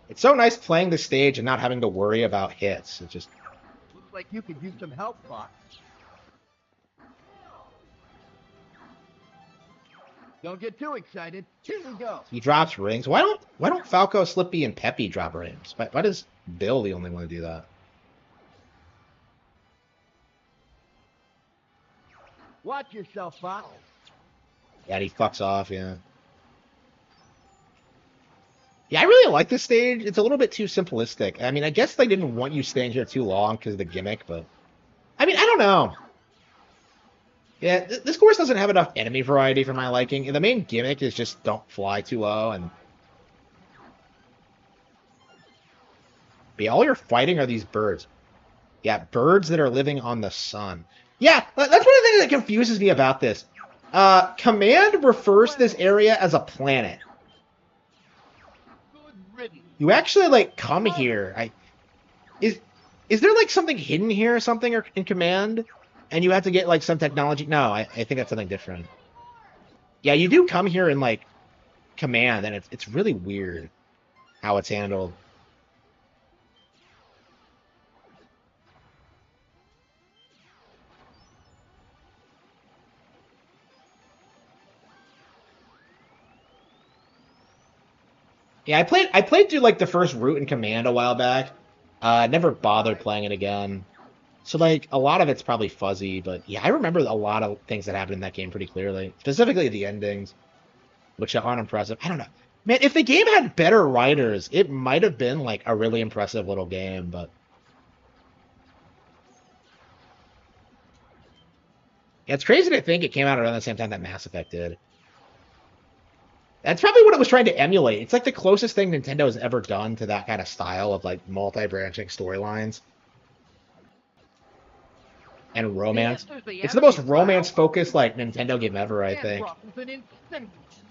It's so nice playing the stage and not having to worry about hits. It just Looks like you could use some help, Fox. Don't get too excited. Here we go. he drops rings. Why don't Falco, Slippy, and Peppy drop rings? Why does Bill the only one to do that? Watch yourself, Fox. Yeah, he fucks off. Yeah. Yeah, I really like this stage. It's a little bit too simplistic. I mean, I guess they didn't want you staying here too long because of the gimmick, but I mean, I don't know. Yeah, this course doesn't have enough enemy variety for my liking. And the main gimmick is just don't fly too low, and but yeah, all you're fighting are these birds. Yeah, birds that are living on the sun. Yeah, that's one of the things that confuses me about this. Command refers to this area as a planet. You actually like come here. Is there like something hidden here or something or in Command? And you have to get like some technology? No, I think that's something different. Yeah, you do come here in like Command, and it's really weird how it's handled. Yeah, I played through like the first route in Command a while back. Never bothered playing it again. So like a lot of it's probably fuzzy, but yeah, I remember a lot of things that happened in that game pretty clearly. Specifically the endings, which aren't impressive. I don't know. Man, if the game had better writers, it might have been like a really impressive little game, but yeah, it's crazy to think it came out around the same time that Mass Effect did. That's probably what it was trying to emulate. It's like the closest thing Nintendo has ever done to that kind of style of like multi-branching storylines and romance. It's the most romance-focused like Nintendo game ever, I think.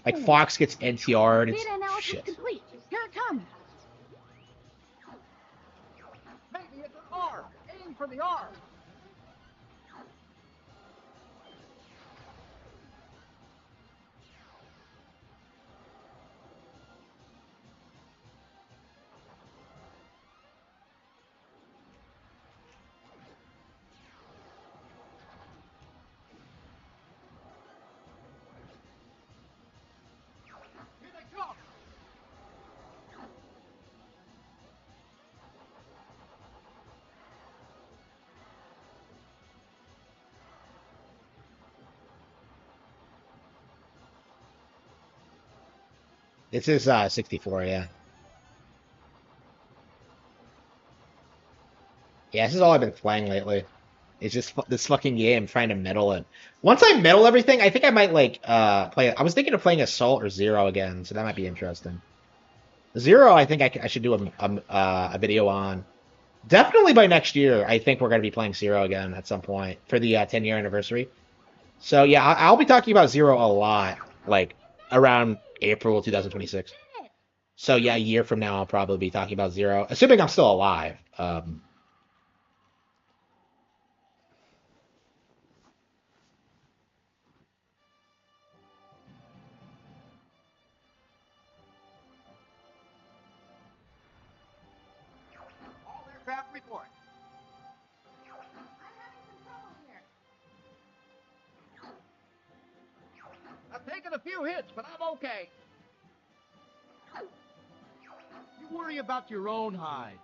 Like Fox gets NTR'd. It's Data analysis shit. complete. Here it comes. Maybe it's an R. Aim for the R. It's his 64, yeah. Yeah, this is all I've been playing lately. It's just this fucking game trying to meddle it. Once I meddle everything, I think I might like play. I was thinking of playing Assault or Zero again, so that might be interesting. Zero, I think I should do a video on. Definitely by next year, I think we're going to be playing Zero again at some point for the 10-year anniversary. So yeah, I'll be talking about Zero a lot, like around April 2026. So yeah, a year from now, I'll probably be talking about Zero, assuming I'm still alive. All aircraft report. I've taken a few hits, but I'm okay. You worry about your own hide.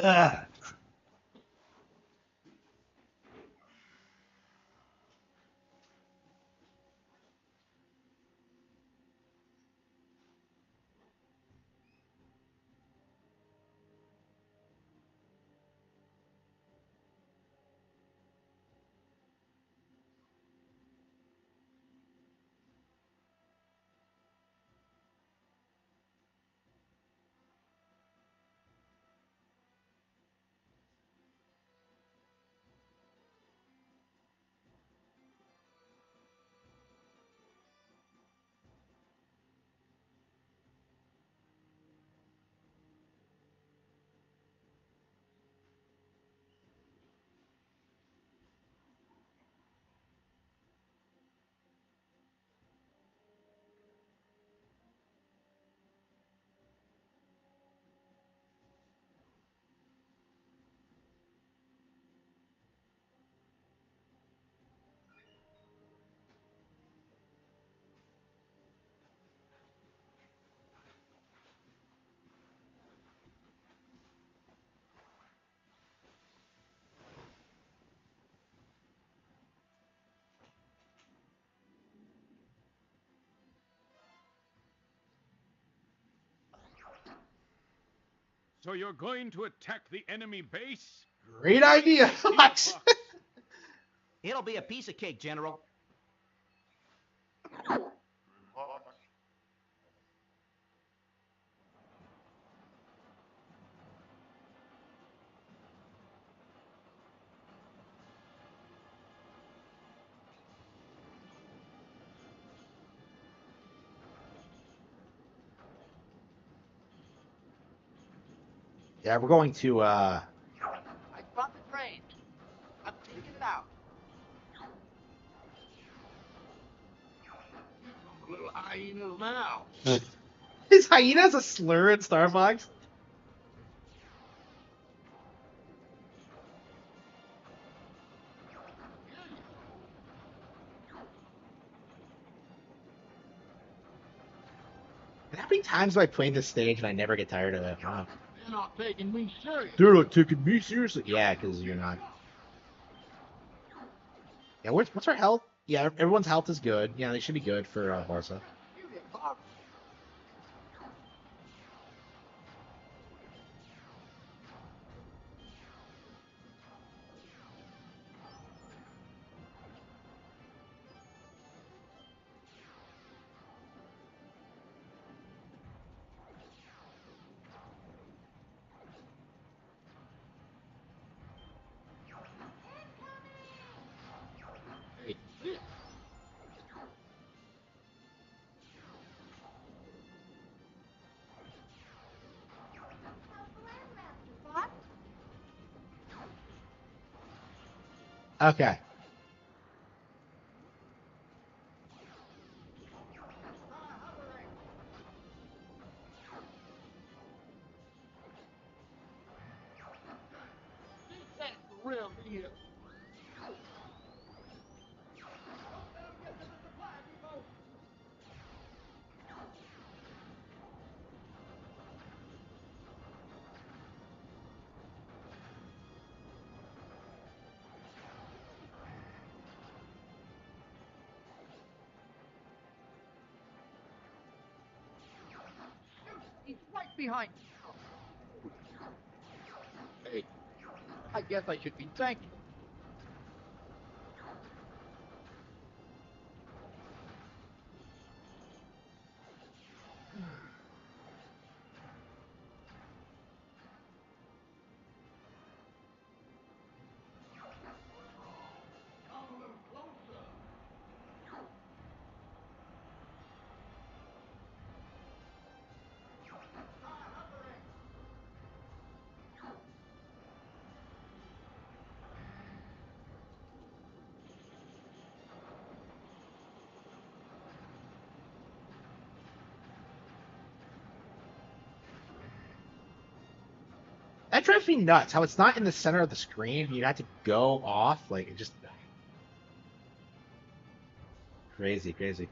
Ugh. So you're going to attack the enemy base? Great idea, Fox. It'll be a piece of cake, General. Yeah, we're going to. I spot the train. I'm taking it out. Little hyenas now. Is hyenas a slur in Star Fox? How many times have I played this stage and I never get tired of it? Wow. You're not taking me serious. They're not taking me seriously. Yeah, because you're not. Yeah, what's our health? Yeah, everyone's health is good. Yeah, they should be good for Barca. Okay. you. He's right behind you. Hey, I guess I should be thanking you. That drives me nuts. How it's not in the center of the screen. You have to go off. Like, it just crazy, crazy.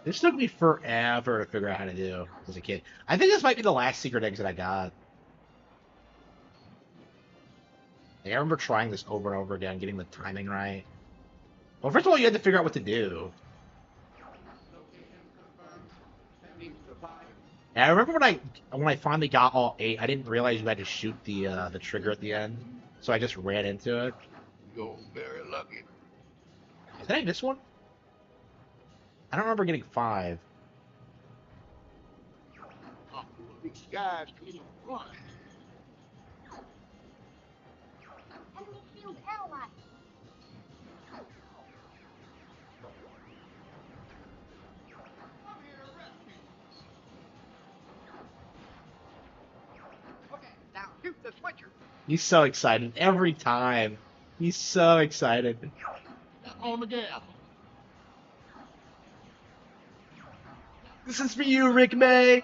This took me forever to figure out how to do as a kid. I think this might be the last secret exit I got. Like, I remember trying this over and over again, getting the timing right. Well, first of all, you had to figure out what to do. And I remember when I finally got all 8, I didn't realize you had to shoot the trigger at the end, so I just ran into it. You're very lucky. Did I miss one? I don't remember getting 5. Oh, these guys can run. Enemy shield ally. Okay, now shoot the switcher. He's so excited every time. He's so excited. On the gas. This is for you, Rick May.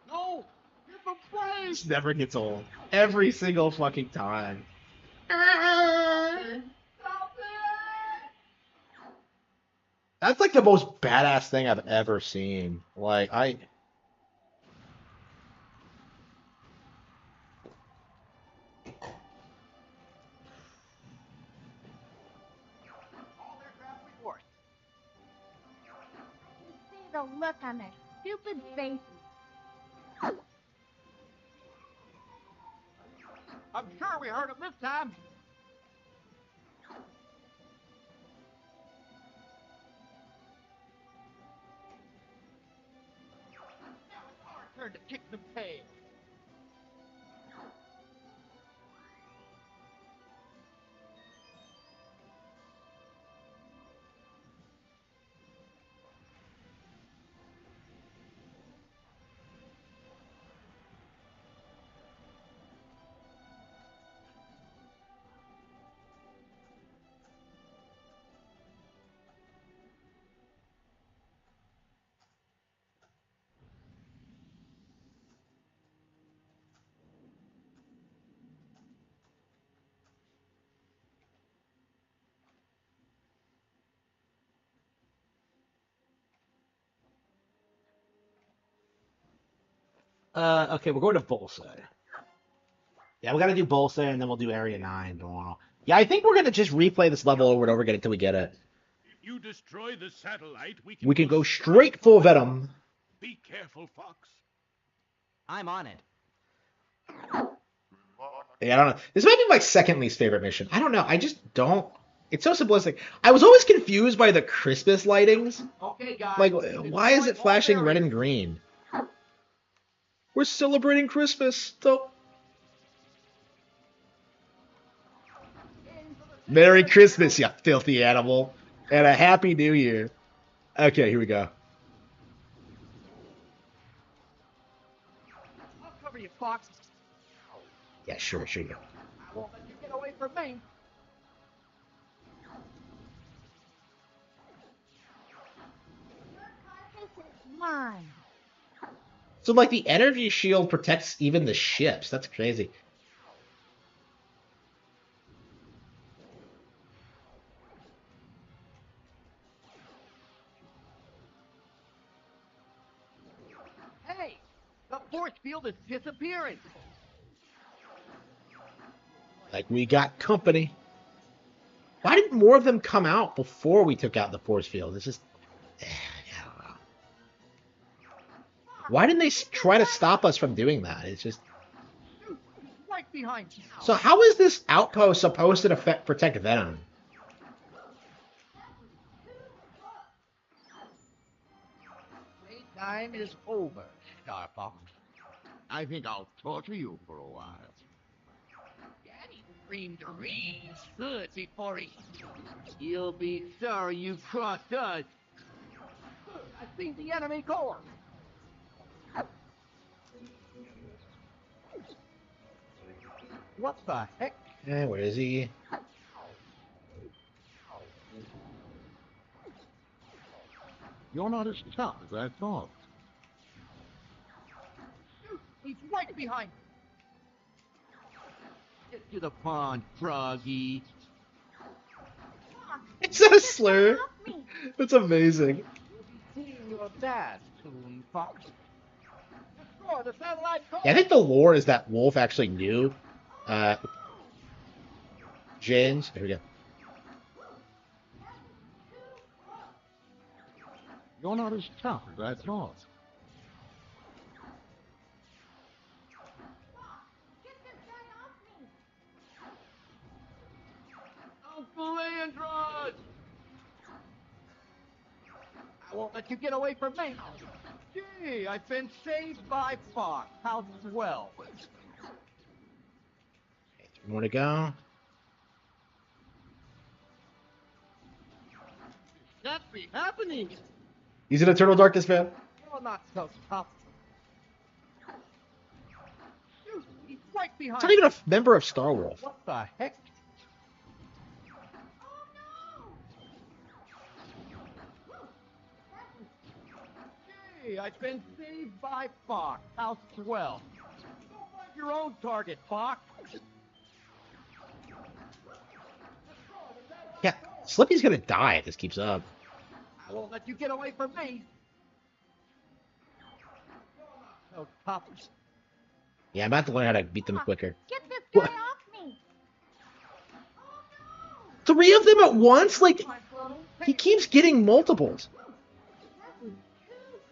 No! Give him praise! This never gets old. Every single fucking time. That's like the most badass thing I've ever seen. Like, See the look on their stupid faces. I'm sure we heard him this time. Now it's our turn to kick the tail. okay, we're going to Bullseye. Yeah, we gotta do Bullseye, and then we'll do Area 9 tomorrow. Yeah, I think we're gonna just replay this level over and over again until we get it. If you destroy the satellite, We can go straight for Venom. Be careful, Fox. I'm on it. Yeah, I don't know. This might be my second least favorite mission. I don't know. I just don't. It's so simplistic. I was always confused by the Christmas lightings. Okay, guys. Like, why is it flashing red and green? We're celebrating Christmas. So, Merry Christmas, you filthy animal, and a Happy New Year. Okay, here we go. I'll cover you, Fox. Yeah, sure you go. I won't let you get away from me. Mine. So, like, the energy shield protects even the ships. That's crazy. Hey, the force field is disappearing. Like, we got company. Why didn't more of them come out before we took out the force field? It's just... I don't know. Why didn't they try to stop us from doing that? It's just... Right behind you. So how is this outpost supposed to protect Venom? Playtime is over, Star Fox. I think I'll torture you for a while. Daddy dreamed dreams good before he... You'll be sorry you crossed us. I see the enemy core. What the heck? Eh, where is he? You're not as tough as I thought. He's right behind you. Get to the pond, Froggy. It's a slur. That's amazing. You'll be seeing your dad soon, Fox. Destroy the satellite core. Yeah, I think the lore is that Wolf actually knew James. There we go. You're not as tough as I thought. Uncle Andros! I won't let you get away from me. Gee, I've been saved by Fox. How swell. Okay, 3 more to go. Can't be happening. He's in Eternal Darkness, man. You're not so tough. Shoot, he's right behind. He's not even a member of Star Wolf. What the heck? Gee, I've been saved by Fox. How swell. Go find your own target, Fox. Yeah, Slippy's gonna die if this keeps up. I won't let you get away from me. So tough. Yeah, I'm about to learn how to beat them quicker. Get this What? guy off me. 3 of them at once? Like, he keeps getting multiples.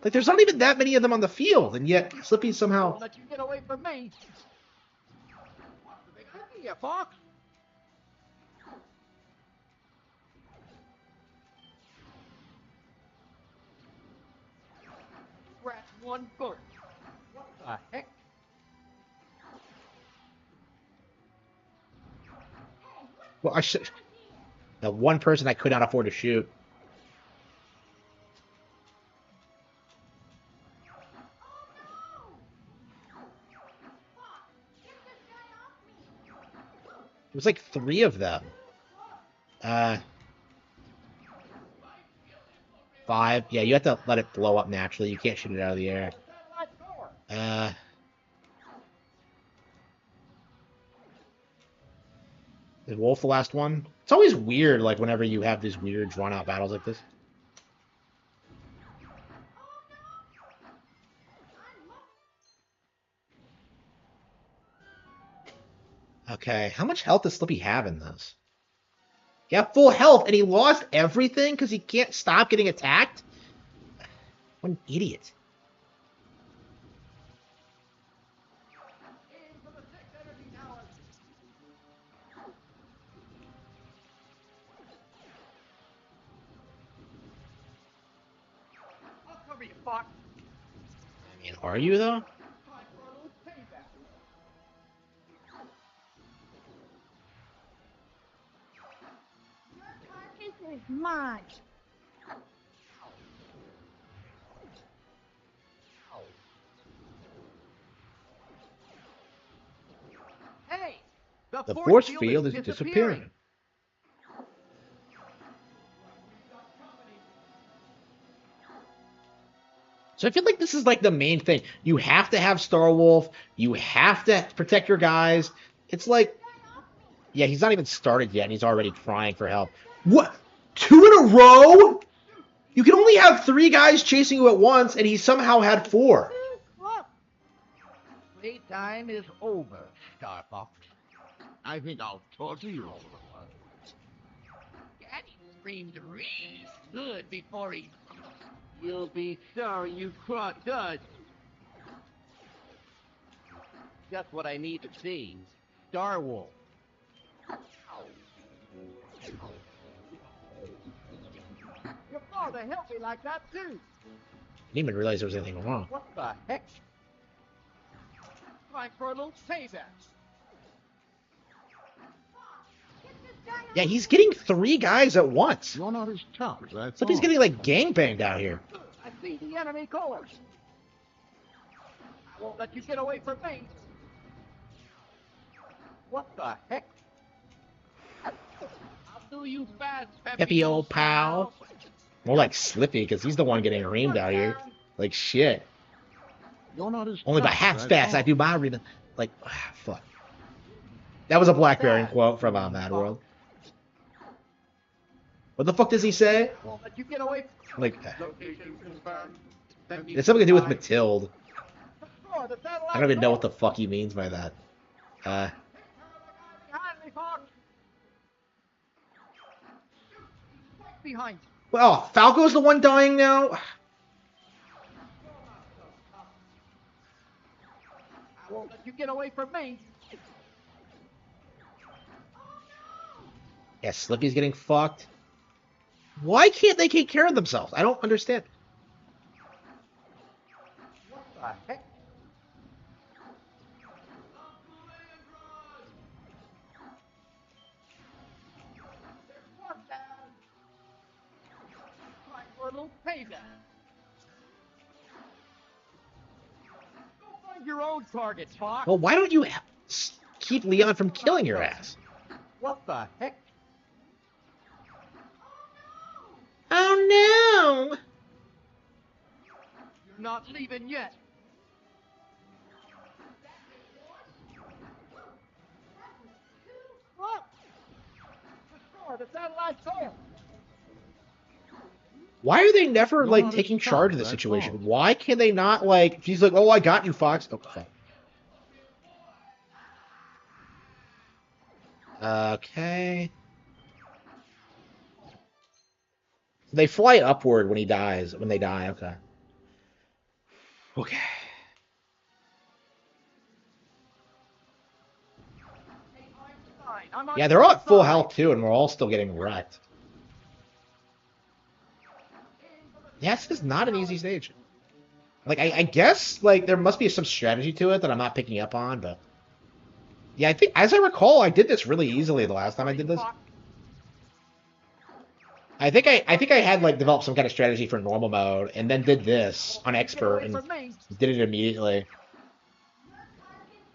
Like, there's not even that many of them on the field, and yet Slippy somehow... Let you get away from me. What's the big idea, Fox? Scratch one foot. What the heck? Well, I should... The one person I could not afford to shoot. It was like 3 of them. 5. Yeah, you have to let it blow up naturally. You can't shoot it out of the air. Is Wolf the last one? It's always weird, like, whenever you have these weird, drawn-out battles like this. Okay, how much health does Slippy have in this? He had full health, and he lost everything because he can't stop getting attacked? What an idiot. I'll cover you, Fox. I mean, are you, though? Time for a little payback. It's mine. Hey! The force field is disappearing. So I feel like this is like the main thing. You have to have Star Wolf. You have to protect your guys. It's like, yeah, he's not even started yet, and he's already crying for help. What? 2 in a row? You can only have 3 guys chasing you at once, and he somehow had 4. Playtime is over, Star Fox. I think I'll torture you. Daddy screamed real good before he... You'll be sorry you crossed us. Just what I need to see. Star Wolf. Your father helped me like that too. I didn't even realize there was anything wrong. What the heck? Time for a little payback. Yeah, he's getting 3 guys at once. You're not as tough as I It's like he's getting like gangbanged out here. I see the enemy colors. I won't let you get away from me. What the heck? I'll do you fast, Peppy old pal. More like Slippy, because he's the one getting reamed out here. Like shit. You're not as Only by tough half as I fast I thought. do my reaming. Like, fuck. That was a Blackberry quote from Mad World. What the fuck does he say? Won't let you get away. Like, Location confirmed. it's something to do with Matilde. Destroy the satellite I don't even know core. what the fuck he means by that. Behind me, Fox. Behind you. Well, Falco's the one dying now? I won't let you get away from me. Yeah, Slippy's getting fucked. Why can't they take care of themselves? I don't understand. What the heck? One down. Time for a little payback. Go find your own targets, Fox. Well, why don't you keep Leon from killing your ass? What the heck? Oh no! You're not leaving yet. What? Destroy the satellite core. Why are they never, like, taking charge of the situation? Why can they not, like... She's like, oh, I got you, Fox. Oh, fuck. Okay. They fly upward when he dies, when they die, okay. Okay. Yeah, they're all at full health, too, and we're all still getting wrecked. Yeah, this is not an easy stage. Like, I guess, like, there must be some strategy to it that I'm not picking up on, but... Yeah, I think, as I recall, I did this really easily the last time I did this. I think I had, like, developed some kind of strategy for normal mode, and then did this on expert, and did it immediately.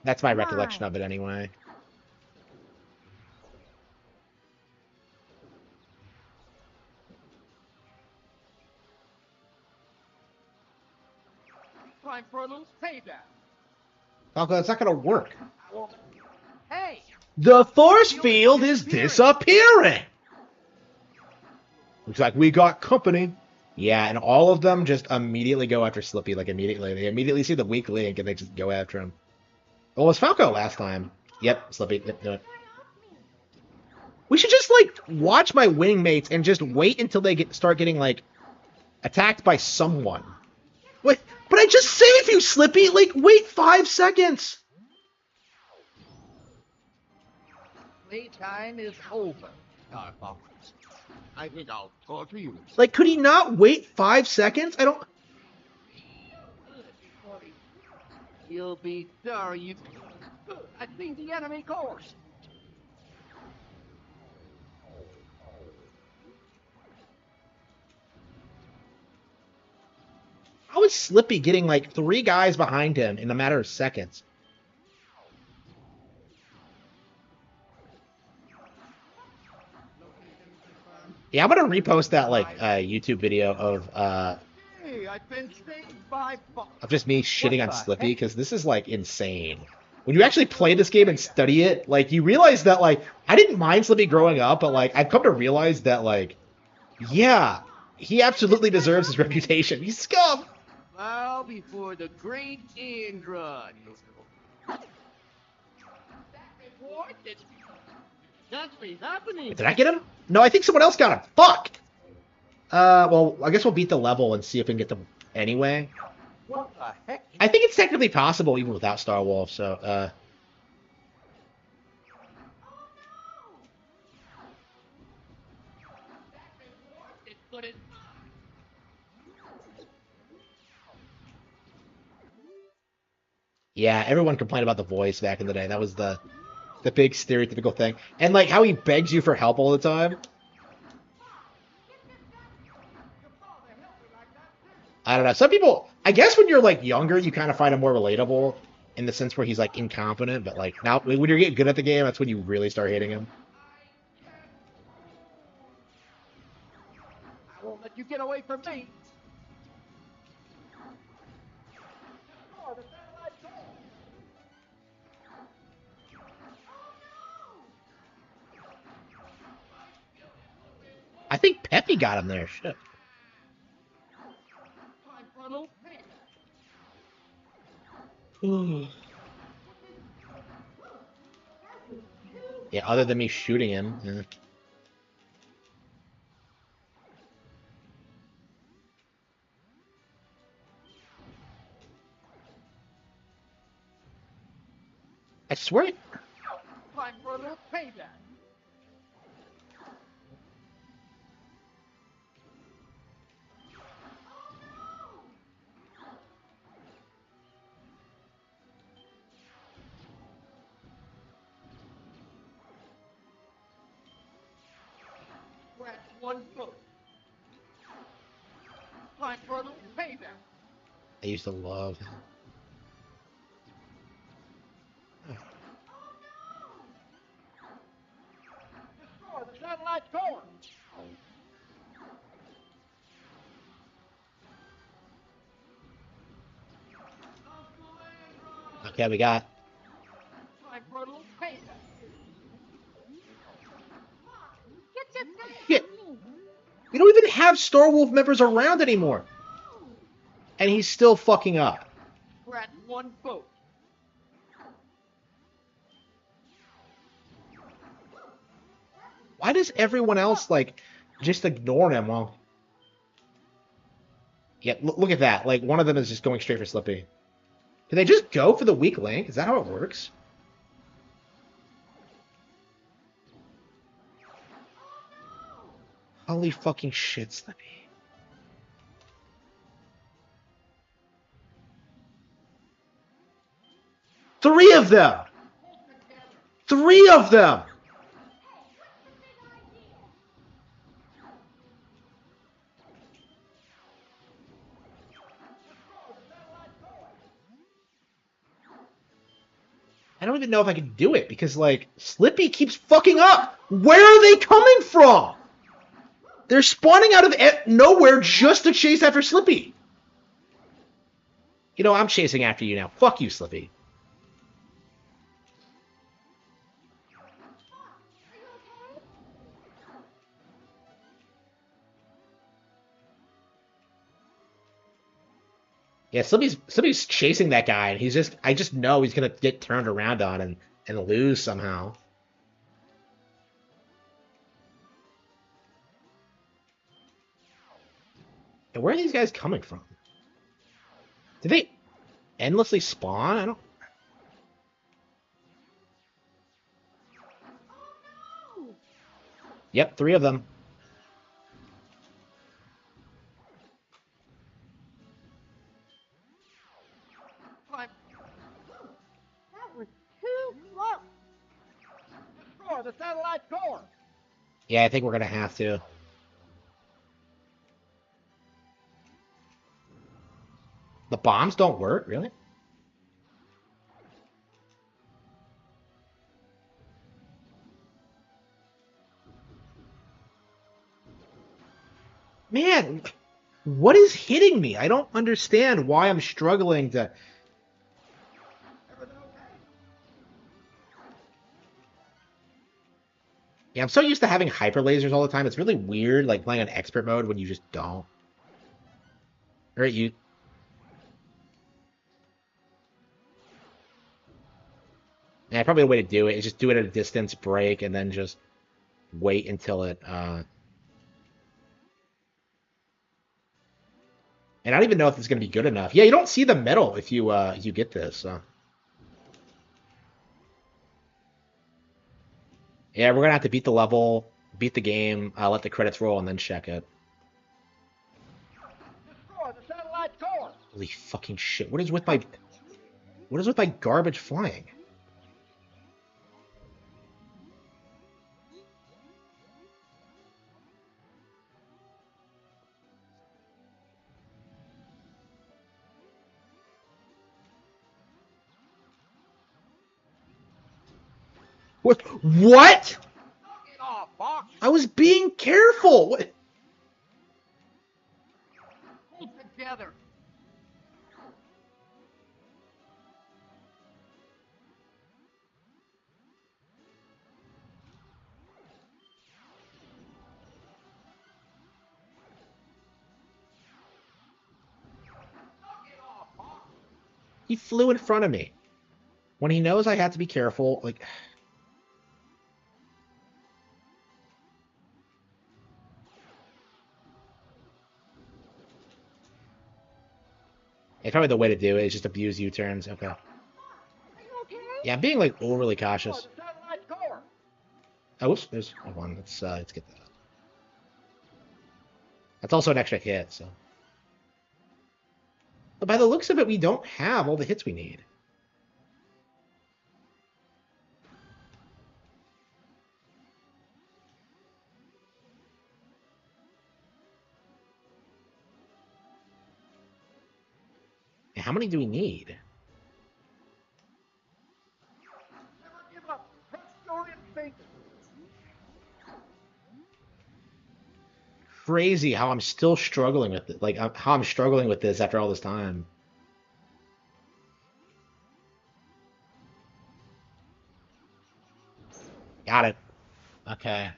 That's my recollection of it, anyway. Time for a little payback. Falco, it's not gonna work. Hey! The force field is disappearing! Looks like we got company. Yeah, and all of them just immediately go after Slippy, like immediately. They immediately see the weak link and they just go after him. Oh, it was Falco last time. Yep, Slippy, do it. We should just, like, watch my wingmates and just wait until they start getting, like, attacked by someone. Wait, but I just saved you, Slippy! Like, wait 5 seconds! Playtime is over, Star Fox. I think I'll torture you. Like, could he not wait 5 seconds? I don't... You'll be sorry you... I see the enemy course. How is Slippy getting like 3 guys behind him in a matter of seconds? Yeah, I'm gonna repost that like YouTube video Hey, I've been saved by of just me shitting on the Slippy heck? because this is like insane. When you actually play this game and study it, like you realize that like I didn't mind Slippy growing up, but like I've come to realize that like yeah, he absolutely deserves his reputation. He's scum. Bow before the great end run. Nothing's happening. Did I get him? No, I think someone else got him. Fuck. Well, I guess we'll beat the level and see if we can get them anyway. What the heck? I think it's technically possible even without Star Wolf, so, yeah, everyone complained about the voice back in the day. That was the big stereotypical thing. And, like, how he begs you for help all the time. I don't know. Some people, I guess when you're, like, younger, you kind of find him more relatable in the sense where he's, like, incompetent. But, like, now, when you're getting good at the game, that's when you really start hating him. I won't let you get away from me. I think Peppy got him there. Shit. Yeah, other than me shooting him. Yeah. I swear. Time for a little payback. Grab one foot. Time for a little payback. I used to love him. Destroy the satellite core. Okay, we got. Time for a little payback. Shit. We don't even have Star Wolf members around anymore. And he's still fucking up. Grab one foot. Why does everyone else, like, just ignore him while... Yeah, look at that. Like, one of them is just going straight for Slippy. Can they just go for the weak link? Is that how it works? Holy fucking shit, Slippy. Three of them! 3 of them! I don't even know if I can do it because, like, Slippy keeps fucking up. Where are they coming from? They're spawning out of nowhere just to chase after Slippy. You know, I'm chasing after you now. Fuck you, Slippy. Yeah, Slippy's chasing that guy, and I just know he's gonna get turned around on and lose somehow. And where are these guys coming from? Did they endlessly spawn? I don't... Yep, 3 of them. Time. That was too close. Destroy the satellite core. Yeah, I think we're gonna have to. The bombs don't work, really? Man, what is hitting me? I don't understand why I'm struggling to. Yeah, I'm so used to having hyper lasers all the time. It's really weird, like playing on expert mode when you just don't. Or you. Yeah, probably the way to do it is just do it at a distance, break, and then just wait until it. And I don't even know if it's gonna be good enough. Yeah, you don't see the metal if you get this. So. Yeah, we're gonna have to beat the level, beat the game, let the credits roll, and then check it. Destroy the satellite core! Holy fucking shit! What is with my garbage flying? What? What? Get off, Fox! I was being careful. What? Hold together! He flew in front of me. When he knows I have to be careful, like. It's probably the way to do it is just abuse U-turns. Okay. Yeah, I'm being like overly cautious. Oh, oops, there's one. Let's get that. That's also an extra hit, so. But by the looks of it, we don't have all the hits we need. How many do we need? Never give up! Trust your instinct! Crazy how I'm still struggling with it. Like, how I'm struggling with this after all this time. Got it. Okay.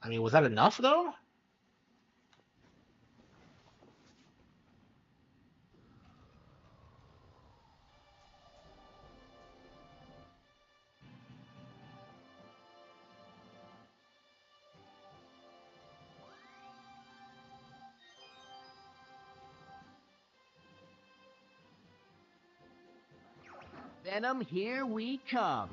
I mean, was that enough, though? Venom, here we come.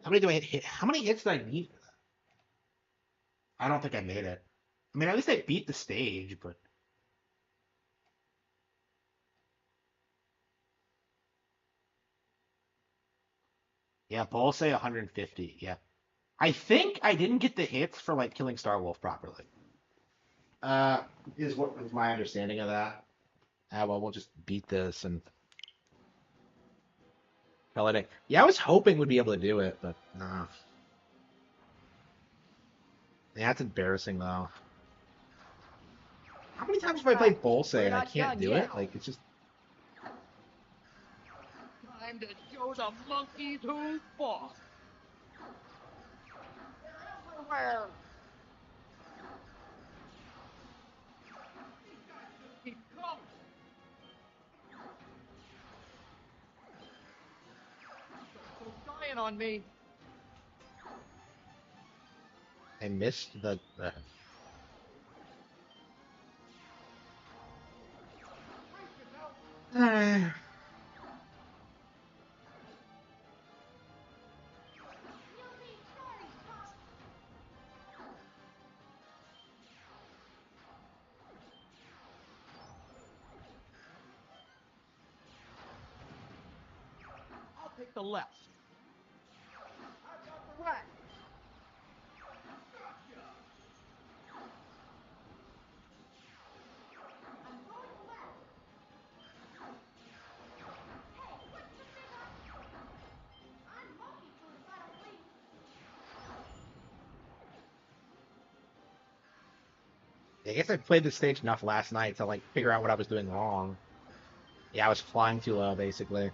How many do I hit? How many hits did I need? I don't think I made it. I mean, at least I beat the stage, but. Yeah, Bull say 150. Yeah. I think I didn't get the hits for, like, killing Star Wolf properly. Is what is my understanding of that. Well, we'll just beat this and call it a. Yeah, I was hoping we'd be able to do it, but no. Yeah, that's embarrassing though. How many times have I played Bolse and I can't do it? Like, it's just. Time to show the monkeys who's boss. They're everywhere. These guys just keep coming. So dying on me. I missed the. take the left. I've got the right. I'm going left. Hey, what the big up? I'm multi-suicidal, please. I guess I played this stage enough last night to like figure out what I was doing wrong. Yeah, I was flying too low, basically.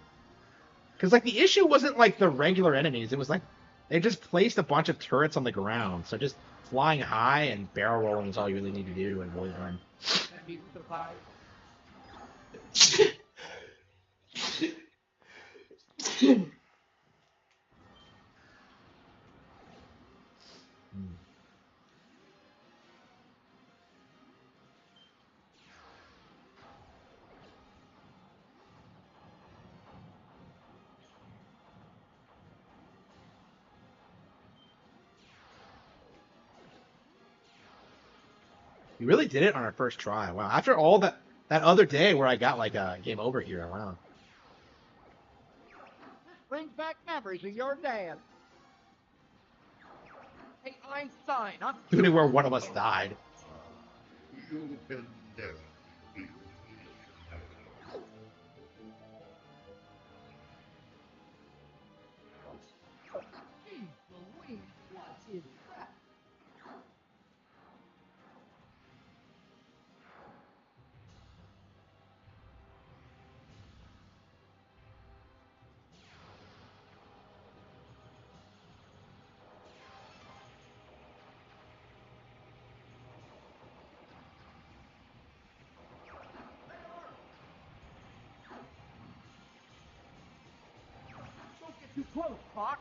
Because like the issue wasn't like the regular enemies; it was like they just placed a bunch of turrets on the ground. So just flying high and barrel rolling is all you really need to do to avoid them. We really did it on our first try. Wow. After all that other day where I got like a game over here. Wow. This brings back memories of your dad. Hey, Einstein, I'm... Including where one of us died. You've been there. What is that? Don't get too close, Fox.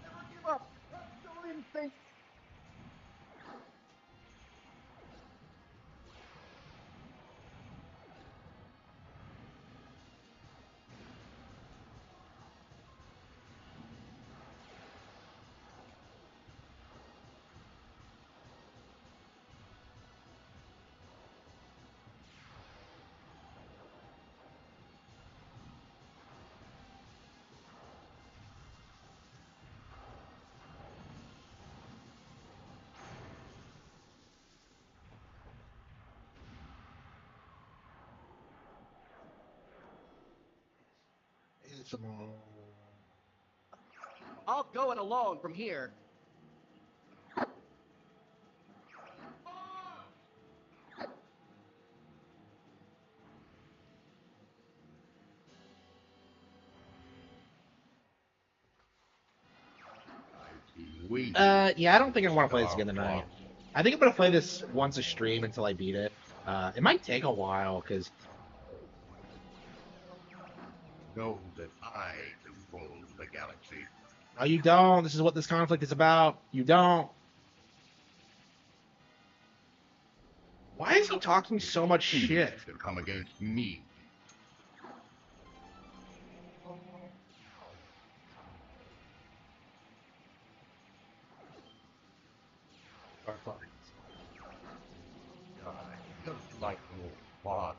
Never give up. Trust your instincts. I'll go it alone from here. Yeah, I don't think I want to play this again tonight. I think I'm gonna play this once a stream until I beat it. It might take a while because. Know that I control the galaxy. No, you don't. This is what this conflict is about. You don't. Why is he talking so much shit? Come against me. Just like your father.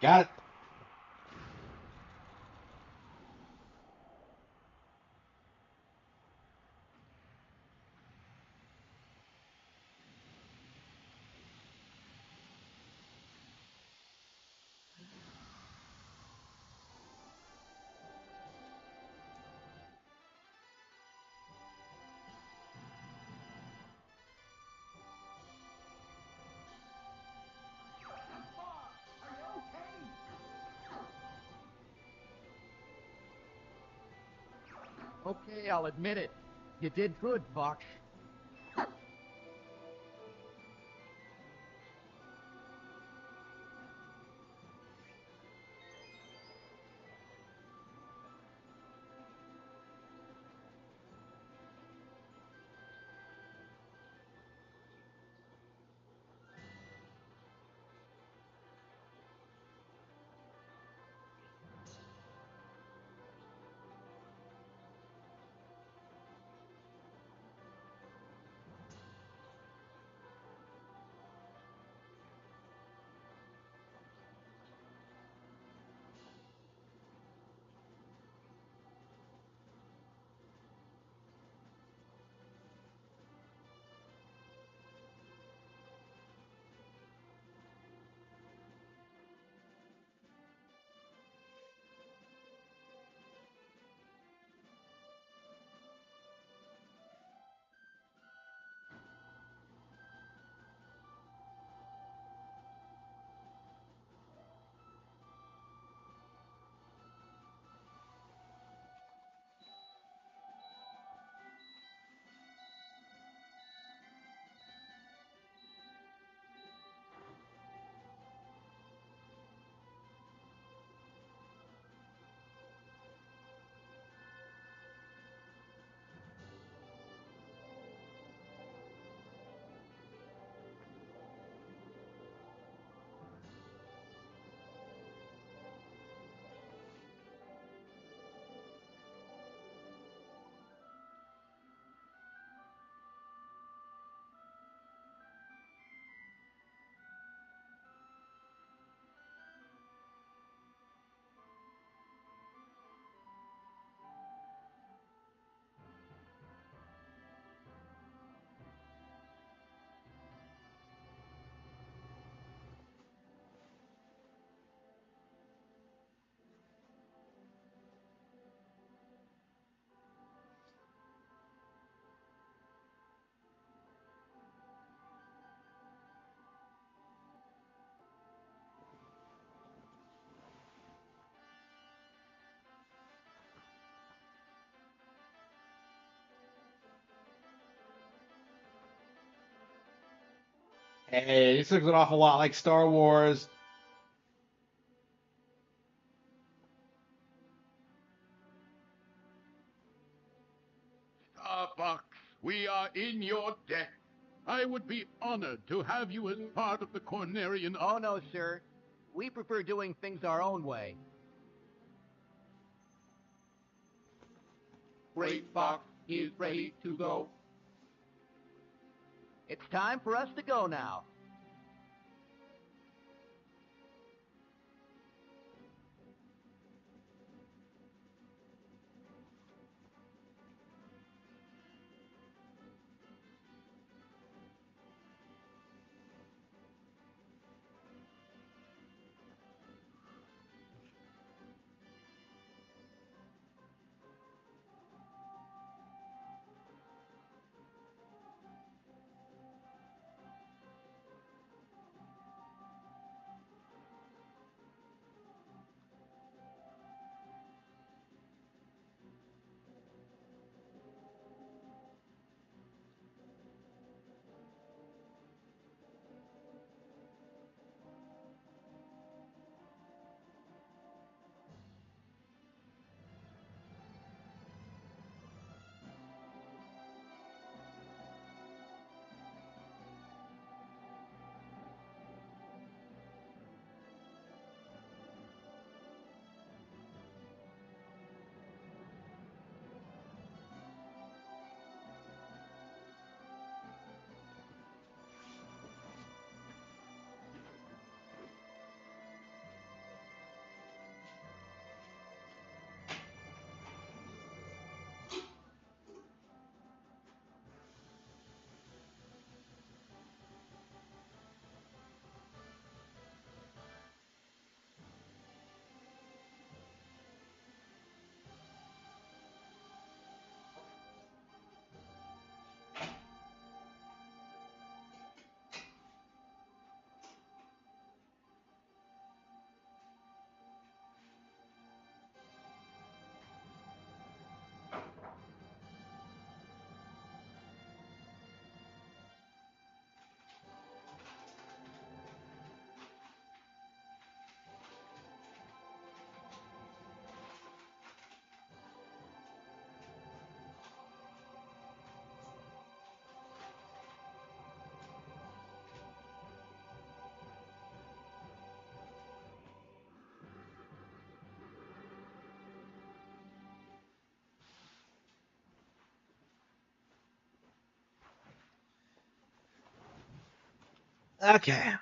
Got it. Okay, I'll admit it. You did good, Fox. Hey, this looks an awful lot like Star Wars. Starbucks, we are in your debt. I would be honored to have you as part of the Cornerian... Oh, no, sir. We prefer doing things our own way. Great Fox is ready to go. It's time for us to go now. Okay.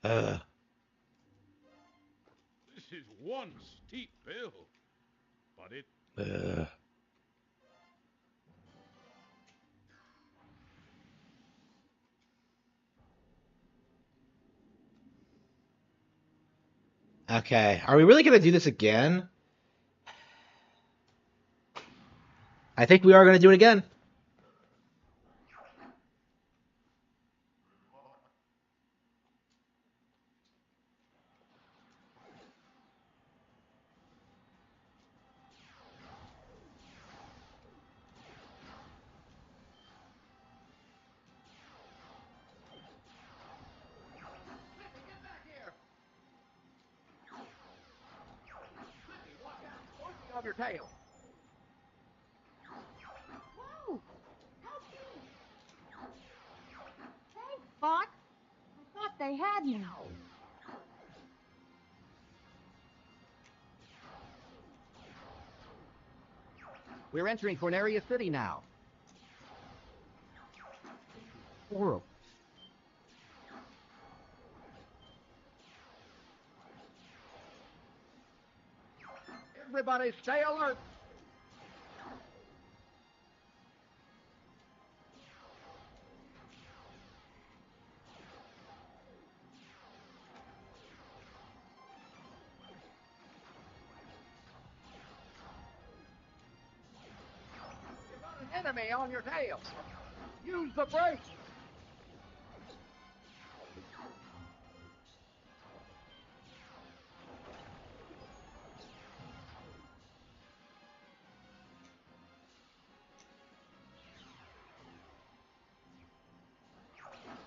Uh. This is one steep hill, but it... Okay. Are we really gonna do this again? I think we are gonna do it again. Off your tail. Whoa! Help me! Thanks, Fox. I thought they had me. We're entering Corneria City now. Horrible. Everybody stay alert. You got an enemy on your tail. Use the brake.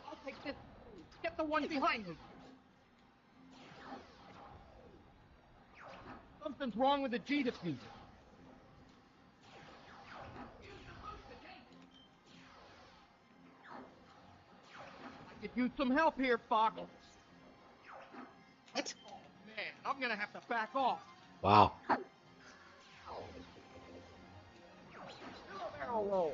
I'll take this. Get the one behind me. Something's wrong with the G diffuser. I could use some help here, Fox. What? Oh, man, I'm gonna have to back off. Wow. Barrel roll.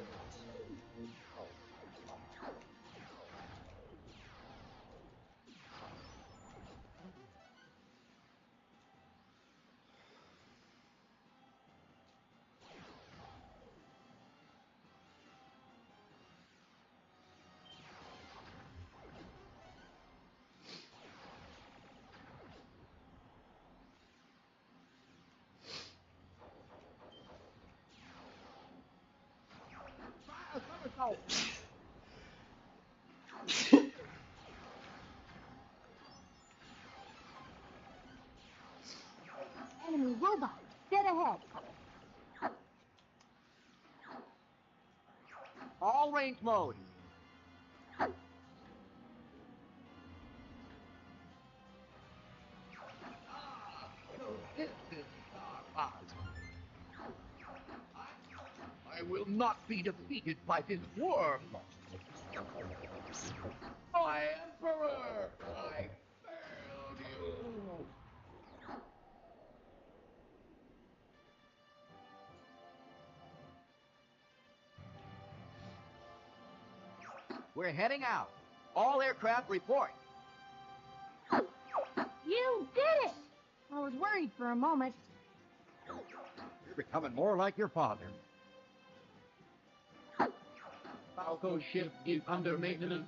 Enemy robot, dead ahead. All range mode. This is I will not be defeated by this worm. My Emperor! I failed you! We're heading out. All aircraft report. You did it! I was worried for a moment. You're becoming more like your father. Falco ship is under maintenance.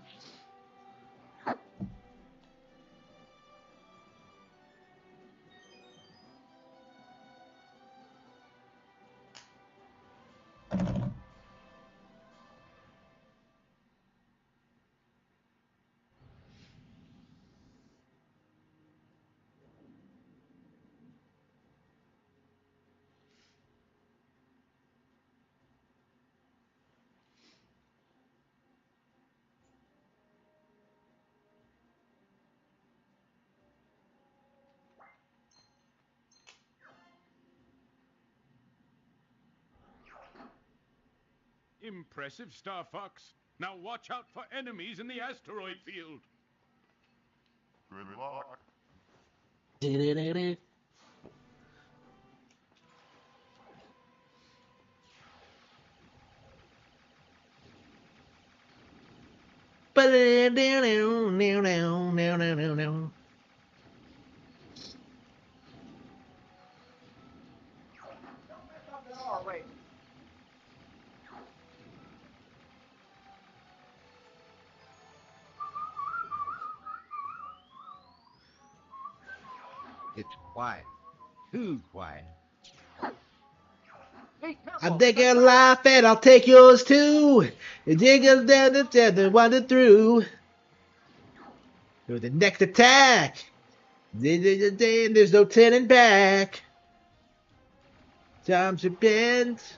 Impressive, Star Fox. Now watch out for enemies in the asteroid field. Good luck. It's quiet. Too quiet. I'm taking life and I'll take yours too. Dig us down the dead and wander through. To the next attack. There's no turning back. Times are bent.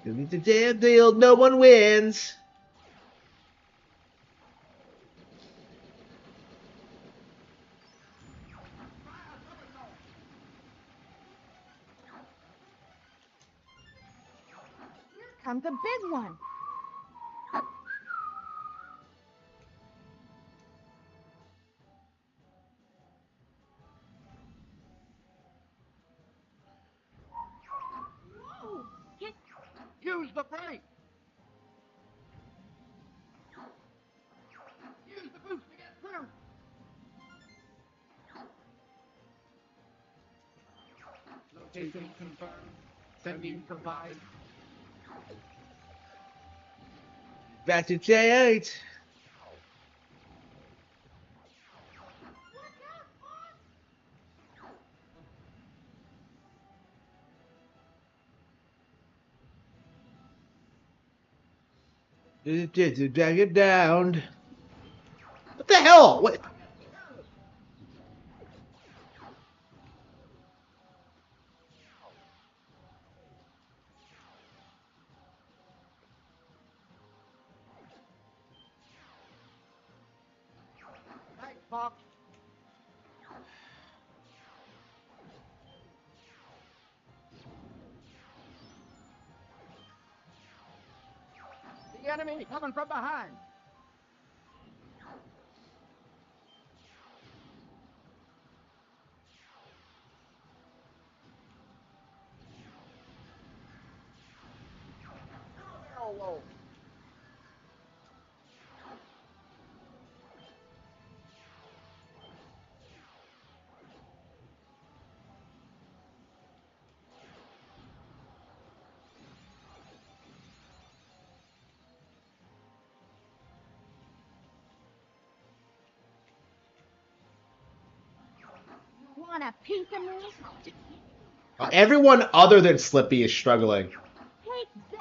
The damn deal, no one wins. Comes a big one. Whoa! Use the brake! Use the boost to get through! Location confirmed. Sending provide. Back to J8. Drag it down. What the hell? What? Thanks, Fox. The enemy coming from behind. Whoa. Want a piece of me? Everyone other than Slippy is struggling. Take this.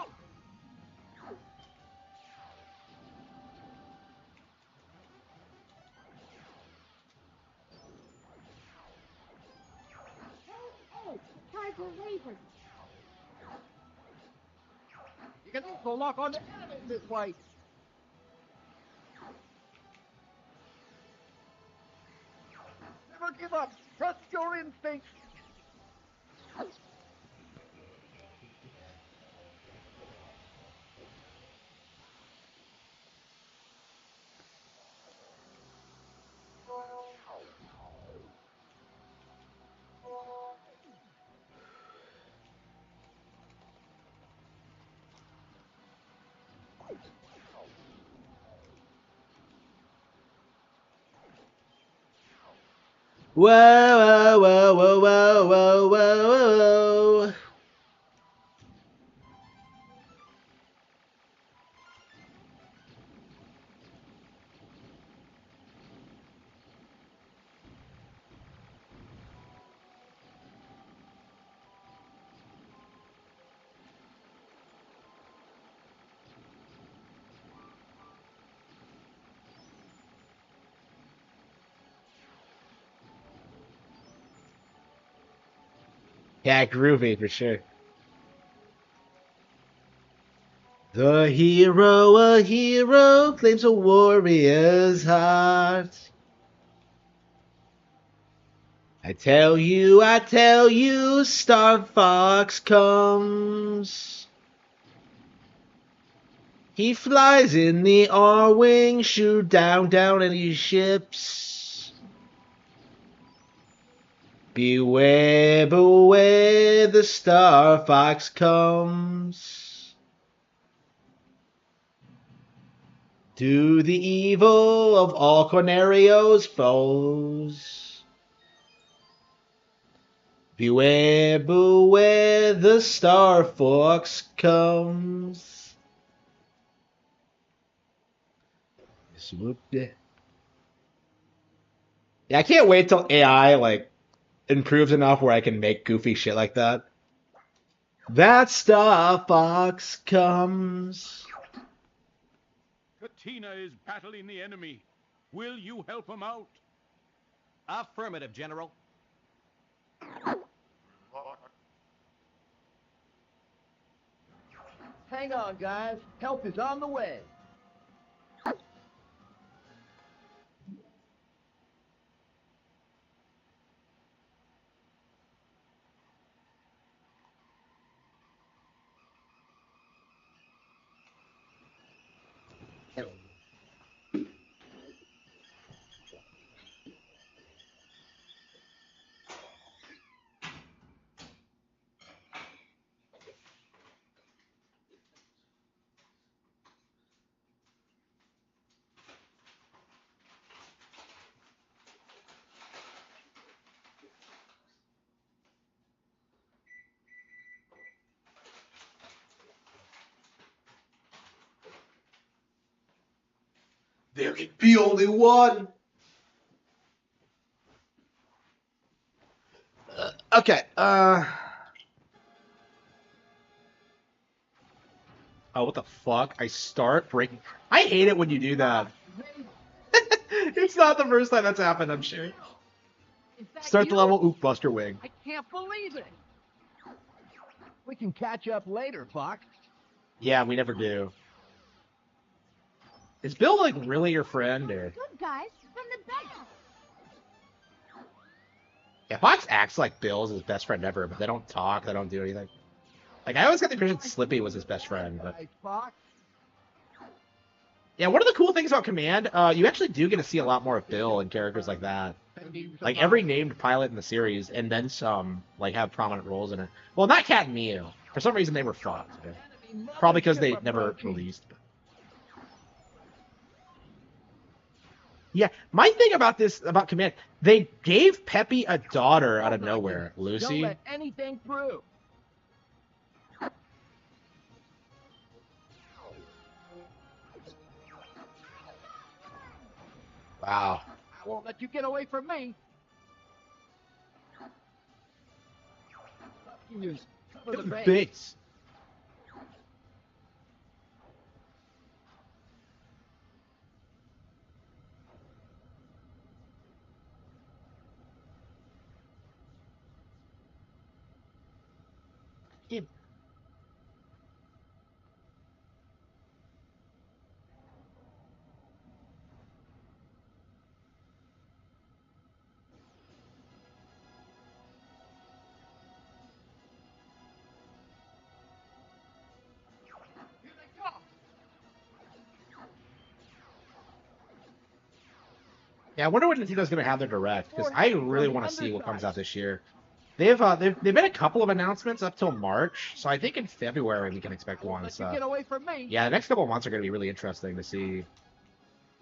Hey, try for razors. You can also lock on the enemy this way. Never give up. Trust your instincts. Whoa, whoa, whoa, whoa, whoa, whoa, whoa, whoa. Yeah, groovy for sure. The hero, a hero, claims a warrior's heart. I tell you, Star Fox comes. He flies in the R-Wing, shoot down any ships. Beware, beware, the Star Fox comes. Do the evil of all Cornario's foes. Beware, beware, the Star Fox comes. Yeah, I can't wait till AI like improves enough where I can make goofy shit like that. That Star Fox comes. Katina is battling the enemy. Will you help him out? Affirmative, General. Hang on, guys. Help is on the way. There can be only one. Okay. Oh, what the fuck? I start breaking. I hate it when you do that. It's not the first time that's happened, I'm sure. Start the level, oop, Buster Wing. I can't believe it. We can catch up later, Fox. Yeah, we never do. Is Bill like really your friend, or? Good guys from the back. Yeah, Fox acts like Bill's his best friend ever, but they don't talk, they don't do anything. Like I always got the impression Slippy was his best friend, but. Yeah, one of the cool things about Command, you actually do get to see a lot more of Bill and characters like that. Like every named pilot in the series, and then some, like have prominent roles in it. Well, not Cat and Mew. For some reason, they were fucked. Probably because they never released. Yeah, my thing about this, about Command, they gave Peppy a daughter out of nowhere, Lucy. Don't let anything through. Wow. I won't let you get away from me. You cover the Base. Yeah, I wonder what Nintendo's going to have their direct, because I really want to see what comes out this year. They've made a couple of announcements up till March, so I think in February we can expect one. So get away from me. yeah, the next couple of months are going to be really interesting to see.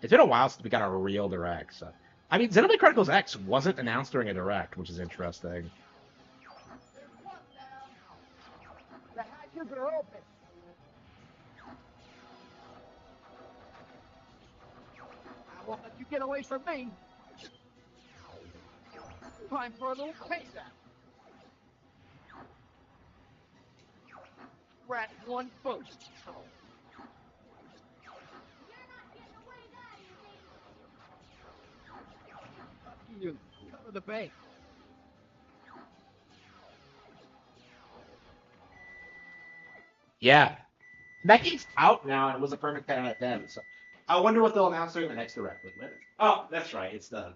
It's been a while since we got a real direct. So I mean, Xenoblade Chronicles X wasn't announced during a direct, which is interesting. The hatches are open. I won't let you get away from me. Time for a little payback. Rat one first. You cover the bank. Yeah, that game's out now, and it was a perfect 10 out of 10. So I wonder what they'll announce during the next direct. Oh, that's right. It's the.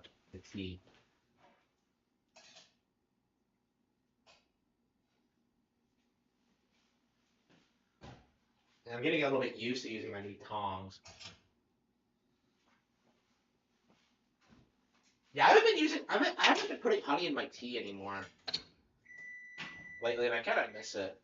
I'm getting a little bit used to using my new tongs. Yeah, I haven't been putting honey in my tea anymore lately, and I kind of miss it.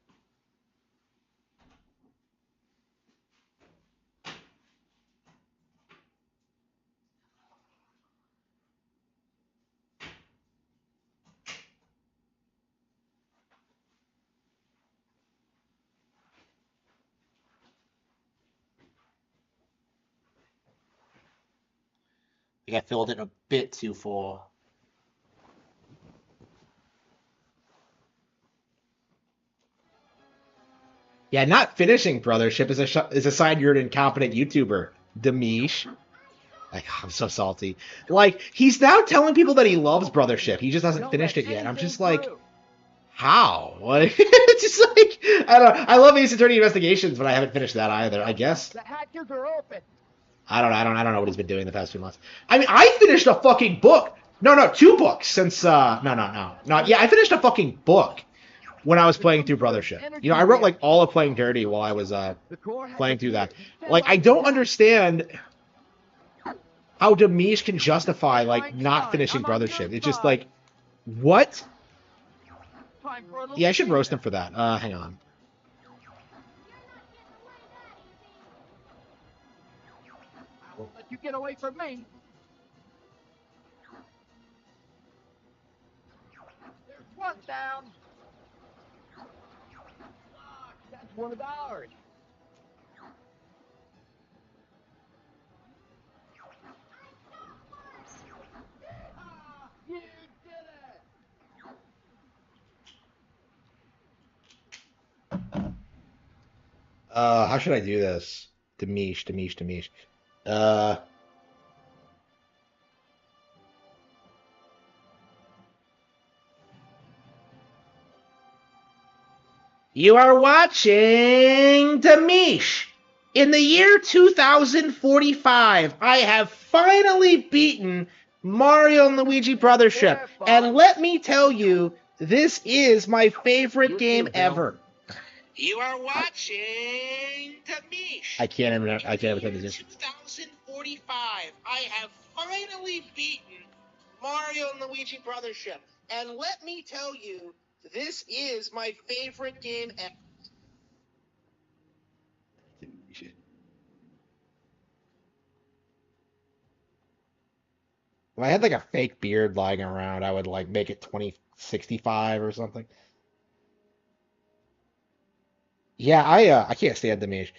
think I filled it a bit too full. Yeah, not finishing Brothership is a sign you're an incompetent YouTuber, Demish. Like, I'm so salty. Like, he's now telling people that he loves Brothership. He just hasn't finished it yet. I'm just like, how? Like, it's just like, I don't know. I love Ace Attorney Investigations, but I haven't finished that either. I guess. The hatches are open. I don't know what he's been doing the past few months. I mean, I finished a fucking book. No, 2 books since, no. Yeah, I finished a fucking book when I was playing through Brothership. You know, I wrote like all of Playing Dirty while I was playing through that. Like, I don't understand how Demish can justify like not finishing Brothership. It's just like, what? Yeah, I should roast him for that. Hang on. I won't let you get away from me. There's one down. Ah, that's one of ours. Ah, you did it. How should I do this? Demish. Uh, You are watching Demish. In the year 2045, I have finally beaten Mario and Luigi Brothership. And let me tell you, this is my favorite game ever. You are watching Demish. I can't even tell this. 2045, I have finally beaten Mario and Luigi Brothership. And let me tell you, this is my favorite game ever. If I had like a fake beard lying around, I would like make it 2065 or something. Yeah, I can't stand Demish.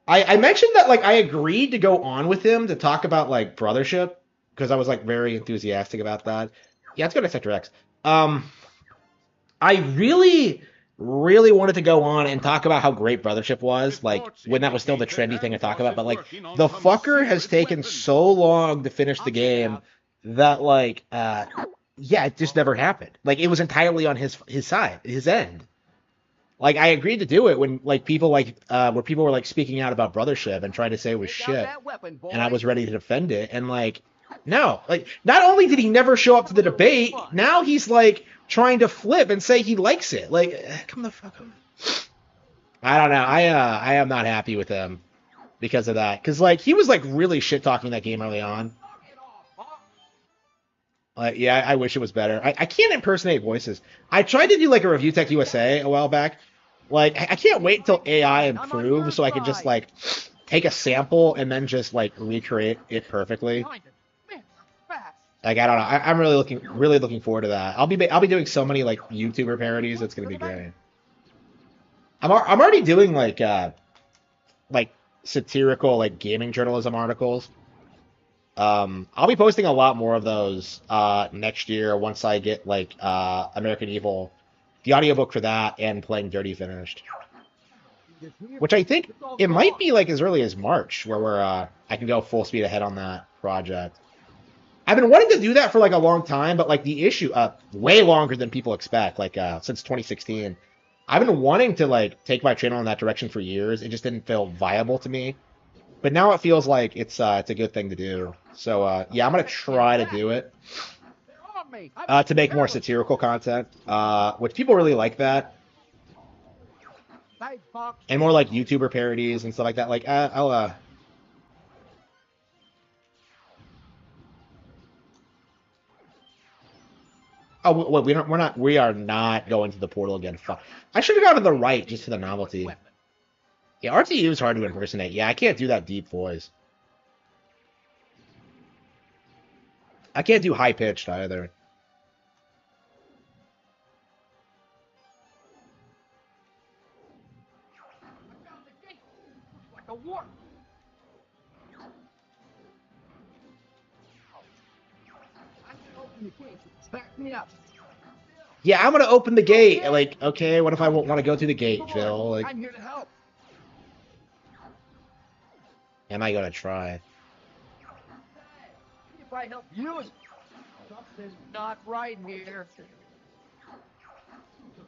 I mentioned that like I agreed to go on with him to talk about like Brothership because I was like very enthusiastic about that. Yeah, let's go to Sector X. I really wanted to go on and talk about how great Brothership was, like when that was still the trendy thing to talk about. But like the fucker has taken so long to finish the game that like yeah, it just never happened. Like it was entirely on his side, his end. Like I agreed to do it when like people like where people were like speaking out about Brothership and trying to say it was shit, and I was ready to defend it. And like no, like not only did he never show up to the debate, now he's like trying to flip and say he likes it. Like come the fuck on. I don't know. I am not happy with him because of that. Because like he was like really shit talking that game early on. Yeah, I wish it was better. I can't impersonate voices. I tried to do like a Review Tech USA a while back. Like I can't wait until AI improves so I can just like take a sample and then just like recreate it perfectly. Like I don't know. I'm really looking forward to that. I'll be doing so many like YouTuber parodies. It's gonna be great. I'm already doing like satirical like gaming journalism articles. I'll be posting a lot more of those next year once I get like American Evil, the audiobook for that, and Playing Dirty finished. Which I think it might be like as early as March where I can go full speed ahead on that project. I've been wanting to do that for like a long time, but like the issue way longer than people expect, like since 2016. I've been wanting to like take my channel in that direction for years. It just didn't feel viable to me. But now it feels like it's a good thing to do. So yeah, I'm gonna try to do it to make more satirical content, which people really like that, and more like YouTuber parodies and stuff like that. Like I'll oh wait, we are not going to the portal again. Fuck. I should have gone to the right just for the novelty. Yeah, RTU is hard to impersonate. Yeah, I can't do that deep voice. I can't do high pitched either. Back me up. Yeah, I'm gonna open the gate. Like, okay, what if I won't want to go through the gate, Phil? Like, I'm here to help. am I gonna try? If I help you, something's not right here.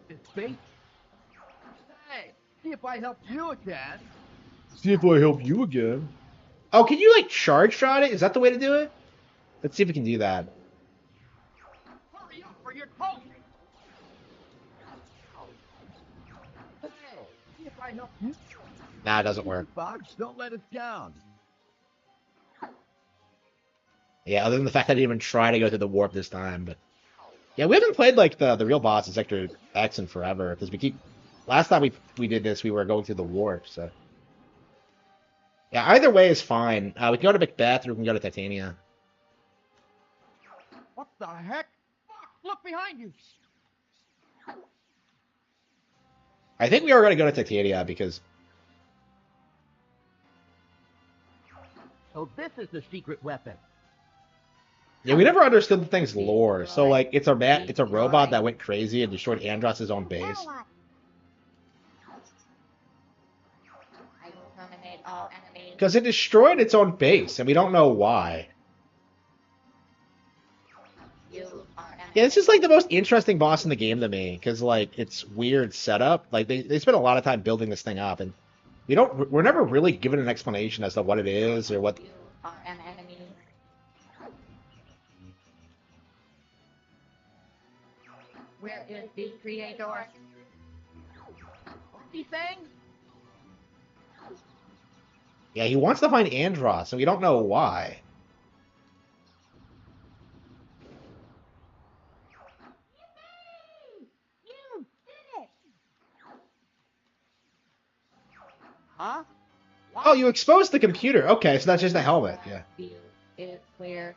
It's fake. Hey, see if I help you again. See if I help you again. Oh, can you like charge shot it? Is that the way to do it? Let's see if we can do that. Hurry up or you're toasting. Hey, see if I help you. Nah, it doesn't work. Fox, don't let us down. Yeah, other than the fact that I didn't even try to go through the warp this time, but yeah, we haven't played like the real boss in Sector X in forever because we keep. Last time we did this, we were going through the warp. So yeah, either way is fine. We can go to Macbeth or we can go to Titania. What the heck? Fox, look behind you. I think we are going to go to Titania because So this is the secret weapon. yeah, we never understood the thing's lore. So like, it's a robot that went crazy and destroyed Andros' own base. Because it destroyed its own base, and we don't know why. Yeah, this is like the most interesting boss in the game to me, because like it's weird setup. Like they spent a lot of time building this thing up, and we're never really given an explanation as to what it is or what. Where is the creator? What's he saying? Yeah, he wants to find Andros, and we don't know why. You did it! Huh? Oh, you exposed the computer. Okay, so that's just a helmet. Yeah. It's clear.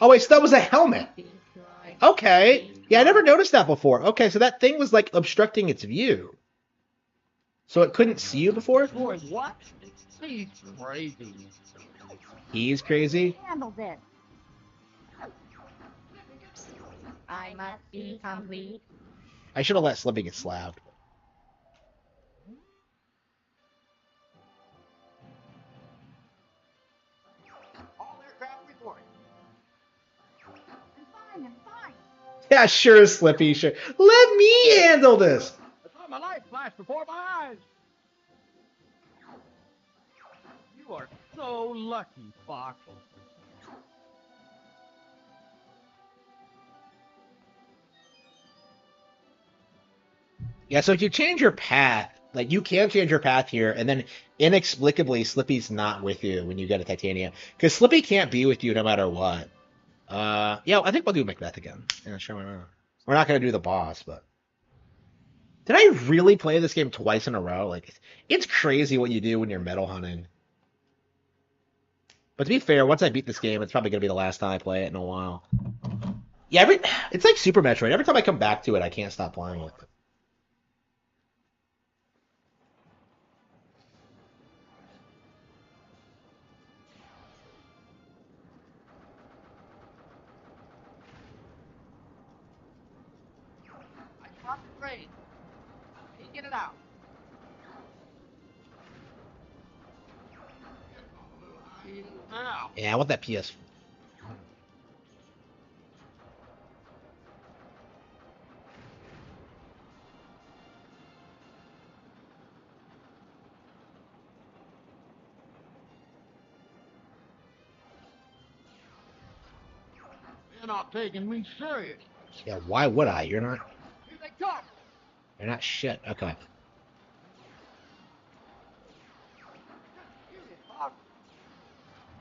Oh wait, so that was a helmet. Okay. Yeah, I never noticed that before. Okay, so that thing was like obstructing its view. So it couldn't see you before? Boy, what? He's crazy. He's crazy? Handle this. I must be complete. I should have let Slippy get slapped. All aircraft reporting. I'm fine. Yeah, sure, Slippy, sure. Let me handle this. I saw my life flash before my eyes. You are so lucky, Fox. Yeah, so if you change your path, like you can change your path here, and then inexplicably Slippy's not with you when you get to Titania. Because Slippy can't be with you no matter what. Yeah, I think we'll do Macbeth again. Yeah, sure, why not? We're not going to do the boss, but... Did I really play this game twice in a row? Like, it's crazy what you do when you're metal hunting. But to be fair, once I beat this game, it's probably going to be the last time I play it in a while. Yeah, it's like Super Metroid. Every time I come back to it, I can't stop playing it. I caught the train. Get it out. Now. Yeah, I want that PS. You're not taking me serious. Yeah, why would I? You're not. Here they come. You're not shit. Okay.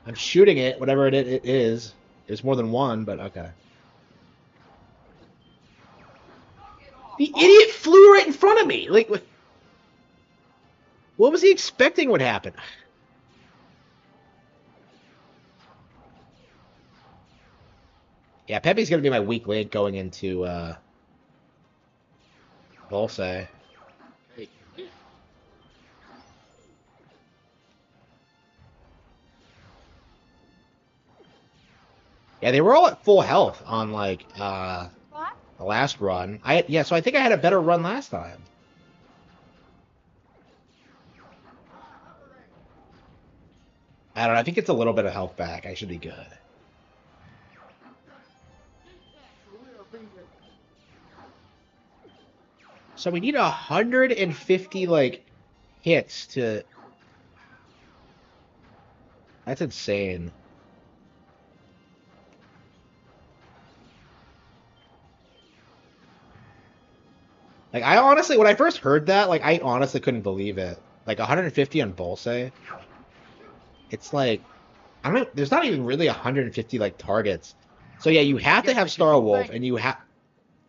I'm shooting it, whatever it is. There's more than one, but okay. The idiot flew right in front of me. Like, what was he expecting would happen? Yeah, Pepe's gonna be my weak link going into Volse. Yeah, they were all at full health on like What? the last run. So I think I had a better run last time. I don't know. I think it's a little bit of health back. I should be good. So we need 150 like hits to. That's insane. Like I honestly, when I first heard that, like I honestly couldn't believe it. Like 150 on Bolse. It's like I don't know, there's not even really 150 like targets. So yeah, you have to have Star Wolf, and you have.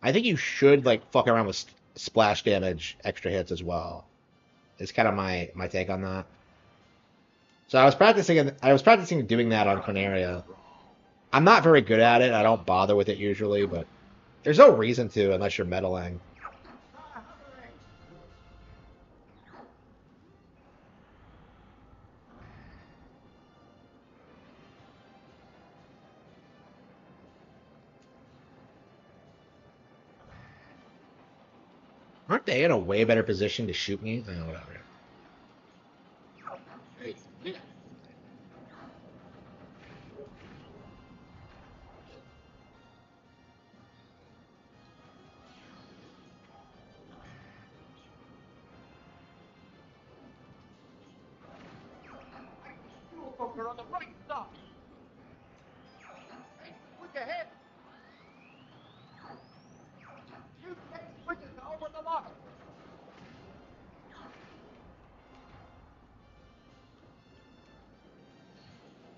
I think you should like fuck around with splash damage extra hits as well. It's kind of my take on that. So I was practicing doing that on Corneria. I'm not very good at it. I don't bother with it usually, but there's no reason to unless you're meddling. Aren't they in a way better position to shoot me? Oh, whatever. You folk are on the right side. Hey, look ahead. You take switches over the lock.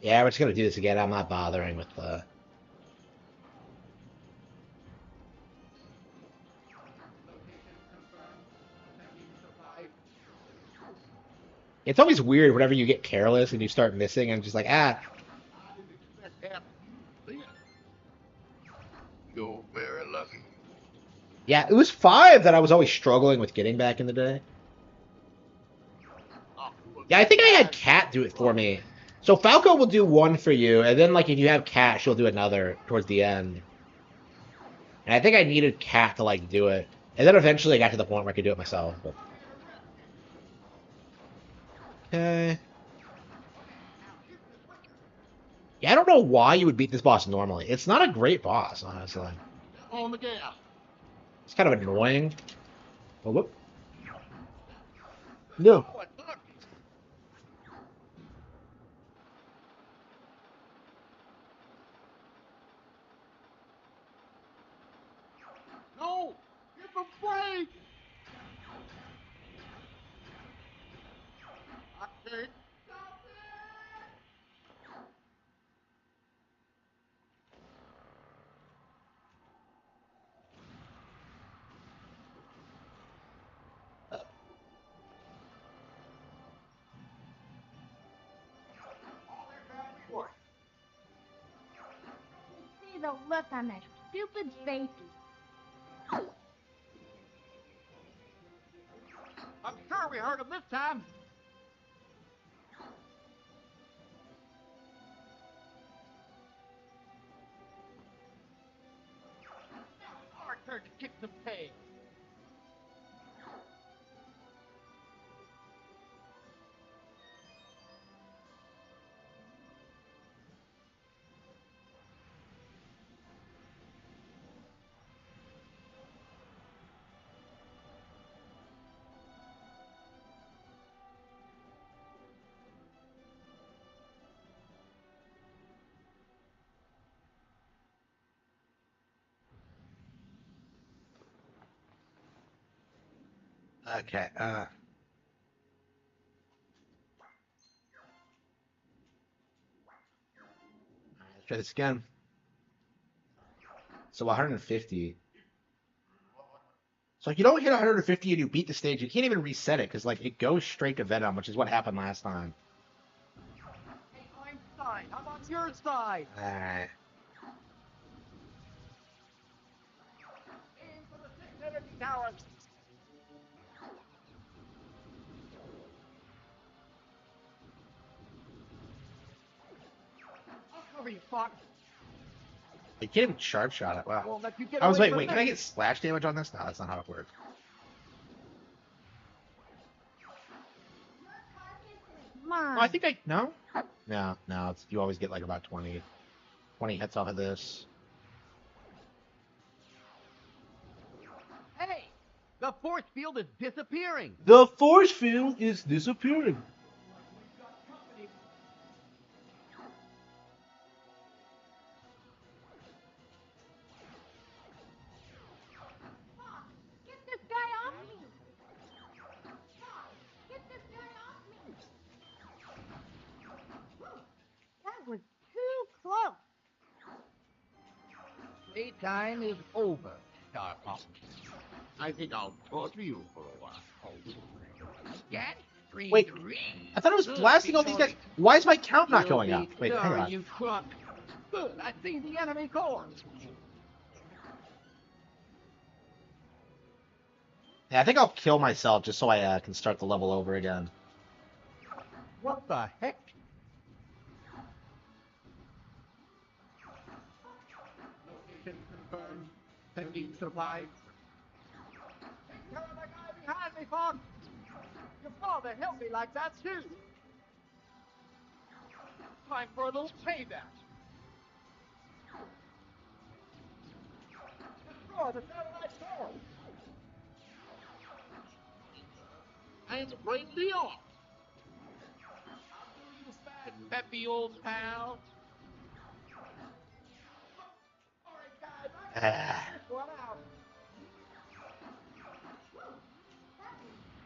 Yeah, we're just gonna do this again. I'm not bothering with the. It's always weird whenever you get careless and you start missing and just like You're very lucky. Yeah, it was 5 that I was always struggling with getting back in the day. Yeah, I think I had Kat do it for me. So Falco will do one for you, and then like if you have Kat, she'll do another towards the end. And I think I needed Kat to like do it. And then eventually I got to the point where I could do it myself. But... Okay. Yeah, I don't know why you would beat this boss normally. It's not a great boss, honestly. On the gas. It's kind of annoying. Oh, whoop. No. No! Give him break! I can't stop See the look on their stupid faces. I'm sure we heard him this time. Now it's our turn to kick some tail. Okay. Let's try this again. So 150. So if you don't hit 150 and you beat the stage, you can't even reset it because like it goes straight to Venom, which is what happened last time. Hey, I'm side. I'm on your side. Alright. Aim for the 6 energy towers. I'll cover you, Fox. You can't even sharp shot it. Wow. Won't let you get I was away like, from wait, me. can I get splash damage on this? No, that's not how it works. Come on. Oh, I think I no. No. It's, you always get like about 20 hits off of this. Hey, the force field is disappearing. The force field is disappearing. Get this guy off me! Get this guy off me! That was too close. Playtime is over, Star Fox. I think I'll torture you for a while. Get green. Wait, I thought it was blasting all these guys. Why is my count not going up? Wait, hang on. You crook. Good, I see the enemy corps. Yeah, I think I'll kill myself just so I can start the level over again. What the heck? Location confirmed. Sending supplies. Take care of the guy behind me, Fox. Your father helped me like that too. Time for a little payback. Destroy the satellite core. And bring me on. You fat, peppy old pal. Alright, guys, I got this one out.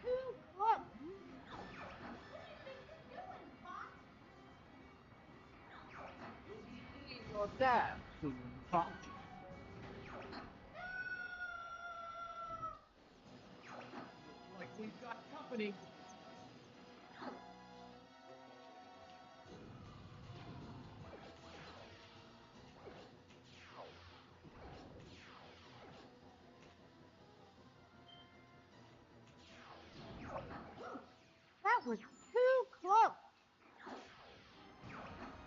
Too close. Your dad soon, Fox. Looks like we've got company. That was too close.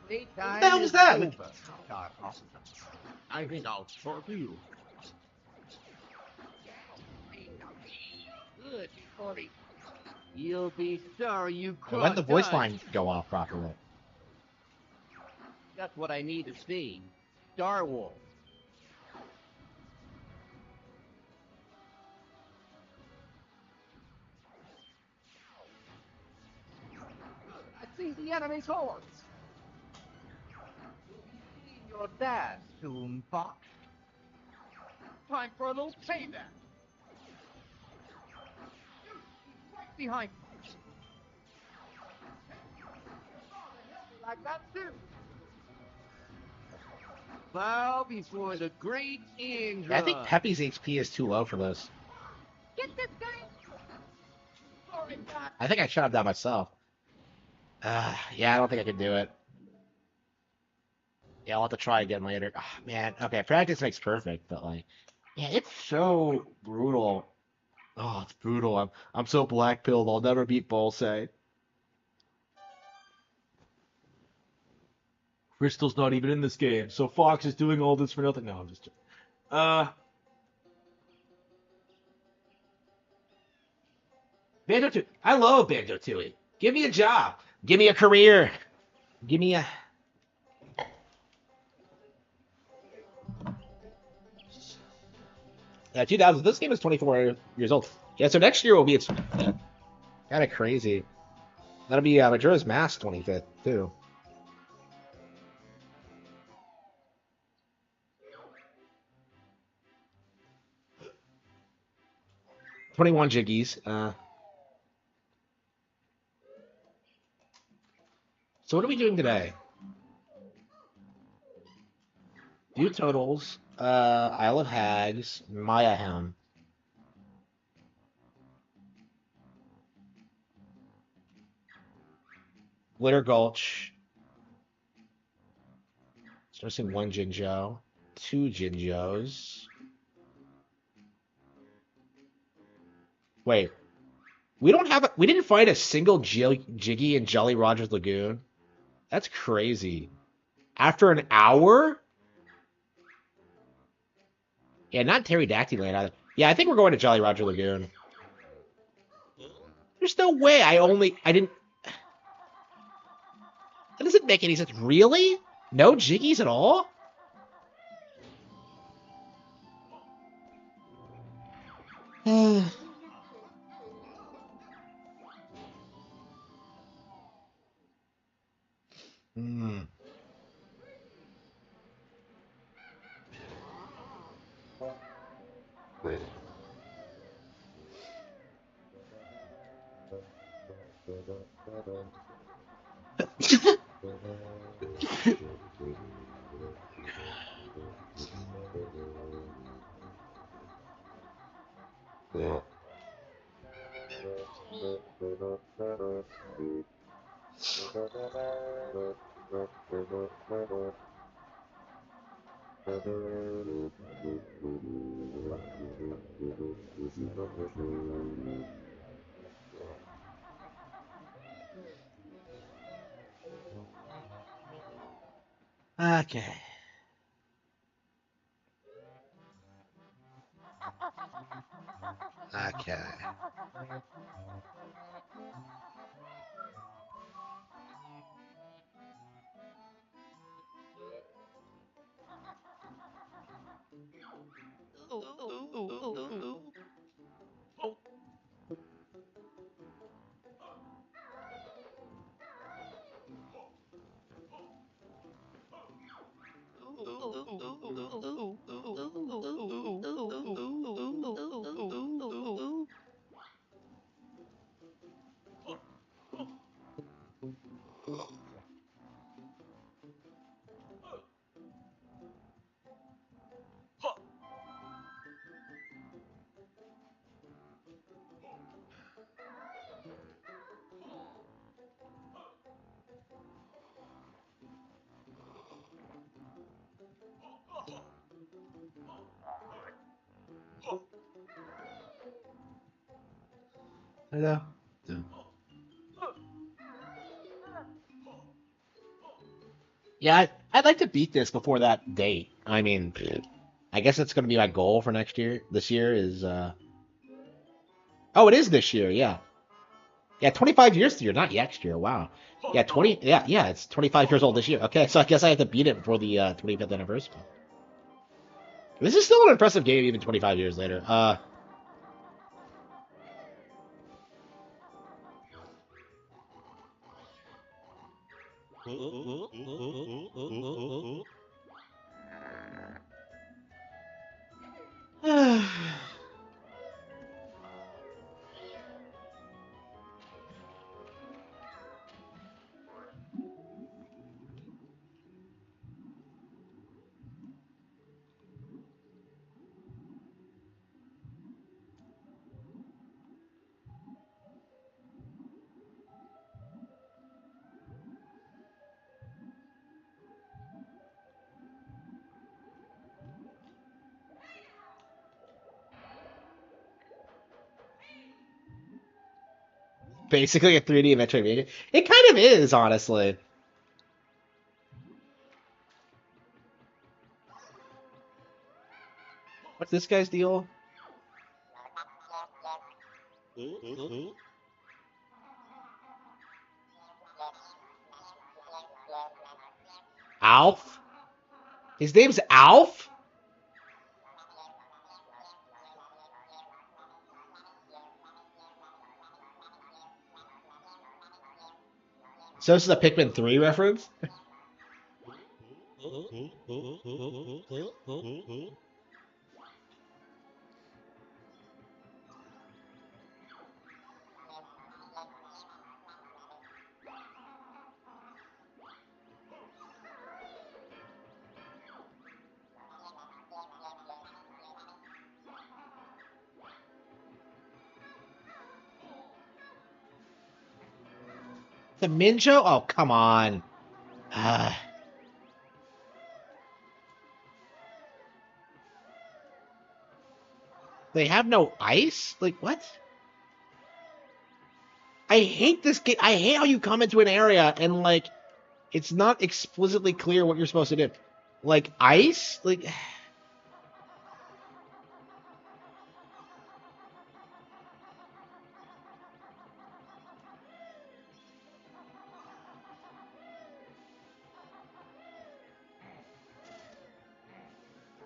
Playtime What the hell was is that? over, Star Fox. I think I'll torture you. Good, Corey. You'll be sorry you And when the voice crossed line go off properly. That's what I need to see. Star Wars. I see the enemy hordes. You'll be seeing your dad soon, Fox. Time for a little payback. Shoot, he's right behind me. Your father helped me like that too. Bow before the great Indra. Yeah, I think Peppy's HP is too low for this. Get this guy. Sorry, guys. I think I shot him down myself. Yeah, I don't think I can do it. Yeah, I'll have to try again later. Oh, man, okay, practice makes perfect, but like, yeah, it's so brutal. Oh, it's brutal. I'm so black-pilled. I'll never beat Bullseye. Crystal's not even in this game, so Fox is doing all this for nothing. No, I'm just joking. Banjo-Tooie. I love Banjo-Tooie. Give me a job. Give me a career. Give me a... Yeah, 2000. This game is 24 years old. Yeah, so next year will be its kind of crazy. That'll be Majora's Mask 25th too. $21 jiggies. So what are we doing today? View totals. Isle of Hags. Mayahem. Glitter Gulch. So I'm missing one Jinjo. Two Jinjos. Wait. We didn't find a single Jiggy in Jolly Roger's Lagoon. That's crazy. After an hour? Yeah, not Pterodactyl Land either. Yeah, I think we're going to Jolly Roger Lagoon. There's no way I didn't... That doesn't make any sense. Really? No Jiggies at all? Hmm. Okay. Okay. Hello. Yeah, I'd like to beat this before that date. I mean, I guess that's going to be my goal for next year. This year is, oh, it is this year, yeah. Yeah, 25 years this year, not next year. Wow. Yeah, 20, yeah, it's 25 years old this year. Okay, so I guess I have to beat it before the 25th anniversary. This is still an impressive game even 25 years later. Basically a 3D Metroidvania. It kind of is, honestly. What's this guy's deal? Alf? His name's Alf? So this is a Pikmin 3 reference? The Minjo? Oh, come on. They have no ice? Like, what? I hate this game. I hate how you come into an area and, like, it's not explicitly clear what you're supposed to do. Like, ice? Like...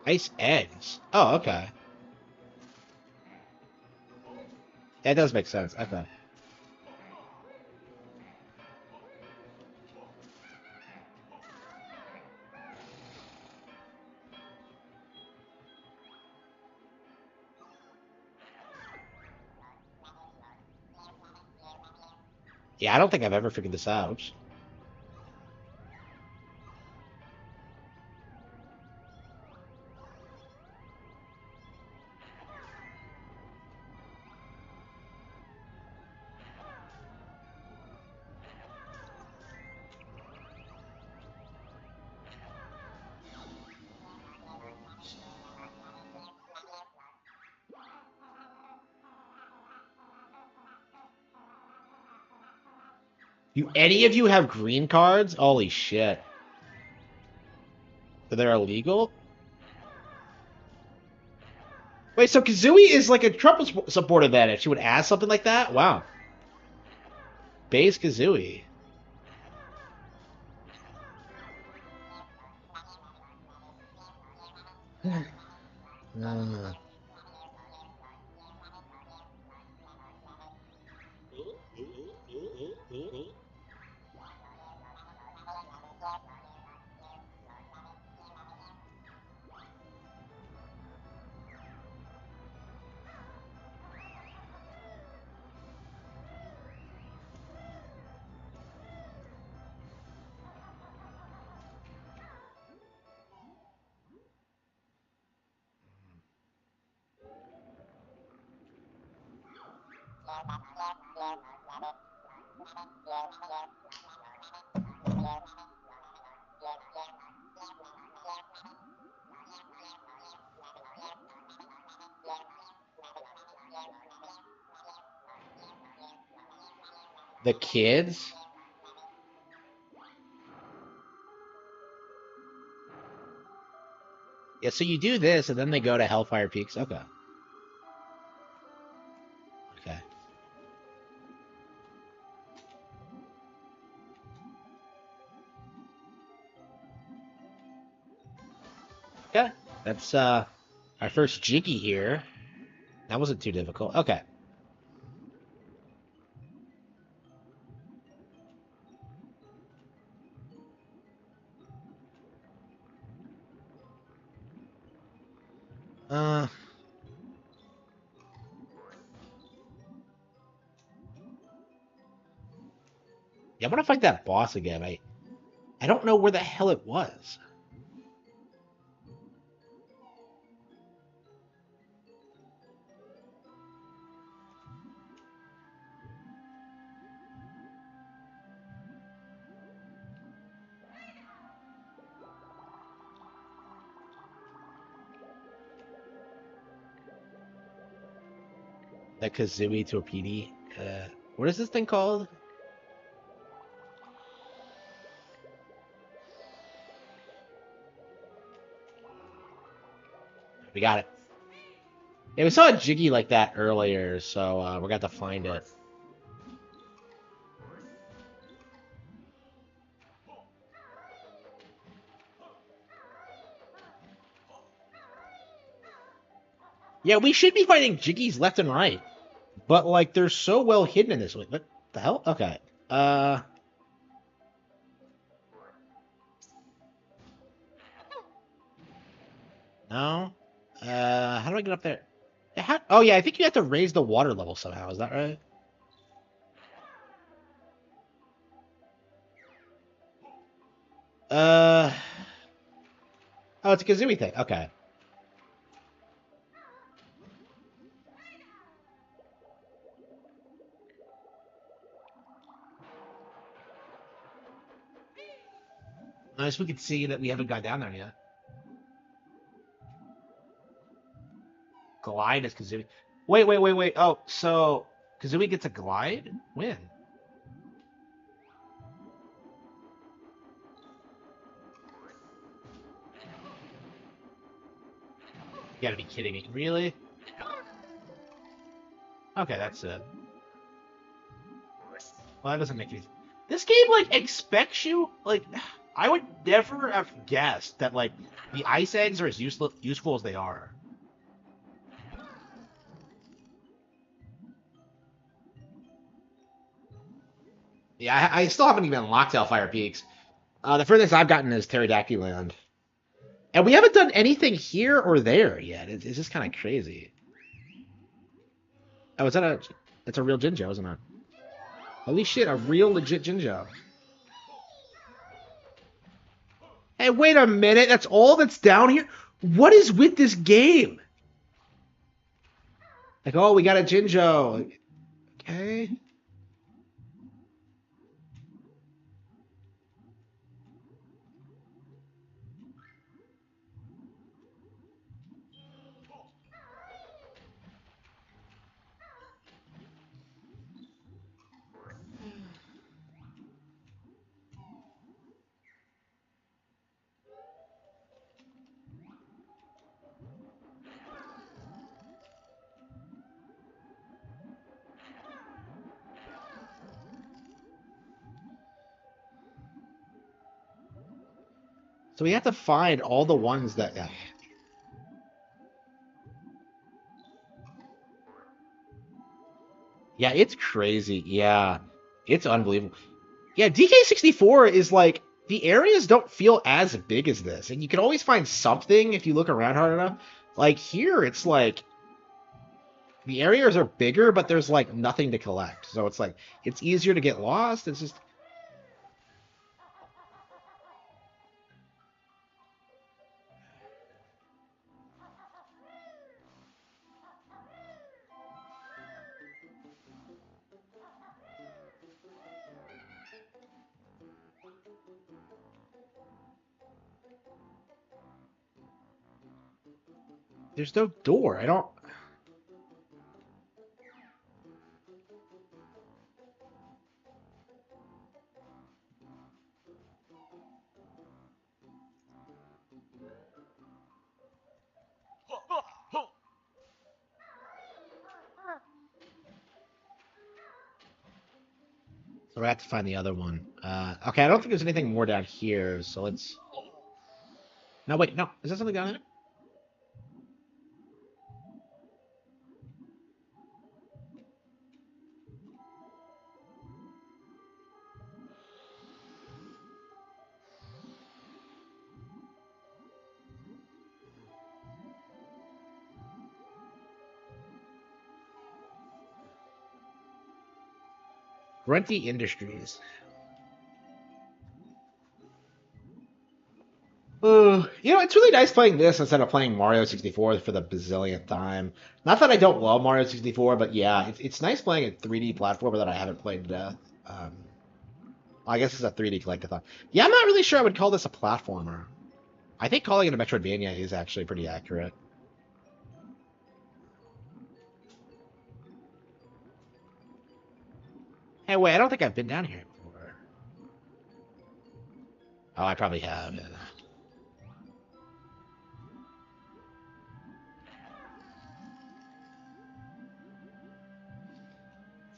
Ice eggs. Oh, okay. That does make sense. Okay. Yeah, I don't think I've ever figured this out. Do any of you have green cards? Holy shit. So they're illegal? Wait, so Kazooie is like a Trump supporter then if she would ask something like that? Wow. Base Kazooie. The kids? Yeah, so you do this, and then they go to Hellfire Peaks. Okay. Okay. Okay. That's our first Jiggy here. That wasn't too difficult. Okay. Yeah, I want to fight that boss again. I don't know where the hell it was. The Kazooie Torpede. What is this thing called? We got it. Yeah, we saw a Jiggy like that earlier, so we're going to have to find it. Yeah, we should be fighting Jiggies left and right. But, like, they're so well hidden in this one. What the hell? Okay. No? How do I get up there? Oh, yeah, I think you have to raise the water level somehow. Is that right? Oh, it's a Kazooie thing. Okay. Nice, we can see that we haven't got down there yet. Glide is Kazooie. Wait. Oh, so Kazooie gets a glide? When? You gotta be kidding me. Really? Okay, that's it. Well, that doesn't make any sense. This game, like, expects you, like, I would never have guessed that like the ice eggs are as useful as they are. Yeah, I still haven't even unlocked Hellfire Peaks. The furthest I've gotten is Pterodactyl Land. And we haven't done anything here or there yet. It's just kind of crazy. Oh, it's a real Jinjo, isn't it? Holy shit, a real legit Jinjo. Hey, wait a minute. That's all that's down here? What is with this game? Like, oh, we got a Jinjo. Okay. So we have to find all the ones that... Yeah, it's crazy. Yeah, it's unbelievable. Yeah, DK64 is like... The areas don't feel as big as this. And you can always find something if you look around hard enough. Like here, it's like... The areas are bigger, but there's like nothing to collect. So it's like... It's easier to get lost. It's just... There's no door. I don't... So I have to find the other one. Okay, I don't think there's anything more down here, so let's... No, wait, no. Is there something down there? Grunty Industries. You know, it's really nice playing this instead of playing Mario 64 for the bazillionth time. Not that I don't love Mario 64, but yeah, it's nice playing a 3D platformer that I haven't played to death. I guess it's a 3D collectathon. Yeah, I'm not really sure I would call this a platformer. I think calling it a Metroidvania is actually pretty accurate. Hey, wait, I don't think I've been down here before. Oh, I probably have. Yeah.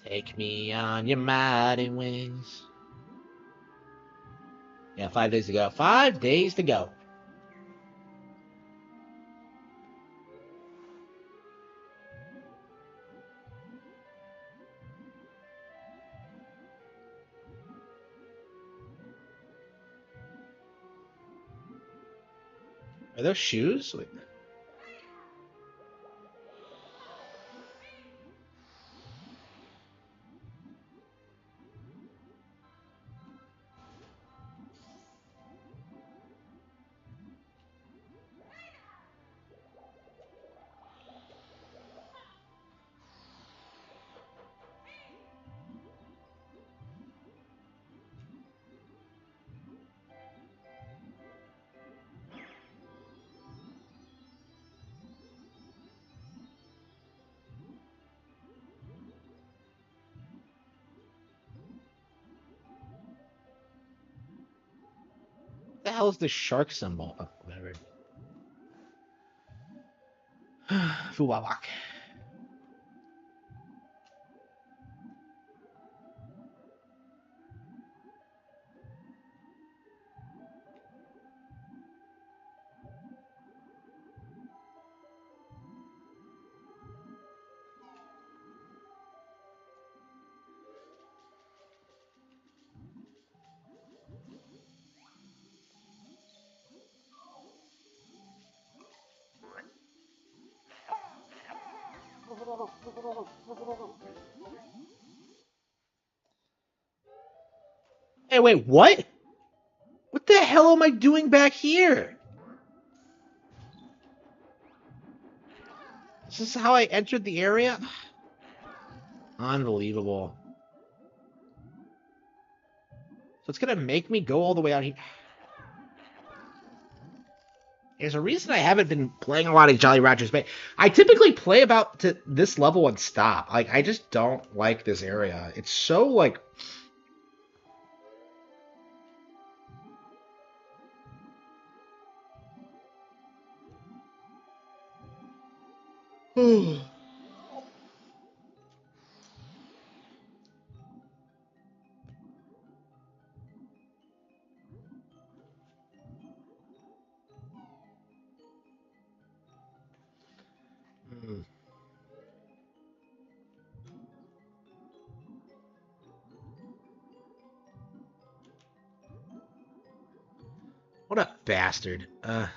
Take me on your mighty wings. Yeah, 5 days to go. 5 days to go. Are those shoes? Wait. What the hell is this shark symbol? Oh, whatever. Fuwawak. Hey, wait, what? What the hell am I doing back here? Is this how I entered the area? Unbelievable. So it's gonna make me go all the way out here. There's a reason I haven't been playing a lot of Jolly Ranchers Bay. I typically play about to this level and stop. Like, I just don't like this area. It's so, like... What a bastard. Oh,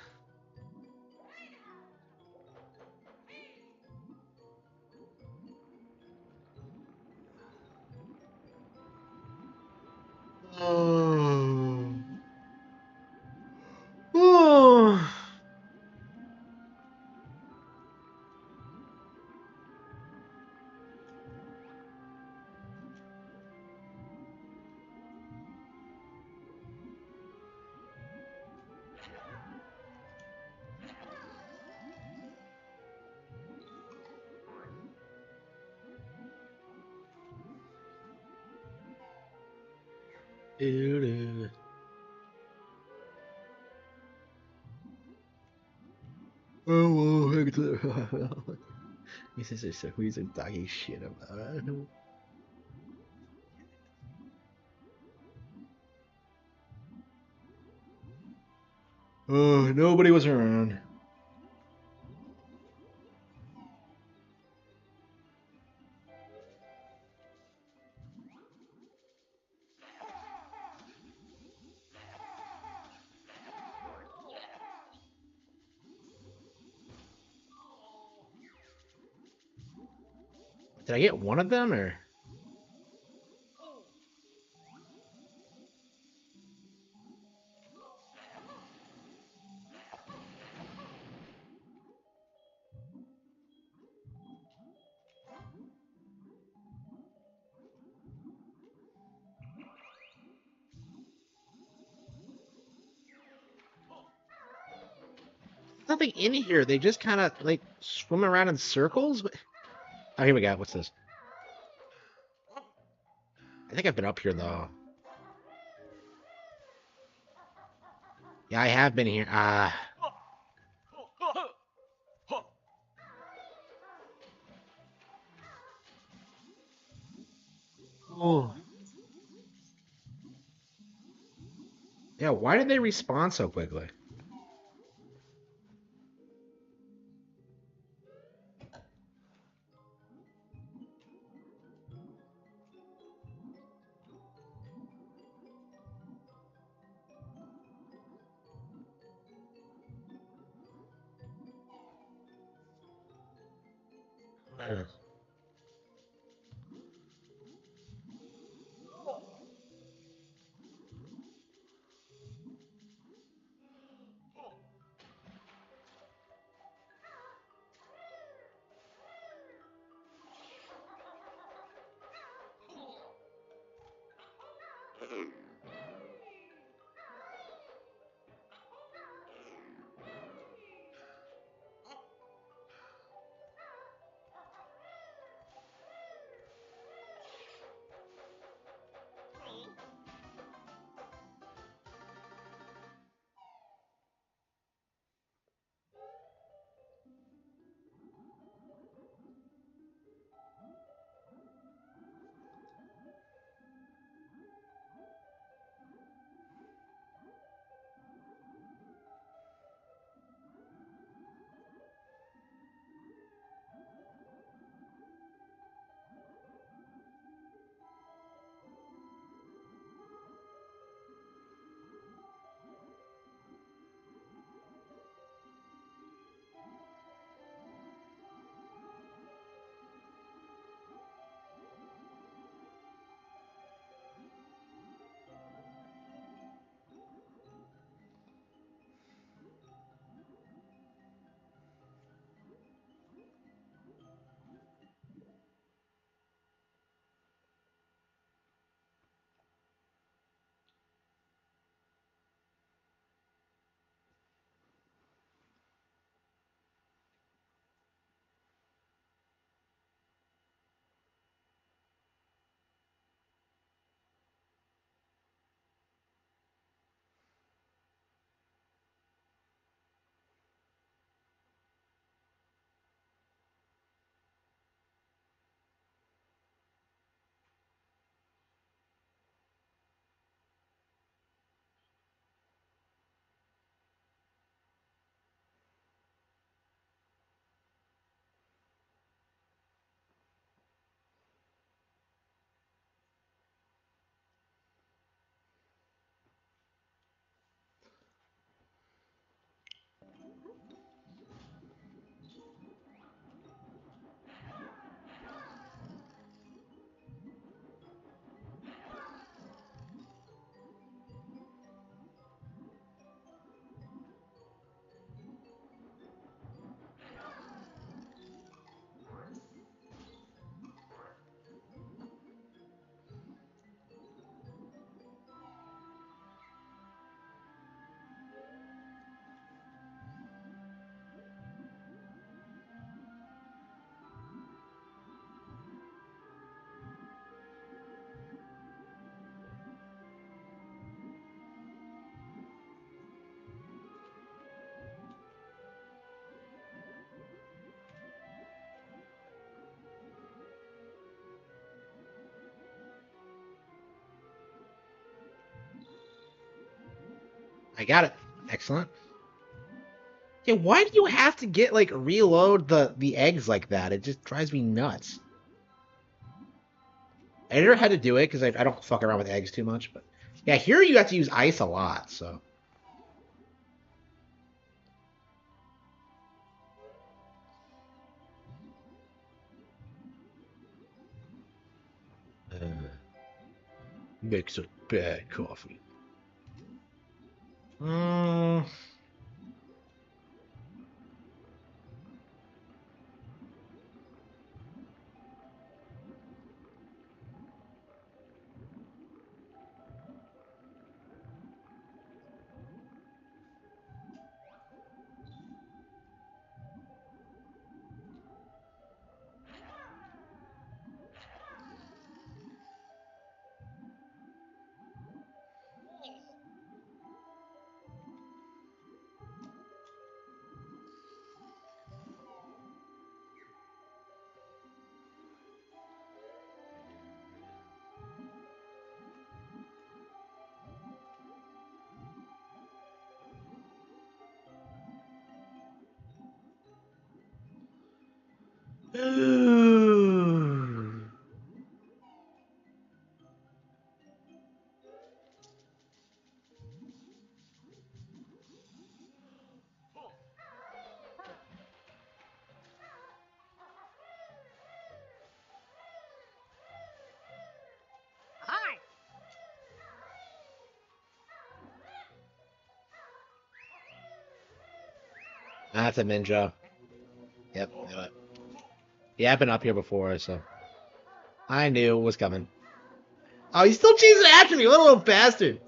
this is so who's talking shit about it. Oh, nobody was around. Did I get one of them, or? Nothing in here. They just kind of, like, swim around in circles. Oh, here we go. What's this? I think I've been up here, though. Yeah, I have been here. Oh. Yeah, why did they respawn so quickly? I got it. Excellent. Yeah, why do you have to get like reload the eggs like that? It just drives me nuts. I never had to do it because I don't fuck around with eggs too much, but yeah, here you have to use ice a lot, so. Makes a bad coffee. Mm. Hi. That's a ninja. Yep, knew it. Yeah, I've been up here before, so I knew it was coming. Oh, he's still chasing after me. What a little bastard.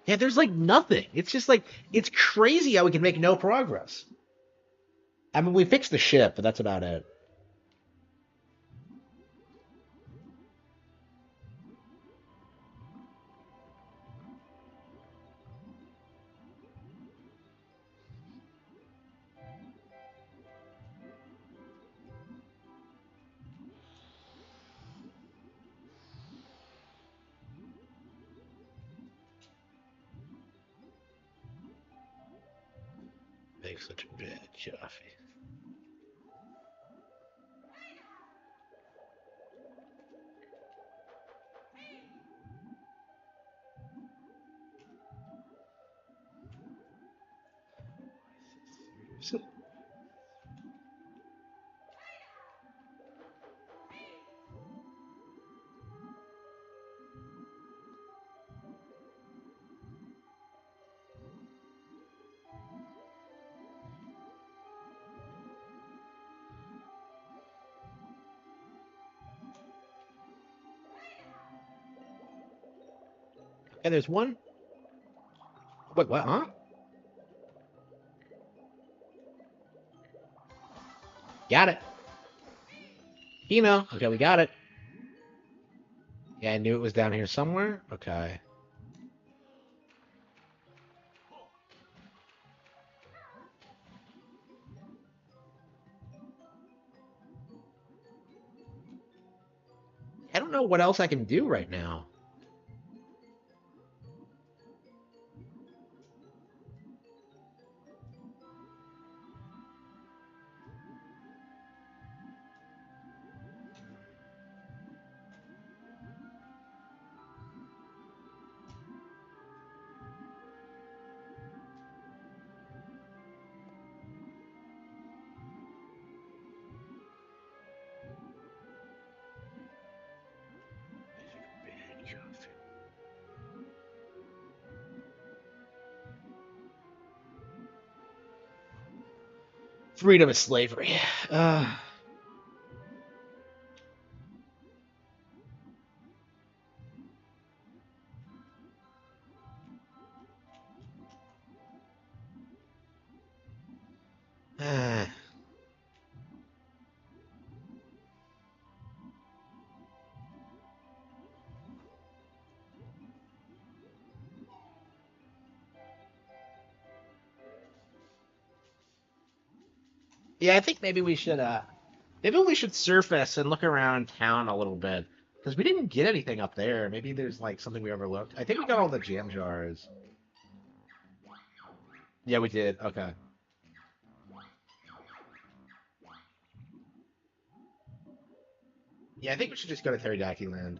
Yeah, there's like nothing. It's just like it's crazy how we can make no progress. I mean, we fixed the ship, but that's about it. Make such a bad coffee. And there's one. Wait, what? Huh? Got it. Hino. Okay, we got it. Yeah, I knew it was down here somewhere. Okay. I don't know what else I can do right now. Freedom is slavery. Yeah, I think maybe we should surface and look around town a little bit because we didn't get anything up there. Maybe there's like something we overlooked. I think we got all the jam jars. Yeah, we did. Okay. Yeah, I think we should just go to Teriyaki Land.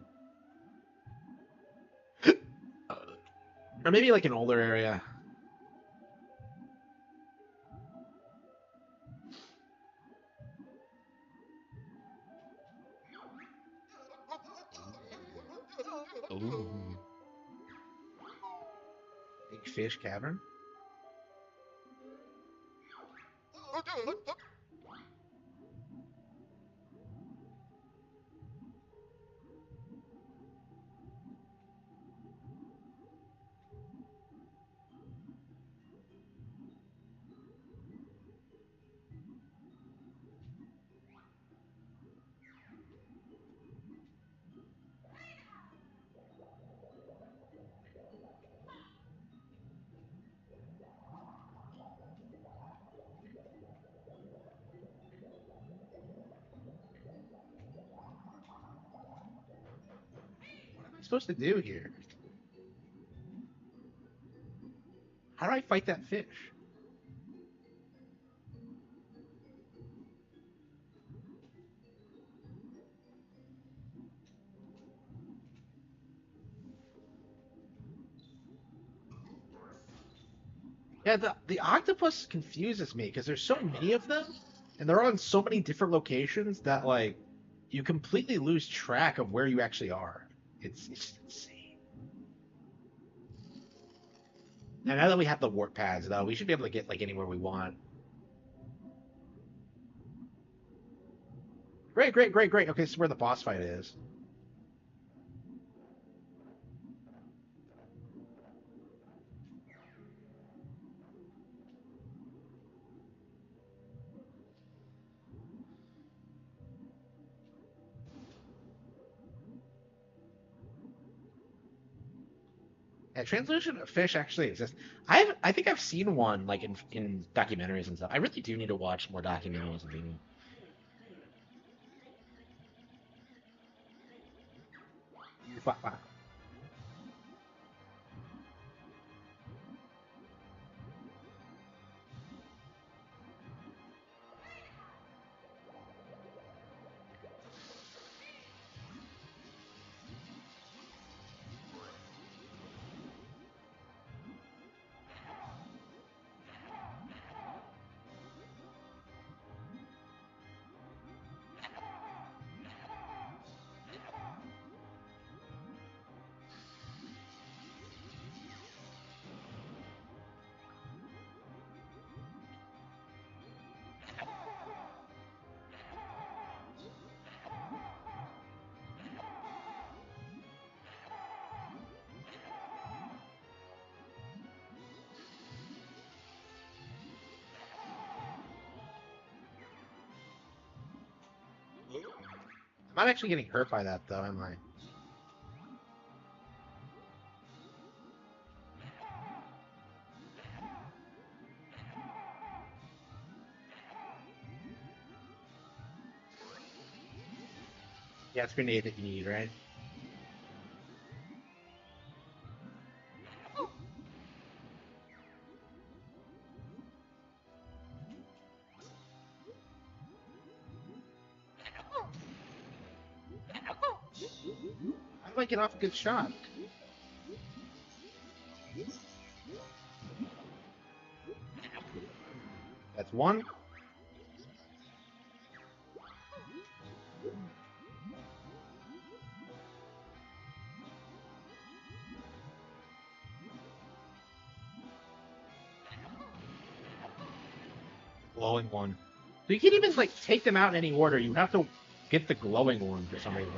Or maybe like an older area. Ooh. Big Fish Cavern? What am I supposed to do here? How do I fight that fish? Yeah, the octopus confuses me because there's so many of them, and they're on so many different locations that like you completely lose track of where you actually are. It's insane. And now that we have the warp pads, though, we should be able to get like anywhere we want. Great, great, great, great. Okay, this is where the boss fight is. Yeah, translucent fish actually exist. I think I've seen one like in documentaries and stuff. I really do need to watch more documentaries and videos. I'm not actually getting hurt by that though, am I? Yeah, it's grenade that you need, right? How do I get off a good shot? That's one. Glowing one. So you can't even like take them out in any order. You have to get the glowing one for some reason.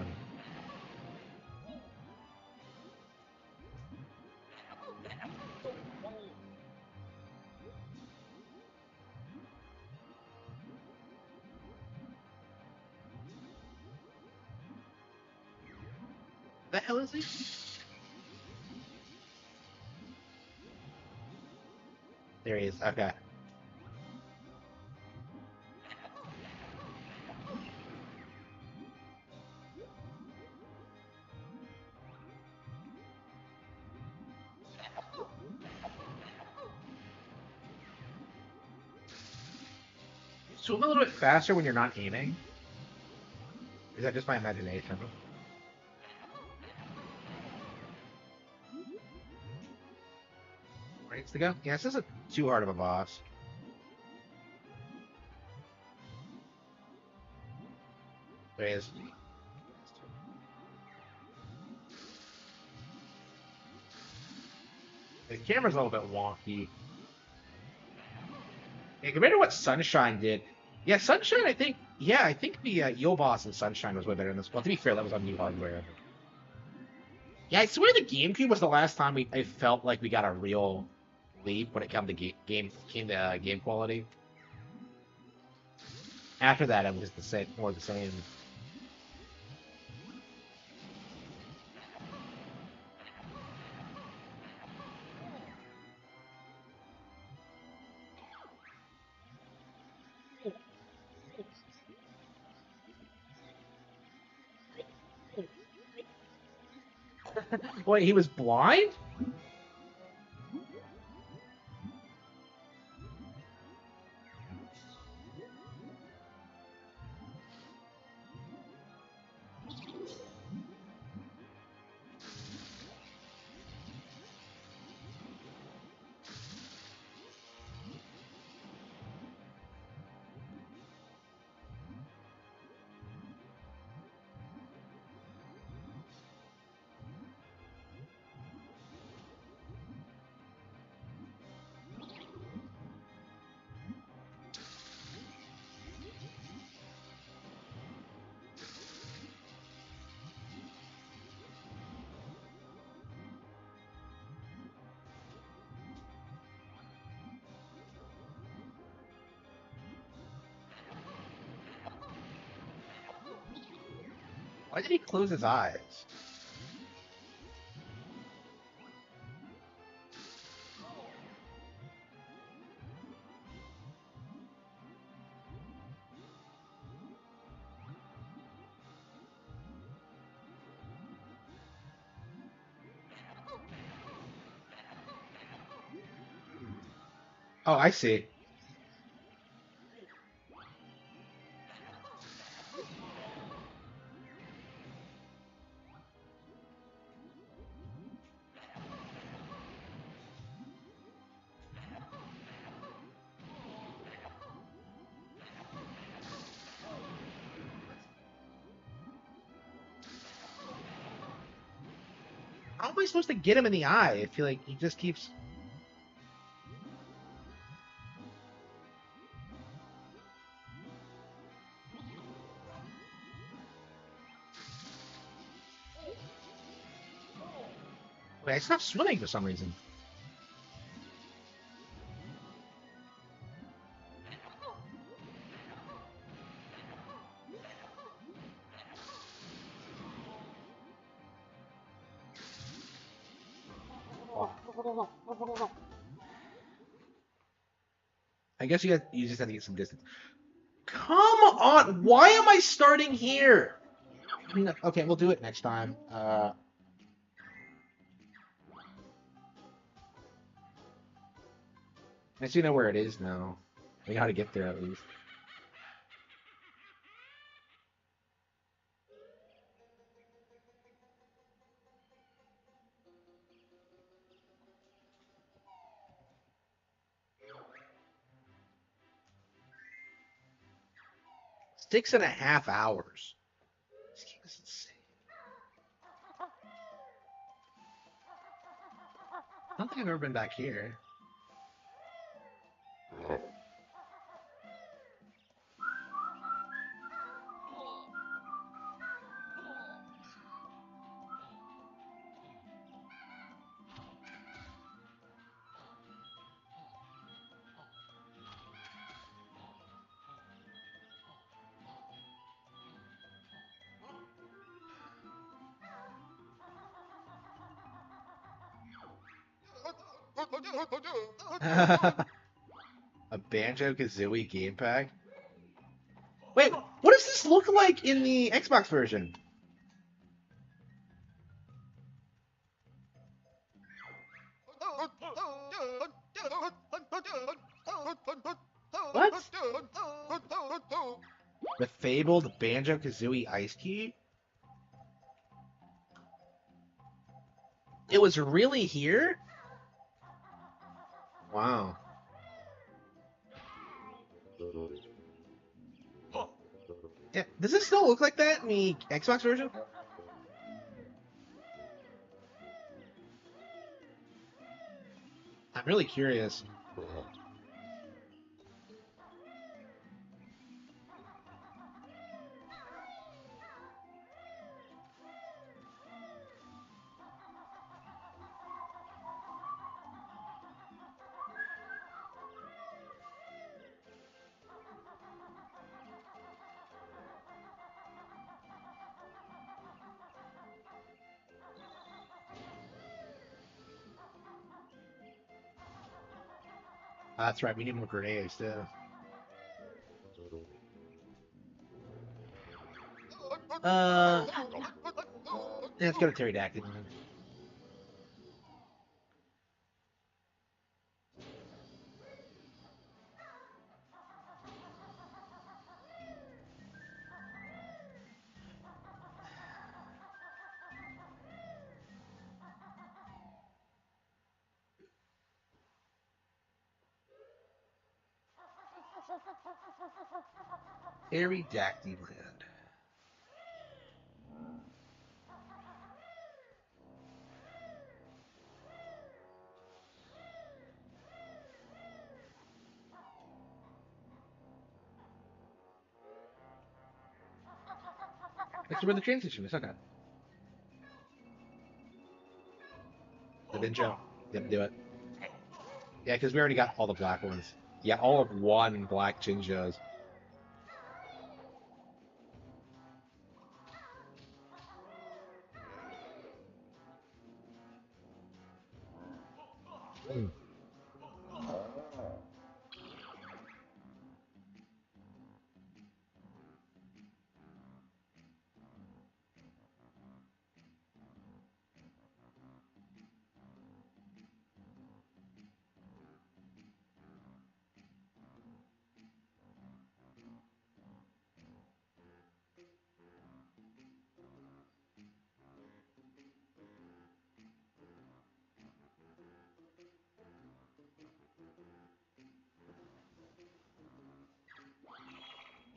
The hell is he? There he is. Okay. swim a little bit faster when you're not aiming? Is that just my imagination? Right to go? Yeah, this isn't too hard of a boss. There he is. The camera's a little bit wonky. Yeah, compared to what Sunshine did. Yeah, Sunshine, I think the Eel Boss in Sunshine was way better than this. Well, to be fair, that was on new hardware. Yeah, I swear the GameCube was the last time I felt like we got a real leap when it came to game quality. After that, it was the same, more the same. Wait, he was blind? Why did he close his eyes? Oh, I see. How am I supposed to get him in the eye? I feel like he just keeps. Wait, I stopped swimming for some reason. I guess you just have to get some distance. Come on! Why am I starting here? I mean, okay, we'll do it next time. I see know where it is now. I know how to get there at least. Six and a half hours. This game is insane. I don't think I've ever been back here. A Banjo-Kazooie game pack? Wait, what does this look like in the Xbox version? What? The fabled Banjo-Kazooie Ice Key? It was really here? Wow. Yeah, does it still look like that in the Xbox version? I'm really curious. That's right, we need more grenades too. Yeah, let's go to pterodactyl. Pterodactyl land. That's where the train station is. Okay. The Ninja. Yep, do it. Yeah, because we already got all the black ones. Yeah, all of one black Jinjos.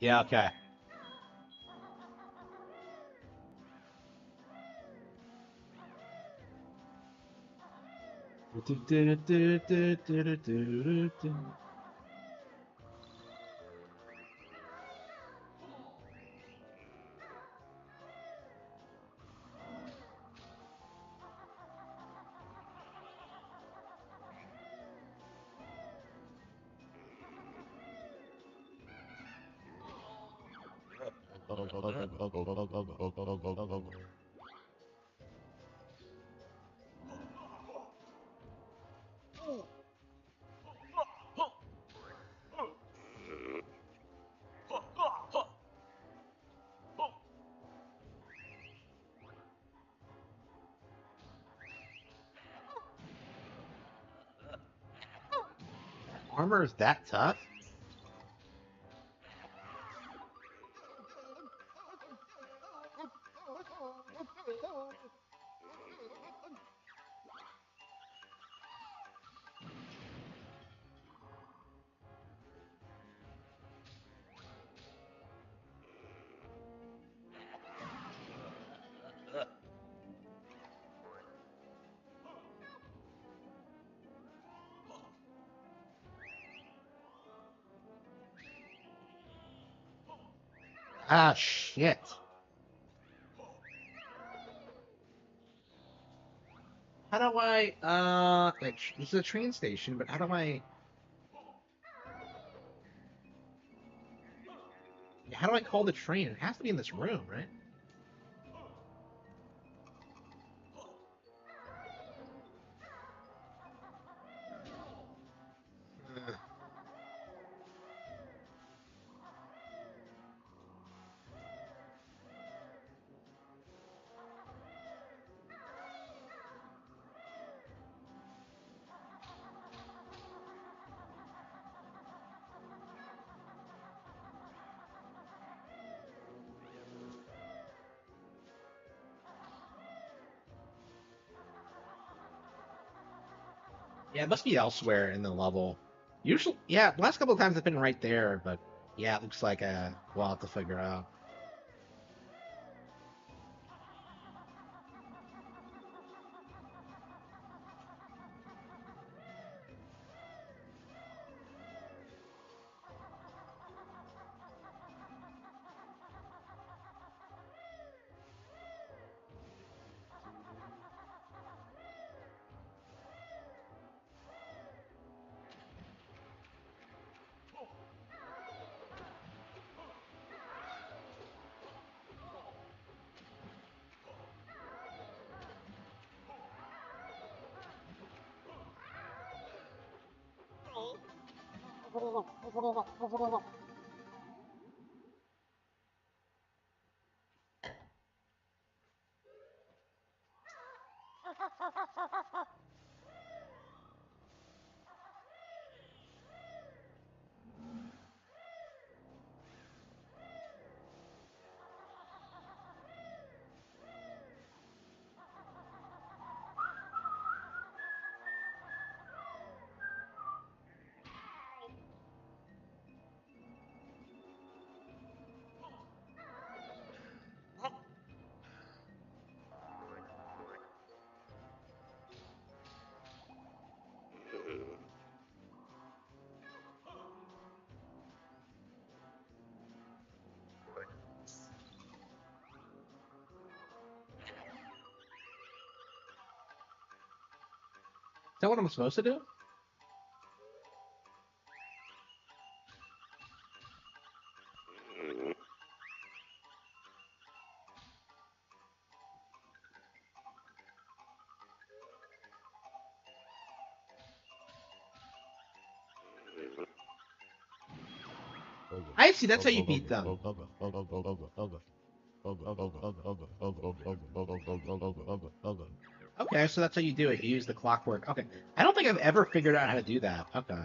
Yeah, okay. Armor is that tough? Ah, shit. How do I, this is a train station, but how do I call the train? It has to be in this room, right? Yeah, it must be elsewhere in the level. Usually, yeah, last couple of times it's been right there, but yeah, it looks like we'll have to figure out. Is that what I'm supposed to do? I see. That's how you beat them. Okay, so that's how you do it. You use the clockwork. Okay. I don't think I've ever figured out how to do that. Okay.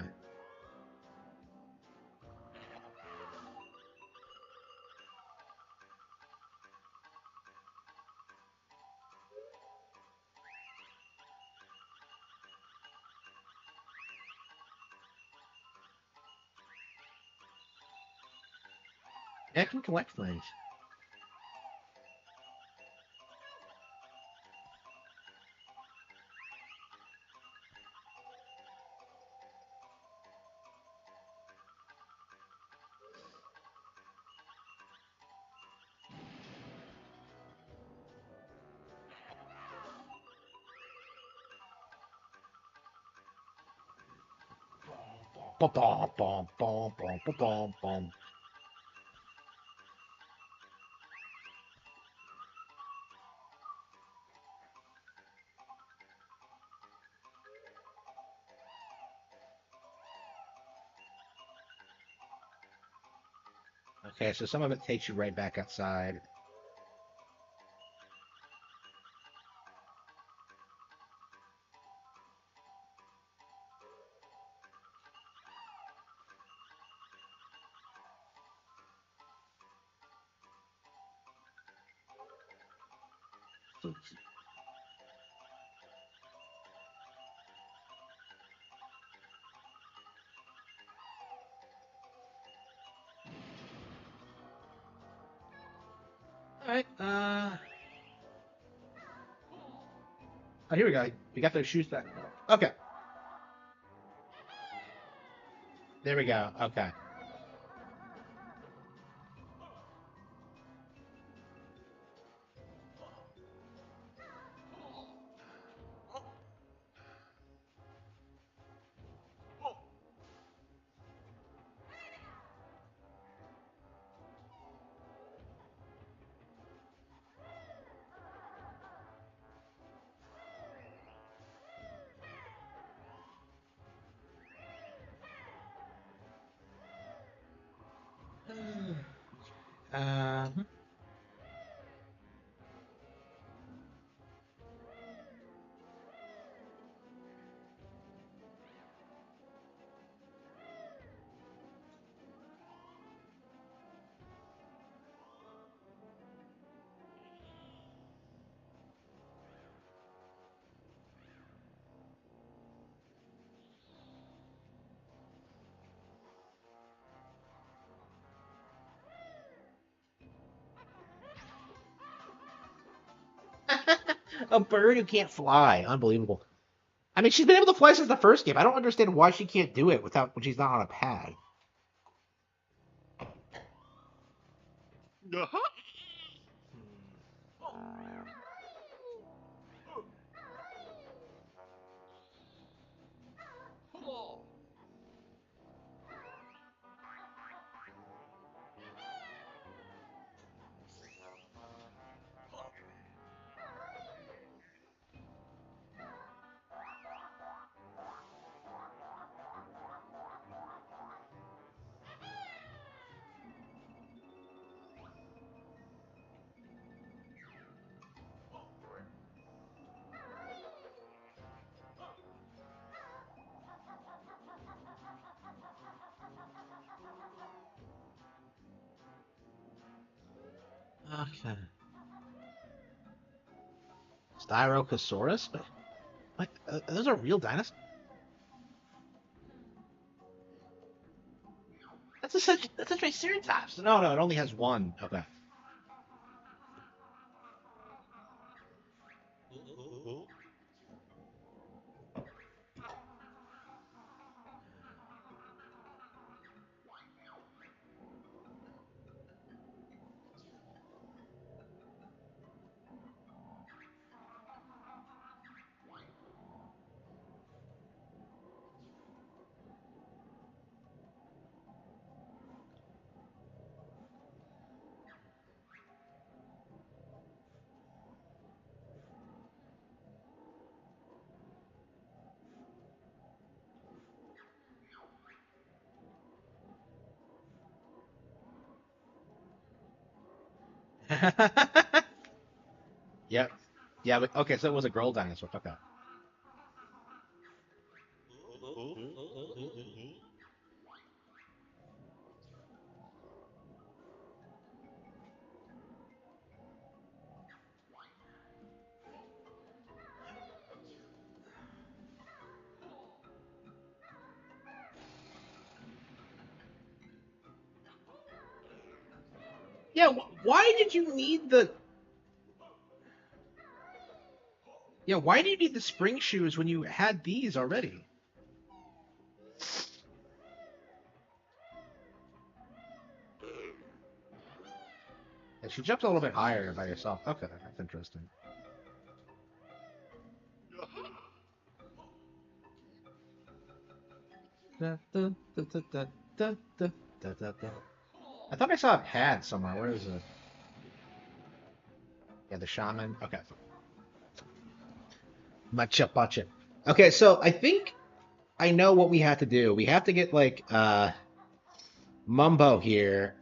Yeah, I can collect things. Bum, bum, bum, bum, bum, bum, bum, bum. Okay, so some of it takes you right back outside. Alright, oh, here we go. We got those shoes back. Okay. There we go. Okay. Um, A bird who can't fly. Unbelievable. I mean, she's been able to fly since the first game. I don't understand why she can't do it without when she's not on a pad. Okay. Styrocosaurus? Those are real dinosaurs? That's a Triceratops. No, no, it only has one. Okay. Yep. Yeah, but, okay, so it was a girl dinosaur. Okay. Yeah, why did you need the... Yeah, why do you need the spring shoes when you had these already? Yeah, she jumped a little bit higher by herself. Okay, that's interesting. Da, da, da, da, da, da, da, da, da, da. I thought I saw a pad somewhere. Where is it? Yeah, the shaman. Okay. Macha pacha. Okay, so I think I know what we have to do. We have to get like Mumbo here.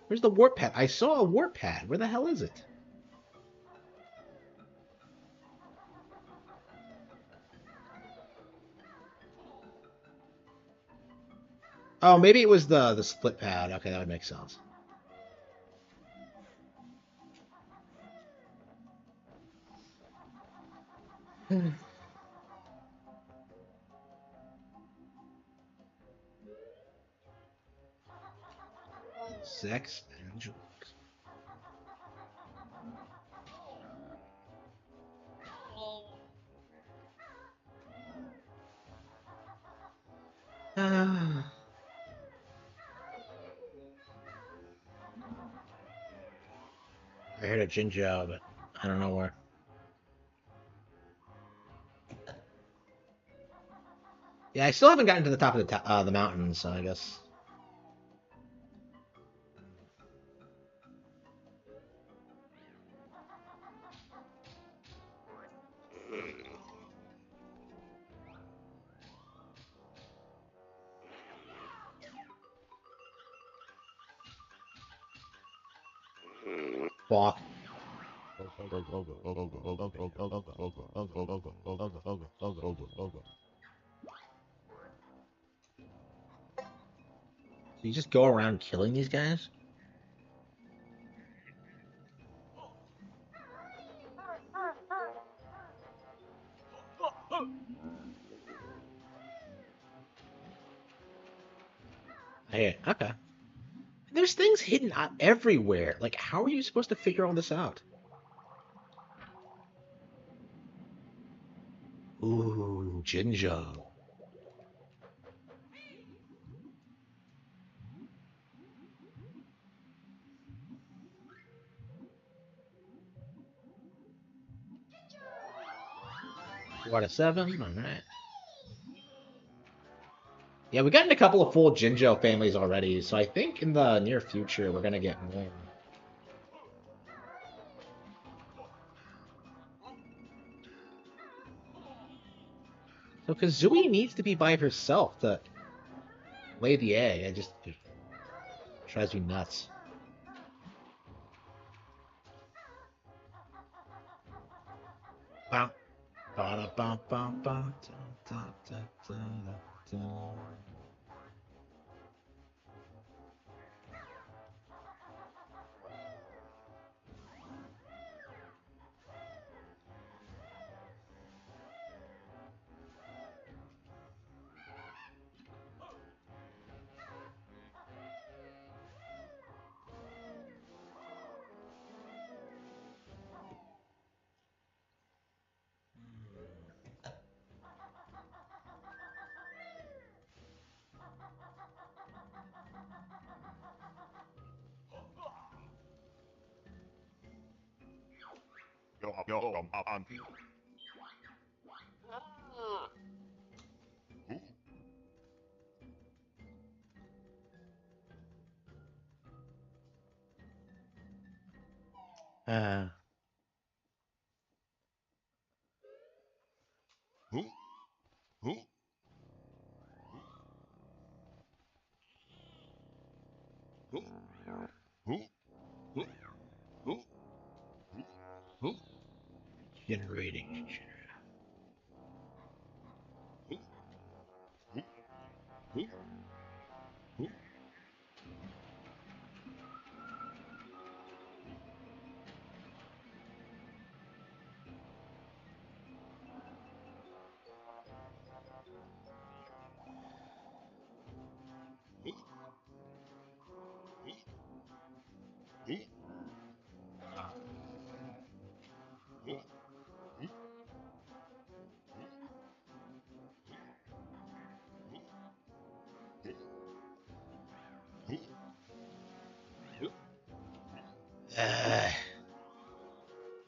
Where's the warp pad? I saw a warp pad. Where the hell is it? Oh, maybe it was the split pad. Okay, that would make sense. Sex and drugs. I heard a Jinjo, but I don't know where. Yeah, I still haven't gotten to the top of the mountain, so I guess. Fuck. So you just go around killing these guys? Hey, okay. There's things hidden everywhere. Like, how are you supposed to figure all this out? Ooh, ginger. What a 7. All right. Yeah, we gotten a couple of full Jinjo families already, so I think in the near future we're gonna get more. So Kazooie needs to be by herself to lay the egg. It drives me nuts. Bum, ba bum bum bum da, da, da, da, da. Uh, generating.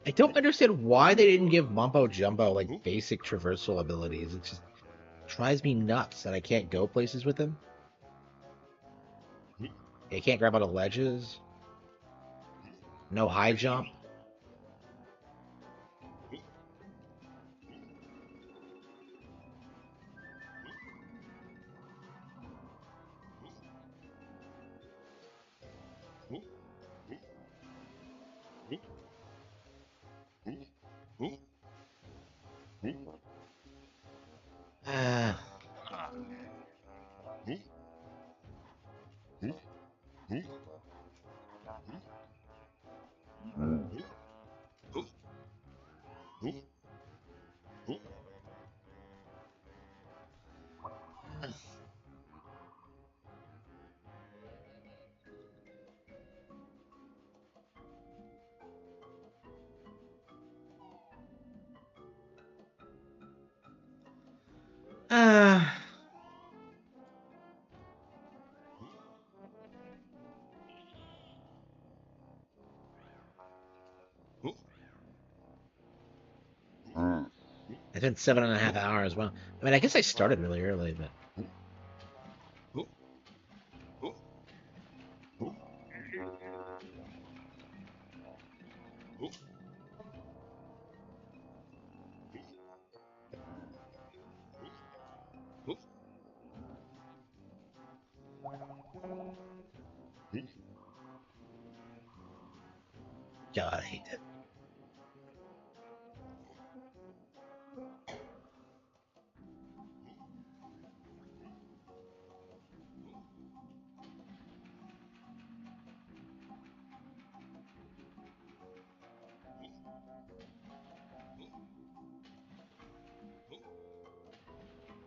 I don't understand why they didn't give Mumbo Jumbo like basic traversal abilities. It just drives me nuts that I can't go places with him. I can't grab out of ledges. No high jump. Ah. Ah. It's been 7.5 hours. Well, I mean, I guess I started really early, but God, I hate it.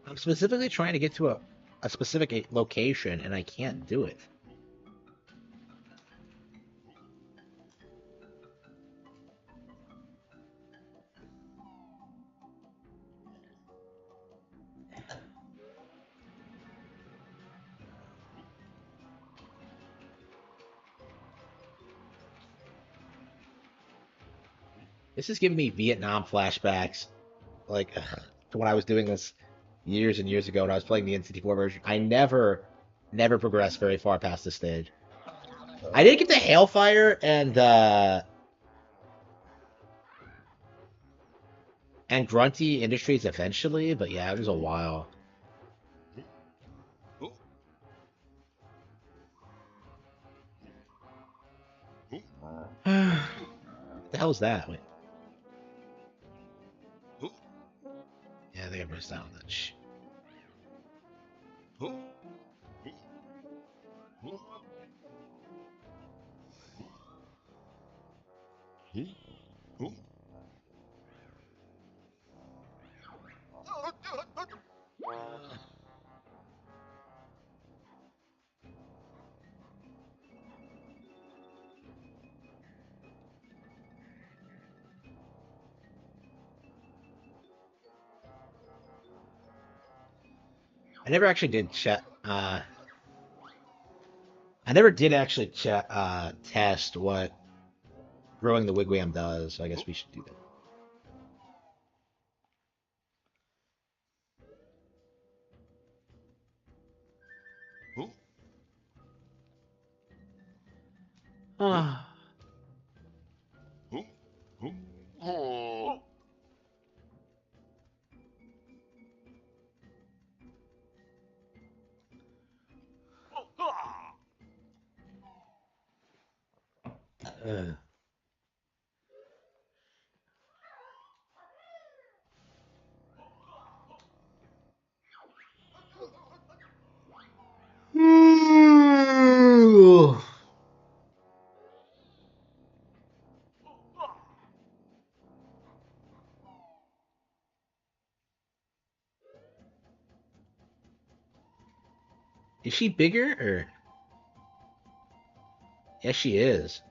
I'm specifically trying to get to a a specific location, and I can't do it. This is giving me Vietnam flashbacks, like to when I was doing this years and years ago when I was playing the N64 version. I never progressed very far past this stage. I did get to Hailfire and Grunty Industries eventually, but yeah, it was a while. What the hell is that? Wait. Yeah, I think I pressed down on that shit. I never actually did chat. I never did actually test what growing the wigwam does. So I guess we should do that. Ah. Uh. Is she bigger or? Yes, she is.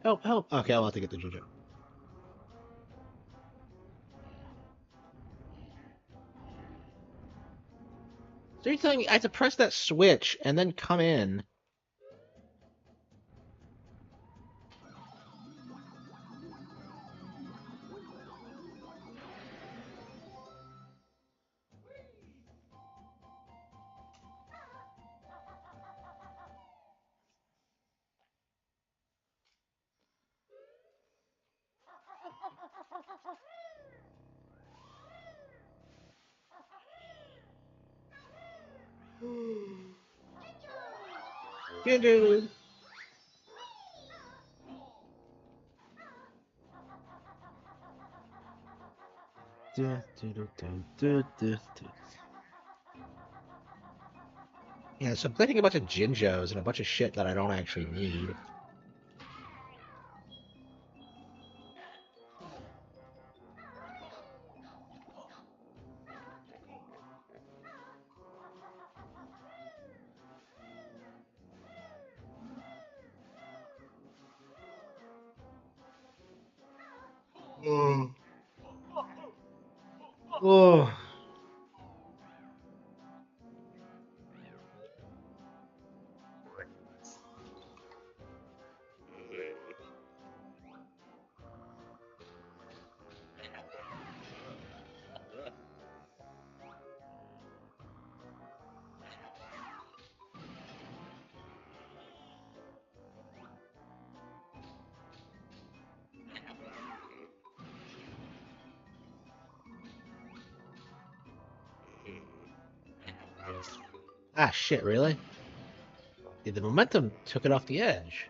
Help, help. Okay, I'll have to get the JoJo. So you're telling me I have to press that switch and then come in? Ginger. Yeah, so I'm collecting a bunch of Jinjos and a bunch of shit that I don't actually need. Oh. Oh. Ah, shit, really? Yeah, the momentum took it off the edge.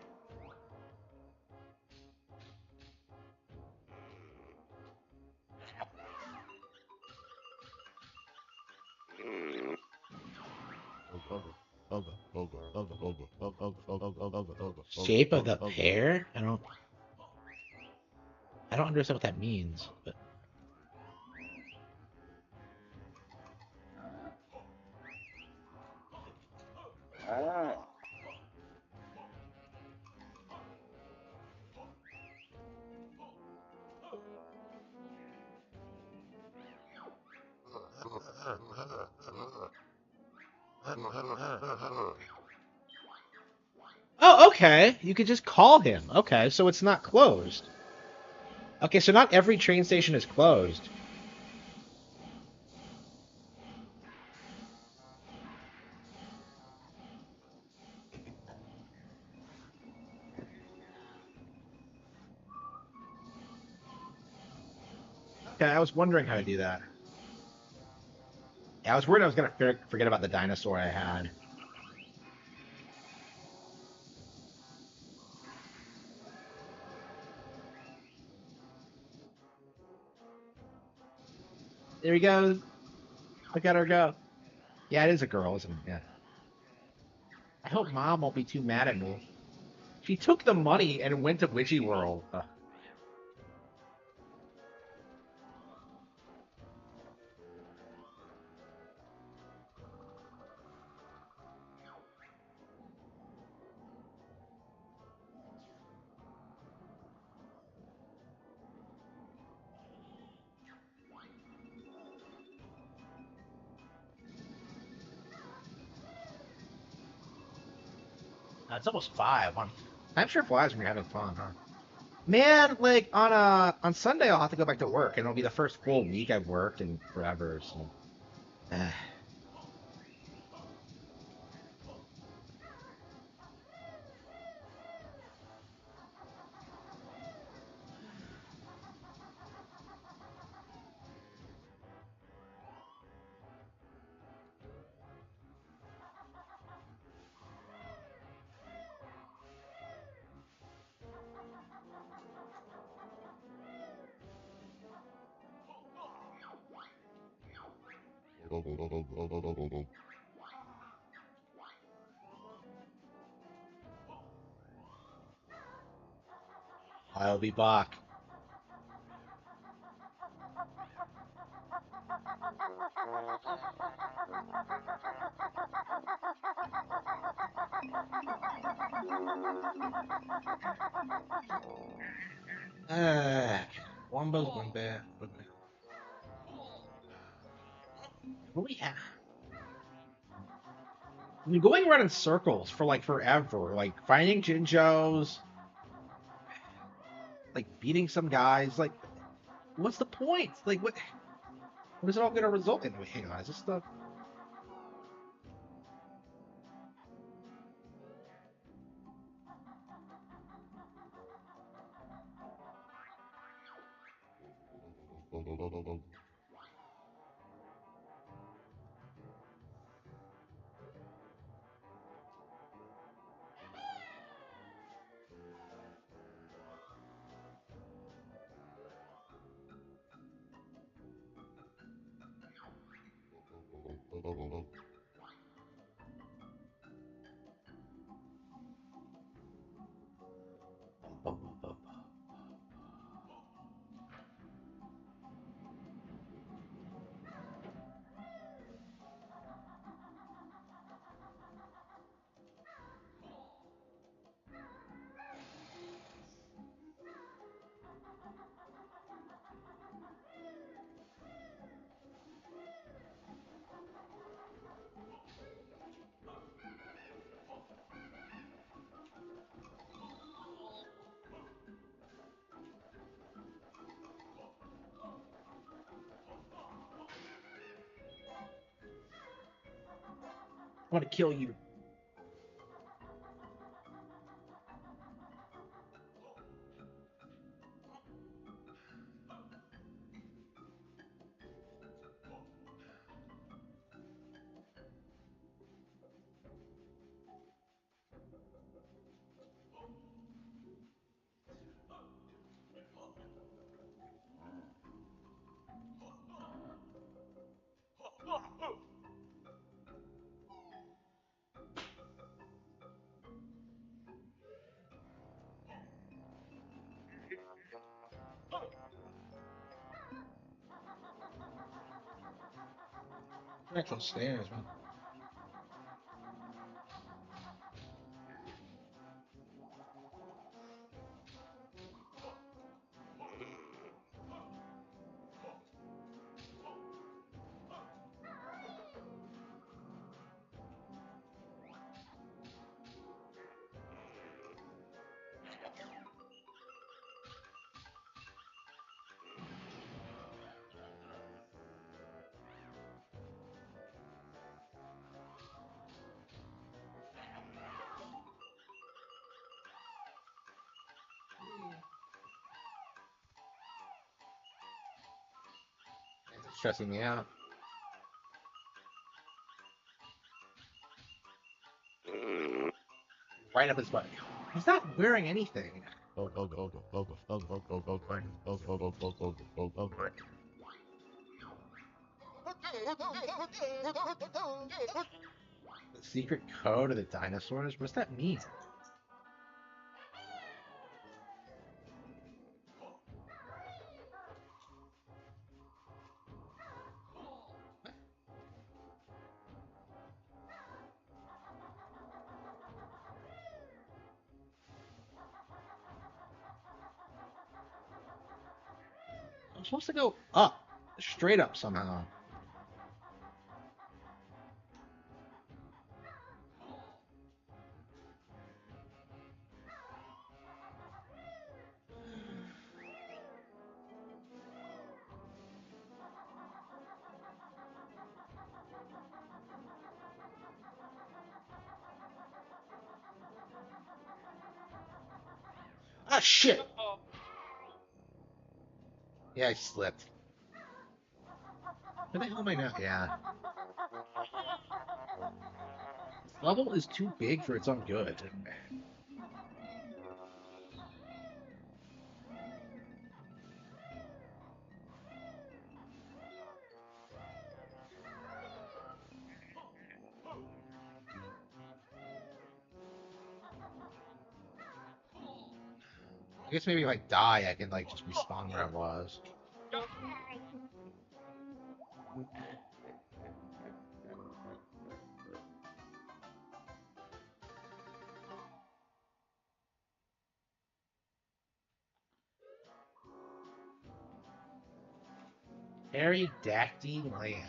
Shape of the pear? I don't understand what that means, but oh, okay. You could just call him. Okay, so it's not closed. Okay, so not every train station is closed. Okay, I was wondering how to do that. Yeah, I was worried I was gonna forget about the dinosaur I had. There he goes. Look at her go. Yeah, it is a girl, isn't it? Yeah. I hope Mom won't be too mad at me. She took the money and went to Witchy World. It's almost 5. Time sure flies when you're having fun, huh? Man, like on Sunday I'll have to go back to work, and it'll be the first full week I've worked in forever. So, eh. I'll be back. Wombo's one bad. What do we have? I've been going around in circles for like forever, like finding Jinjos, like beating some guys. Like, what's the point? Like, what is it all going to result in? Wait, hang on, is this stuff? want to kill you. Actual stairs, man. It's stressing me out. Right up his butt. He's not wearing anything. The secret code of the dinosaurs? What's that mean? I'm supposed to go up. Straight up somehow. Ah, shit! Yeah, I slipped. Where the hell am I now? Yeah. This level is too big for its own good. I guess maybe if I die, I can like just respawn where I was. Pterodactyl land.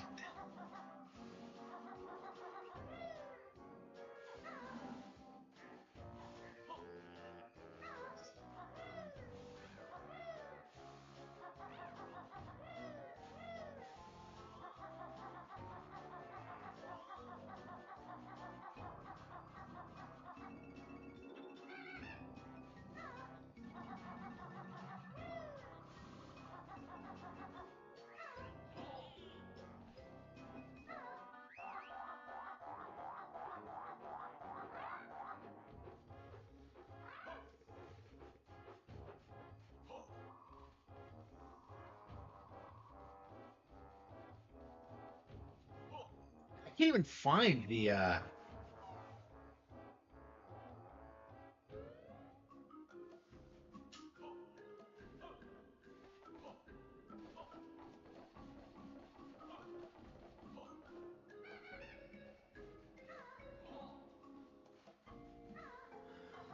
I can't even find the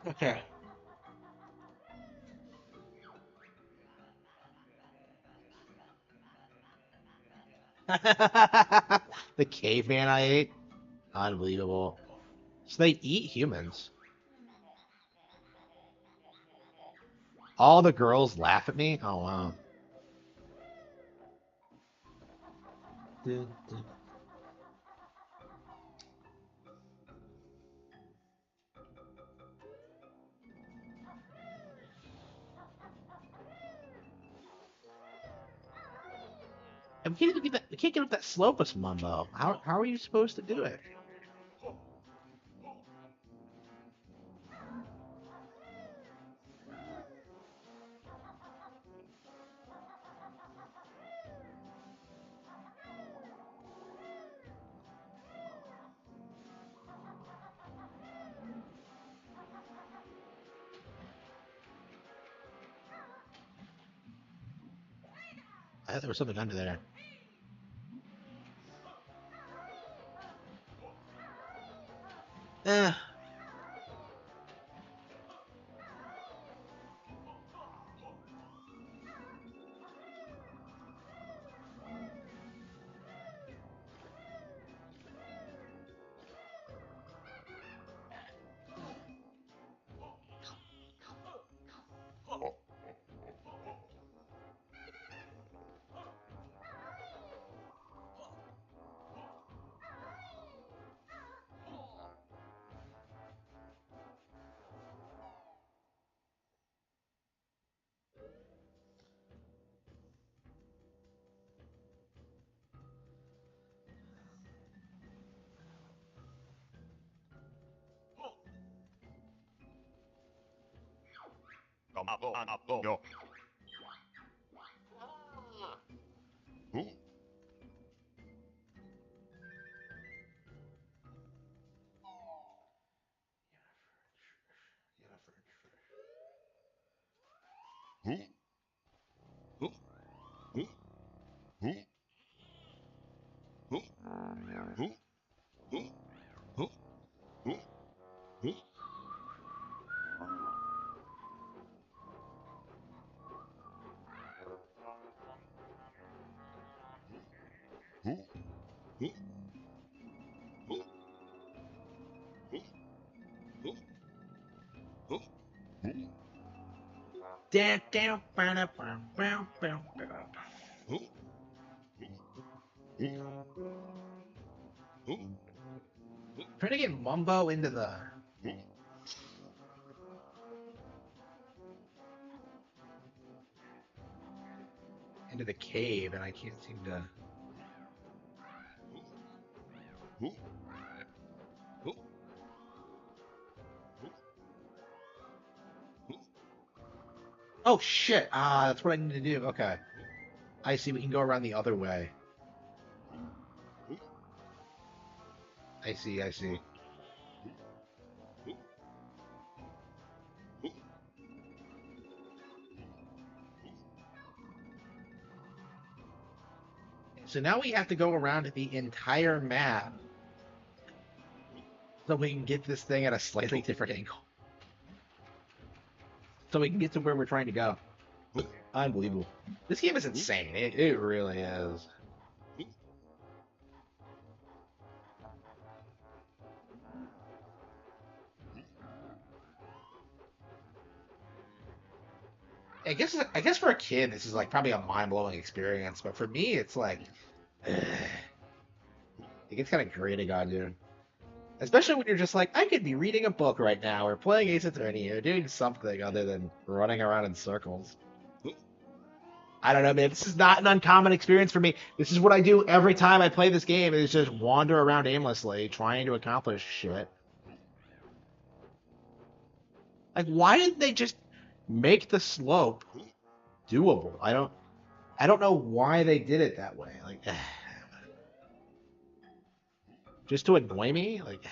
Okay. The caveman I ate? Unbelievable. So they eat humans. All the girls laugh at me? Oh, wow. And we can't get up that slope with Mumbo. How are you supposed to do it? I thought there was something under there. Eh. Trying to get Mumbo into the cave, and I can't seem to. Oh shit! Ah, that's what I need to do. Okay, I see. We can go around the other way. I see. I see. So now we have to go around the entire map so we can get this thing at a slightly different angle. So we can get to where we're trying to go. Unbelievable. This game is insane. It really is. I guess for a kid this is like probably a mind-blowing experience, but for me it's like it gets kind of grating on you. Especially when you're just like, I could be reading a book right now, or playing Ace Attorney, or doing something other than running around in circles. I don't know, man. This is not an uncommon experience for me. This is what I do every time I play this game, is just wander around aimlessly, trying to accomplish shit. Like, why didn't they just make the slope doable? I don't know why they did it that way. Like, just to annoy me? Like,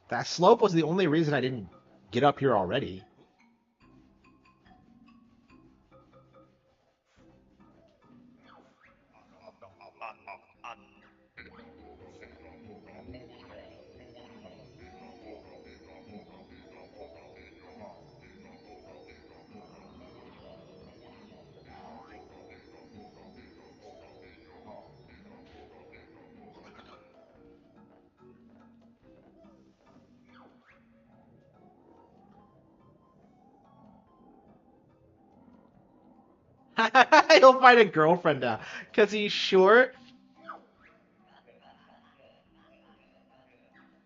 that slope was the only reason I didn't get up here already. He'll find a girlfriend now because he's short.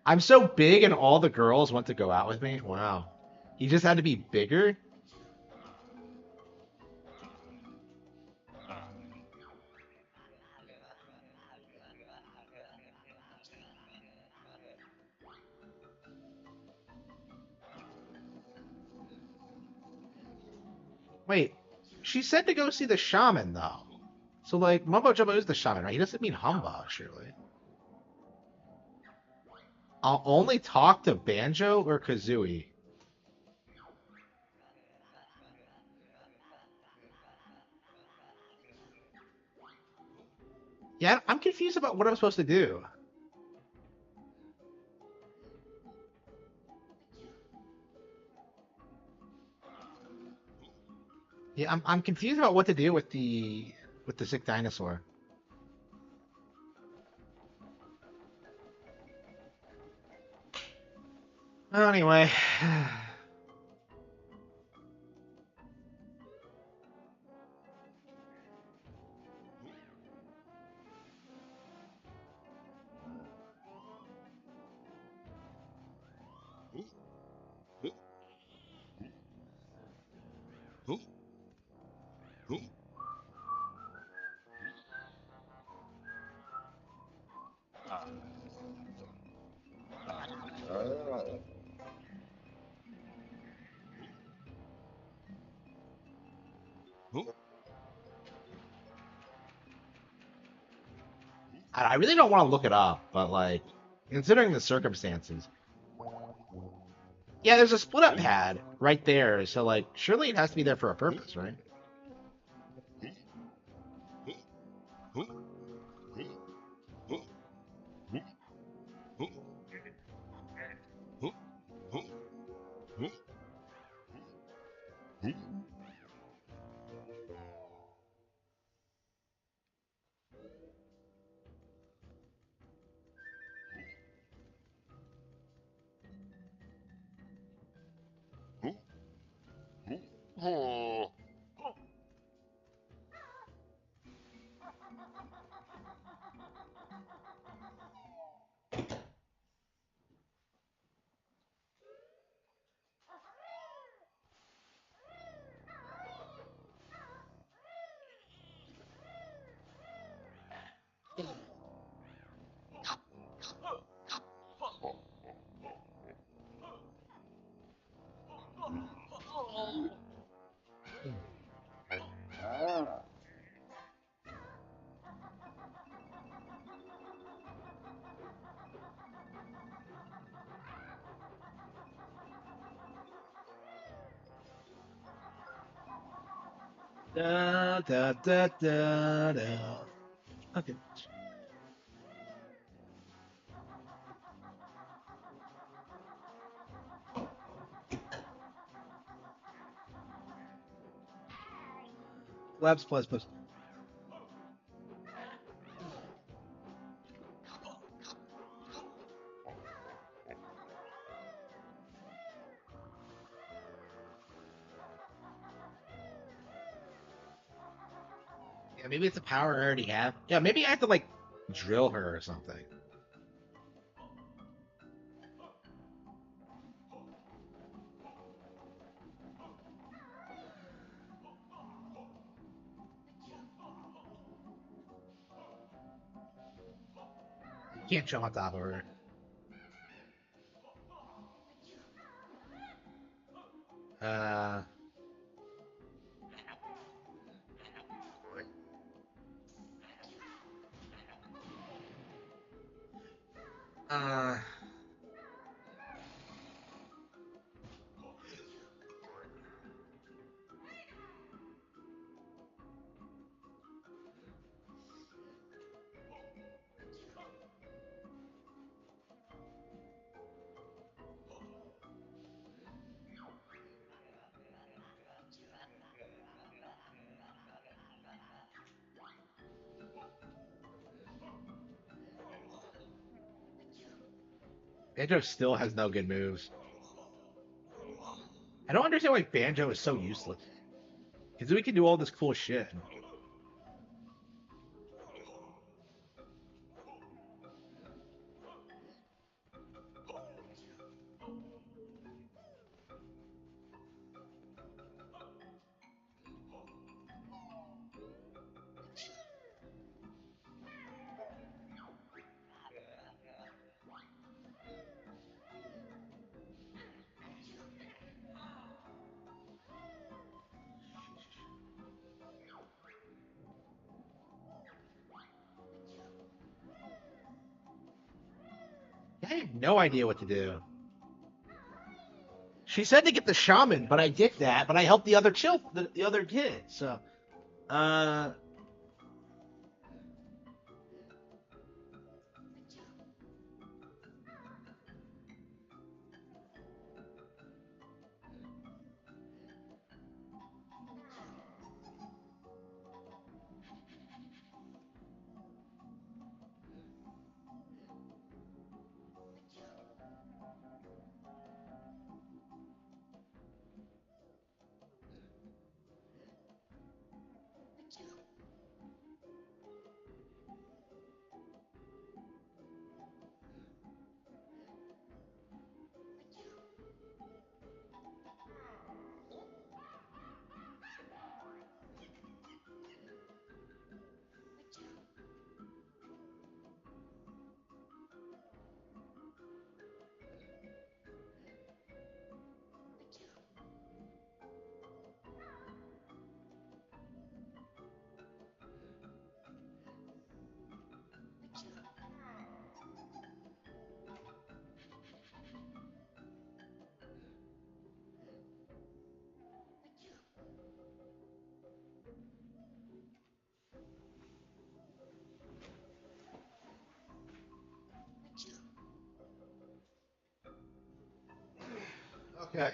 I'm so big and all the girls want to go out with me. Wow. He just had to be bigger? Wait, she said to go see the shaman though. So like Mumbo Jumbo is the shaman, right? He doesn't mean Humba, surely. I'll only talk to Banjo or Kazooie. Yeah, I'm confused about what I'm supposed to do. Yeah, I'm confused about what to do with the sick dinosaur. Well, anyway. I really don't want to look it up, but like, considering the circumstances. Yeah, there's a split up pad right there, so like, surely it has to be there for a purpose, right? Da da da da da. Okay. Labs plus plus. Yeah, maybe it's a power I already have. Yeah, maybe I have to like drill her or something. You can't jump on top of her. Uh. Uh. Banjo still has no good moves. I don't understand why Banjo is so useless. Because we can do all this cool shit. no idea what to do. She said to get the shaman, but I did that. But I helped the other the other kid. So, uh, okay.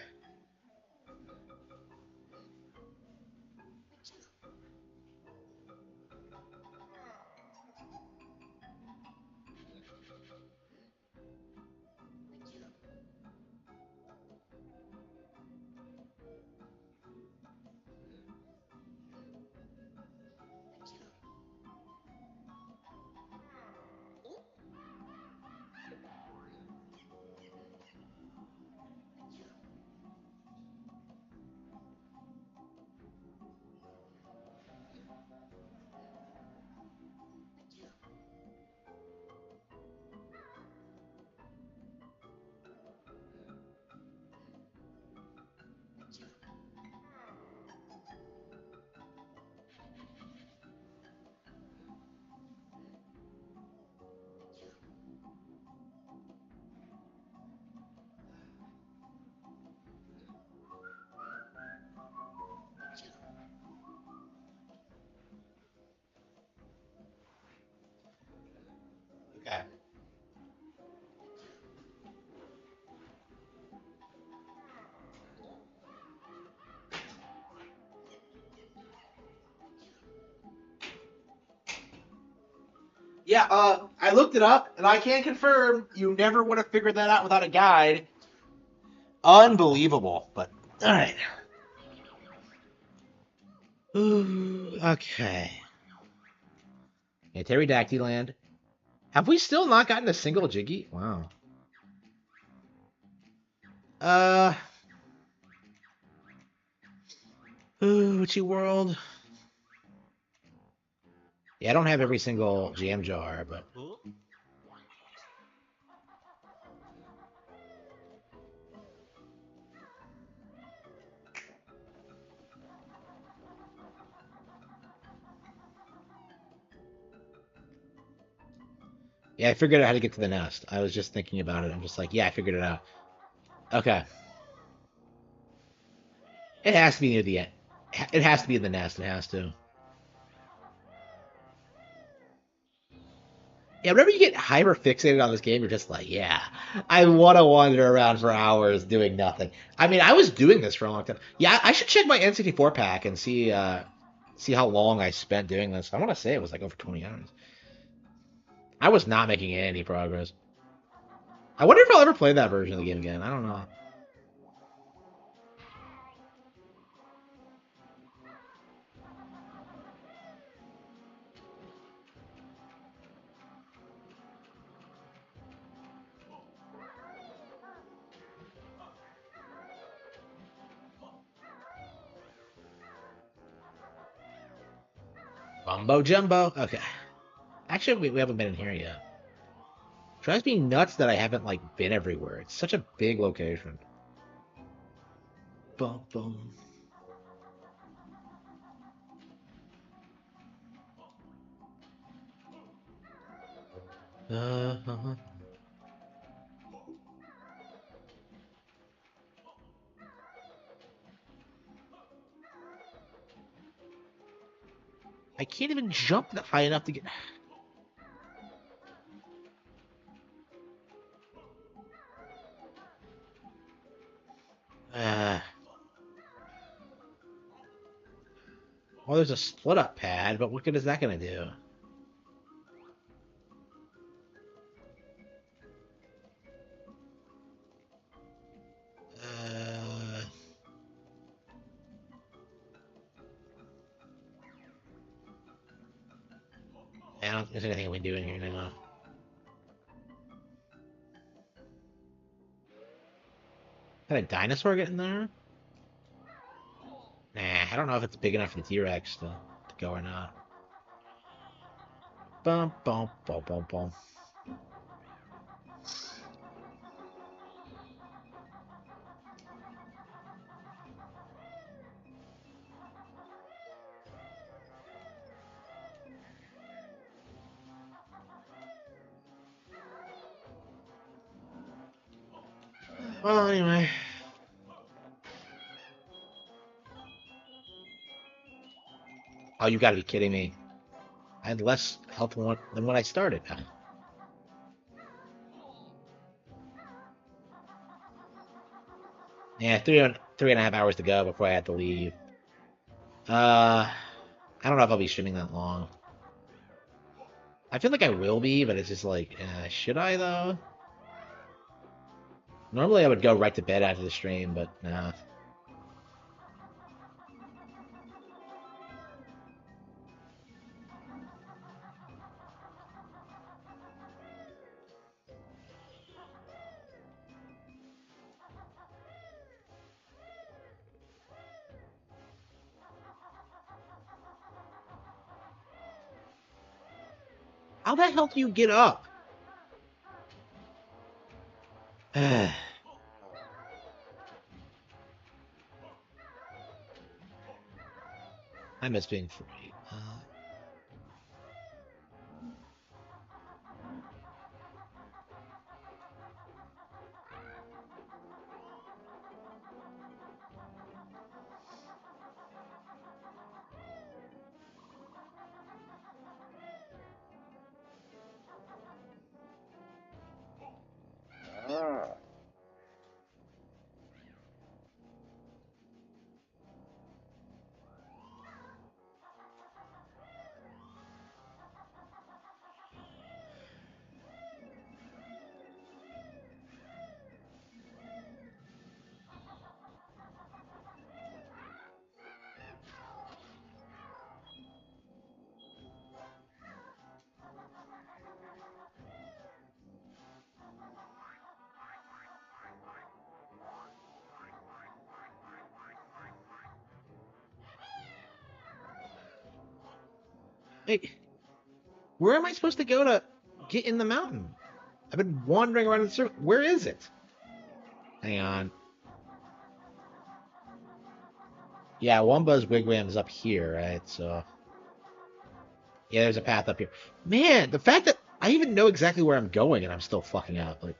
Okay. Yeah, I looked it up, and I can confirm you never would have figured that out without a guide. Unbelievable, but all right. Okay. Yeah, Pterodactyl Land. Have we still not gotten a single Jiggy? Wow. Uh, Witchy World. Yeah, I don't have every single jam jar, but yeah, I figured out how to get to the nest. I was just thinking about it. I'm just like, yeah, I figured it out. Okay. It has to be near the end. It has to be in the nest. It has to. Yeah, whenever you get hyper fixated on this game, you're just like, yeah, I want to wander around for hours doing nothing. I mean, I was doing this for a long time. Yeah, I should check my N64 pack and see how long I spent doing this. I want to say it was like over 20 hours. I was not making any progress. I wonder if I'll ever play that version of the game again. I don't know. Mumbo Jumbo. Okay. Actually, we haven't been in here yet. Drives me nuts that I haven't like been everywhere. It's such a big location. Boom, boom. Uh-huh. I can't even jump high enough to get... Well, there's a split-up pad, but what good is that going to do? I don't think there's anything we do in here now. Can a dinosaur get in there? Nah, I don't know if it's big enough for the T-Rex to go or not. Bum, bum, bum, bum, bum. Well, anyway. Oh, you gotta be kidding me. I had less health than when I started. Yeah, 3.5 hours to go before I have to leave. I don't know if I'll be streaming that long. I feel like I will be, but it's just like, should I though? Normally I would go right to bed after the stream, but nah. How the hell do you get up? I miss being free. Hey, where am I supposed to go to get in the mountain? I've been wandering around in the circle. Where is it? Hang on. Yeah, Wumba's Wigwam is up here, right? So, yeah, there's a path up here. Man, the fact that I even know exactly where I'm going and I'm still fucking up. Like,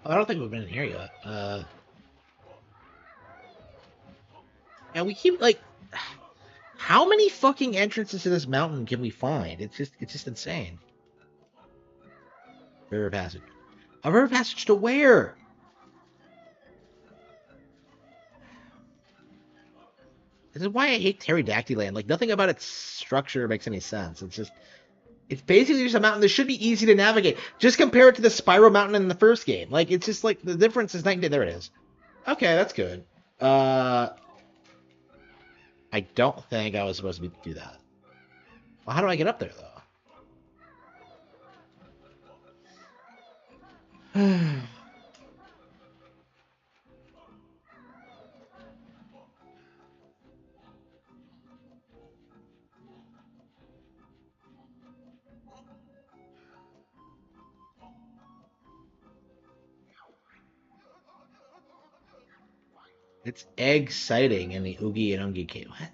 I don't think we've been in here yet. And we keep like, how many fucking entrances to this mountain can we find? It's just insane. River passage. A river passage to where? This is why I hate Pterodactyl Land. Like, nothing about its structure makes any sense. It's basically just a mountain that should be easy to navigate. Just compare it to the Spiral Mountain in the first game. Like, it's just like, the difference is night and day. There it is. Okay, that's good. I don't think I was supposed to do that. Well, how do I get up there, though? It's exciting in the Oogie and Ungie cave. What?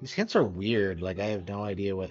These hints are weird. Like, I have no idea what...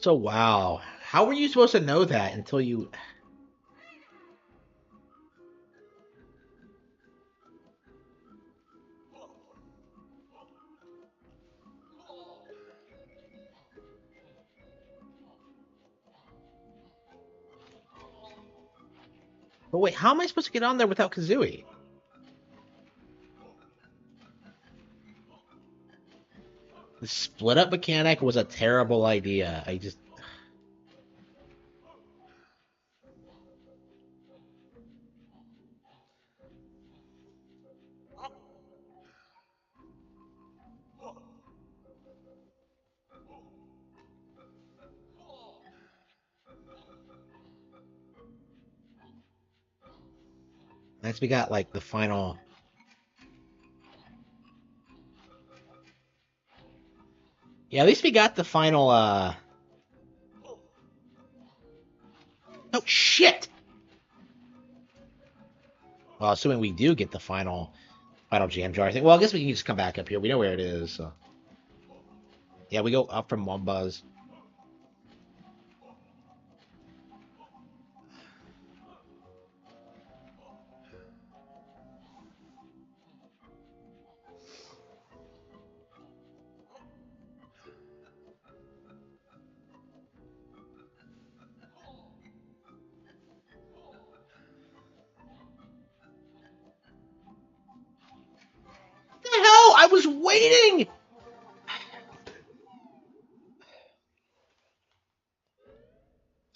So, wow. How were you supposed to know that until you... But wait, how am I supposed to get on there without Kazooie? The split up mechanic was a terrible idea. I just... Next we got, like, the final... Yeah, at least we got the final, Oh, shit! Well, assuming we do get the final jam jar, I think. Well, I guess we can just come back up here. We know where it is, so... Yeah, we go up from Wombuzz. The hell? I was waiting!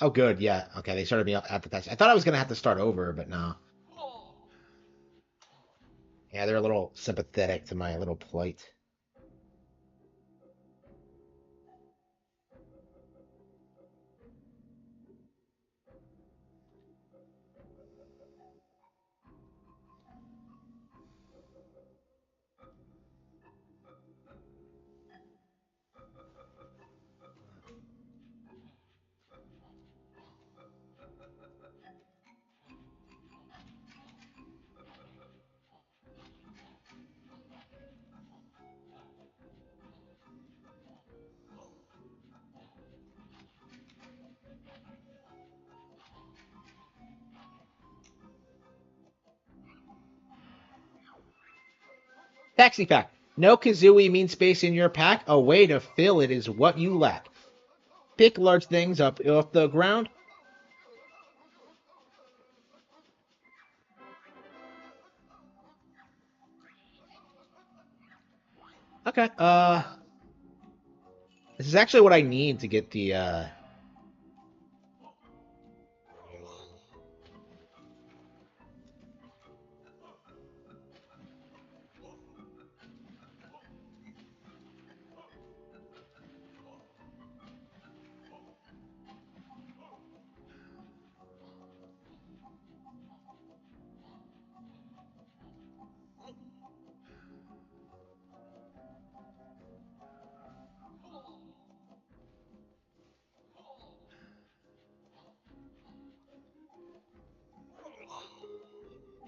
Oh, good, yeah. Okay, they started me at the test. I thought I was going to have to start over, but no. Yeah, they're a little sympathetic to my little plight. Taxi fact. No Kazooie means space in your pack. A way to fill it is what you lack. Pick large things up off the ground. Okay, this is actually what I need to get the,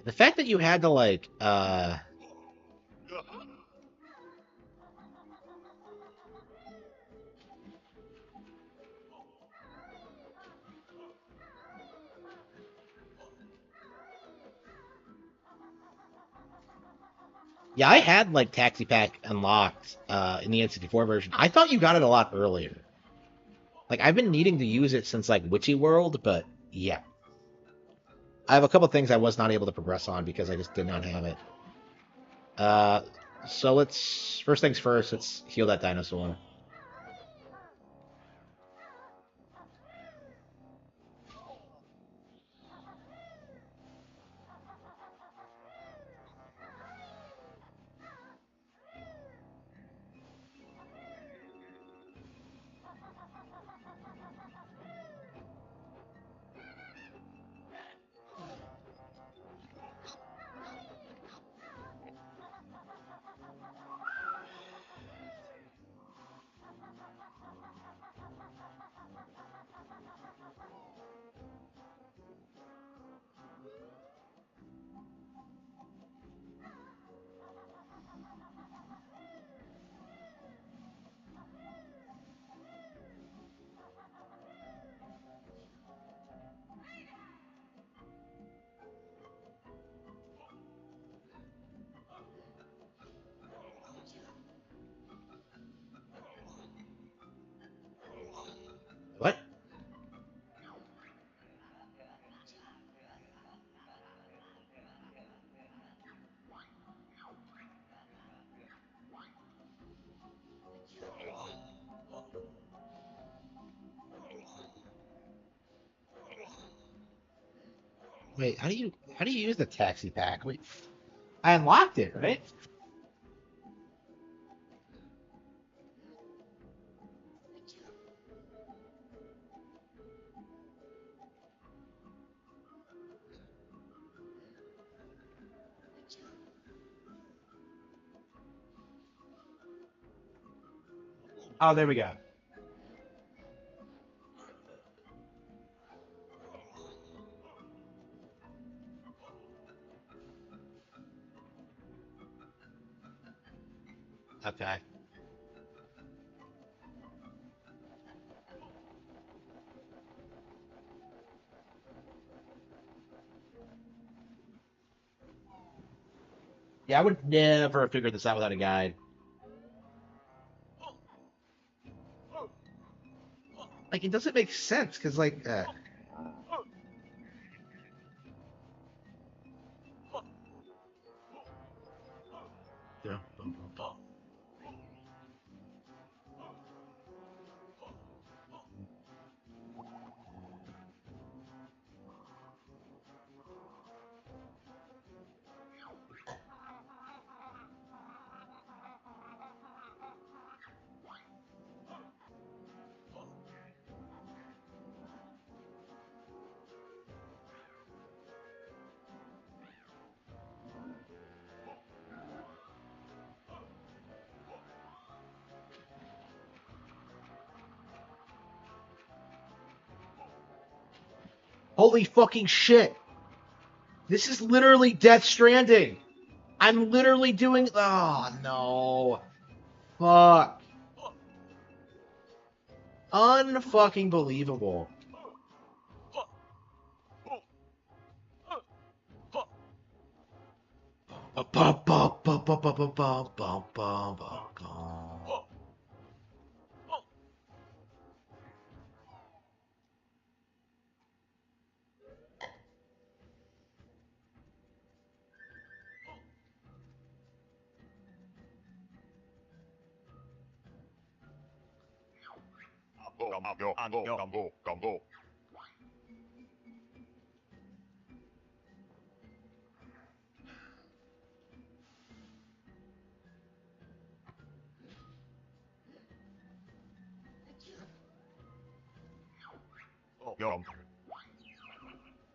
the fact that you had to, like, Yeah, I had like Taxi Pack unlocked in the N64 version. I thought you got it a lot earlier. Like I've been needing to use it since like Witchy World, but yeah. I have a couple things I was not able to progress on because I just did not have it. Uh, so let's first things first. Let's heal that dinosaur. What? Wait, how do you use the Taxi Pack? Wait, I unlocked it, right? Oh, there we go. Okay. Yeah, I would never have figured this out without a guide. Like, it doesn't make sense because, like, yeah. Holy fucking shit! This is literally Death Stranding. I'm literally doing. Oh no! Fuck! Unfucking believable.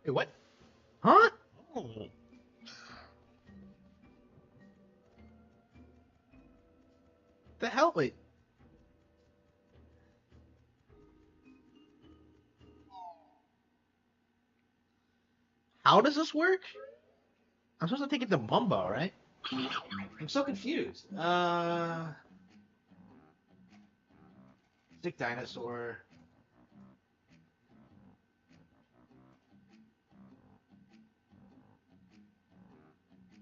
Wait, what? Huh? The hell? Wait. How does this work? I'm supposed to take it to Mumbo, right? I'm so confused. Stick dinosaur.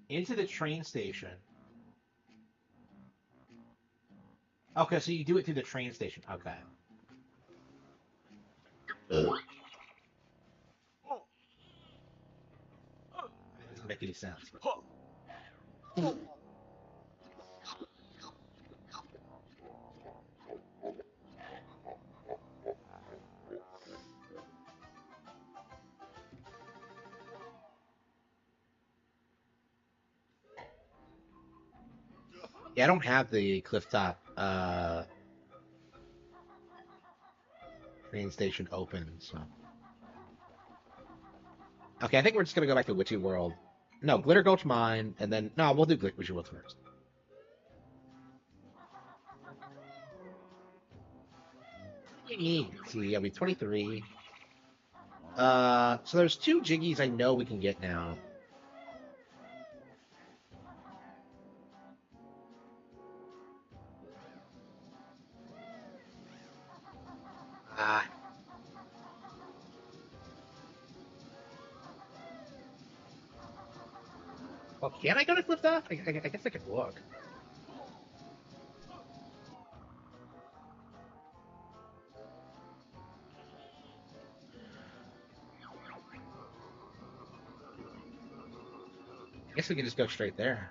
Into the train station. Okay, so you do it through the train station. Okay. That doesn't make any sense. Yeah, I don't have the clifftop train station open, so. Okay, I think we're just gonna go back to Witchy World. No, Glitter Gulch Mine, and then no, we'll do Witchy World first. Let's see, I'll be 23. So there's 2 Jiggies I know we can get now. Ah. Well, can I go to Clifftop? I guess I could look. I guess we can just go straight there.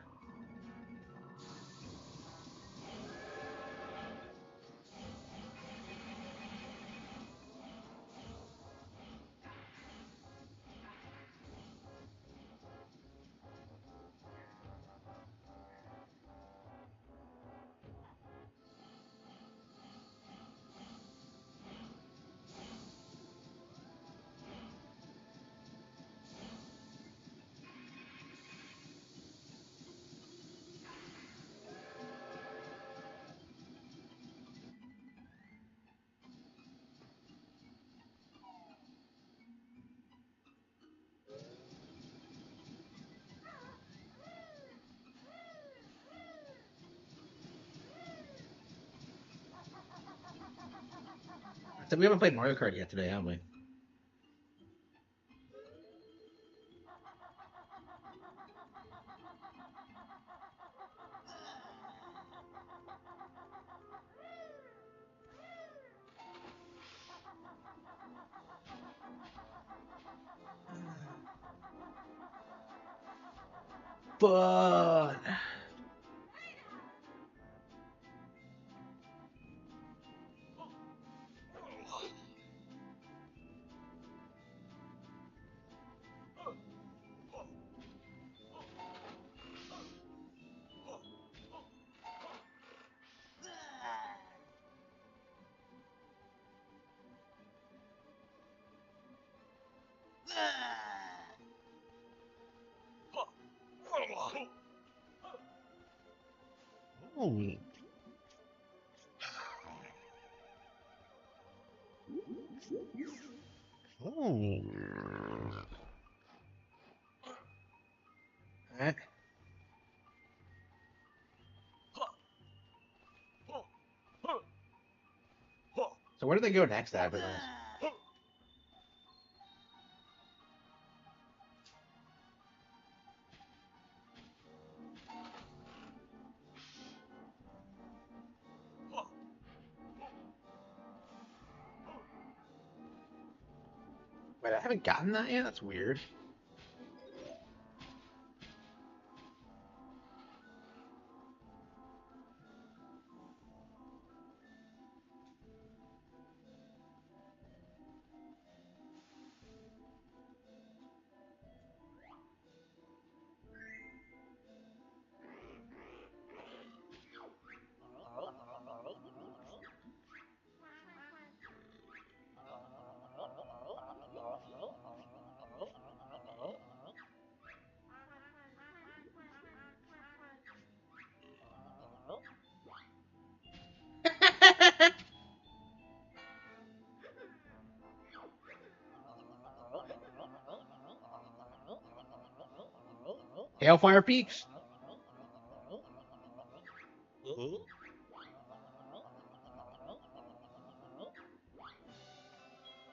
So we haven't played Mario Kart yet today, have we? Fun. Ooh. Ooh. Alright. So where do they go next after this? Wait, I haven't gotten that yet? That's weird. Hailfire Peaks.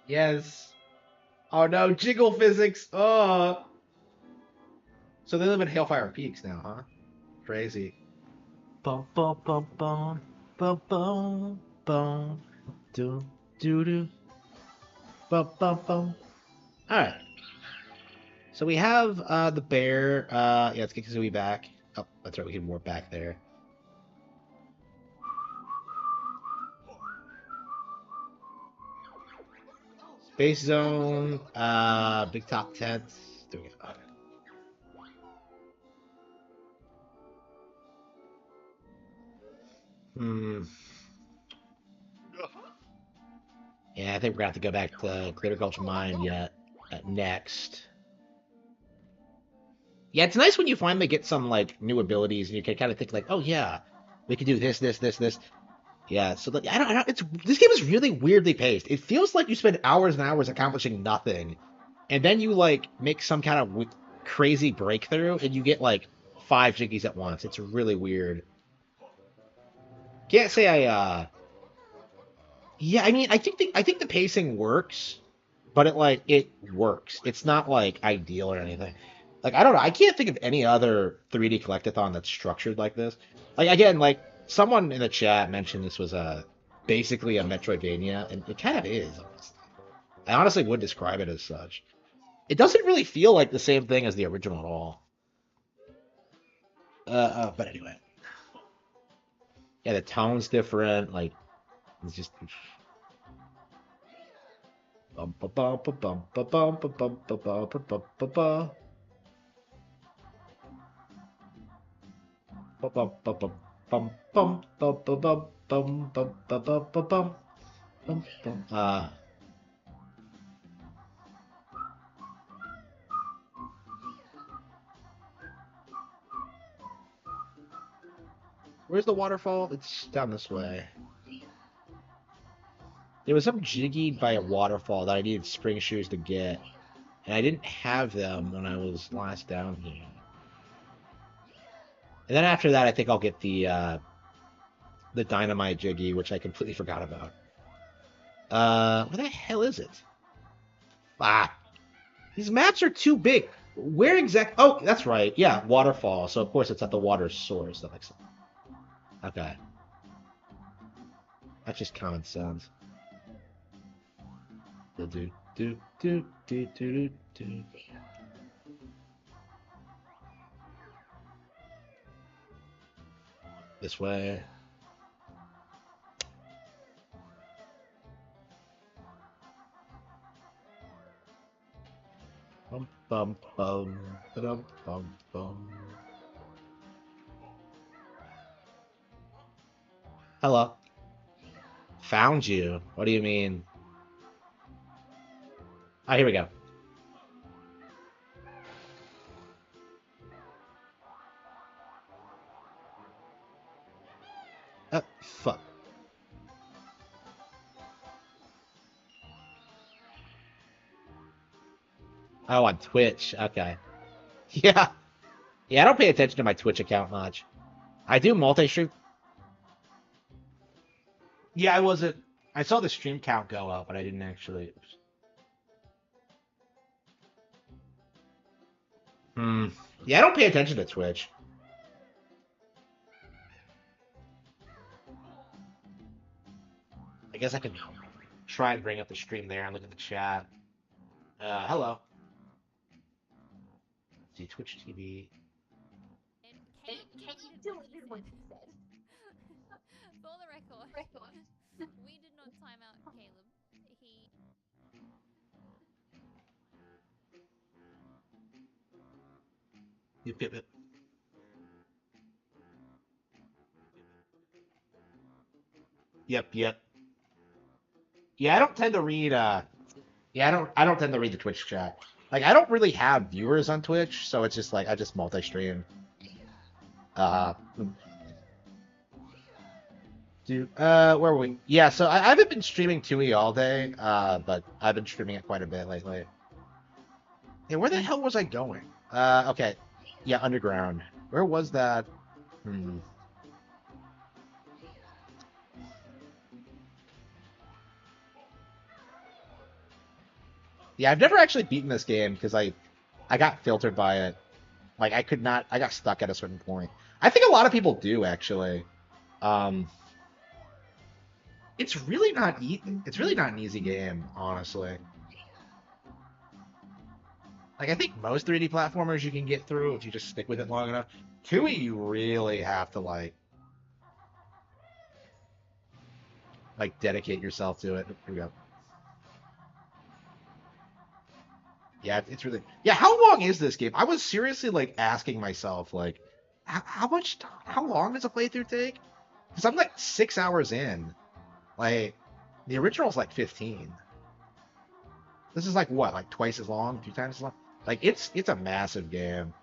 Yes. Oh no, jiggle physics. Oh. So they live in Hailfire Peaks now, huh? Crazy. Bum bum bum bum. Bum bum bum. Do do do. Bum bum bum. All right. So we have the bear. Yeah, let's get Kazooie back. Oh, that's right. We can warp back there. Space Zone. Big Top Tents. There we go. Okay. Hmm. Yeah, I think we're gonna have to go back to Clear Culture Mine yet. Next. Yeah, it's nice when you finally get some like new abilities and you can kind of think like, oh yeah, we can do this, this, this, this. Yeah, so like, I don't. It's this game is really weirdly paced. It feels like you spend hours and hours accomplishing nothing, and then you like make some kind of crazy breakthrough and you get like 5 jiggies at once. It's really weird. Can't say Yeah, I mean, I think the pacing works, but it works. It's not like ideal or anything. Like I don't know, I can't think of any other 3D collectathon that's structured like this. Like again, like someone in the chat mentioned this was basically a Metroidvania, and it kind of is. I honestly would describe it as such. It doesn't really feel like the same thing as the original at all. But anyway, yeah, the tone's different. Like it's just bum ba bum ba bum ba bum ba bum ba bum ba bum ba ba. Bum bum bum bum bum bum bum bum bum bum bum bum bum bum bum bum. Where's the waterfall? It's down this way. There was some jiggy by a waterfall that I needed spring shoes to get, and I didn't have them when I was last down here. And then after that, I think I'll get the dynamite jiggy, which I completely forgot about. Where the hell is it? Ah, these maps are too big. Where exact? Oh, that's right. Yeah, waterfall. So of course it's at the water source. That makes sense. Okay. That's just common sense. Do do do do do do do. This way. Bum bum bum bum bum bum. Hello. Found you. What do you mean? Ah, here we go. Fuck. Oh, on Twitch. Okay. Yeah. Yeah, I don't pay attention to my Twitch account much. I do multi-stream. Yeah, I wasn't. I saw the stream count go up, but I didn't actually. Hmm. Yeah, I don't pay attention to Twitch. I guess I could try and bring up the stream there and look at the chat. Hello. See Twitch TV. Can you do what you said? For the record, we did not time out Caleb. Yep. Yep. Yeah, I don't tend to read. Yeah, I don't tend to read the Twitch chat. Like, I don't really have viewers on Twitch, so it's just like I just multi-stream. Where were we? Yeah, so I haven't been streaming 2E all day, but I've been streaming it quite a bit lately. Hey, where the hell was I going? Okay. Yeah, underground. Where was that? Yeah, I've never actually beaten this game because I got filtered by it. Like I could not. I got stuck at a certain point. I think a lot of people do actually. It's really not it's really not an easy game, honestly. Like I think most 3D platformers you can get through if you just stick with it long enough. 2E you really have to like dedicate yourself to it. Here we go. Yeah, it's really yeah. How long is this game? I was seriously like asking myself like, how long does a playthrough take? Because I'm like 6 hours in. Like the original's like 15. This is like what, like twice as long, 2 times as long. Like it's a massive game.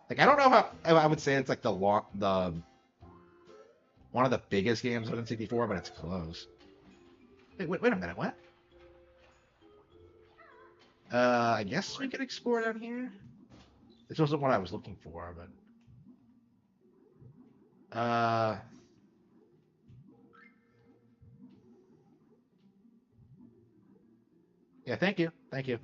Like I don't know how I would say it's like the one of the biggest games on N64, but it's close. Wait a minute, what? I guess we could explore down here. This wasn't what I was looking for, but yeah, thank you, thank you.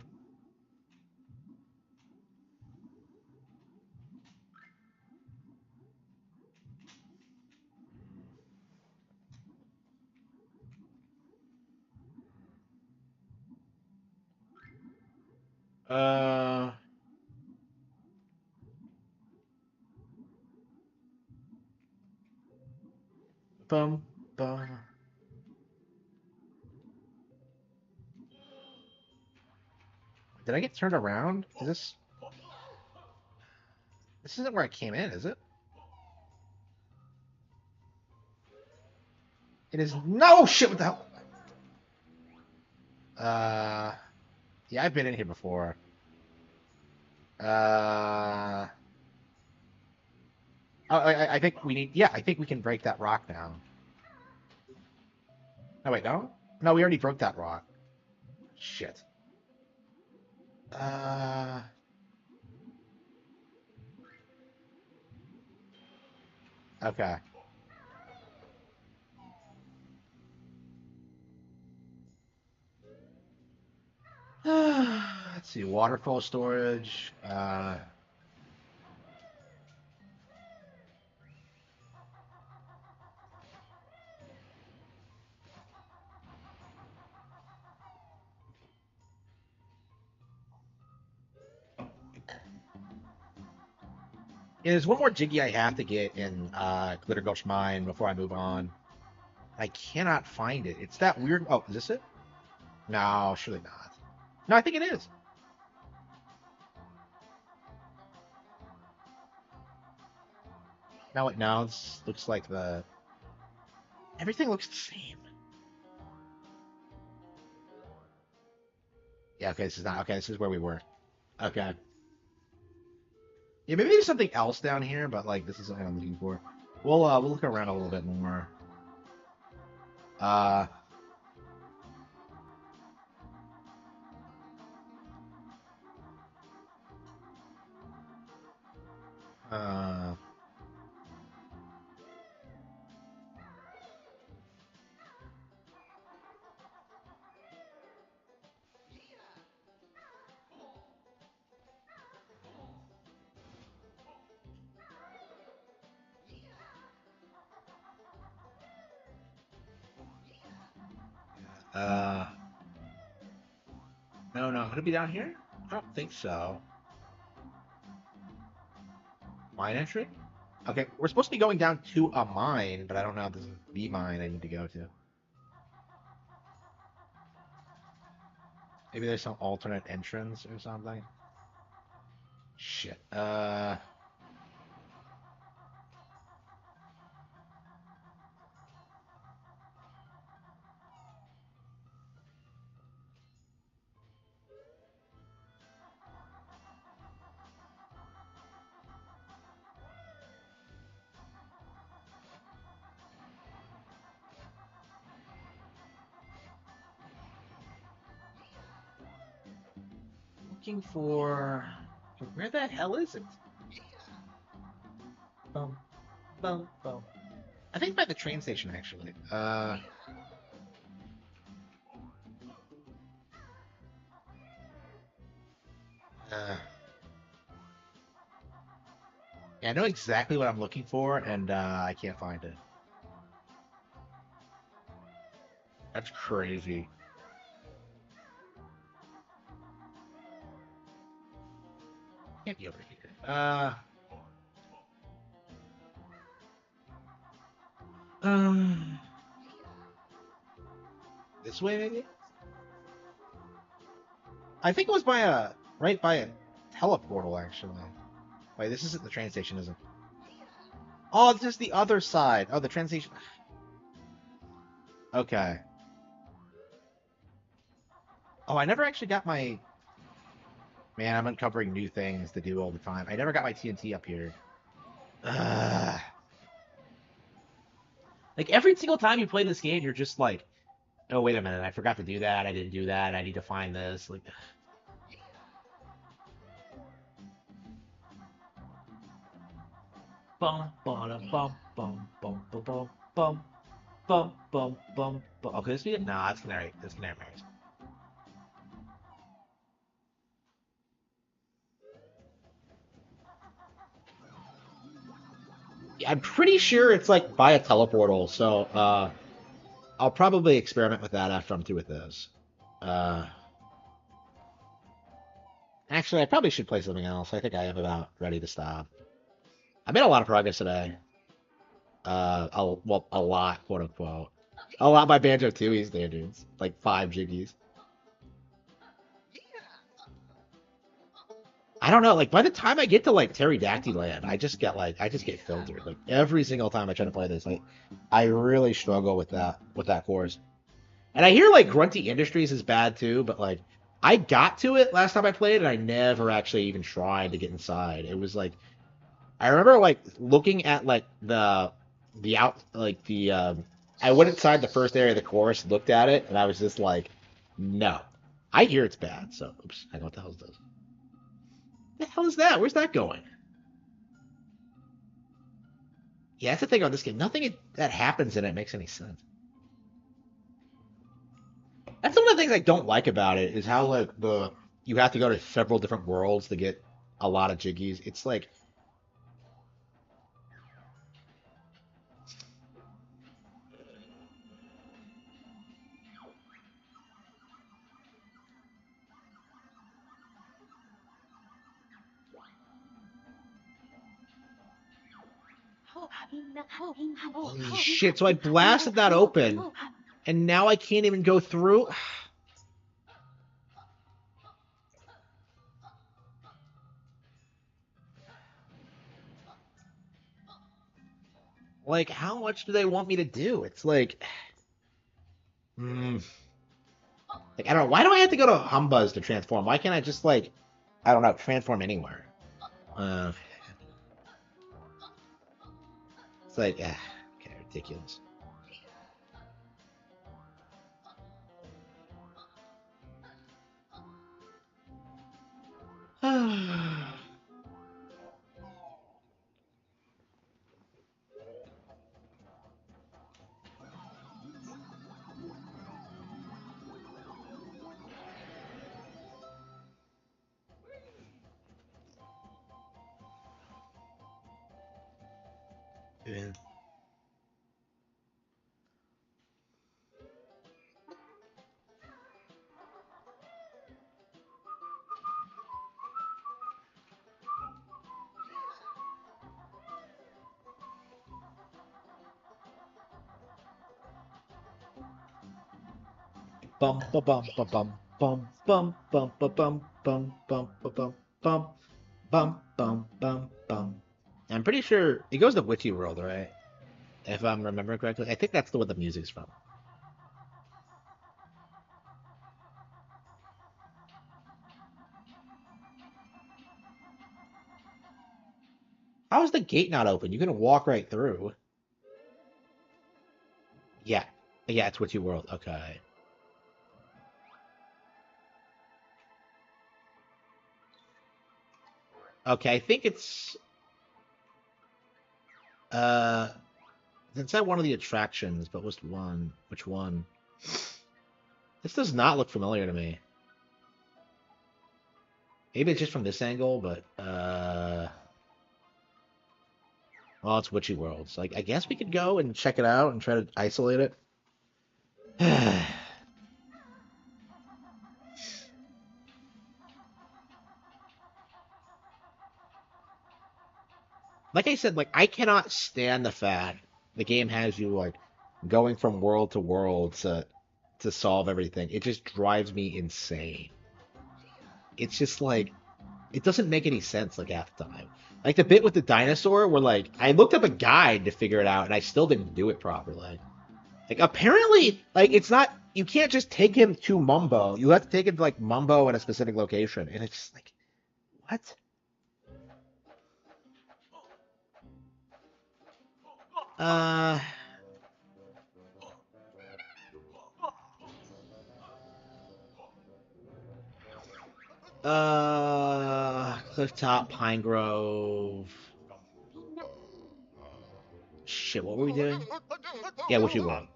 Uh, bum bum. Did I get turned around? Is this isn't where I came in, is it? It is no shit. What the hell? Yeah, I've been in here before. Oh, I think we need. Yeah, I think we can break that rock down. No, wait, no, no, we already broke that rock. Shit. Uh, okay. Let's see. Waterfall storage. Yeah, there's one more Jiggy I have to get in Glitter Gulch Mine before I move on. I cannot find it. It's that weird. Oh, is this it? No, surely not. No, I think it is. No, no, this looks like the. Everything looks the same. Yeah, okay, this is not. Okay, this is where we were. Okay. Yeah, maybe there's something else down here, but like this is what I'm looking for. We'll look around a little bit more. Uh. Uh. Uh. No, no, could it be down here? I don't think so. Mine entry? Okay, we're supposed to be going down to a mine, but I don't know if this is the mine I need to go to. Maybe there's some alternate entrance or something. Shit. Looking for. Where the hell is it? Boom, boom, boom. I think by the train station, actually. Yeah, I know exactly what I'm looking for, and I can't find it. That's crazy. Can't be over here. This way maybe? I think it was by right by a teleportal actually. Wait, this isn't the train station, is it? Oh, this is the other side. Oh, the train station. Okay. Oh, I never actually got my. Man, I'm uncovering new things to do all the time. I never got my TNT up here. Ugh. Like every single time you play this game, you're just like, oh wait a minute, I forgot to do that. I didn't do that. I need to find this. Like, bum bum bum bum bum bum bum bum bum bum bum. Oh, could this be it? Nah, it's Canary. It's Canary Mary's. Yeah, I'm pretty sure it's like by a teleportal, so I'll probably experiment with that after I'm through with this. Uh, Actually, I probably should play something else. I think I am about ready to stop. I made a lot of progress today. Well, a lot, quote unquote. A lot by Banjo Tooie standards, like 5 jiggies. I don't know. Like by the time I get to like Pterodactyl Land, I just get filtered. Like every single time I try to play this, like I really struggle with that course. And I hear like Grunty Industries is bad too, but like I got to it last time I played, and I never actually even tried to get inside. It was like I remember like looking at like the out like the I went inside the first area of the course, looked at it, and I was just like, no. I hear it's bad, so oops, I know what the hell is this. The hell is that? Where's that going? Yeah, that's the thing on this game. Nothing that happens in it makes any sense. That's one of the things I don't like about it is how like the you have to go to several different worlds to get a lot of jiggies. It's like holy shit. So I blasted that open and now I can't even go through. Like, how much do they want me to do? It's like, like I don't know. Why do I have to go to Humbuzz to transform? Why can't I just like, I don't know, transform anywhere? Uh, it's like, okay, ridiculous. Yeah. Bum ba bum ba bum bum bum bum ba bum bum bum ba bum bum bum bum bum bum. I'm pretty sure it goes to Witchy World, right? If I'm remembering correctly, I think that's the one the music's from. How is the gate not open? You can walk right through. Yeah, yeah, it's Witchy World. Okay. Okay, I think it's uh it's at one of the attractions, but which one? Which one? This does not look familiar to me. Maybe it's just from this angle, but well, it's Witchy World. So I guess we could go and check it out and try to isolate it. like I said, like I cannot stand the fact the game has you like going from world to world to solve everything. It just drives me insane. It's just like it doesn't make any sense like half the time. Like the bit with the dinosaur where like I looked up a guide to figure it out and I still didn't do it properly. Like apparently like it's not you can't just take him to Mumbo. You have to take him to like Mumbo at a specific location. And it's just like what? Uh Clifftop, Pine Grove. Shit, what were we doing? Yeah, what you want.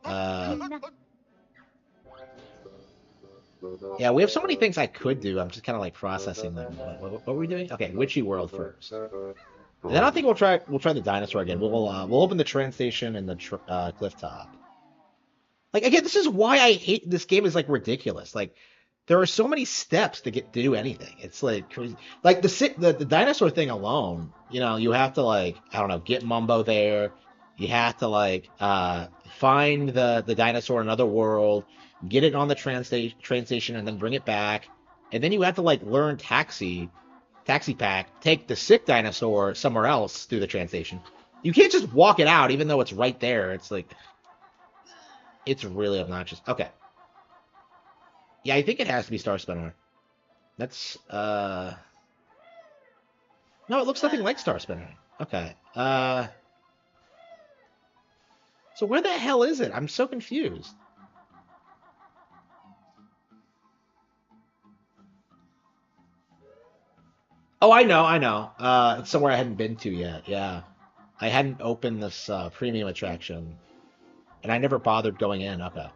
Yeah, we have so many things I could do. I'm just kind of like processing them. What were we doing? Okay, Witchy World first. And then I think we'll try the dinosaur again. We'll open the train station and the cliff top. Like again, this is why I hate this game. Is like ridiculous. Like there are so many steps to do anything. It's like crazy. Like the dinosaur thing alone. You know, you have to like I don't know get Mumbo there. You have to like find the dinosaur in another world, get it on the train station, and then bring it back. And then you have to like learn taxi pack, take the sick dinosaur somewhere else through the train station. You can't just walk it out, even though it's right there. It's like it's really obnoxious. Okay. Yeah, I think it has to be Star Spinner. That's no, it looks nothing like Star Spinner. Okay. So where the hell is it? I'm so confused. Oh, I know, I know. It's somewhere I hadn't been to yet. Yeah. I hadn't opened this premium attraction, and I never bothered going in. Okay.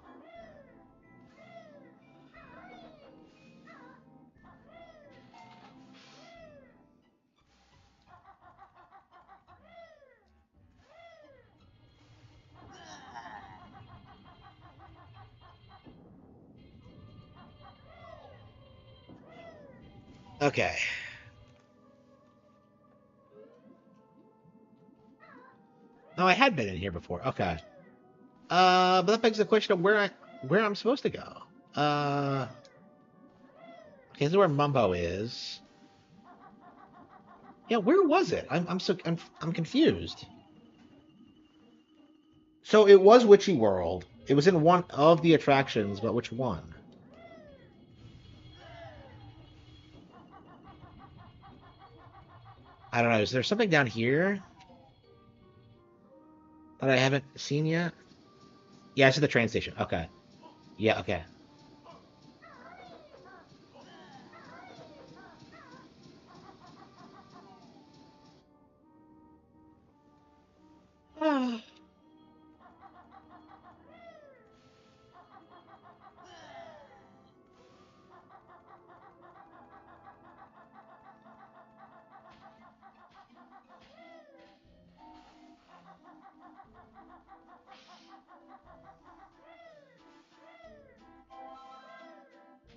Okay. No, I had been in here before. Okay. But that begs the question of where I'm supposed to go. Okay, this is where Mumbo is. Yeah, where was it? I'm confused. So it was Witchy World. It was in one of the attractions, but which one? I don't know. Is there something down here that I haven't seen yet? Yeah, it's at the train station. Okay. Yeah, okay.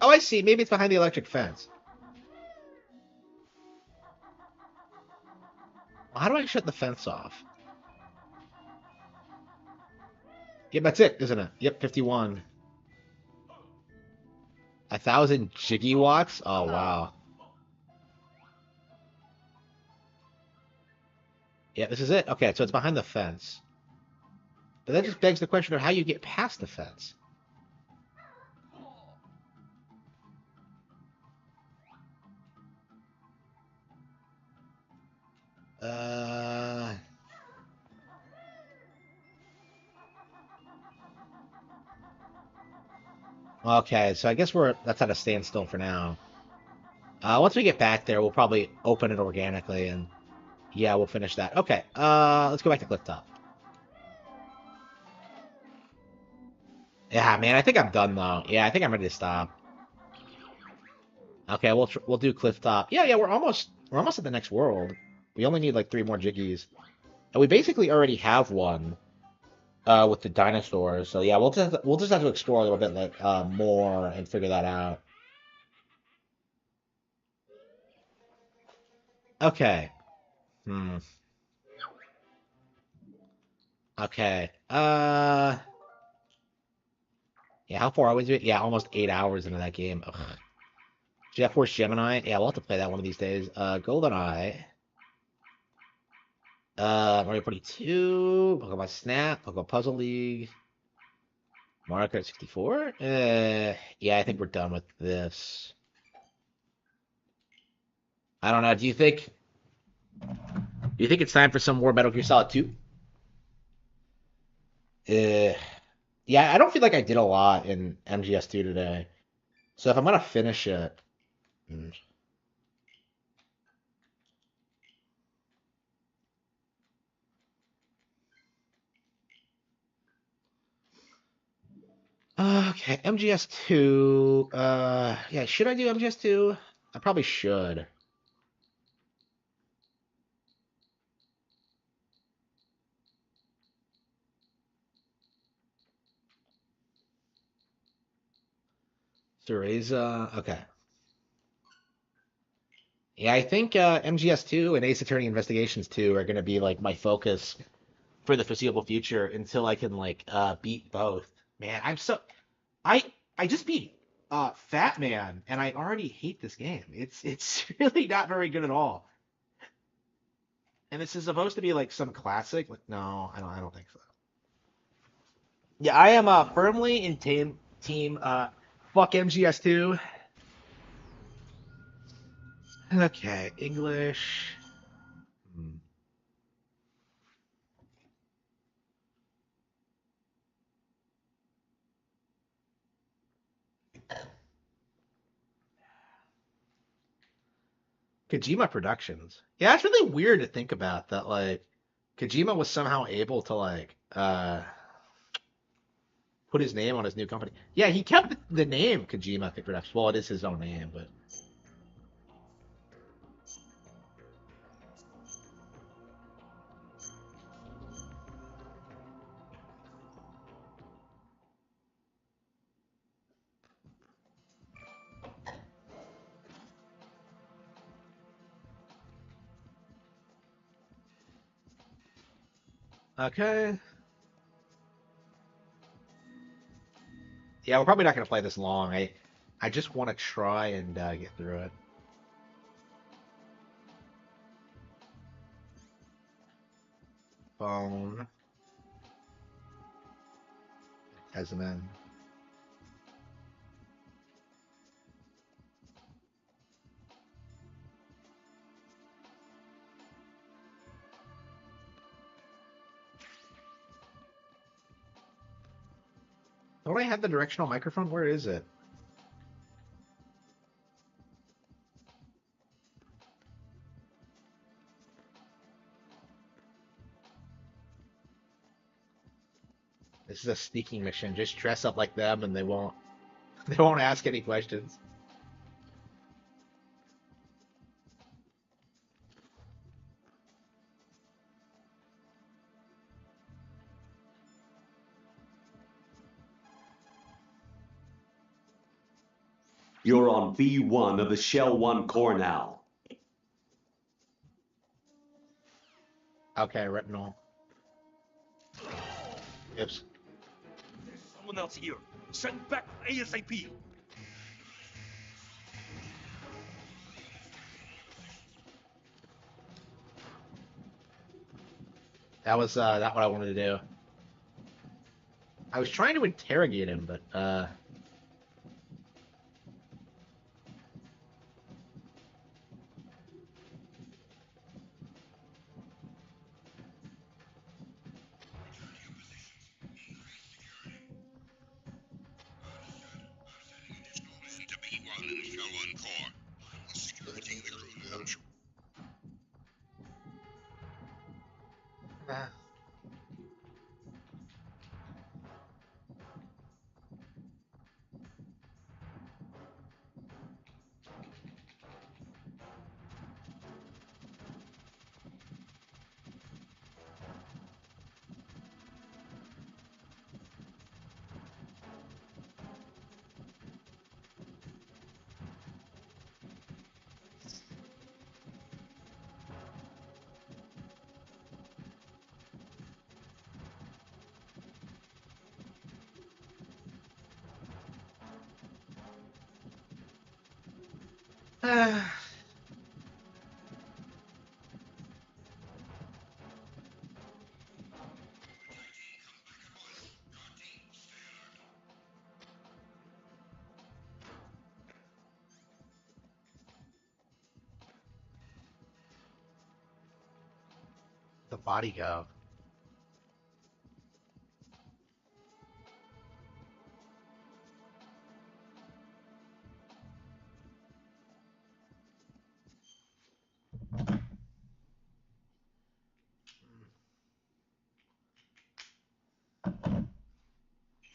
Oh, I see. Maybe it's behind the electric fence. Well, how do I shut the fence off? Yep, that's it, isn't it? Yep, 51. 1,000 gigawatts? Oh, wow. Yeah, this is it. Okay, so it's behind the fence. But that just begs the question of how you get past the fence. Uh... Okay, so I guess that's at a standstill for now. Once we get back there, we'll probably open it organically, and yeah, we'll finish that. Okay, let's go back to Clifftop. Yeah, man, I think I'm done though. Yeah, I think I'm ready to stop. Okay, we'll do Clifftop. Yeah, yeah, we're almost at the next world. We only need like 3 more Jiggies, and we basically already have one with the dinosaurs. So yeah, we'll just have to explore a little bit like more and figure that out. Okay. Hmm. Okay. Yeah, how far are we? Yeah, almost 8 hours into that game. Ugh. Jet Force Gemini. Yeah, we'll have to play that one of these days. GoldenEye. Mario Party 2, Pokemon Snap, Pokemon Puzzle League, Mario Kart 64. Yeah, I think we're done with this. I don't know. Do you think it's time for some more Metal Gear Solid 2? Uh, yeah, I don't feel like I did a lot in MGS2 today. So if I'm gonna finish it, mm. Okay, MGS2. Yeah, should I do MGS2? I probably should. Cereza. Okay. Yeah, I think MGS2 and Ace Attorney Investigations 2 are gonna be like my focus for the foreseeable future until I can like beat both. Man, I I just beat Fat Man and I already hate this game. It's really not very good at all. And this is supposed to be like some classic. Like, no, I don't think so. Yeah, I am firmly in team fuck MGS2. Okay, English. Hmm. Kojima Productions. Yeah, it's really weird to think about that like Kojima was somehow able to like put his name on his new company. Yeah, he kept the name Kojima Productions. Well, it is his own name, but okay. Yeah, we're probably not gonna play this long. I just want to try and get through it. Phone as a man. Don't I have the directional microphone? Where is it? This is a sneaking mission. Just dress up like them, and they won't. They won't ask any questions. You're on B1 of the Shell 1 core now. Okay, retinol. Oops. There's someone else here. Send back ASAP. That was not what I wanted to do. I was trying to interrogate him, but To B1 in Shell 1 core. Security in the crew lounge. The body go.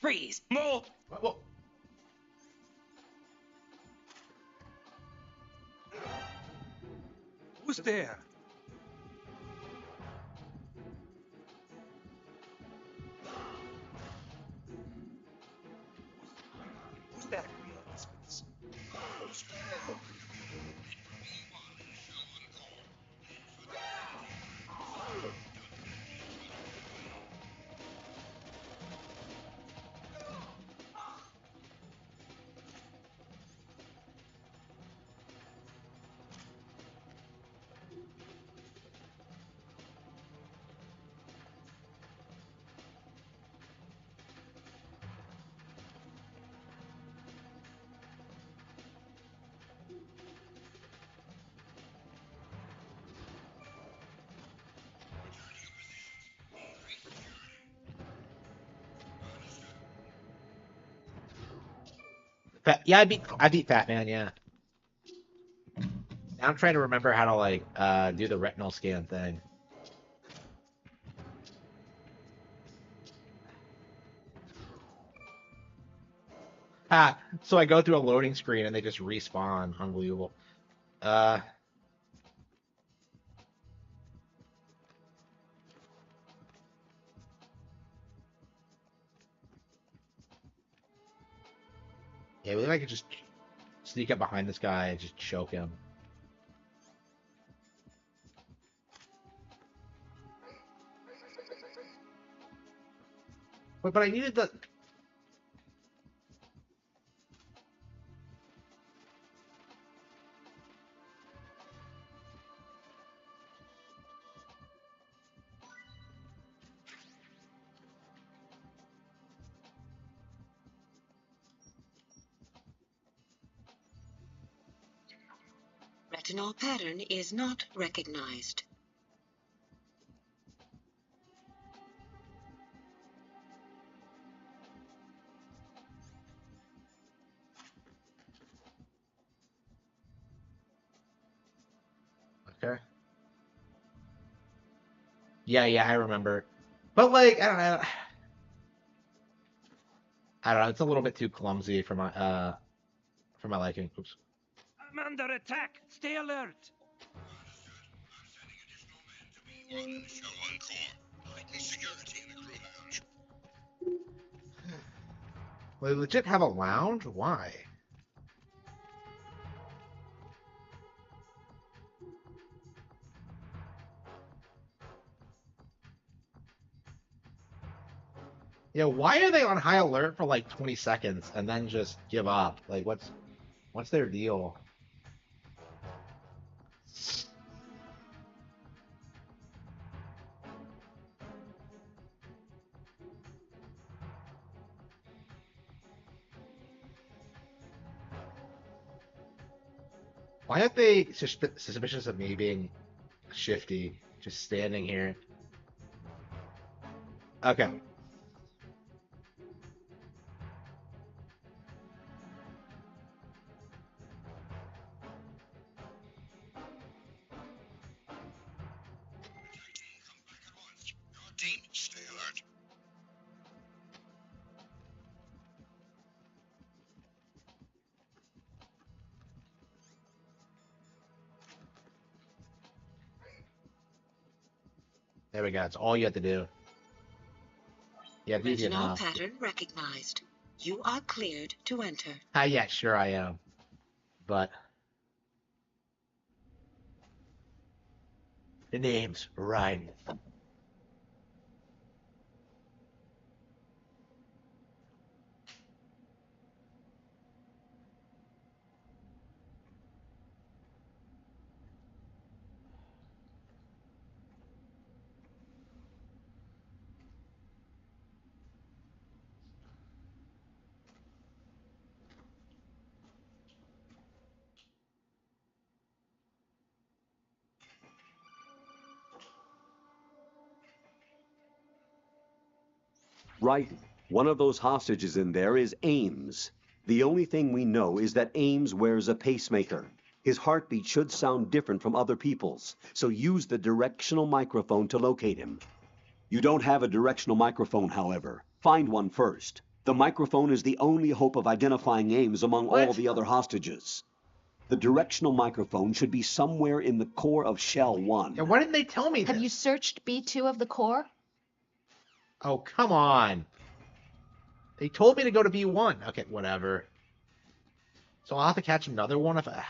Freeze! Move! Whoa. Who's there? Who's that? Yeah, I beat Fat Man, yeah. Now I'm trying to remember how to like do the retinal scan thing. So I go through a loading screen and they just respawn. Unbelievable. Yeah, maybe I could just sneak up behind this guy and just choke him. But I needed the... Retinal pattern is not recognized. Okay. Yeah, I remember. But like, I don't know. It's a little bit too clumsy for my liking. Oops. I'm under attack. Stay alert. Well, they legit have a lounge? Why? Yeah, why are they on high alert for like 20 seconds and then just give up? Like, what's their deal? Why aren't they suspicious of me being shifty, just standing here? Okay. Stay alert. There we go. It's all you have to do. Yeah, it's easy Retinal enough. pattern recognized. You are cleared to enter. Yeah, sure I am. But the name's Ryan. Right. One of those hostages in there is Ames. The only thing we know is that Ames wears a pacemaker. His heartbeat should sound different from other people's, so use the directional microphone to locate him. You don't have a directional microphone, however. Find one first. The microphone is the only hope of identifying Ames among all the other hostages. The directional microphone should be somewhere in the core of Shell 1. Yeah, why didn't they tell me Have this? you searched B2 of the core? Oh, come on. They told me to go to B1. Okay, whatever. So I'll have to catch another one if I...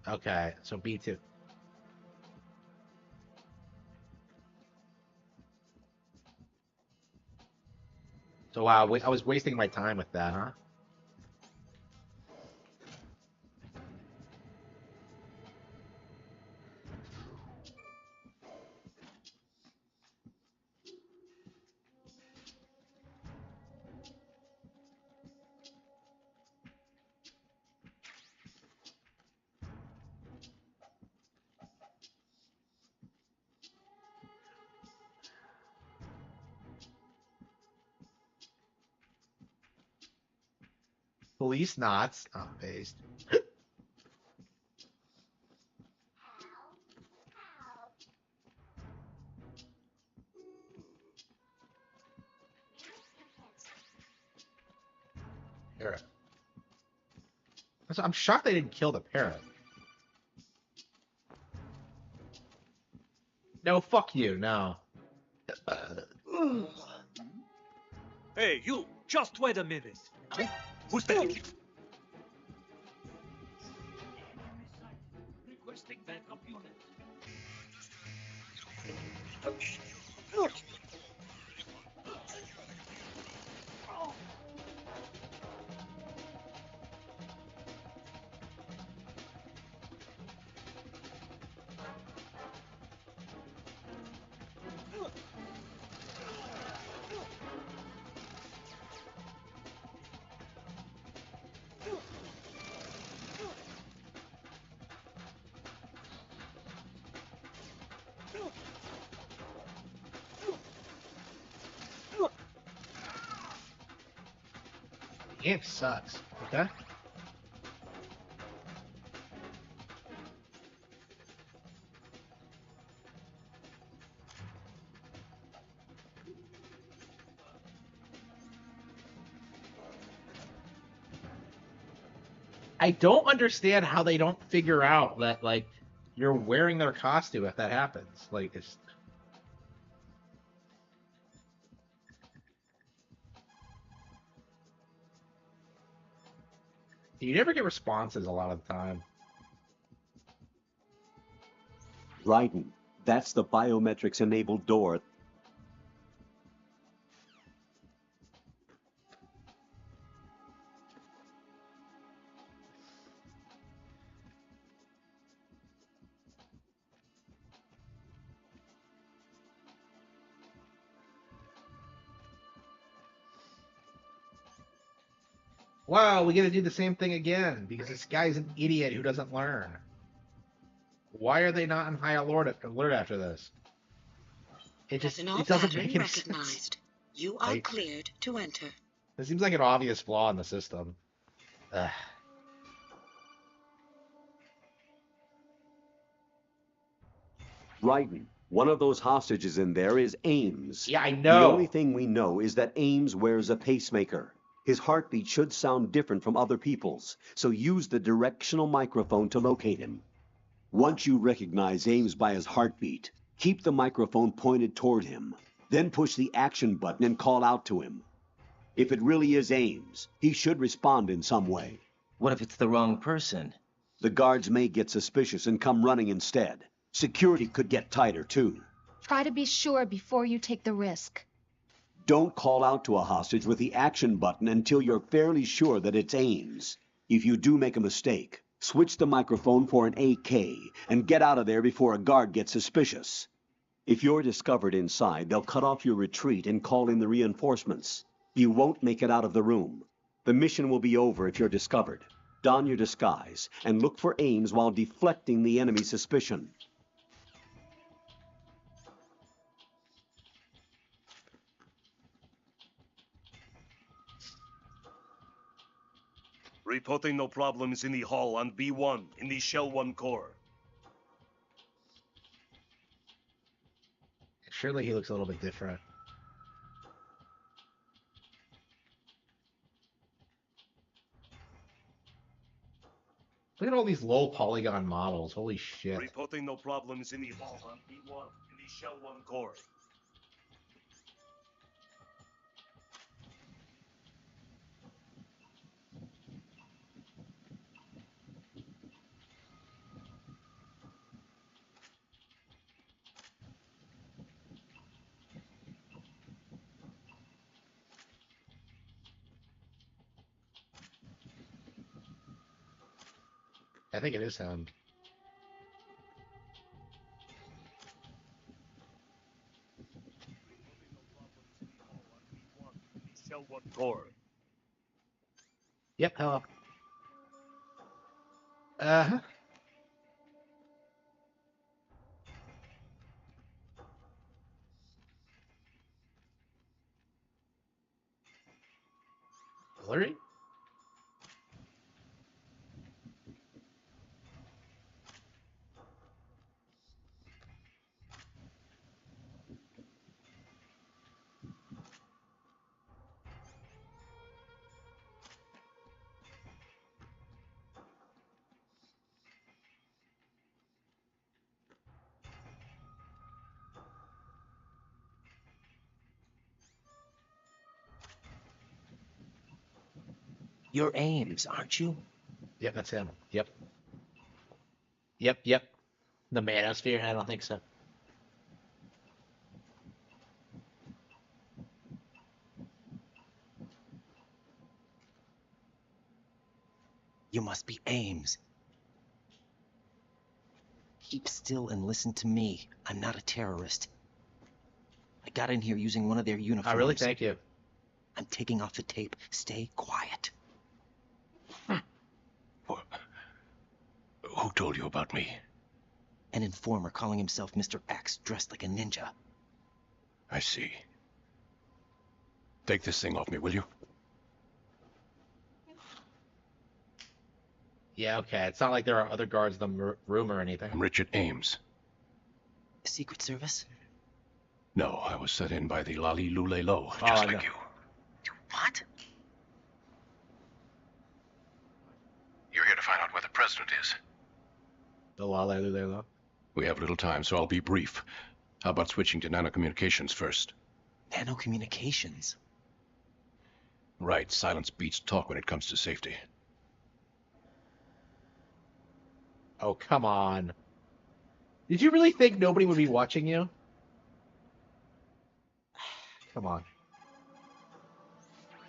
Okay, so B2. So wow, I was wasting my time with that, huh? Police knots. Oh, based. Here. I'm shocked they didn't kill the parrot. No, fuck you, no. Hey, you! Just wait a minute. Who's that? Requesting backup unit. The game sucks, okay? I don't understand how they don't figure out that, like, you're wearing their costume if that happens. Like, it's... You never get responses a lot of the time. Raiden, that's the biometrics-enabled door. Wow, we gotta do the same thing again because this guy's an idiot who doesn't learn. Why are they not in high alert after this? It just it doesn't make any sense. You are cleared to enter. It seems like an obvious flaw in the system. Ugh. Raiden, one of those hostages in there is Ames. Yeah, I know. The only thing we know is that Ames wears a pacemaker. His heartbeat should sound different from other people's, so use the directional microphone to locate him. Once you recognize Ames by his heartbeat, keep the microphone pointed toward him. Then push the action button and call out to him. If it really is Ames, he should respond in some way. What if it's the wrong person? The guards may get suspicious and come running instead. Security could get tighter, too. Try to be sure before you take the risk. Don't call out to a hostage with the action button until you're fairly sure that it's Ames. If you do make a mistake, switch the microphone for an AK and get out of there before a guard gets suspicious. If you're discovered inside, they'll cut off your retreat and call in the reinforcements. You won't make it out of the room. The mission will be over if you're discovered. Don your disguise and look for Ames while deflecting the enemy's suspicion. Reporting no problems in the hall on B1 in the Shell 1 core. Surely he looks a little bit different. Look at all these low polygon models. Holy shit. Reporting no problems in the hall on B1 in the Shell 1 core. I think it is him. Shell 1 core. Yep, hello. Uh-huh. Hillary? You're Ames, aren't you? Yep, that's him. Yep. Yep. The manosphere? I don't think so. You must be Ames. Keep still and listen to me. I'm not a terrorist. I got in here using one of their uniforms. I really thank you. I'm taking off the tape. Stay quiet. Who told you about me? An informer calling himself Mr. X, dressed like a ninja. I see. Take this thing off me, will you? Yeah, okay. It's not like there are other guards in the room or anything. I'm Richard Ames. Secret Service? No, I was set in by the Lali Lule Lo, Oh, just like you. What? You're here to find out where the president is. The Lale Lulelo. We have little time, so I'll be brief. How about switching to nanocommunications first? Nanocommunications? Right, silence beats talk when it comes to safety. Oh, come on. Did you really think nobody would be watching you? Come on.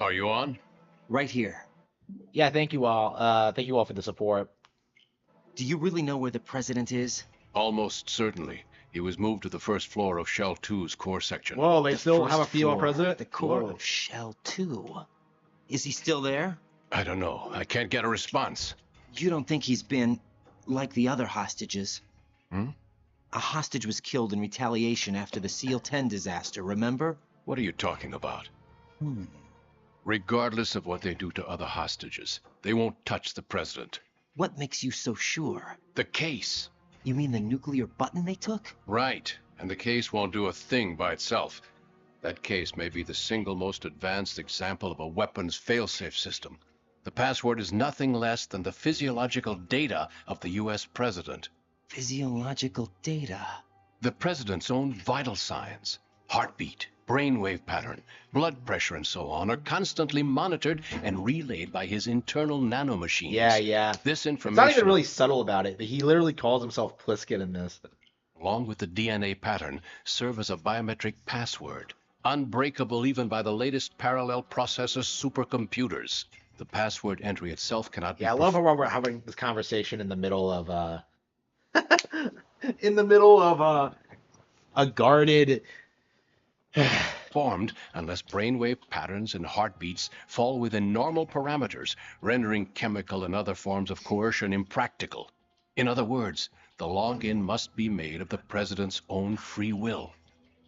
Are you on? Right here. Yeah, thank you all. Thank you all for the support. Do you really know where the president is? Almost certainly. He was moved to the first floor of Shell 2's core section. Whoa, they still have a First female floor, president? The core Whoa. of Shell 2. Is he still there? I don't know. I can't get a response. You don't think he's been like the other hostages? Hmm? A hostage was killed in retaliation after the SEAL 10 disaster, remember? What are you talking about? Hmm. Regardless of what they do to other hostages, they won't touch the president. What makes you so sure? The case. You mean the nuclear button they took? Right. And the case won't do a thing by itself. That case may be the single most advanced example of a weapons failsafe system. The password is nothing less than the physiological data of the U.S. president. Physiological data? The president's own vital signs, heartbeat, brainwave pattern, blood pressure, and so on, are constantly monitored and relayed by his internal nanomachines. Yeah. This It's not information, even really subtle about it. He literally calls himself Pliskin in this. along with the DNA pattern, serve as a biometric password, unbreakable even by the latest parallel processor supercomputers. The password entry itself cannot be... Yeah, I love how we're having this conversation in the middle of a guarded formed unless brainwave patterns and heartbeats fall within normal parameters, rendering chemical and other forms of coercion impractical. In other words, the login must be made of the president's own free will.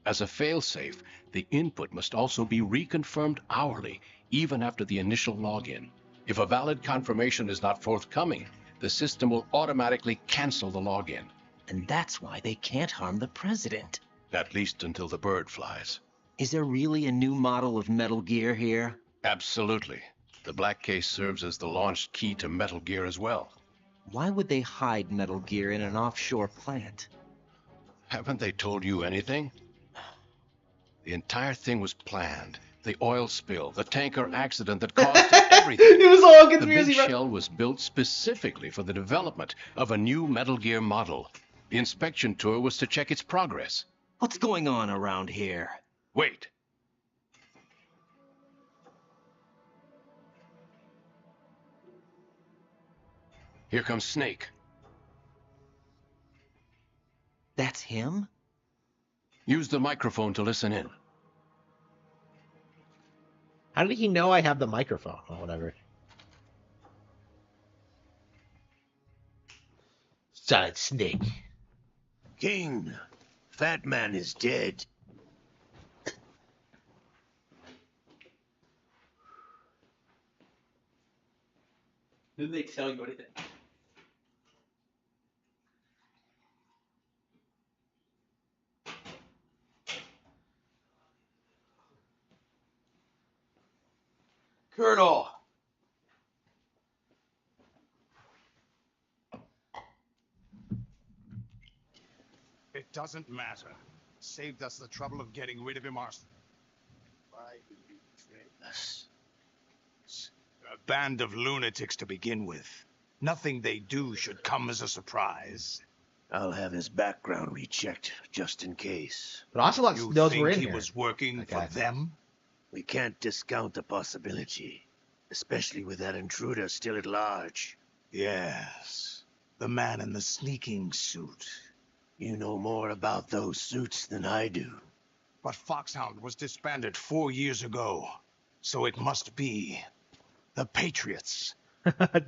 As a failsafe, the input must also be reconfirmed hourly, even after the initial login. If a valid confirmation is not forthcoming, the system will automatically cancel the login. And that's why they can't harm the president. At least until the bird flies. Is there really a new model of Metal Gear here? Absolutely. The black case serves as the launch key to Metal Gear as well. Why would they hide Metal Gear in an offshore plant? Haven't they told you anything? The entire thing was planned. The oil spill, the tanker accident that caused everything. It was all The big shell was built specifically for the development of a new Metal Gear model. The inspection tour was to check its progress. What's going on around here? Wait. Here comes Snake. That's him? Use the microphone to listen in. How did he know I have the microphone or whatever? Solid Snake. King, Fat Man is dead. Didn't they tell you anything? Colonel! It doesn't matter. Saved us the trouble of getting rid of him ourselves. Why did you betray us? A band of lunatics to begin with. Nothing they do should come as a surprise. I'll have his background rechecked, just in case. But Ocelot knows think we're in he here. was working for them? We can't discount the possibility, especially with that intruder still at large. Yes. The man in the sneaking suit. You know more about those suits than I do. But Foxhound was disbanded 4 years ago. So it must be the Patriots.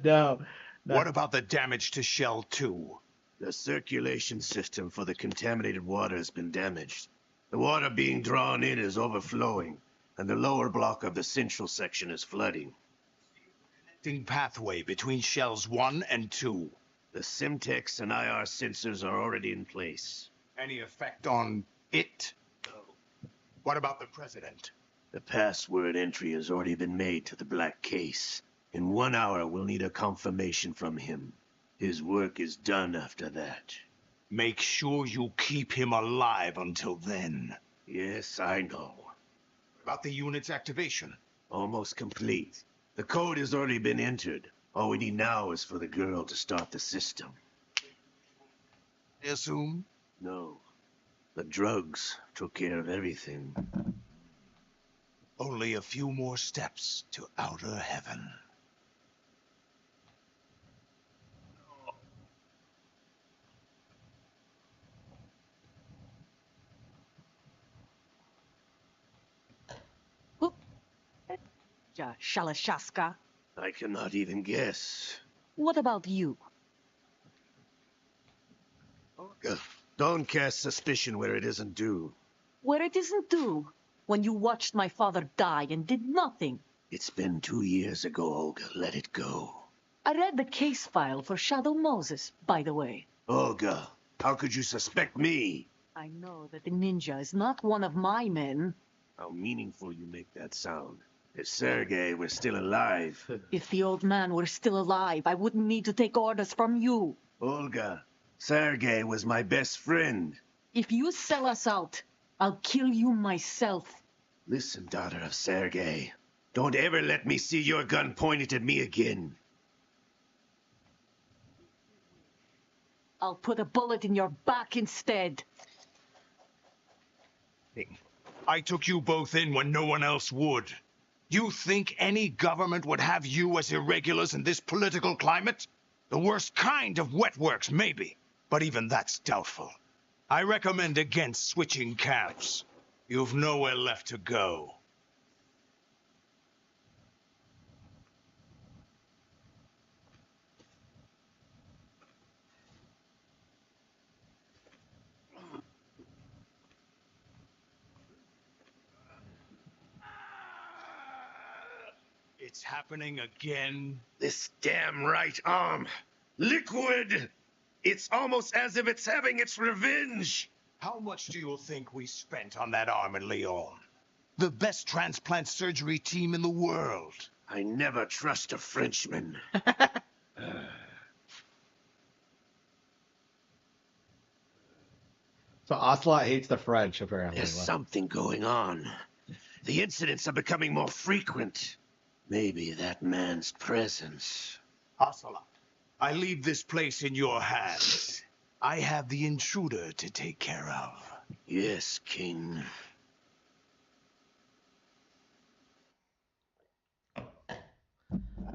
No. What about the damage to Shell 2? The circulation system for the contaminated water has been damaged. The water being drawn in is overflowing, and the lower block of the central section is flooding. Connecting pathway between Shells 1 and 2. The Simtex and IR sensors are already in place. Any effect on it? What about the president? The password entry has already been made to the black case. In 1 hour, we'll need a confirmation from him. His work is done after that. Make sure you keep him alive until then. Yes, I know. About the unit's activation? Almost complete. The code has already been entered. All we need now is for the girl to start the system. I assume? No. The drugs took care of everything. Only a few more steps to outer heaven. Shalashaska. I cannot even guess. What about you? Don't cast suspicion where it isn't due. Where it isn't due, when you watched my father die and did nothing. It's been 2 years ago, Olga. Let it go. I read the case file for Shadow Moses, by the way. Olga, how could you suspect me? I know that the ninja is not one of my men. How meaningful you make that sound. If Sergei were still alive... If the old man were still alive, I wouldn't need to take orders from you. Olga, Sergei was my best friend. If you sell us out, I'll kill you myself. Listen, daughter of Sergei. Don't ever let me see your gun pointed at me again. I'll put a bullet in your back instead. I took you both in when no one else would. You think any government would have you as irregulars in this political climate? The worst kind of wet works, maybe. But even that's doubtful. I recommend against switching camps. You've nowhere left to go. It's happening again. This damn right arm. Liquid! It's almost as if it's having its revenge. How much do you think we spent on that arm in Lyon? The best transplant surgery team in the world. I never trust a Frenchman. So Ocelot hates the French, apparently. There's something going on. The incidents are becoming more frequent. Maybe that man's presence. Ocelot, I leave this place in your hands. I have the intruder to take care of. Yes, King.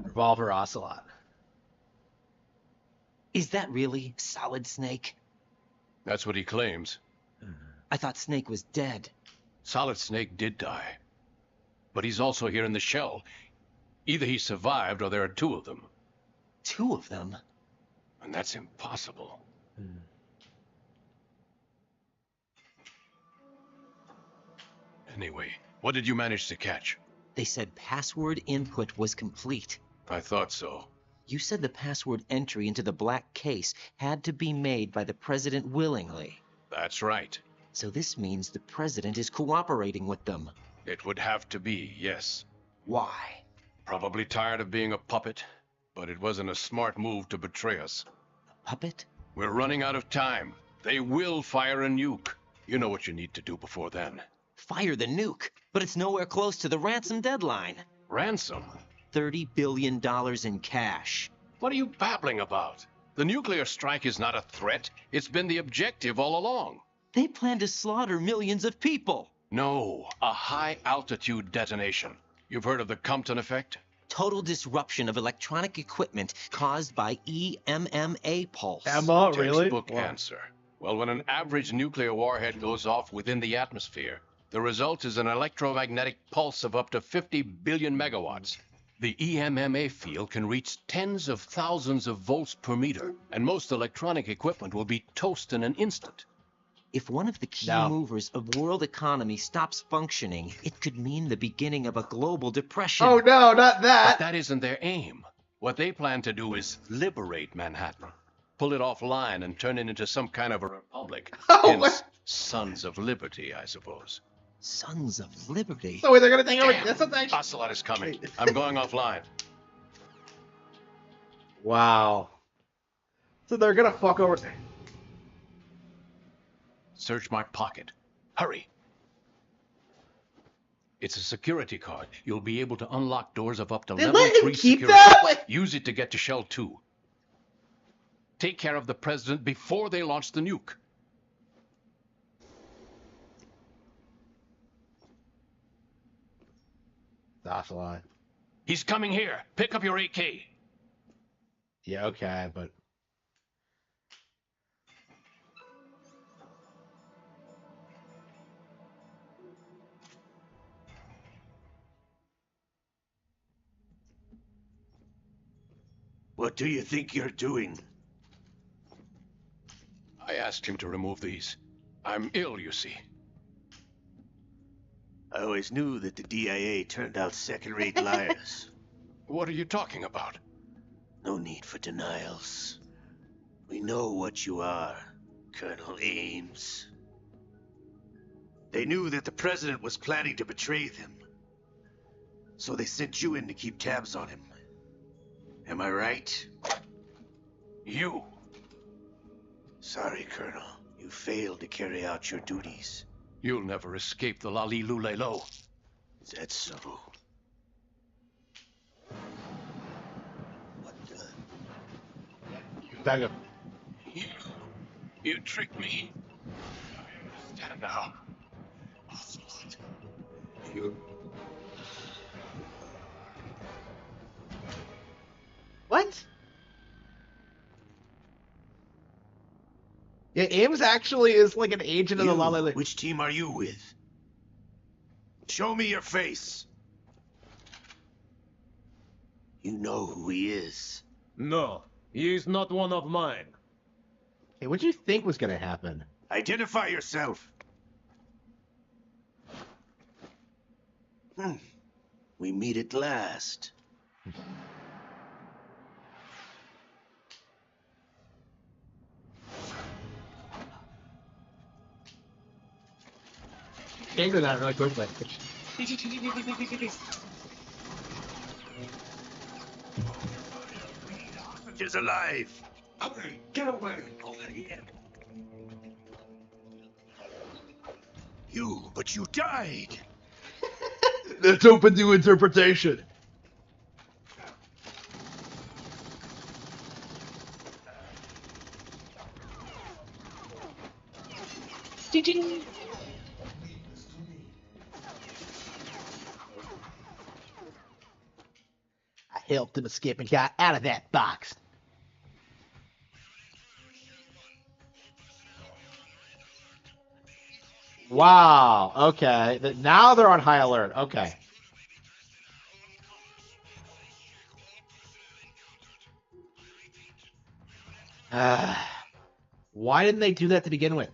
Revolver Ocelot. Is that really Solid Snake? That's what he claims. I thought Snake was dead. Solid Snake did die. But he's also here in the shell. Either he survived or there are two of them. Two of them? And that's impossible. Anyway, what did you manage to catch? They said password input was complete. I thought so. You said the password entry into the black case had to be made by the president willingly. That's right. So this means the president is cooperating with them. It would have to be, yes. Why? Probably tired of being a puppet, but it wasn't a smart move to betray us. A puppet? We're running out of time. They will fire a nuke. You know what you need to do before then. Fire the nuke, but it's nowhere close to the ransom deadline. Ransom? $30 billion in cash. What are you babbling about? The nuclear strike is not a threat. It's been the objective all along. They plan to slaughter millions of people. No, a high-altitude detonation. You've heard of the Compton effect? Total disruption of electronic equipment caused by EMMA pulse. Emma, really? Textbook answer. Well, when an average nuclear warhead goes off within the atmosphere, the result is an electromagnetic pulse of up to 50 billion megawatts. The EMMA field can reach tens of thousands of volts per meter, and most electronic equipment will be toast in an instant. If one of the key movers of world economy stops functioning, it could mean the beginning of a global depression. Oh no, not that! But that isn't their aim. What they plan to do is liberate Manhattan. Pull it offline and turn it into some kind of a republic. Hence, Sons of Liberty, I suppose. Sons of Liberty? So they're gonna take over. That's something. Ocelot is coming. I'm going offline. Wow. So they're gonna fuck over. Search my pocket. Hurry. It's a security card. You'll be able to unlock doors of up to Then level let him 3 keep security. that? Use it to get to Shell 2. Take care of the president before they launch the nuke. Ocelot. He's coming here. Pick up your AK. Yeah, okay, but What do you think you're doing? I asked him to remove these. I'm ill, you see. I always knew that the DIA turned out second-rate liars. What are you talking about? No need for denials. We know what you are, Colonel Ames. They knew that the president was planning to betray them. So they sent you in to keep tabs on him. Am I right? You. Sorry, Colonel. You failed to carry out your duties. You'll never escape the Lali-Lulelo. Is that so? What the? Dagger. You tricked me. I understand now. Ocelot. You. What? Yeah, Ames actually is like an agent of the Lala. Which team are you with? Show me your face. You know who he is. No, he is not one of mine. Hey, what do you think was gonna happen? Identify yourself. We meet at last. Can't do that really quickly. Is alive. Okay, get away. But you died. It's open to interpretation. I helped him escape and got out of that box. Wow. Okay. Now they're on high alert. Okay. Why didn't they do that to begin with?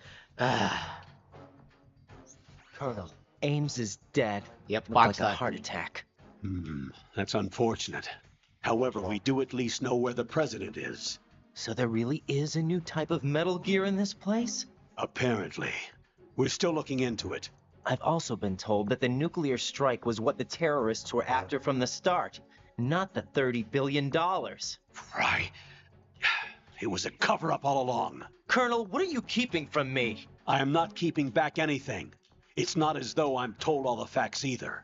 Colonel, Ames is dead. Yep, Looked like box a that. heart attack. That's unfortunate. However, we do at least know where the president is. So there really is a new type of Metal Gear in this place? Apparently. We're still looking into it. I've also been told that the nuclear strike was what the terrorists were after from the start, not the $30 billion. Right. It was a cover-up all along. Colonel, what are you keeping from me? I am not keeping back anything. It's not as though I'm told all the facts either.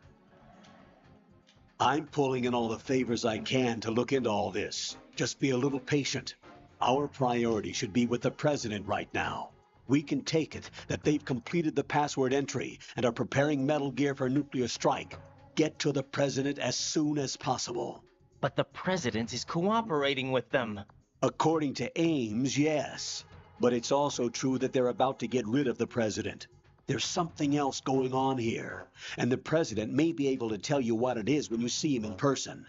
I'm pulling in all the favors I can to look into all this. Just be a little patient. Our priority should be with the president right now. We can take it that they've completed the password entry and are preparing Metal Gear for nuclear strike. Get to the president as soon as possible. But the president is cooperating with them. According to Ames, yes. But it's also true that they're about to get rid of the president. There's something else going on here, and the president may be able to tell you what it is when you see him in person.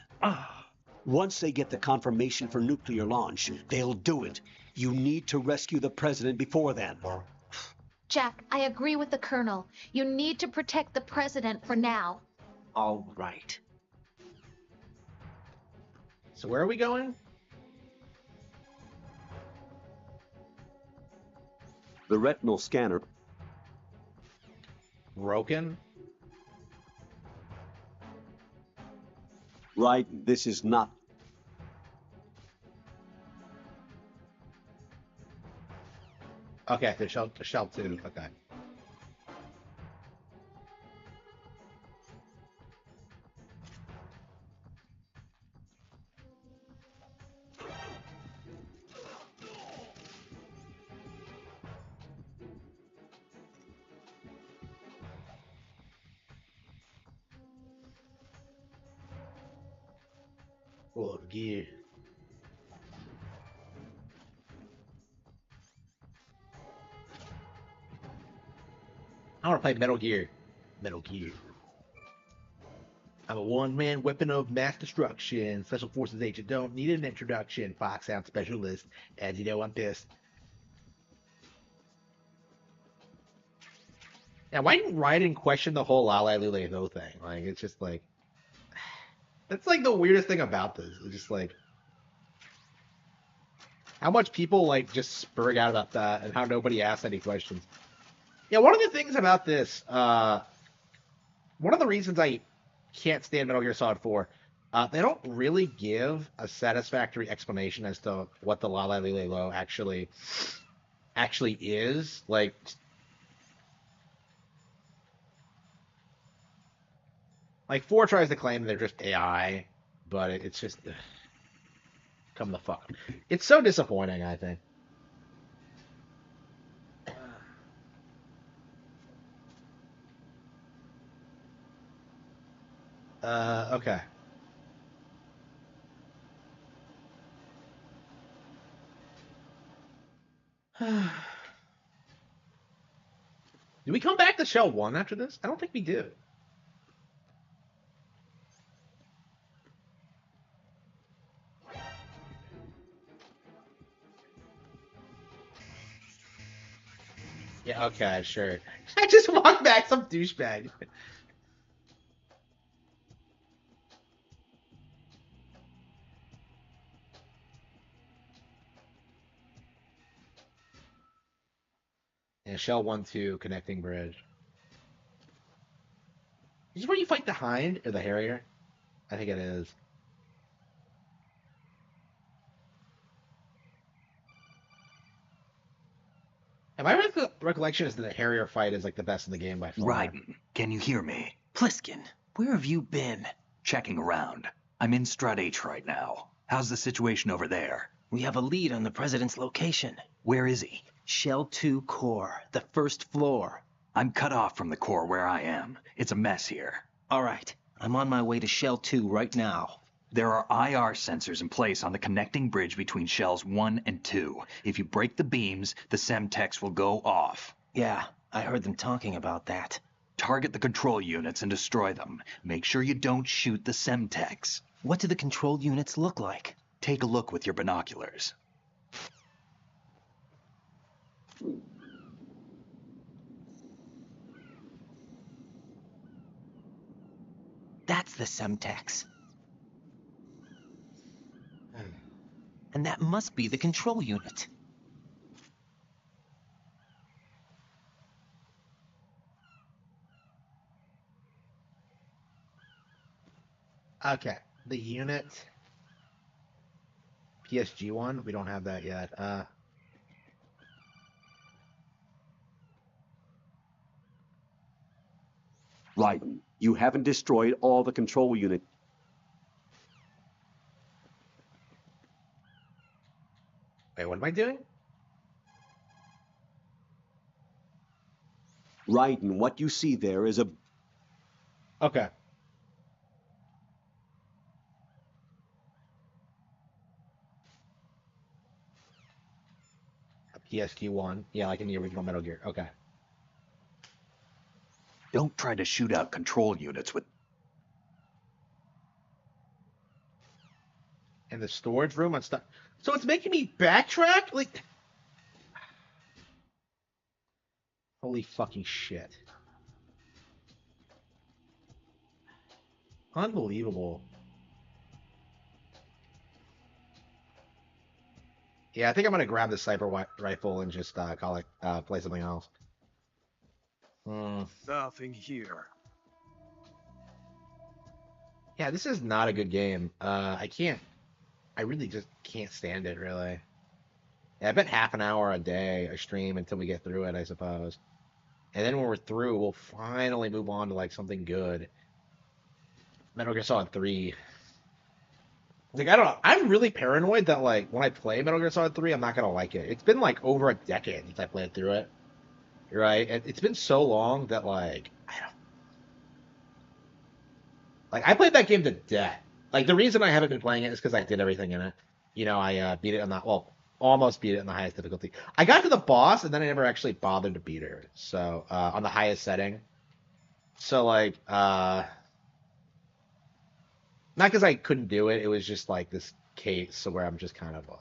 Once they get the confirmation for nuclear launch, they'll do it. You need to rescue the president before then. Jack, I agree with the Colonel. You need to protect the President for now. All right. So where are we going? The retinal scanner. Broken? Right, this is not. Okay, the shell 2. Okay. Full of gear. I want to play Metal Gear. Metal Gear. I'm a one-man weapon of mass destruction. Special Forces agent. Don't need an introduction. Fox Sound Specialist. As you know, I'm pissed. Now, why didn't Raiden question the whole Lale Lule Ho thing? Like, it's just like... That's like the weirdest thing about this. It's just like... How much people, like, just spurg out about that and how nobody asked any questions. Yeah, one of the things about this... one of the reasons I can't stand Metal Gear Solid 4, they don't really give a satisfactory explanation as to what the Lale Lule Lo actually is. Like... Like, 4 tries to claim they're just AI, but it's just... come the fuck. It's so disappointing, I think. Okay. Do we come back to Shell 1 after this? I don't think we do. Yeah, okay, sure. I just walked back some douchebag. And Shell 1-2 connecting bridge. Is this where you fight the Hind or the Harrier? I think it is. And my recollection is that the Harrier fight is like the best in the game by far. Raiden, can you hear me? Pliskin, where have you been? Checking around. I'm in Strat H right now. How's the situation over there? We have a lead on the President's location. Where is he? Shell 2 core, the first floor. I'm cut off from the core where I am. It's a mess here. All right, I'm on my way to Shell 2 right now. There are IR sensors in place on the connecting bridge between Shells 1 and 2. If you break the beams, the Semtex will go off. Yeah, I heard them talking about that. Target the control units and destroy them. Make sure you don't shoot the Semtex. What do the control units look like? Take a look with your binoculars. That's the Semtex. And that must be the control unit. Okay, the unit. PSG one, we don't have that yet. Raiden, you haven't destroyed all the control unit. Wait, what am I doing? Raiden, what you see there is a... Okay. A PSG-1. Yeah, like in the original Metal Gear. Okay. Don't try to shoot out control units with... In the storage room on stuff. So it's making me backtrack? Like... Holy fucking shit. Unbelievable. Yeah, I think I'm gonna grab the sniper rifle and just call it play something else. Nothing here. Yeah, this is not a good game. I really just can't stand it, really. Yeah, I bet half an hour a day a stream until we get through it, I suppose. And then when we're through, we'll finally move on to like something good. Metal Gear Solid 3. Like, I don't know. I'm really paranoid that like when I play Metal Gear Solid 3, I'm not gonna like it. It's been like over a decade since I played through it. Right? It's been so long that like I played that game to death. Like the reason I haven't been playing it is because I did everything in it. You know, I beat it on the almost beat it in the highest difficulty. I got to the boss and then I never actually bothered to beat her. So on the highest setting. So like not because I couldn't do it. It was just like this case where I'm just kind of like.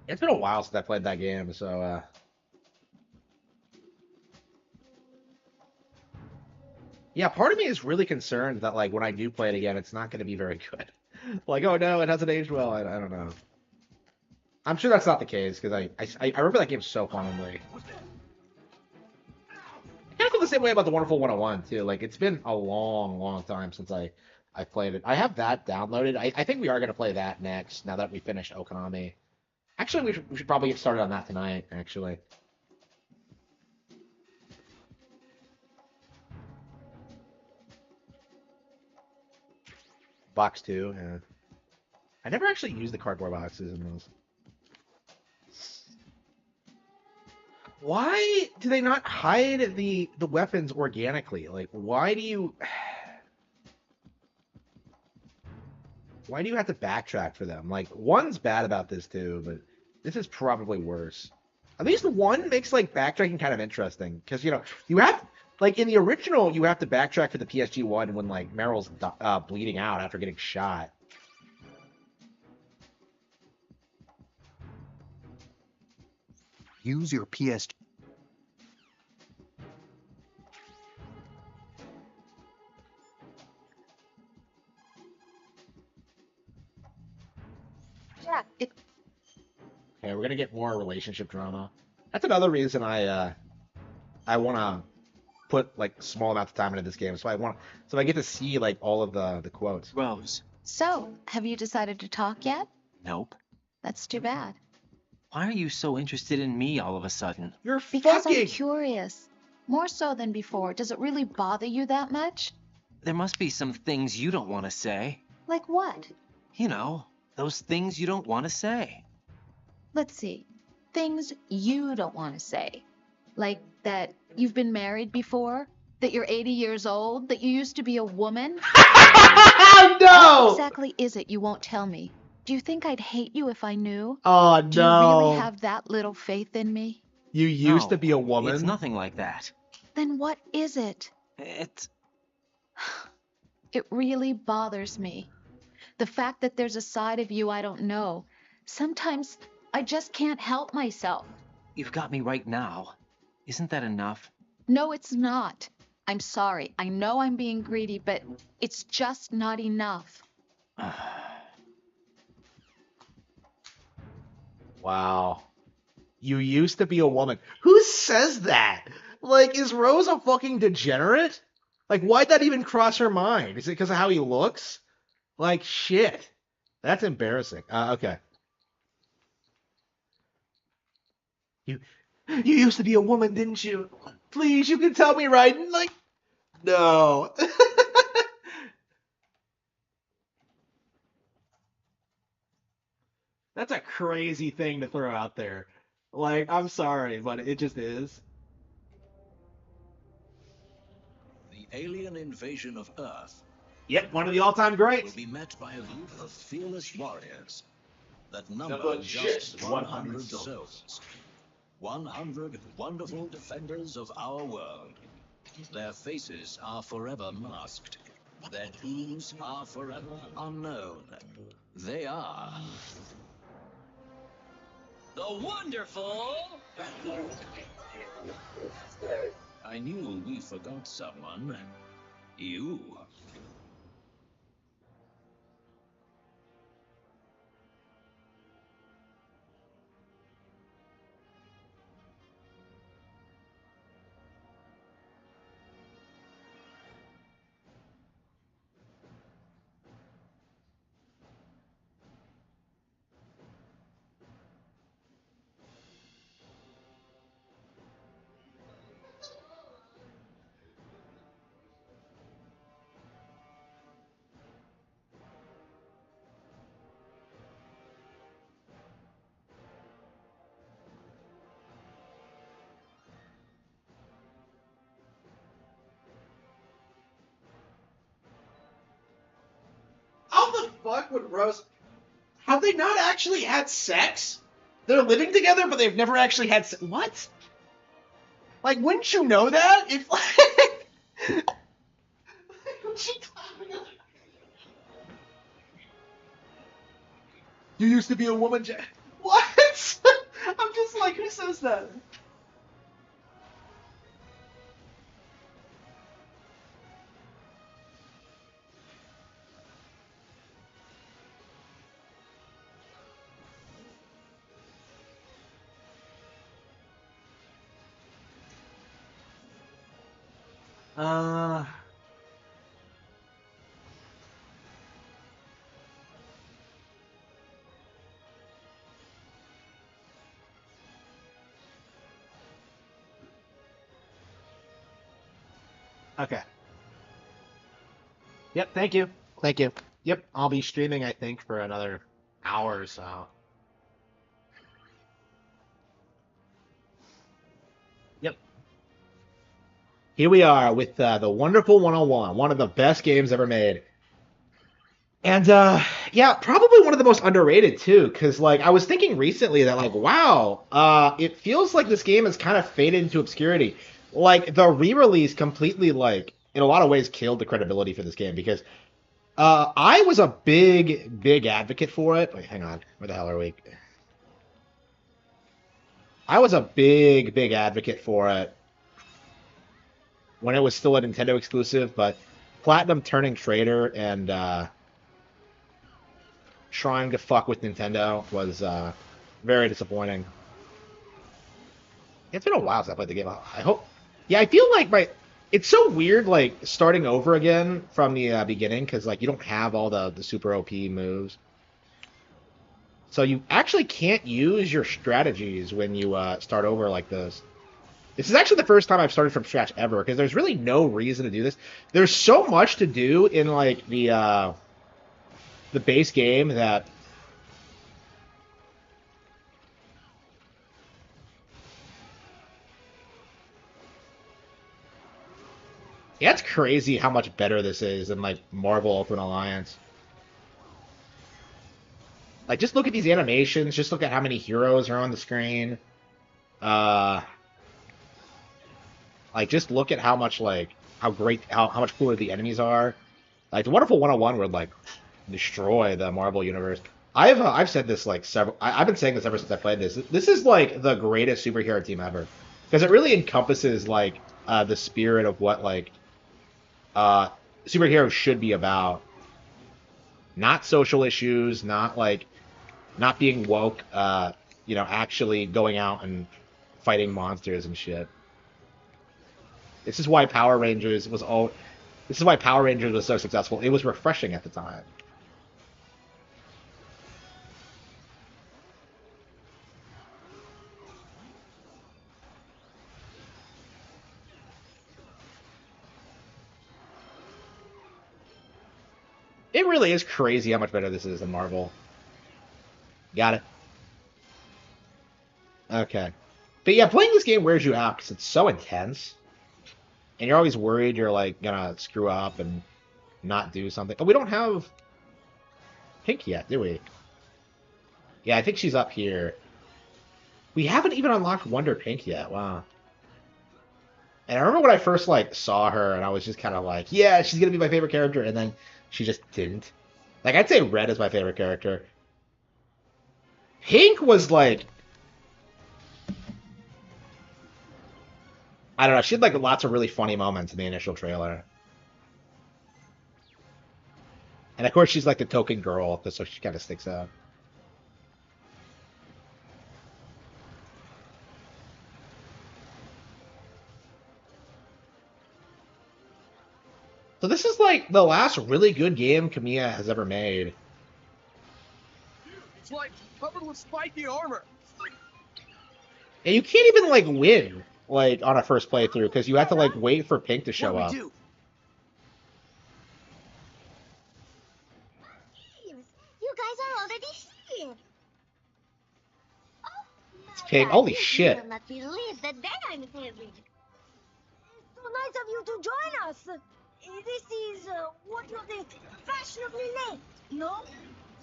It's been a while since I played that game, so yeah, part of me is really concerned that like when I do play it again, it's not going to be very good. Like, oh no, it hasn't aged well. I don't know. I'm sure that's not the case because I remember that game so fondly. I kind of feel the same way about the Wonderful 101 too. Like it's been a long time since I played it. I have that downloaded. I think we are going to play that next now that we finished Okami. Actually, we should probably get started on that tonight, actually. Box 2, yeah. I never actually used the cardboard boxes in those. Why do they not hide the weapons organically? Like, why do you have to backtrack for them? Like, 1's bad about this too, but this is probably worse. At least 1 makes like backtracking kind of interesting because you know you have like in the original you have to backtrack for the PSG-1 when like Meryl's bleeding out after getting shot. Use your PSG. Yeah, it... Okay, we're gonna get more relationship drama. That's another reason I want to put like small amounts of time into this game, so I get to see like all of the quotes. Rose. So, have you decided to talk yet? Nope. That's too bad. Why are you so interested in me all of a sudden? You're Because fucking. I'm curious. More so than before. Does it really bother you that much? There must be some things you don't want to say. Like what? You know, those things you don't want to say. Let's see. Things you don't want to say. Like that you've been married before? That you're 80 years old? That you used to be a woman? No! What exactly is it you won't tell me? Do you think I'd hate you if I knew? Oh, Do you really no. have that little faith in me? You used to be a woman? It's nothing like that. Then what is it? It's... It really bothers me. The fact that there's a side of you I don't know. Sometimes I just can't help myself. You've got me right now. Isn't that enough? No, it's not. I'm sorry. I know I'm being greedy, but it's just not enough. Wow. You used to be a woman. Who says that? Like, is Rose a fucking degenerate? Like, why'd that even cross her mind? Is it because of how he looks? Like, shit. That's embarrassing. Okay. You used to be a woman, didn't you? Please, you can tell me right. Like, no. That's a crazy thing to throw out there. Like, I'm sorry, but it just is. The alien invasion of Earth. Yep, one of the all-time greats. Will be met by a group of fearless warriors that Number number just just 100 100 souls. 100 wonderful defenders of our world. Their faces are forever masked. Their names are forever unknown. They are... the wonderful... I knew we forgot someone. You. How the fuck would Rose... Have they not actually had sex? They're living together, but they've never actually had sex. What? Like, wouldn't you know that? If, like... You used to be a woman, What? I'm just like, who says that? Okay. Yep, thank you. Thank you. Yep, I'll be streaming, I think, for another hour or so. Yep. Here we are with the Wonderful 101, one of the best games ever made. And, yeah, probably one of the most underrated, too, because, like, I was thinking recently that, like, wow, it feels like this game has kind of faded into obscurity. Like, the re-release completely, like, in a lot of ways killed the credibility for this game, because I was a big advocate for it. Wait, hang on. Where the hell are we? I was a big advocate for it when it was still a Nintendo exclusive, but Platinum turning traitor and trying to fuck with Nintendo was Very disappointing. It's been a while since I played the game. I hope. Yeah, I feel like it's so weird, like starting over again from the beginning, because like you don't have all the super OP moves, so you actually can't use your strategies when you start over like this. This is actually the first time I've started from scratch ever, because there's really no reason to do this. There's so much to do in like the base game that. Yeah, it's crazy how much better this is than like Marvel Ultimate Alliance. Like, just look at these animations. Just look at how many heroes are on the screen. Like, just look at how much how much cooler the enemies are. Like, the Wonderful 101 would like destroy the Marvel universe. I've said this like several. I've been saying this ever since I played this. This is like the greatest superhero team ever, because it really encompasses like the spirit of what like superheroes should be about. Not social issues, not being woke, actually going out and fighting monsters and shit. This is why Power Rangers was so successful. It was refreshing at the time. It really is crazy how much better this is than Marvel. Got it. Okay. But yeah, playing this game wears you out because it's so intense. And you're always worried you're, like, gonna screw up and not do something. Oh, we don't have Pink yet, do we? Yeah, I think she's up here. We haven't even unlocked Wonder Pink yet. Wow. And I remember when I first, like, saw her, and I was just kind of like, yeah, she's gonna be my favorite character, and then she just didn't. Like, I'd say Red is my favorite character. Pink was, like... I don't know, she had, like, lots of really funny moments in the initial trailer. And, of course, she's, like, the token girl, so she kind of sticks out. So this is, like, the last really good game Kamiya has ever made. It's like covered with spiky armor. And you can't even, like, win, like, on a first playthrough, because you have to, like, wait for Pink to show up. You guys are already here. It's Pink. Holy shit. I will not believe that I'm here. So nice of you to join us. This is what you think fashionably late, no?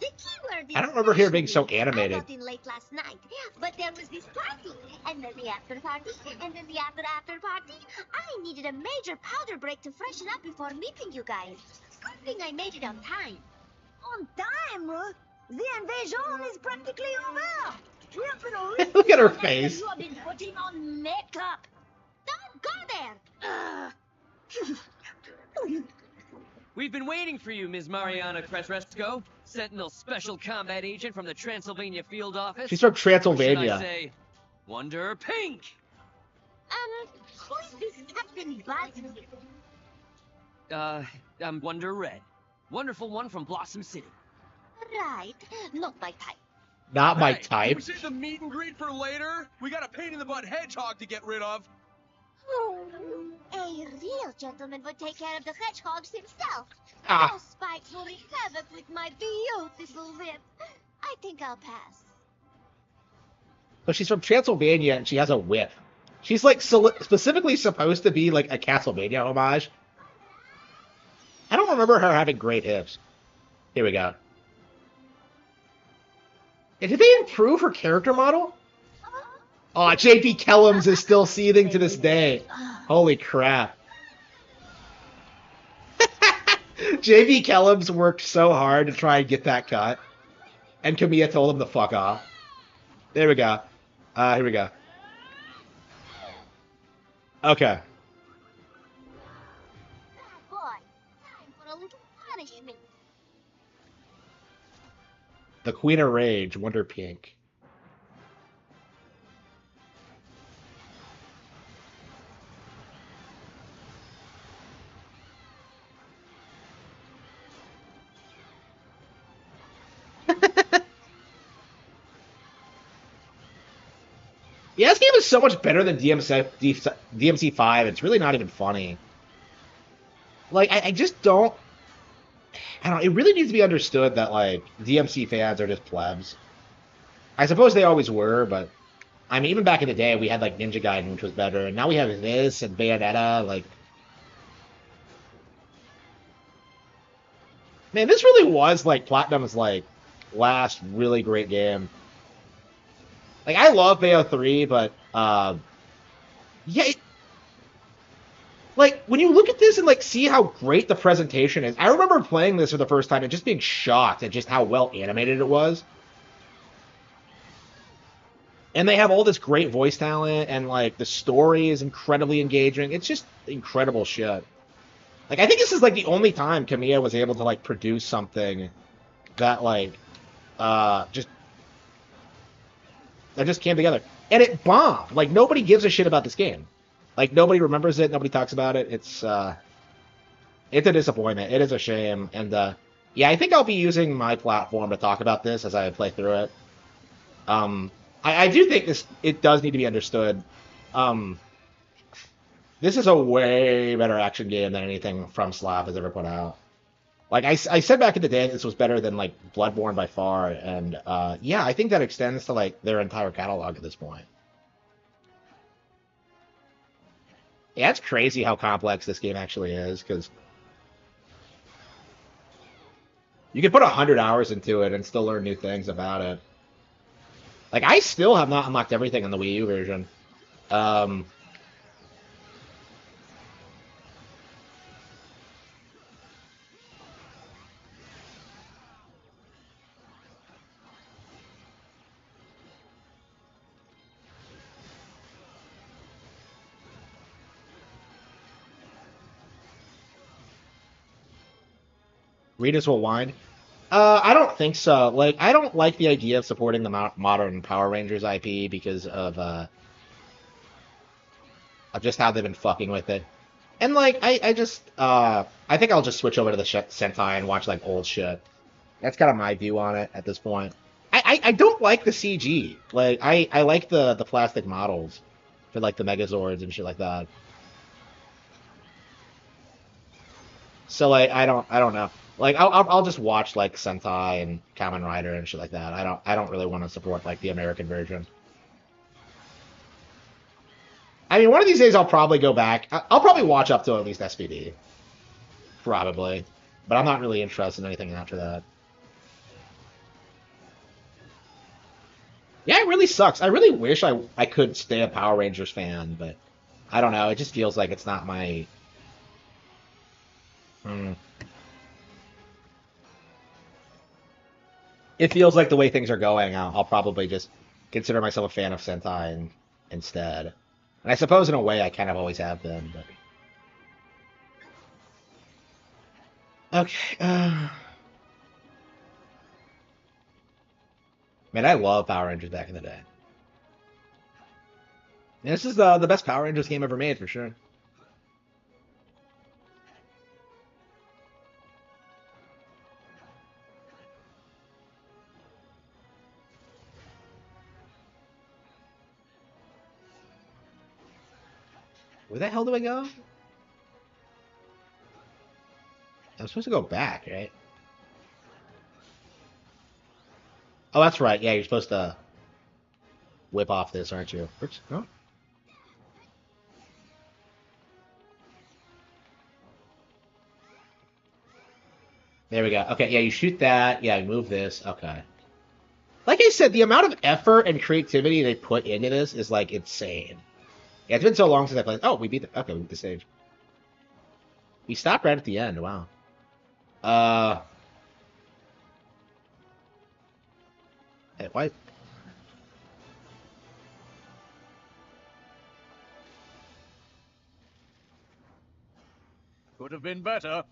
The keyword is I don't remember here being so animated. I got in late last night, but there was this party, and then the after party, and then the after party. I needed a major powder break to freshen up before meeting you guys. Good thing I made it on time. On time? The invasion is practically over. We have been really Look at her face. You have been putting on makeup. Don't go there. We've been waiting for you, Ms. Mariana Cresresco, Sentinel Special Combat Agent from the Transylvania Field Office. She's from Or Transylvania. should I say, Wonder Pink? Who's this Captain Buzz? I'm Wonder Red. Wonderful one from Blossom City. Right, not my type. Not my Can type. we save the meet and greet for later? We got a pain in the butt hedgehog to get rid of. A real gentleman would take care of the hedgehogs himself. Ah. Those spikes will wreak havoc with my beautiful whip. I think I'll pass. So she's from Transylvania, and she has a whip. She's, like, specifically supposed to be, like, a Castlevania homage. I don't remember her having great hips. Here we go. And did they improve her character model? Oh, J.P. Kellums is still seething to this day. Holy crap. J.P. Kellums worked so hard to try and get that cut. And Kamiya told him to fuck off. There we go. Here we go. Okay. Boy, time for a little punishment. The Queen of Rage, Wonder Pink. Yeah, this game is so much better than DMC5. It's really not even funny. Like, I just don't... I don't know, it really needs to be understood that, like, DMC fans are just plebs. I suppose they always were, but... I mean, even back in the day, we had, like, Ninja Gaiden, which was better, and now we have this and Bayonetta, like... Man, this really was, like, Platinum's, like, last really great game. Like, I love Bayo 3, but, yeah, like, when you look at this and, like, see how great the presentation is, I remember playing this for the first time and just being shocked at just how well animated it was. And they have all this great voice talent, and, like, the story is incredibly engaging. It's just incredible shit. Like, I think this is, like, the only time Kamiya was able to, like, produce something that, like, just... that just came together. And it bombed! Like, nobody gives a shit about this game. Like, nobody remembers it, nobody talks about it. It's a disappointment. It is a shame. And, yeah, I think I'll be using my platform to talk about this as I play through it. I do think it does need to be understood. This is a way better action game than anything From Slav has ever put out. Like, I said back in the day, this was better than, like, Bloodborne by far, and, yeah, I think that extends to, like, their entire catalog at this point. Yeah, it's crazy how complex this game actually is, because you can put 100 hours into it and still learn new things about it. Like, I still have not unlocked everything in the Wii U version. Readers will whine. I don't think so. Like, I don't like the idea of supporting the modern Power Rangers IP because of just how they've been fucking with it. And, like, I think I'll just switch over to the Sentai and watch, like, old shit. That's kind of my view on it at this point. I don't like the CG. Like, I like the plastic models for, like, the Megazords and shit like that. So, like, I don't know. Like, I'll just watch, like, Sentai and Kamen Rider and shit like that. I don't really want to support, like, the American version. I mean, one of these days I'll probably go back. I'll probably watch up to at least SPD. Probably. But I'm not really interested in anything after that. Yeah, it really sucks. I really wish I could stay a Power Rangers fan, but I don't know. It just feels like it's not my... It feels like the way things are going, I'll probably just consider myself a fan of Sentai instead. And I suppose in a way I kind of always have been, but... Okay, Man, I love Power Rangers back in the day. This is the best Power Rangers game ever made, for sure. Where the hell do I go? I'm supposed to go back, right? Oh, that's right. Yeah, you're supposed to whip off this, aren't you? Oops. Oh. There we go. Okay, yeah, you shoot that. Yeah, you move this. Okay. Like I said, the amount of effort and creativity they put into this is, like, insane. Yeah, it's been so long since I played. Oh, we beat the... Okay, we beat the stage. We stopped right at the end. Wow. Hey, why... Could have been better.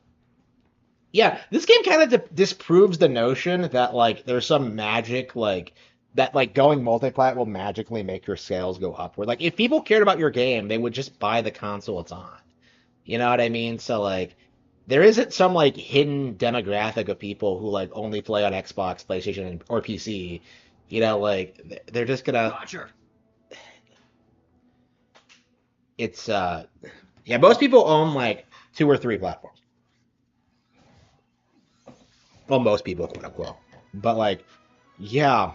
Yeah, this game kind of disproves the notion that, like, there's some magic, like, that, like, going multi-plat will magically make your sales go upward. Like, if people cared about your game, they would just buy the console it's on. You know what I mean? So, like, there isn't some, like, hidden demographic of people who, like, only play on Xbox, PlayStation, or PC. You know, like, they're just gonna... Roger. it's yeah, most people own like 2 or 3 platforms. Well, most people, quote unquote. But like, yeah,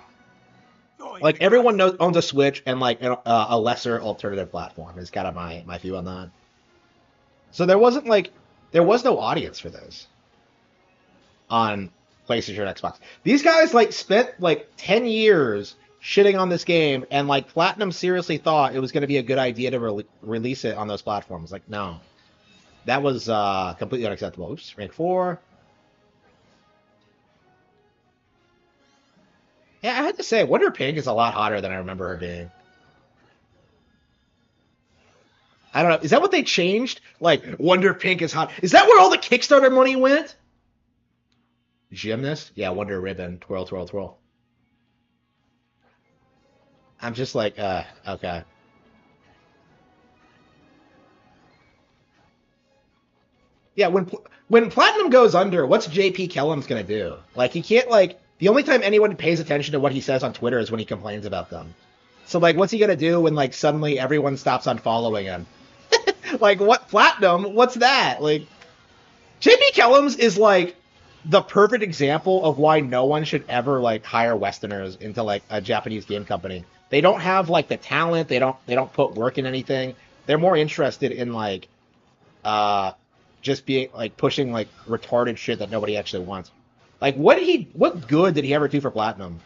like everyone owns a Switch and like a lesser alternative platform is kind of my view on that. So there was no audience for this on PlayStation or Xbox. These guys like spent like 10 years shitting on this game, and like Platinum seriously thought it was going to be a good idea to release it on those platforms. Like, no, that was completely unacceptable. Oops, rank 4. Yeah, I had to say, Wonder Pink is a lot hotter than I remember her being. I don't know. Is that what they changed? Like, Wonder Pink is hot. Is that where all the Kickstarter money went? Gymnast? Yeah, Wonder Ribbon. Twirl, twirl, twirl. I'm just like, okay. Yeah, when Platinum goes under, what's JP Kellum's gonna do? Like, he can't, like, the only time anyone pays attention to what he says on Twitter is when he complains about them. So, like, what's he gonna do when, like, suddenly everyone stops unfollowing him? Like, what, Platinum? What's that? Like, JP Kellum's is, like, the perfect example of why no one should ever, like, hire Westerners into, like, a Japanese game company. They don't have, like, the talent. They don't put work in anything. They're more interested in, like, just being, like, pushing, like, retarded shit that nobody actually wants. Like, what good did he ever do for Platinum?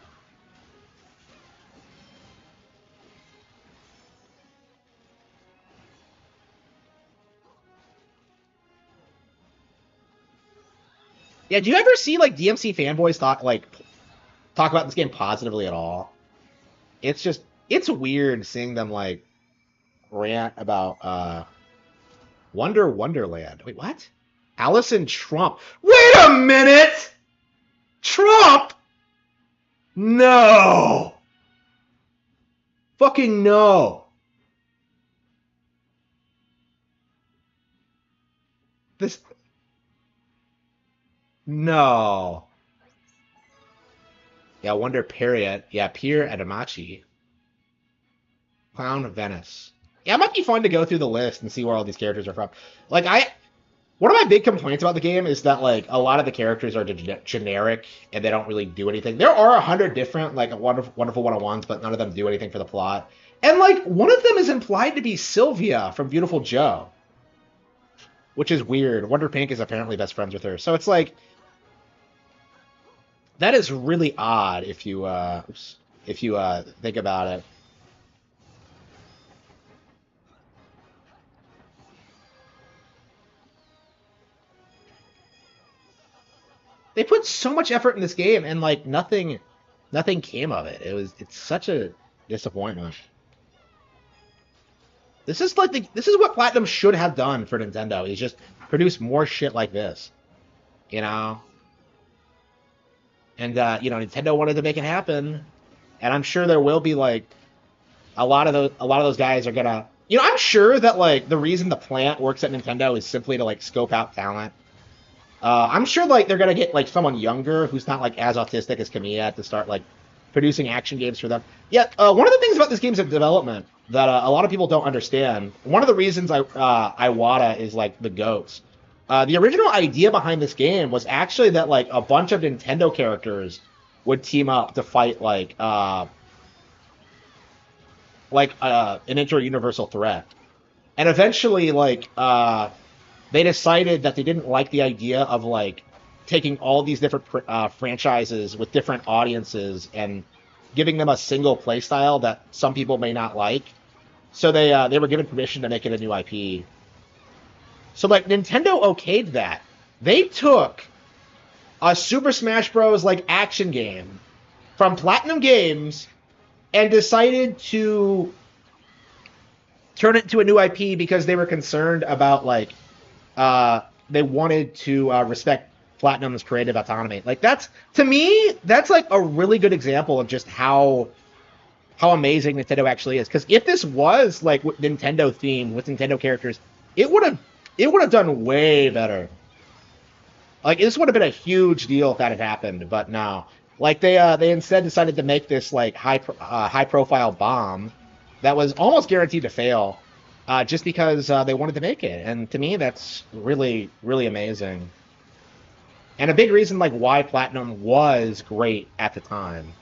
Yeah, do you ever see, like, DMC fanboys talk about this game positively at all? It's just, it's weird seeing them, like, rant about, Wonderland. Wait, what? Allison Trump. Wait a minute! Trump? No! Fucking no! This... No. Yeah, Wonder Period. Yeah, Pier Adamachi. Clown of Venice. Yeah, it might be fun to go through the list and see where all these characters are from. Like, one of my big complaints about the game is that, like, a lot of the characters are generic and they don't really do anything. There are 100 different, like, wonderful 101s, but none of them do anything for the plot. And, like, one of them is implied to be Sylvia from Beautiful Joe, which is weird. Wonder Pink is apparently best friends with her. So it's like, that is really odd if you think about it. They put so much effort in this game, and like nothing came of it. It's such a disappointment. This is what Platinum should have done for Nintendo. Is just produce more shit like this, you know. And Nintendo wanted to make it happen, and I'm sure there will be like a lot of those guys are gonna. I'm sure that like the reason the plant works at Nintendo is simply to like scope out talent. I'm sure like they're gonna get like someone younger who's not like as autistic as Kamiya to start like producing action games for them. Yeah, one of the things about this game's development that a lot of people don't understand. One of the reasons Iwata is like the goats. The original idea behind this game was actually that like a bunch of Nintendo characters would team up to fight like an inter-universal threat, and eventually like they decided that they didn't like the idea of like taking all these different franchises with different audiences and giving them a single play style that some people may not like. So they were given permission to make it a new IP. So like Nintendo okayed that. They took a Super Smash Bros. Like action game from Platinum Games and decided to turn it into a new IP because they were concerned about like they wanted to respect Platinum's creative autonomy. Like that's, to me, that's like a really good example of just how amazing Nintendo actually is. Because if this was like Nintendo themed with Nintendo characters, it would have done way better. Like this would have been a huge deal if that had happened. But no, like they instead decided to make this like high profile bomb that was almost guaranteed to fail. just because they wanted to make it. And to me, that's really, really amazing. And a big reason like why Platinum was great at the time.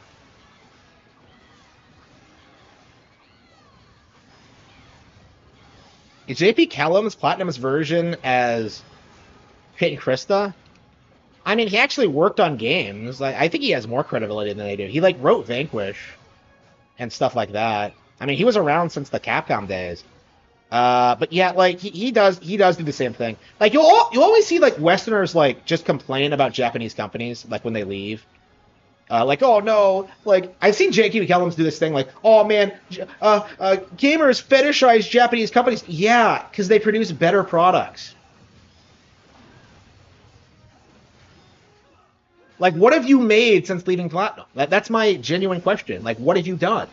Is J.P. Callum's Platinum's version as Pit and Krista? I mean, he actually worked on games. Like, I think he has more credibility than they do. He like wrote Vanquish and stuff like that. I mean, he was around since the Capcom days. But yeah, like he does do the same thing. Like you'll always see like Westerners like just complain about Japanese companies like when they leave. Like, oh no, like I've seen J.Q. Kellums do this thing like, oh man, gamers fetishize Japanese companies. Yeah, because they produce better products. Like, what have you made since leaving Platinum? That's my genuine question. Like, what have you done?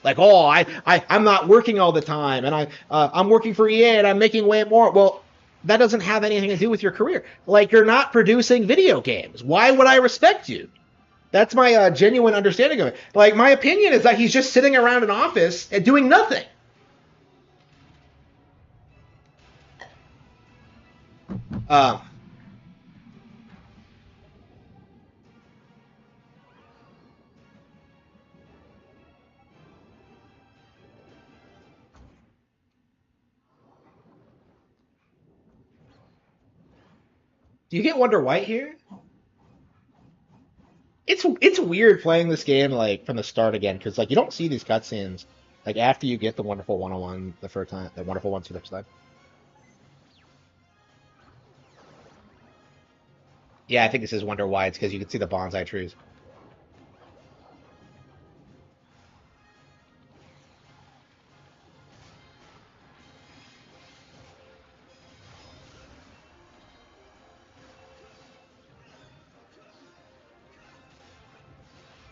Like, oh, I'm not working all the time, and I'm working for EA, and I'm making way more. Well, that doesn't have anything to do with your career. Like, you're not producing video games. Why would I respect you? That's my genuine understanding of it. Like, my opinion is that he's just sitting around an office and doing nothing. Do you get Wonder White here? It's weird playing this game like from the start again because like you don't see these cutscenes like after you get the Wonderful 101 the first time, the Wonderful Ones for the first time. Yeah, I think this is Wonder Whites because you can see the bonsai trees.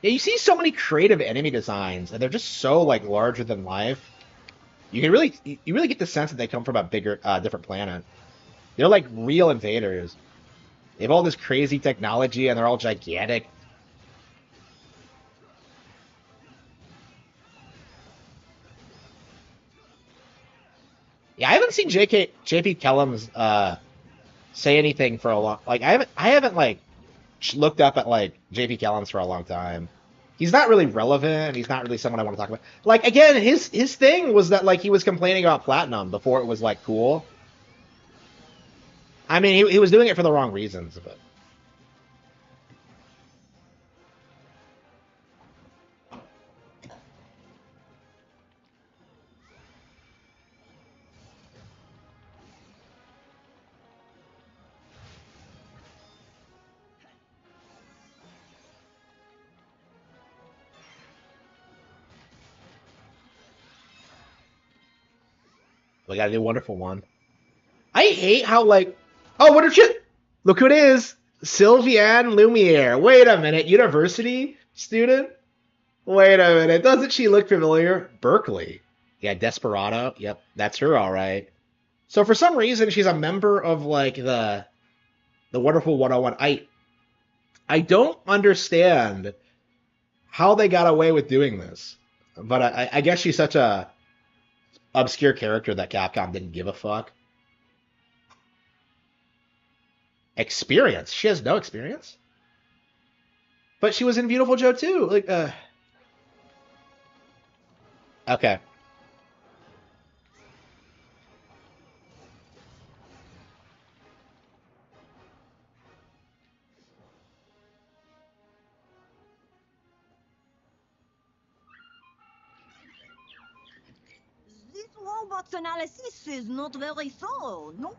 Yeah, you see so many creative enemy designs, and they're just so like larger than life. You really get the sense that they come from a bigger, different planet. They're like real invaders. They have all this crazy technology, and they're all gigantic. Yeah, I haven't seen JP Kellums say anything for a long. Like I haven't like looked up at like JP Kellums for a long time. He's not really relevant. He's not really someone I want to talk about. Like again, his thing was that like he was complaining about Platinum before it was like cool. I mean, he was doing it for the wrong reasons, but. We got a new Wonderful One. I hate how, like... Oh, what a shit! Look who it is! Sylviane Lumiere. Wait a minute, university student? Wait a minute, doesn't she look familiar? Berkeley. Yeah, Desperado. Yep, that's her, alright. So for some reason, she's a member of, like, the Wonderful 101. I don't understand how they got away with doing this. But I guess she's such a obscure character that Capcom didn't give a fuck. Experience? She has no experience? But she was in Beautiful Joe too. Like, okay. This robot's analysis is not very thorough, no?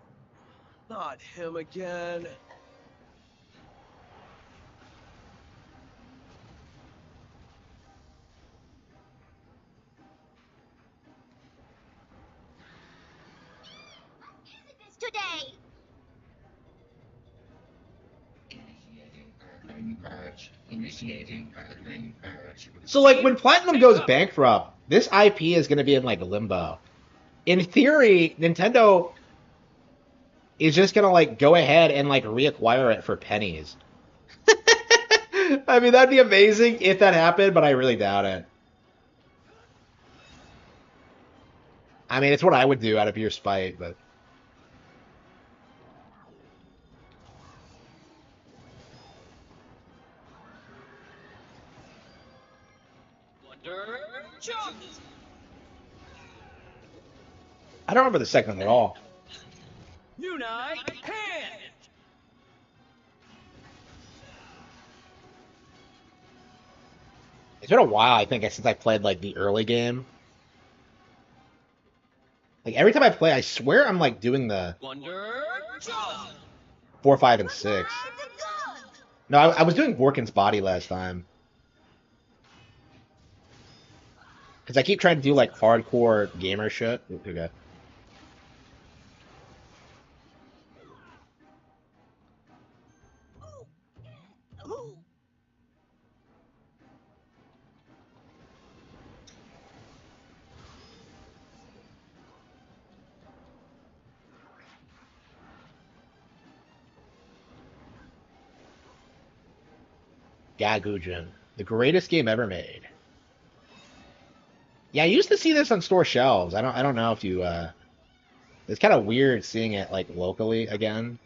Not him again. Today. So, like, when Platinum goes bankrupt, this IP is going to be in, like, limbo. In theory, Nintendo is just going to, like, go ahead and, like, reacquire it for pennies. I mean, that'd be amazing if that happened, but I really doubt it. I mean, it's what I would do out of pure spite, but. I don't remember the second one at all. Unite hand. It's been a while, I think, since I played like the early game. Like every time I play, I swear I'm like doing the 4, 5, and 6. No, I was doing Borkin's body last time. Because I keep trying to do like hardcore gamer shit. Okay. Gagujin, the greatest game ever made. Yeah, I used to see this on store shelves. I don't know if you it's kind of weird seeing it like locally again.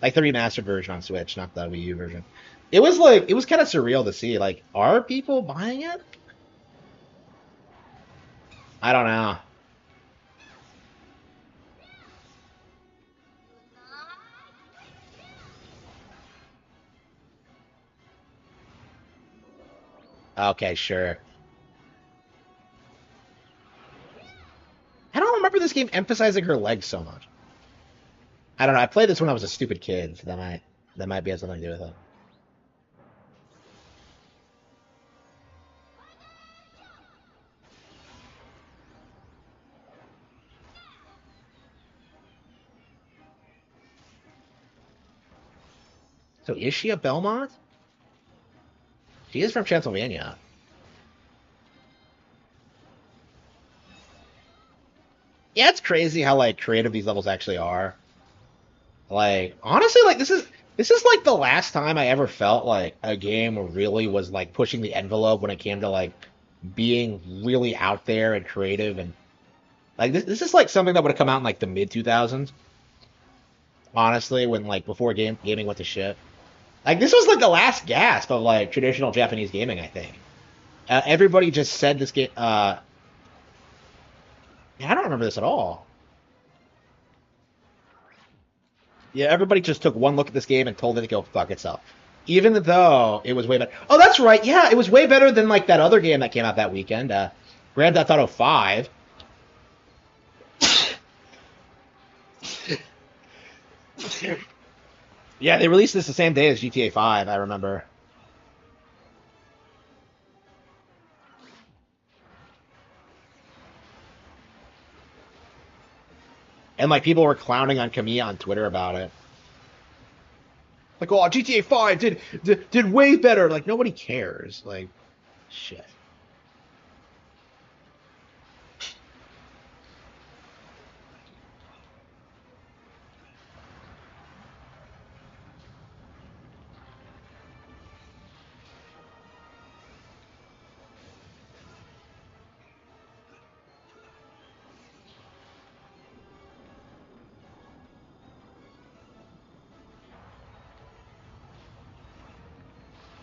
Like the remastered version on Switch, not the Wii U version. It was kind of surreal to see. Like, are people buying it? I don't know. Okay, sure. I don't remember this game emphasizing her legs so much. I don't know. I played this when I was a stupid kid, so that might be something to do with it. So is she a Belmont? She is from Transylvania. Yeah, it's crazy how like creative these levels actually are. Like honestly, like this is like the last time I ever felt like a game really was like pushing the envelope when it came to like being really out there and creative and like this is like something that would have come out in like the mid 2000s. Honestly, when like before gaming went to shit. Like this was like the last gasp of like traditional Japanese gaming, I think. Everybody just said this game. Yeah, I don't remember this at all. Yeah, everybody just took one look at this game and told it to go fuck itself. Even though it was way better. Oh, that's right. Yeah, it was way better than like that other game that came out that weekend, Grand Theft Auto 5. Yeah, they released this the same day as GTA 5, I remember. And like people were clowning on Kamiya on Twitter about it. Like, oh, GTA 5 did way better. Like nobody cares. Like, shit.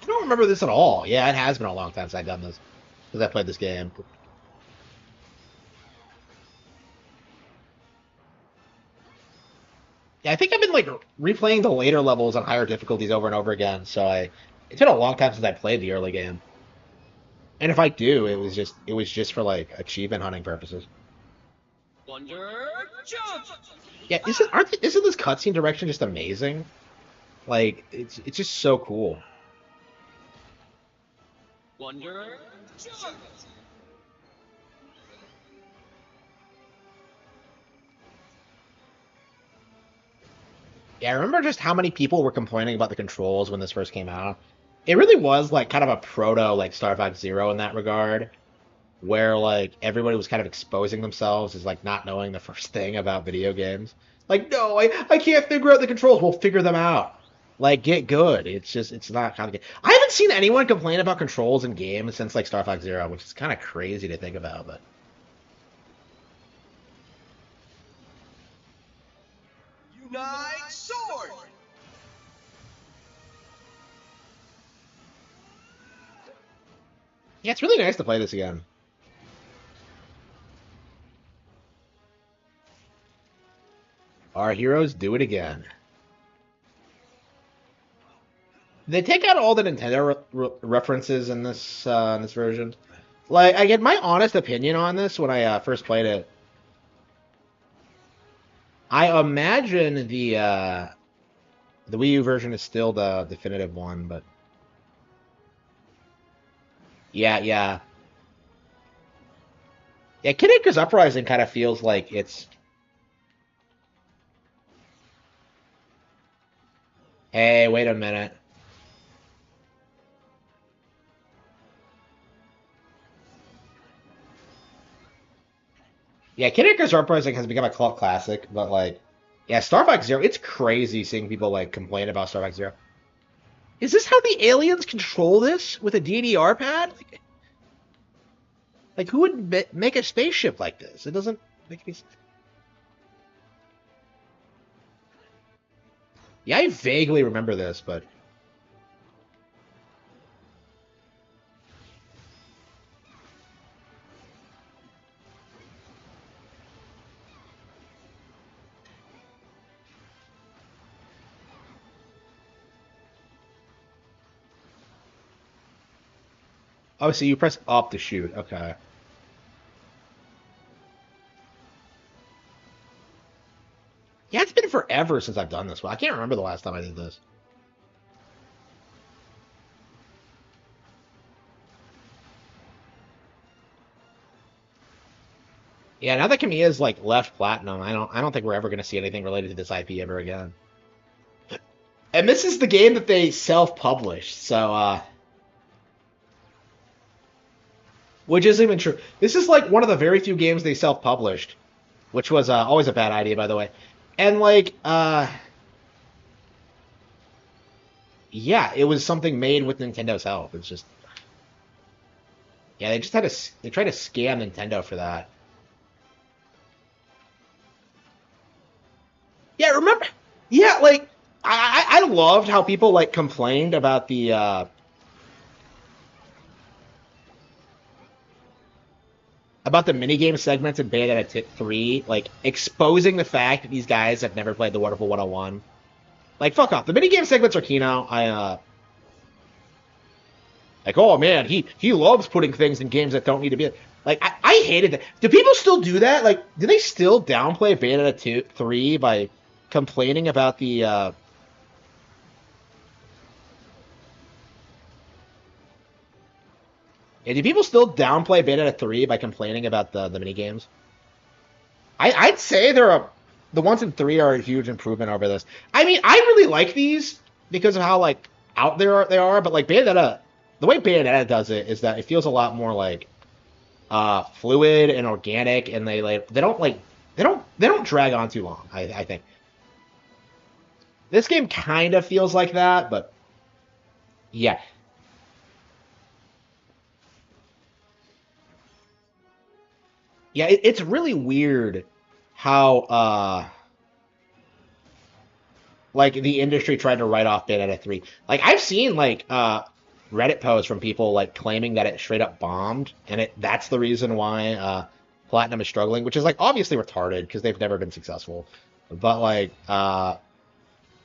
I don't remember this at all. Yeah, it has been a long time since I've done this. Because I played this game. Yeah, I think I've been like replaying the later levels on higher difficulties over and over again. So it's been a long time since I played the early game. And if I do, it was just for like achievement hunting purposes. Yeah, isn't this cutscene direction just amazing? Like it's just so cool. Yeah, I remember just how many people were complaining about the controls when this first came out. It really was like kind of a proto like Star Fox Zero in that regard, where like everybody was kind of exposing themselves as like not knowing the first thing about video games. Like, no, I can't figure out the controls. We'll figure them out. Like, get good. It's not complicated. I haven't seen anyone complain about controls in games since like Star Fox Zero, which is kind of crazy to think about, but Yeah, it's really nice to play this again. Our heroes do it again. They take out all the Nintendo references in this version. Like, I get my honest opinion on this when I first played it. I imagine the Wii U version is still the definitive one, but yeah. Yeah, Kid Icarus Uprising kind of feels like it's. Hey, wait a minute. Yeah, Kid Icarus Uprising has become a cult classic, but like, yeah, Star Fox Zero. It's crazy seeing people like complain about Star Fox Zero. Is this how the aliens control this with a DDR pad? Like who would make a spaceship like this? It doesn't make any sense. Yeah, I vaguely remember this, but oh, so you press up to shoot. Okay. Yeah, it's been forever since I've done this one. I can't remember the last time I did this. Yeah, now that Kamiya's like left platinum, I don't think we're ever gonna see anything related to this IP ever again. And this is the game that they self-published, so which isn't even true. This is like one of the very few games they self-published, which was always a bad idea, by the way. And like, yeah, it was something made with Nintendo's help. It's just, yeah, they just had to they tried to scam Nintendo for that. Yeah, remember? Yeah, like I loved how people like complained about the minigame segments in Bayonetta 3, like exposing the fact that these guys have never played the Wonderful 101. Like, fuck off. The minigame segments are Kino. Like, oh man, he loves putting things in games that don't need to be. Like, I hated that. Do people still do that? Like, do they still downplay Bayonetta 3 by complaining about the yeah, do people still downplay Bayonetta 3 by complaining about the minigames? I'd say the ones in 3 are a huge improvement over this. I mean, I really like these because of how like out there they are, but like Bayonetta, the way Bayonetta does it is that it feels a lot more like fluid and organic, and they don't drag on too long. I think this game kind of feels like that, but yeah, yeah, it's really weird how like the industry tried to write off Bayonetta 3. Like I've seen like Reddit posts from people like claiming that it straight up bombed and that's the reason why Platinum is struggling, which is like obviously retarded because they've never been successful. But like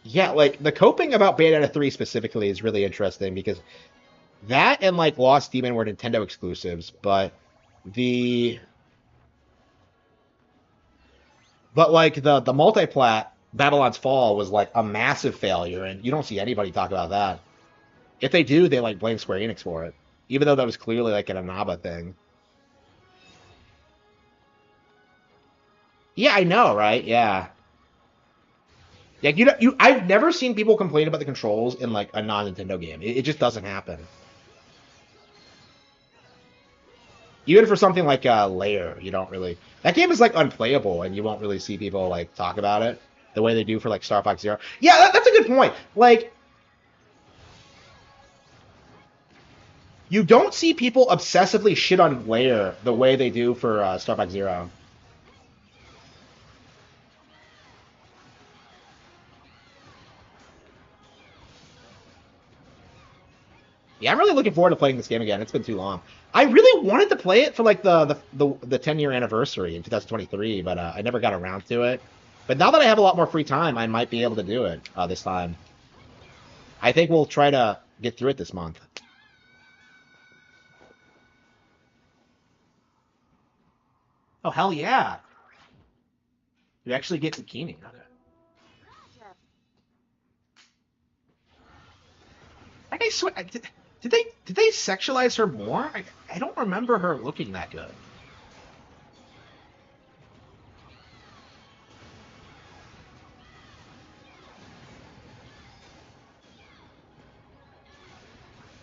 yeah, like the coping about Bayonetta 3 specifically is really interesting because that and like Lost Demon were Nintendo exclusives, but the like the multiplat Babylon's Fall was like a massive failure, and you don't see anybody talk about that. If they do, they like blame Square Enix for it, even though that was clearly like an Inaba thing. Yeah, I know, right? Yeah, yeah. I've never seen people complain about the controls in like a non-Nintendo game. It just doesn't happen. Even for something like Lair, you don't really. That game is like unplayable, and you won't really see people like talk about it the way they do for like Star Fox Zero. Yeah, that's a good point. Like, you don't see people obsessively shit on Lair the way they do for Star Fox Zero. Yeah, I'm really looking forward to playing this game again. It's been too long. I really wanted to play it for like the 10-year anniversary in 2023, but I never got around to it. But now that I have a lot more free time, I might be able to do it this time. I think we'll try to get through it this month. Oh, hell yeah. You actually get bikini. Okay. I swear, did they sexualize her more? I don't remember her looking that good.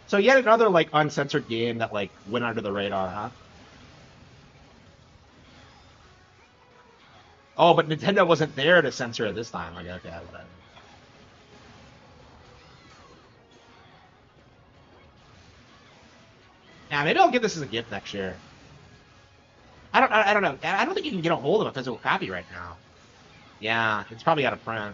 So yet another like uncensored game that like went under the radar, huh? Oh, but Nintendo wasn't there to censor it this time. Like, okay, whatever. Now maybe I'll give this as a gift next year. I don't know. I don't think you can get a hold of a physical copy right now. Yeah, it's probably out of print.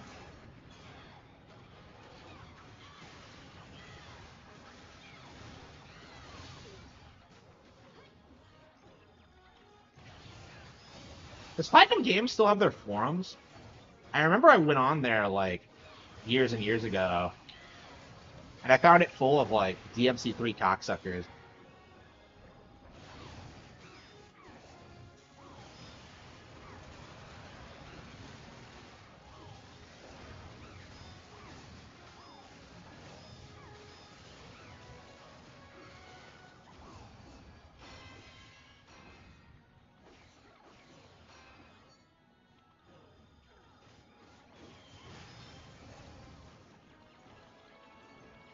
Does Platinum Games still have their forums? I remember I went on there like years and years ago, and I found it full of like DMC3 cocksuckers.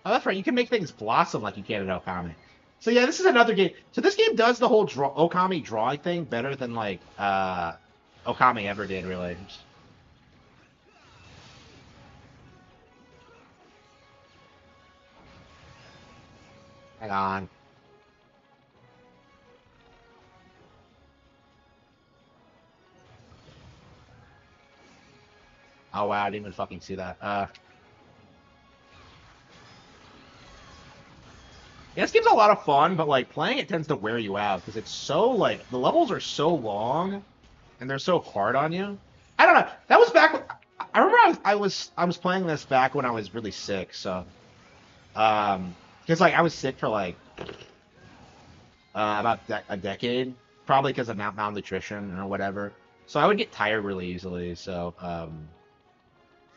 Oh, that's right. You can make things blossom like you can in Okami. So yeah, this is another game. So this game does the whole Okami drawing thing better than like Okami ever did, really. Hang on. Oh wow, I didn't even fucking see that. Yeah, this game's a lot of fun, but like playing it tends to wear you out because it's so like the levels are so long and they're so hard on you. I don't know. That was back. I remember I was playing this back when I was really sick. So because like I was sick for like about a decade, probably because of malnutrition or whatever. So I would get tired really easily. So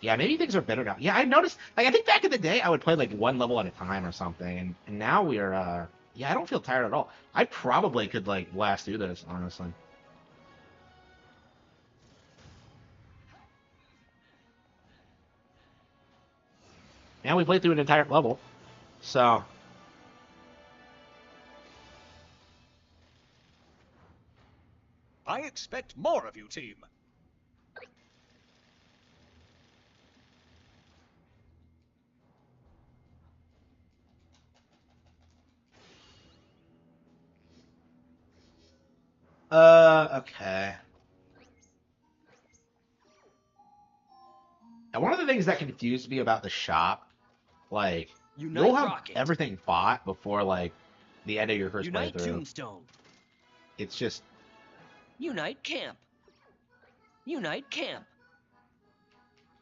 yeah, maybe things are better now. Yeah, I noticed. Like I think back in the day, I would play like one level at a time or something, and now we're yeah, I don't feel tired at all. I probably could like blast through this honestly. Yeah, we played through an entire level. So I expect more of you, team. okay. And one of the things that confused me about the shop, like Unite you'll have Rocket. everything bought before like the end of your first Unite playthrough. Tombstone. It's just Unite Camp. Unite Camp.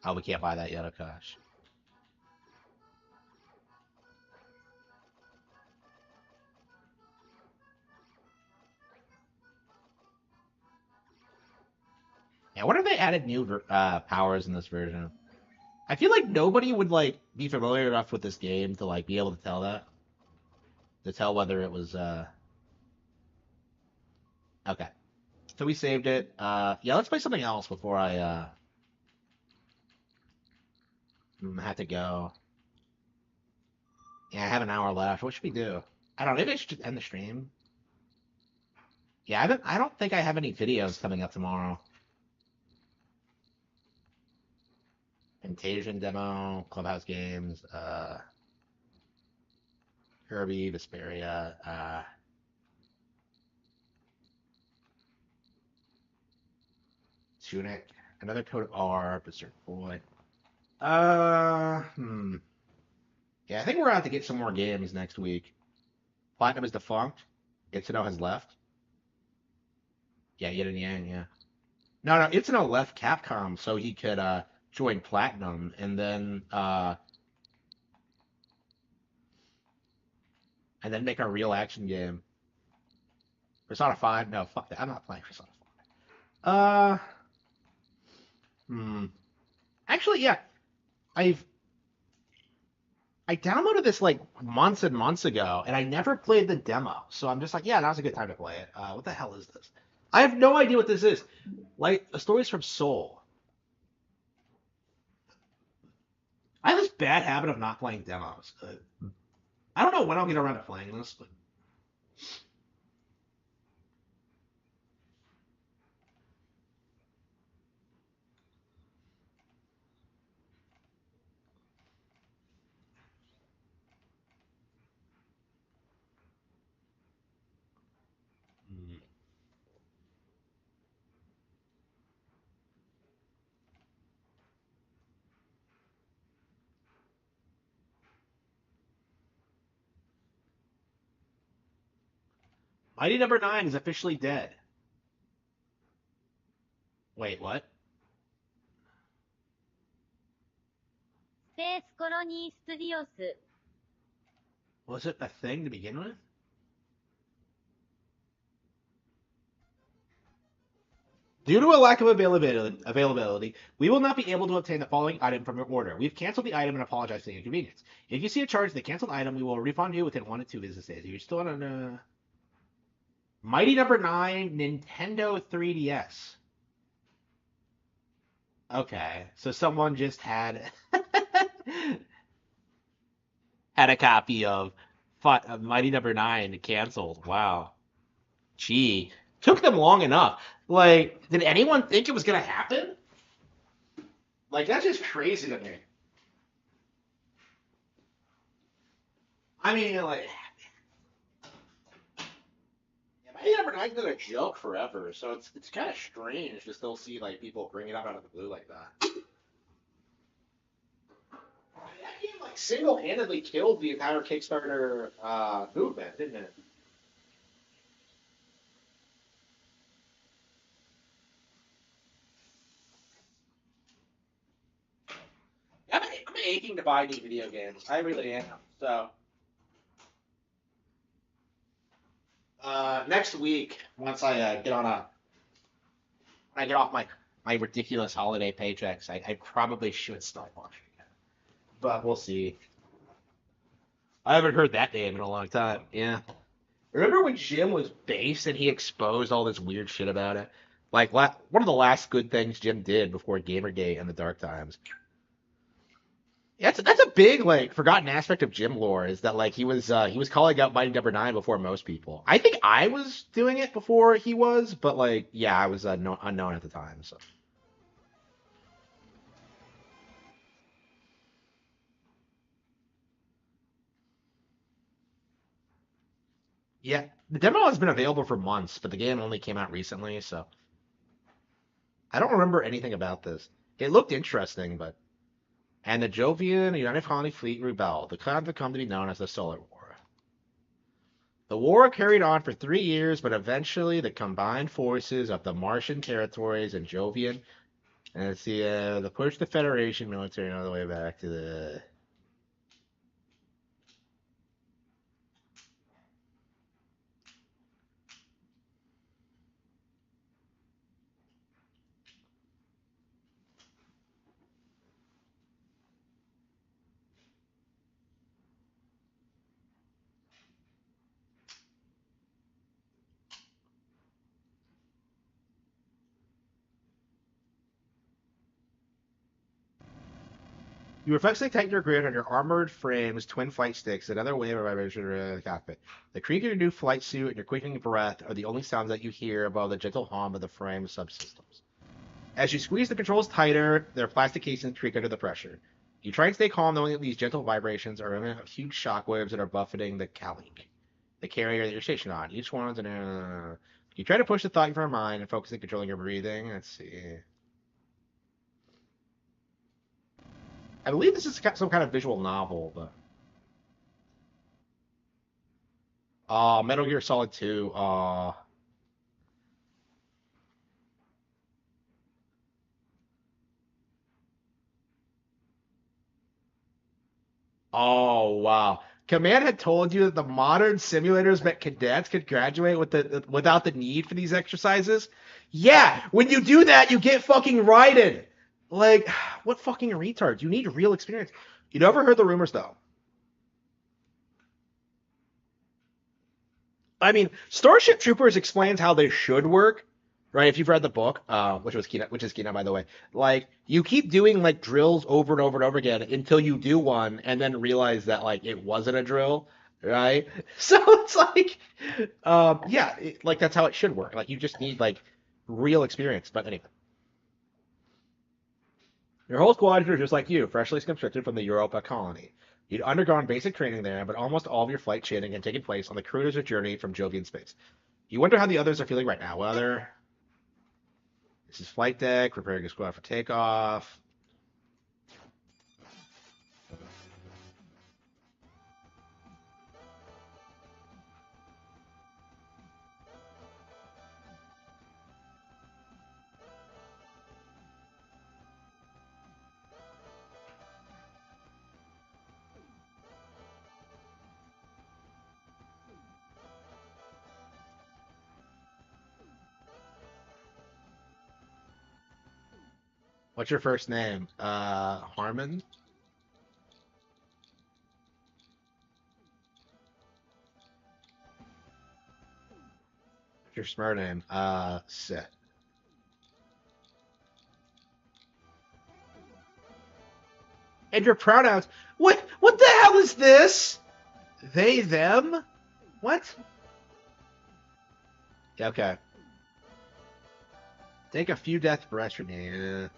oh, we can't buy that yet. Oh gosh. Yeah, what if they added new powers in this version? I feel like nobody would like be familiar enough with this game to like be able to tell that. To tell whether it was okay. So we saved it. Yeah, let's play something else before I have to go. Yeah, I have an hour left. What should we do? I don't know, maybe I should just end the stream. Yeah, I don't think I have any videos coming up tomorrow. Fantasian demo, Clubhouse games, Kirby, Vesperia, Tunic, another Code of R, Berserk Boy. Hmm. Yeah, I think we're going to have to get some more games next week. Platinum is defunct. Itsuno has left. Yeah, yin and yang, yeah. No, Itsuno left Capcom so he could join Platinum and then make a real action game. Persona 5? No, fuck that. I'm not playing Persona 5. Hmm. Actually, yeah. I've I downloaded this like months and months ago, and I never played the demo. So I'm just like, yeah, now's a good time to play it. What the hell is this? I have no idea what this is. Like, stories from Seoul. I have this bad habit of not playing demos. I don't know when I'll get around to playing this, but Mighty Number 9 is officially dead. Wait, what? Space Colony Studios. Was it a thing to begin with? Due to a lack of availability, we will not be able to obtain the following item from your order. We've canceled the item and apologize for the inconvenience. If you see a charge for the canceled item, we will refund you within 1 to 2 business days. If you're still on a Mighty Number 9 Nintendo 3DS. Okay, so someone just had had a copy of Mighty Number 9 canceled. Wow. Gee, took them long enough. Like, did anyone think it was gonna happen? Like, that's just crazy to me. I mean, like, Mighty Number 9's been a joke forever, so it's kind of strange to still see like people bring it up out of the blue like that. That game like single-handedly killed the entire Kickstarter movement, didn't it? I'm aching to buy new video games. I really am. So next week, once I when I get off my ridiculous holiday paychecks, I probably should start watching it. But we'll see. I haven't heard that name in a long time. Yeah. Remember when Jim was based and he exposed all this weird shit about it? Like one of the last good things Jim did before Gamergate and the Dark Times. Yeah, that's a big like forgotten aspect of Jim lore is that like he was calling out Mighty Number 9 before most people. I think I was doing it before he was, but like yeah, I was unknown at the time. So yeah, the demo has been available for months, but the game only came out recently, so I don't remember anything about this. It looked interesting, but and the Jovian United Colony Fleet rebelled. The cloud would come to be known as the Solar War. The war carried on for 3 years, but eventually the combined forces of the Martian territories and Jovian, and it's the push the Federation military all the way back to the. You reflexively tighten your grip on your armored frame's twin flight sticks, another wave of vibration in the cockpit. The creak of your new flight suit and your quickening breath are the only sounds that you hear above the gentle hum of the frame's subsystems. As you squeeze the controls tighter, their plastic casings creak under the pressure. You try and stay calm knowing that these gentle vibrations are remnant of huge shockwaves that are buffeting the Kalink, the carrier that you're stationed on. Each one's an. You try to push the thought from your mind and focus on controlling your breathing. Let's see. I believe this is some kind of visual novel, but Metal Gear Solid 2. Oh, wow. Command had told you that the modern simulators meant cadets could graduate without the need for these exercises? Yeah, when you do that, you get fucking righted. Like, what fucking retards? You need real experience. You never heard the rumors, though. I mean, Starship Troopers explains how they should work, right? If you've read the book, which is Kina, by the way, like you keep doing like drills over and over and over again until you do one, and then realize that like it wasn't a drill, right? So it's like, yeah, like that's how it should work. Like you just need like real experience. But anyway, your whole squad are just like you, freshly conscripted from the Europa colony. You'd undergone basic training there, but almost all of your flight training had taken place on the cruiser's journey from Jovian space. You wonder how the others are feeling right now. Whether this is flight deck, preparing a squad for takeoff. What's your first name? Harman? What's your smart name? Sit. And your pronouns? What the hell is this? They, them? What? Okay. Take a few death breaths from here.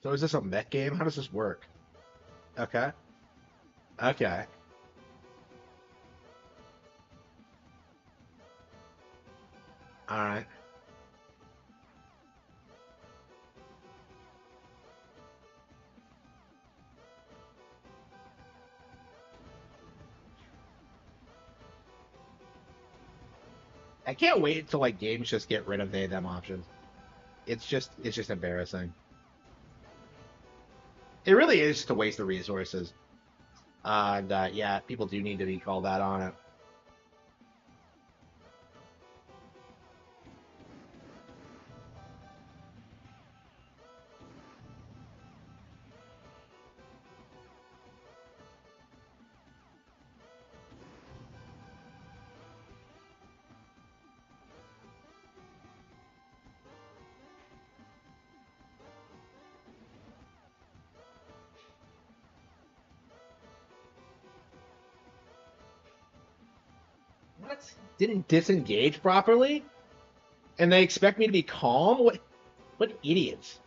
So is this a mech game? How does this work? Okay. Okay. Alright. I can't wait until like games just get rid of they them options. It's just embarrassing. It really is just a waste of resources. And yeah, people do need to be called out on it. What? Didn't disengage properly? And they expect me to be calm? What idiots?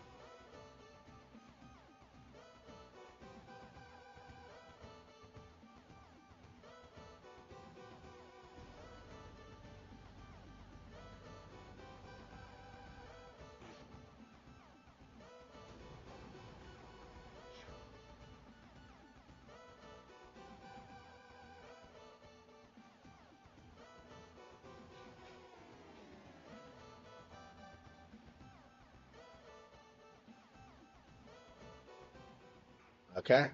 Okay.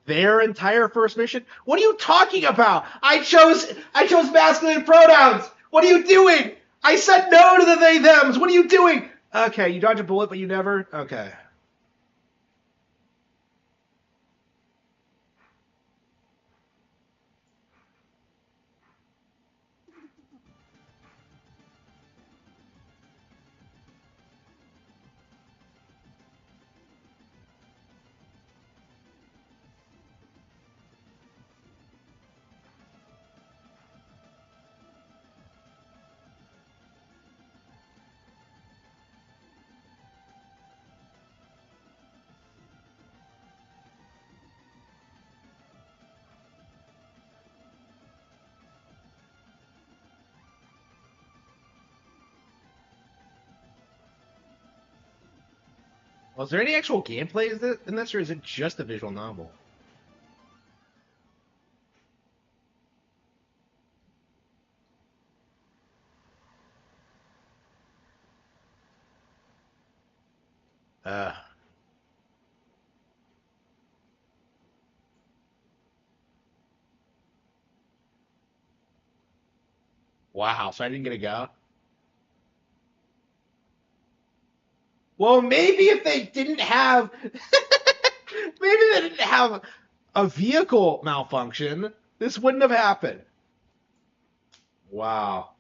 Their entire first mission? What are you talking about? I chose masculine pronouns. What are you doing? I said no to the they thems. What are you doing? Okay, you dodge a bullet, but you never. Okay. Well, is there any actual gameplay in this, or is it just a visual novel? Uh. Wow, so I didn't get a go? Well, maybe if they didn't have... maybe they didn't have a vehicle malfunction, this wouldn't have happened. Wow.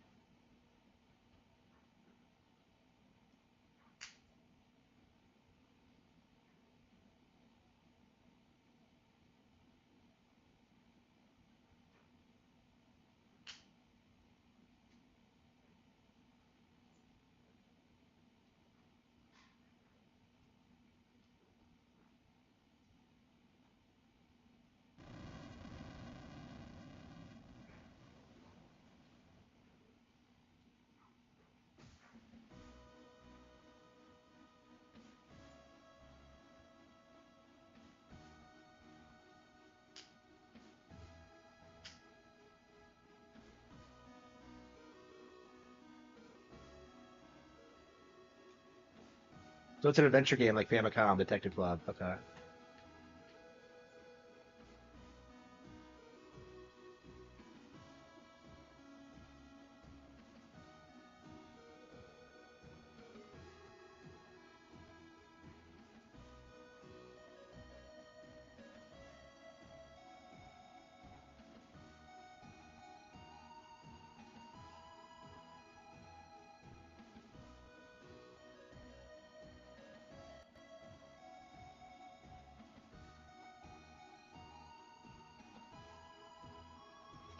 So it's an adventure game like Famicom Detective Club. Okay.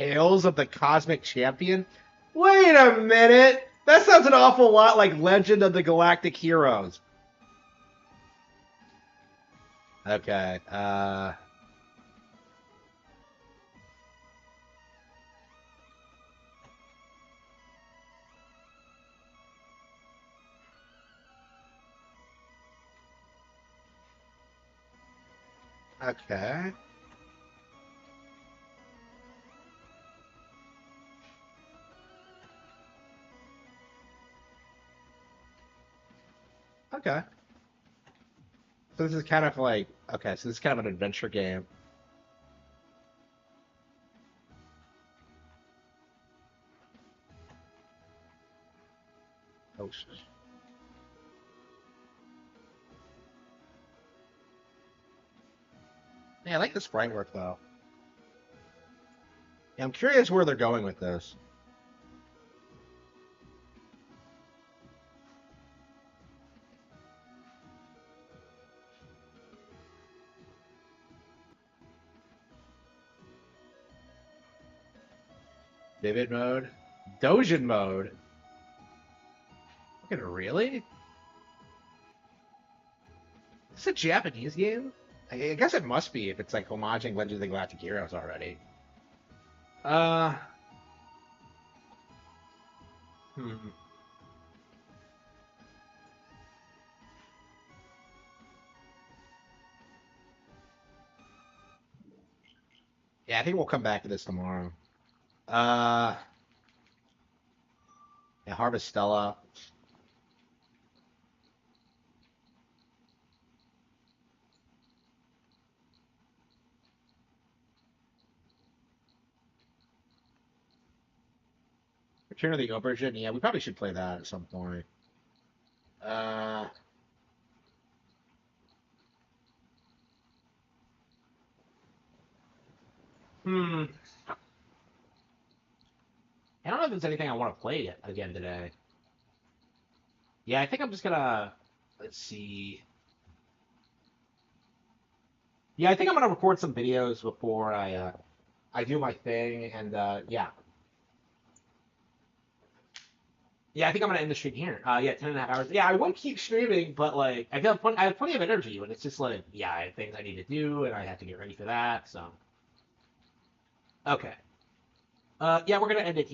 Tales of the Cosmic Champion? Wait a minute! That sounds an awful lot like Legend of the Galactic Heroes. Okay, Okay. Okay. So this is kind of like... Okay, so this is kind of an adventure game. Oh, shit. Yeah, I like the sprite work, though. Yeah, I'm curious where they're going with this. Vivid mode? Dojin mode? Fucking really? Is this a Japanese game? I guess it must be if it's like homaging Legends of the Galactic Heroes already. Hmm. Yeah, I think we'll come back to this tomorrow. Uh, yeah, Harvestella. Return of the Aubergine. Yeah, we probably should play that at some point. Uh, hmm. I don't know if there's anything I want to play again today. Yeah, I think I'm just gonna. Let's see. Yeah, I think I'm gonna record some videos before I do my thing, and yeah. Yeah, I think I'm gonna end the stream here. Yeah, 10.5 hours. Yeah, I would keep streaming, but like I have plenty of energy, and it's just like, yeah, I have things I need to do, and I have to get ready for that. So, okay. Yeah, we're gonna end it here.